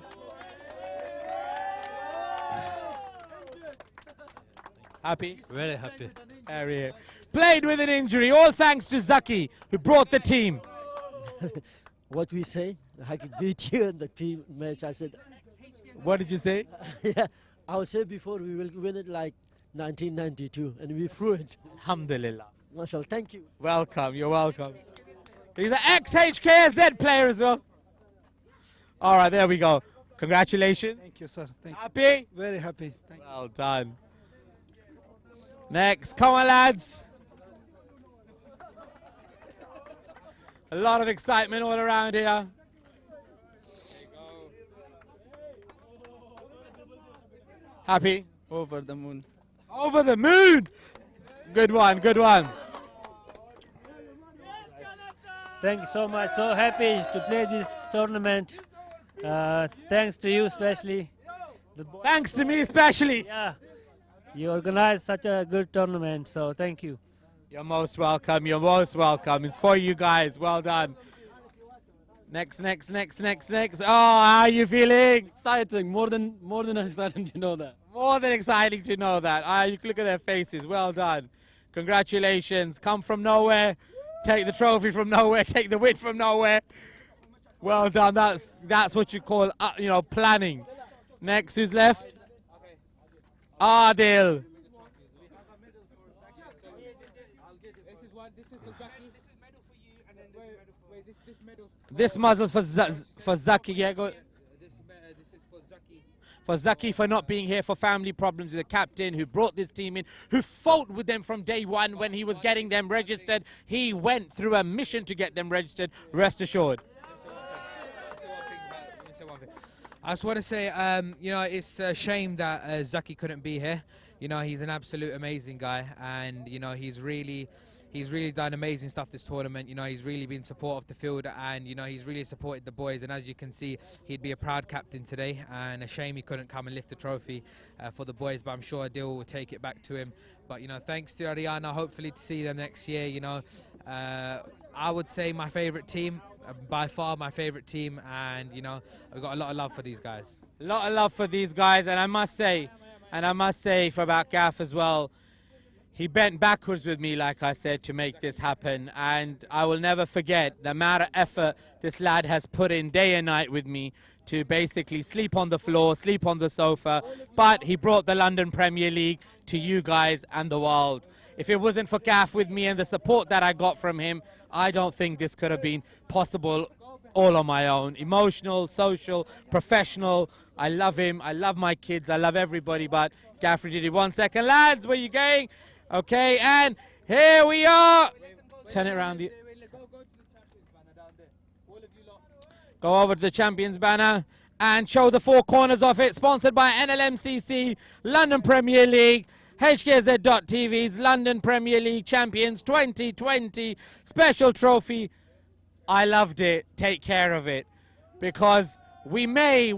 Happy? Very happy. Played with an injury, all thanks to Zaki, who brought the team. What we say, I could beat you in the team match. I said. What did you say? Yeah, I would say before we will win it like 1992, and we threw it. Alhamdulillah. Marshall, thank you. Welcome, you're welcome. He's an ex-HKSZ player as well. All right, there we go. Congratulations. Thank you, sir. Thank you. Happy? Very happy. Thank you. Well done. Next, come on, lads. A lot of excitement all around here. Happy? Over the moon. Over the moon! Good one, good one. Thank you so much. So happy to play this tournament. Thanks to you especially. Thanks to me especially. Yeah. You organized such a good tournament, so thank you. You're most welcome. You're most welcome. It's for you guys. Well done. Next. Oh, how are you feeling? Exciting. More than exciting to know that. More than exciting to know that. You can look at their faces. Well done. Congratulations. Come from nowhere. Take the trophy from nowhere. Take the win from nowhere. Well done. That's what you call, planning. Next, who's left? Adil. This muzzle's for Zaki. Yeah, go. For Zaki for not being here for family problems with the captain who brought this team in, who fought with them from day one when he was getting them registered. He went through a mission to get them registered, rest assured. I just want to say, it's a shame that Zaki couldn't be here. You know, he's an absolute amazing guy, and he's really done amazing stuff this tournament. You know, he's really been supportive of the field, and he's really supported the boys. And as you can see, he'd be a proud captain today. And a shame he couldn't come and lift the trophy for the boys. But I'm sure Adil will take it back to him. But thanks to ARYANA. Hopefully to see them next year. I would say my favourite team. By far my favourite team, and I've got a lot of love for these guys. A lot of love for these guys, and I must say for about Gaff as well, He bent backwards with me, like I said, to make this happen. And I will never forget the amount of effort this lad has put in day and night with me to basically sleep on the floor, sleep on the sofa. But he brought the London Premier League to you guys and the world. If it wasn't for Gaff with me and the support that I got from him, I don't think this could have been possible all on my own. Emotional, social, professional. I love him. I love my kids. I love everybody. But Gaff did it. 1 second. Lads, where you going? Okay, and here we are. Turn it around. Go over to the Champions banner and show the four corners of it. Sponsored by NLMCC, London Premier League, HKSZ.TV's London Premier League Champions 2020 special trophy. I loved it. Take care of it, because we may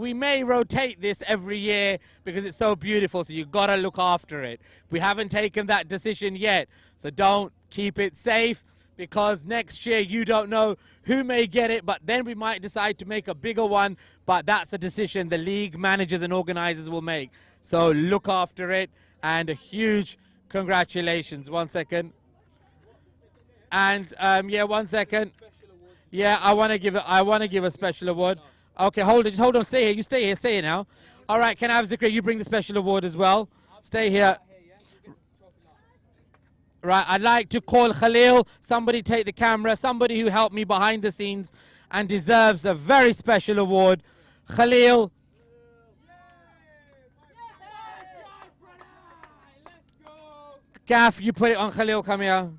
rotate this every year because it's so beautiful, so you've got to look after it. We haven't taken that decision yet, so don't. Keep it safe, because next year you don't know who may get it, but then we might decide to make a bigger one, but that's a decision the league managers and organizers will make. So look after it, and a huge congratulations. 1 second. And yeah, 1 second. Yeah, I want to give a special award. Okay, hold on, stay here. You stay here now. All right, can I have Zikri? You bring the special award as well. Stay here. Right, I'd like to call Khalil. Somebody take the camera. Somebody who helped me behind the scenes and deserves a very special award. Khalil. Gaff, you put it on Khalil. Come here.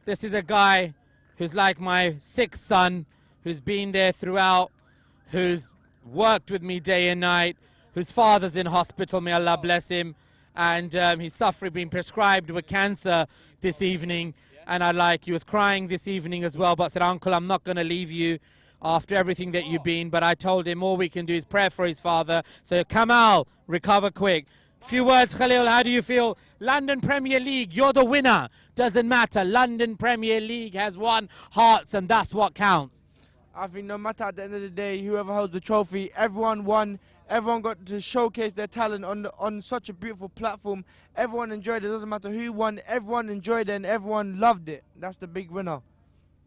This is a guy who's like my sixth son, who's been there throughout, who's worked with me day and night, whose father's in hospital, may Allah bless him, and he's suffering, being prescribed with cancer this evening, and he was crying this evening as well, but said, Uncle, I'm not going to leave you after everything that you've been, but I told him all we can do is pray for his father, so Kamal, recover quick. Few words, Khalil, how do you feel? London Premier League, you're the winner. Doesn't matter. London Premier League has won hearts, and that's what counts. I think no matter at the end of the day, whoever holds the trophy, everyone won. Everyone got to showcase their talent on such a beautiful platform. Everyone enjoyed it. It doesn't matter who won. Everyone enjoyed it, and everyone loved it. That's the big winner.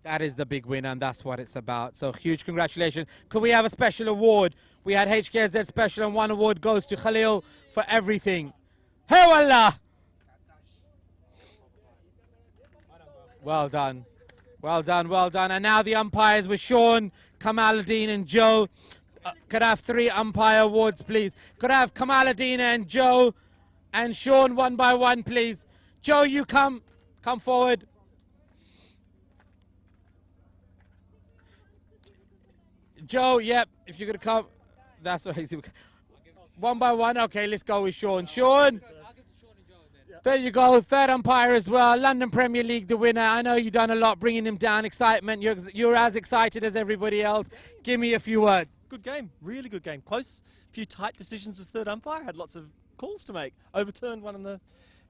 That is the big win, and that's what it's about. So huge congratulations. Could we have a special award? We had HKSZ special, and one award goes to Khalil for everything. Hey wallah! Well done. Well done, well done. And now the umpires with Sean, Kamaluddin and Joe. Could I have 3 umpire awards, please? Could I have Kamaluddin and Joe and Sean one by one, please? Joe, you come forward. Joe, yep, if you're going to come. That's right. One by one. Okay, let's go with Sean. Sean. There you go. 3rd umpire as well. London Premier League, the winner. I know you've done a lot bringing him down. Excitement. You're as excited as everybody else. Give me a few words. Good game. Really good game. Close. A few tight decisions as 3rd umpire. Had lots of calls to make. Overturned one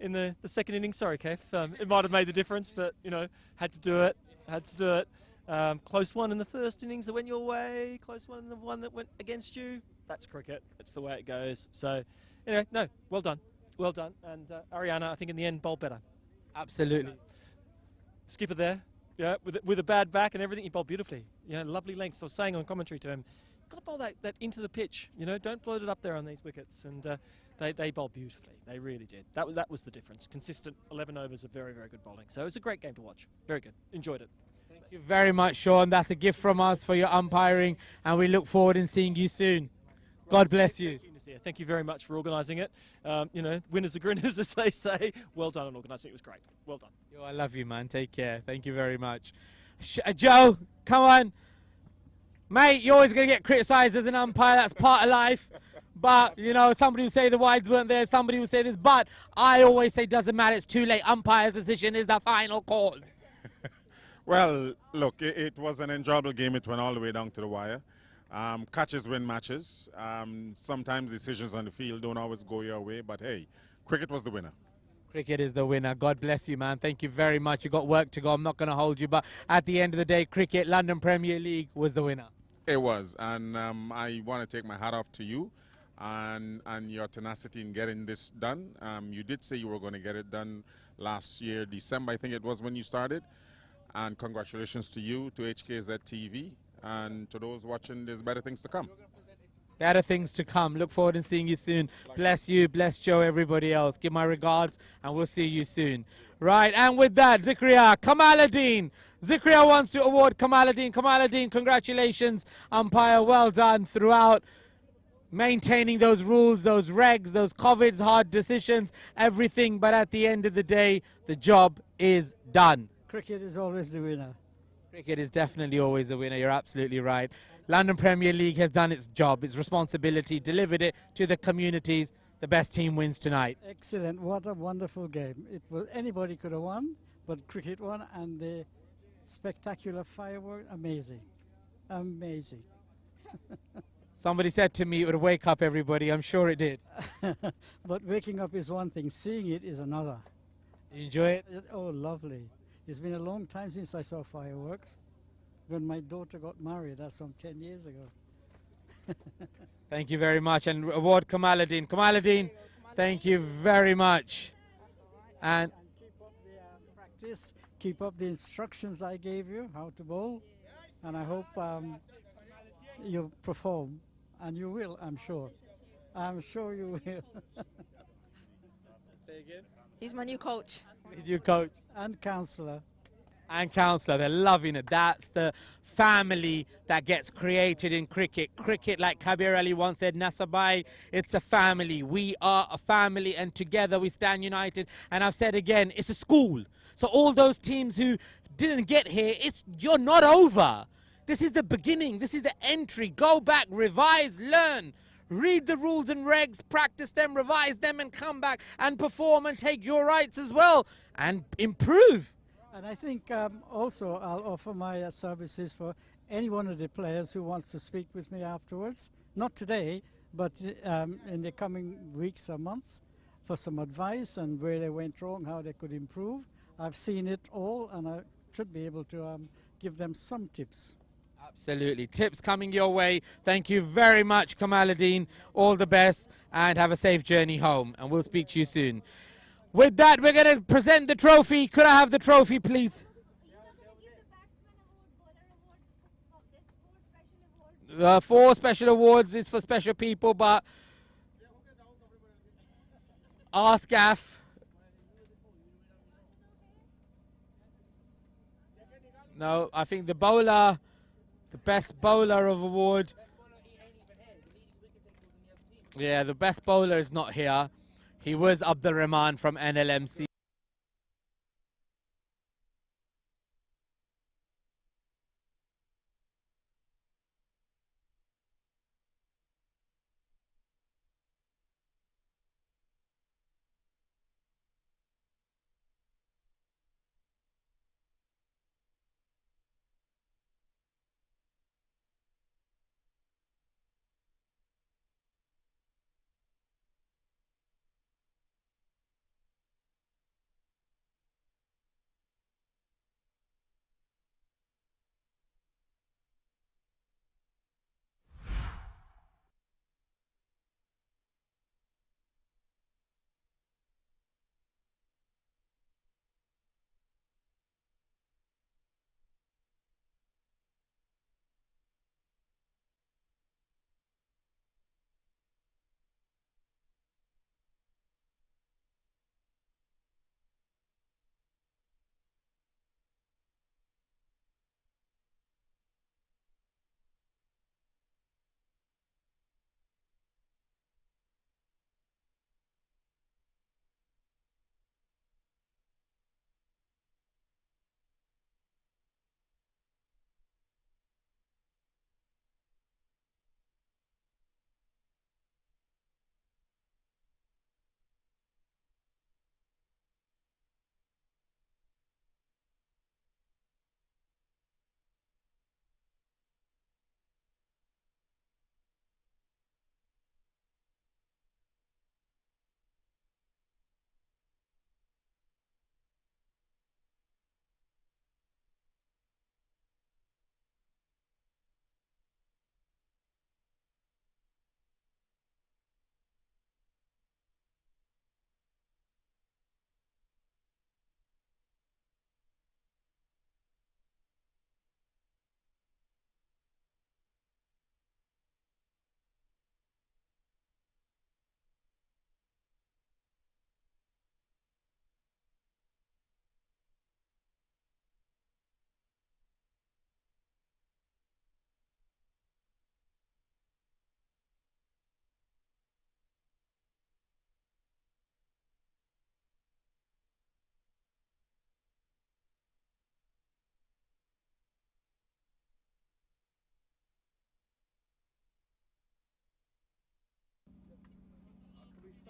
in the second innings. Sorry, Kev. It might have made the difference, but, you know, had to do it. Had to do it. Close one in the 1st innings that went your way, close one in the one that went against you. That's cricket. It's the way it goes. So, anyway, no, well done. Well done. And ARYANA, I think in the end, bowled better. Absolutely. Skipper there, yeah, with a bad back and everything, he bowled beautifully. You know, lovely lengths. I was saying on commentary to him, got to bowl that into the pitch. You know, don't float it up there on these wickets. And they bowled beautifully. They really did. That was the difference. Consistent 11 overs of very, very good bowling. So it was a great game to watch. Very good. Enjoyed it. Thank you very much, Sean. That's a gift from us for your umpiring, and we look forward in seeing you soon. God bless you. Thank you very much for organising it. You know, winners are grinners, as they say. Well done on organising it. It was great. Well done. Yo, I love you, man. Take care. Thank you very much. Joe, come on. Mate, you're always going to get criticised as an umpire. That's part of life. But, you know, somebody will say the wides weren't there. Somebody will say this. But I always say, doesn't matter. It's too late. Umpire's decision is the final call. Well, look, it was an enjoyable game. It went all the way down to the wire. Catches win matches. Sometimes decisions on the field don't always go your way, but hey, cricket was the winner. Cricket is the winner. God bless you, man. Thank you very much. You got work to go. I'm not going to hold you, but at the end of the day, cricket, London Premier League was the winner. It was, and I want to take my hat off to you. and your tenacity in getting this done. You did say you were going to get it done last year, December, I think it was when you started. And congratulations to you, to HKSZ TV, and to those watching, there's better things to come. Better things to come. Look forward to seeing you soon. Bless you, bless Joe, everybody else. Give my regards, and we'll see you soon. Right, and with that, Zikria Kamaluddin. Zikria wants to award Kamaluddin. Kamaluddin, congratulations, umpire. Well done throughout. Maintaining those rules, those regs, those COVID's hard decisions, everything. But at the end of the day, the job is done. Cricket is always the winner. Cricket is definitely always the winner. You're absolutely right. London Premier League has done its job, its responsibility, delivered it to the communities. The best team wins tonight. Excellent. What a wonderful game. It was anybody could have won, but cricket won, and the spectacular firework, amazing. Amazing. Somebody said to me it would wake up everybody. I'm sure it did. But waking up is one thing, seeing it is another. You enjoy it? Oh, lovely. It's been a long time since I saw fireworks. When my daughter got married, that's some 10 years ago. Thank you very much. And award Kamaluddin. Kamaluddin, thank you very much. And keep up the practice, keep up the instructions I gave you, how to bowl. And I hope you perform. And you will, I'm sure. I'm sure you will. Say again? He's my new coach. New coach. And counsellor. And counsellor, they're loving it. That's the family that gets created in cricket. Cricket, like Kabir Ali once said, Nasabai, it's a family. We are a family, and together we stand united. And I've said again, it's a school. So all those teams who didn't get here, you're not over. This is the beginning. This is the entry. Go back, revise, learn. Read the rules and regs, practice them, revise them, and come back and perform and take your rights as well and improve. And I think also I'll offer my services for any one of the players who wants to speak with me afterwards. Not today, but in the coming weeks or months, for some advice and where they went wrong, how they could improve. I've seen it all, and I should be able to give them some tips. Absolutely. Tips coming your way. Thank you very much, Kamaluddin. All the best, and have a safe journey home. And we'll speak to you soon. With that, we're going to present the trophy. Could I have the trophy, please? 4 special awards is for special people, but ask Gaff. No, I think the bowler, the best bowler of award. Yeah, the best bowler is not here. He was Abdul Rahman from NLMC.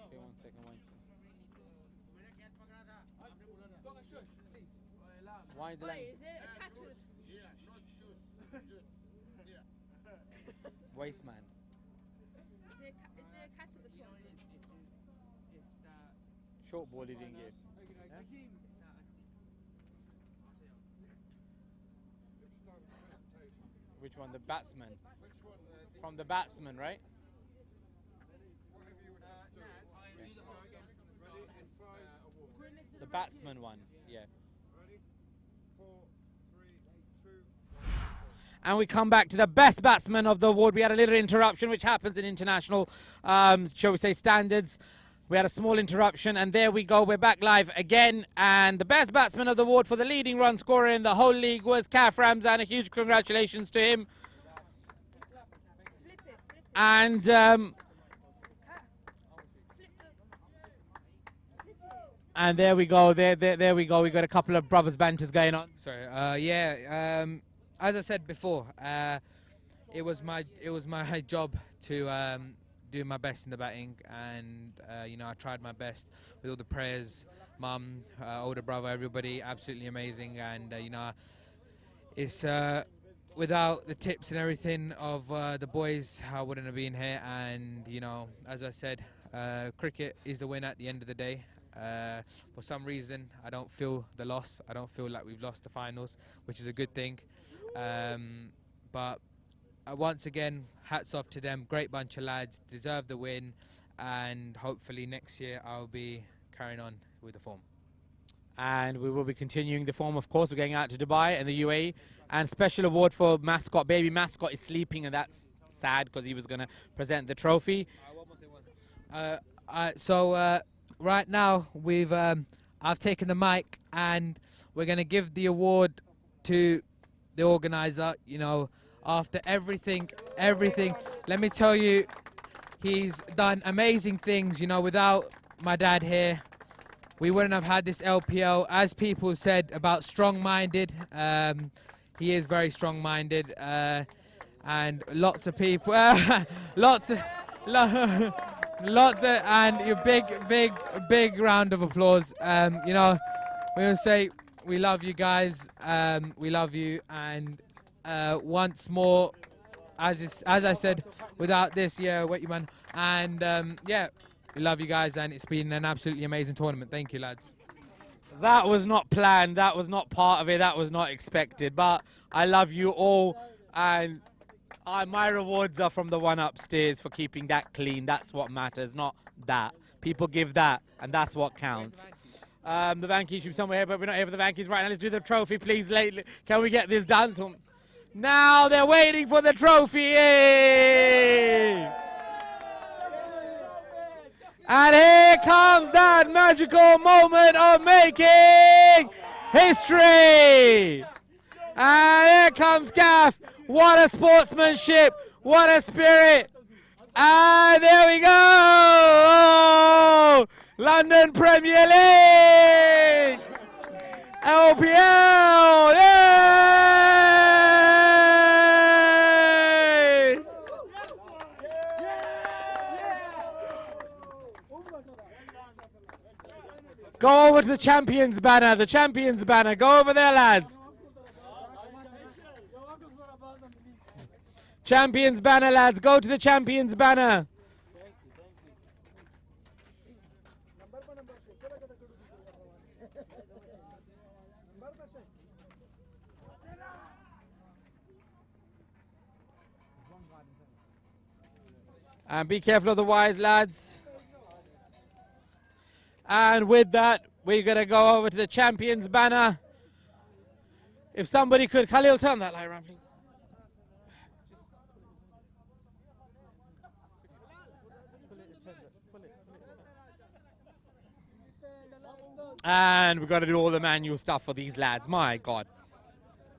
Okay, 1 second, 1 second. Wind the line. Wait, is it attached to the... Waistman. Is there a catch at the top? Short ball he didn't give. Which one? The batsman. From the batsman, right? The batsman one, yeah. And we come back to the best batsman of the award. We had a little interruption, which happens in international, shall we say, standards. We had a small interruption, and there we go. We're back live again. And the best batsman of the award for the leading run scorer in the whole league was Kaf Ramzan. A huge congratulations to him. And there we go. There we go. We got a couple of brothers banters going on. Sorry. As I said before, it was my job to do my best in the batting, and you know, I tried my best with all the prayers, mum, older brother, everybody, absolutely amazing. And you know, it's without the tips and everything of the boys, I wouldn't have been here. And you know, as I said, cricket is the win at the end of the day. For some reason, I don't feel the loss. I don't feel like we've lost the finals, which is a good thing. But once again, hats off to them. Great bunch of lads, deserve the win, and hopefully next year I'll be carrying on with the form. And we will be continuing the form, of course. We're going out to Dubai and the UAE. And special award for mascot. Baby mascot is sleeping, and that's sad because he was going to present the trophy. Right now, I've taken the mic, and we're going to give the award to the organizer. You know, after everything, let me tell you, he's done amazing things. You know, without my dad here, we wouldn't have had this LPL. As people said about strong-minded, he is very strong-minded, and lots of people, and a big round of applause. You know, we will say we love you guys. We love you, and once more, as I said, without this, yeah, wait, you man, and yeah, we love you guys, and it's been an absolutely amazing tournament. Thank you, lads. That was not planned. That was not part of it. That was not expected. But I love you all, and my rewards are from the one upstairs for keeping that clean. That's what matters, not that. People give that, and that's what counts. The Vankeys should be somewhere here, but we're not here for the Vankeys right now. Let's do the trophy, please. Can we get this done? Now they're waiting for the trophy. Yay! And here comes that magical moment of making history. And here comes Gaff. What a sportsmanship. What a spirit. And there we go. Oh, London Premier League. LPL. Yay! Go over to the champions banner. The champions banner. Go over there, lads. Champions banner, lads. Go to the champions banner. And be careful of the wires, lads. And with that, we're going to go over to the champions banner. If somebody could, Khalil, turn that light around, please. And we've got to do all the manual stuff for these lads. My God.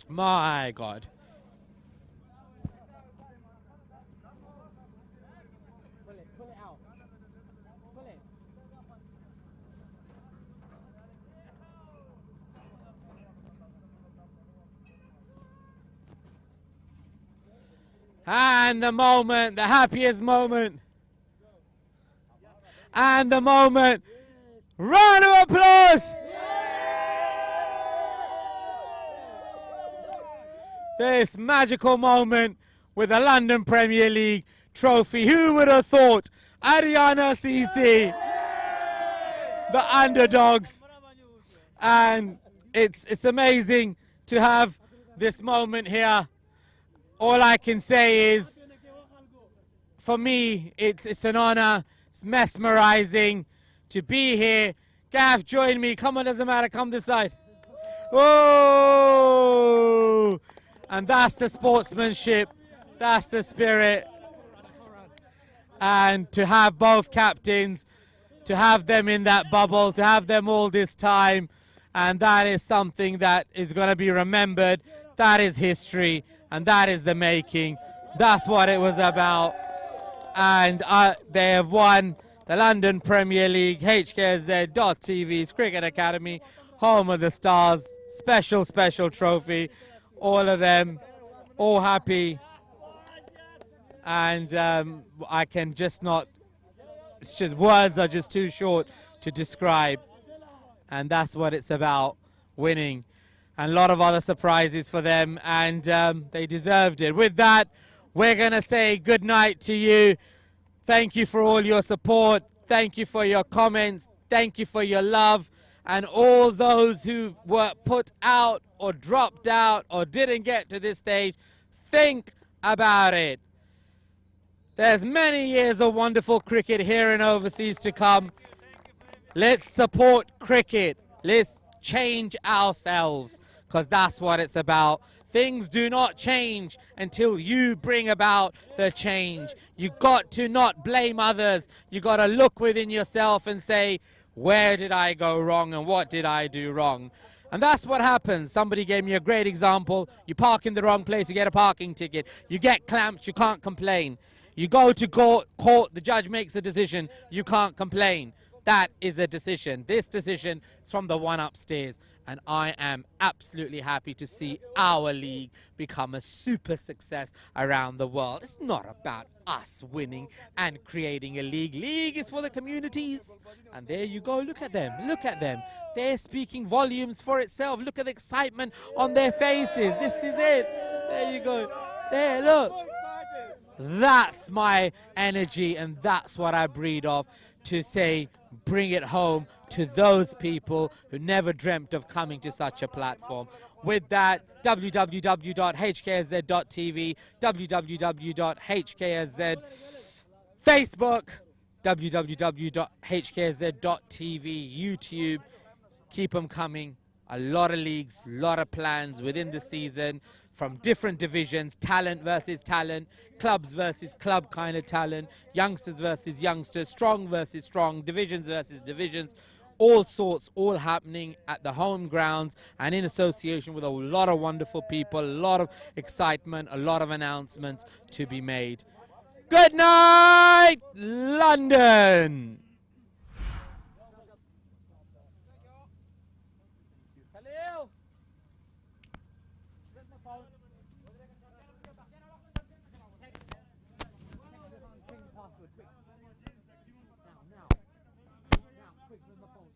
My God. And the moment, the happiest moment. And the moment. Round of applause. This magical moment with the London Premier League trophy. Who would have thought? ARYANA CC, the underdogs. And it's amazing to have this moment here. All I can say is, for me, it's an honor. It's mesmerizing to be here. Gav, join me. Come on, doesn't matter. Come this side. Whoa! And that's the sportsmanship. That's the spirit. And to have both captains, to have them in that bubble, to have them all this time, and that is something that is going to be remembered. That is history, and that is the making. That's what it was about. And they have won the London Premier League, HKSZ.TV's Cricket Academy, home of the stars, special trophy. All of them, all happy. And I can just not, it's just, words are just too short to describe. And that's what it's about, winning. And a lot of other surprises for them, and they deserved it. With that, we're going to say good night to you. Thank you for all your support. Thank you for your comments. Thank you for your love. And all those who were put out or dropped out or didn't get to this stage, think about it. There's many years of wonderful cricket here and overseas to come. Let's support cricket. Let's change ourselves, because that's what it's about. Things do not change until you bring about the change. You got to not blame others. You got to look within yourself and say, where did I go wrong and what did I do wrong? And that's what happens. Somebody gave me a great example. You park in the wrong place, you get a parking ticket. You get clamped, you can't complain. You go to court, the judge makes a decision, you can't complain. That is a decision. This decision is from the one upstairs. And I am absolutely happy to see our league become a super success around the world. It's not about us winning and creating a league. League is for the communities. And there you go. Look at them. Look at them. They're speaking volumes for itself. Look at the excitement on their faces. This is it. There you go. There, look. That's my energy, and that's what I breed off, to say, bring it home to those people who never dreamt of coming to such a platform. With that, www.hksz.tv, www.hksz, Facebook, www.hksz.tv, YouTube. Keep them coming. A lot of leagues, a lot of plans within the season, from different divisions, talent versus talent, clubs versus club kind of talent, youngsters versus youngsters, strong versus strong, divisions versus divisions, all sorts, all happening at the home grounds and in association with a lot of wonderful people, a lot of excitement, a lot of announcements to be made. Good night, London! Now, quick, bring the phone,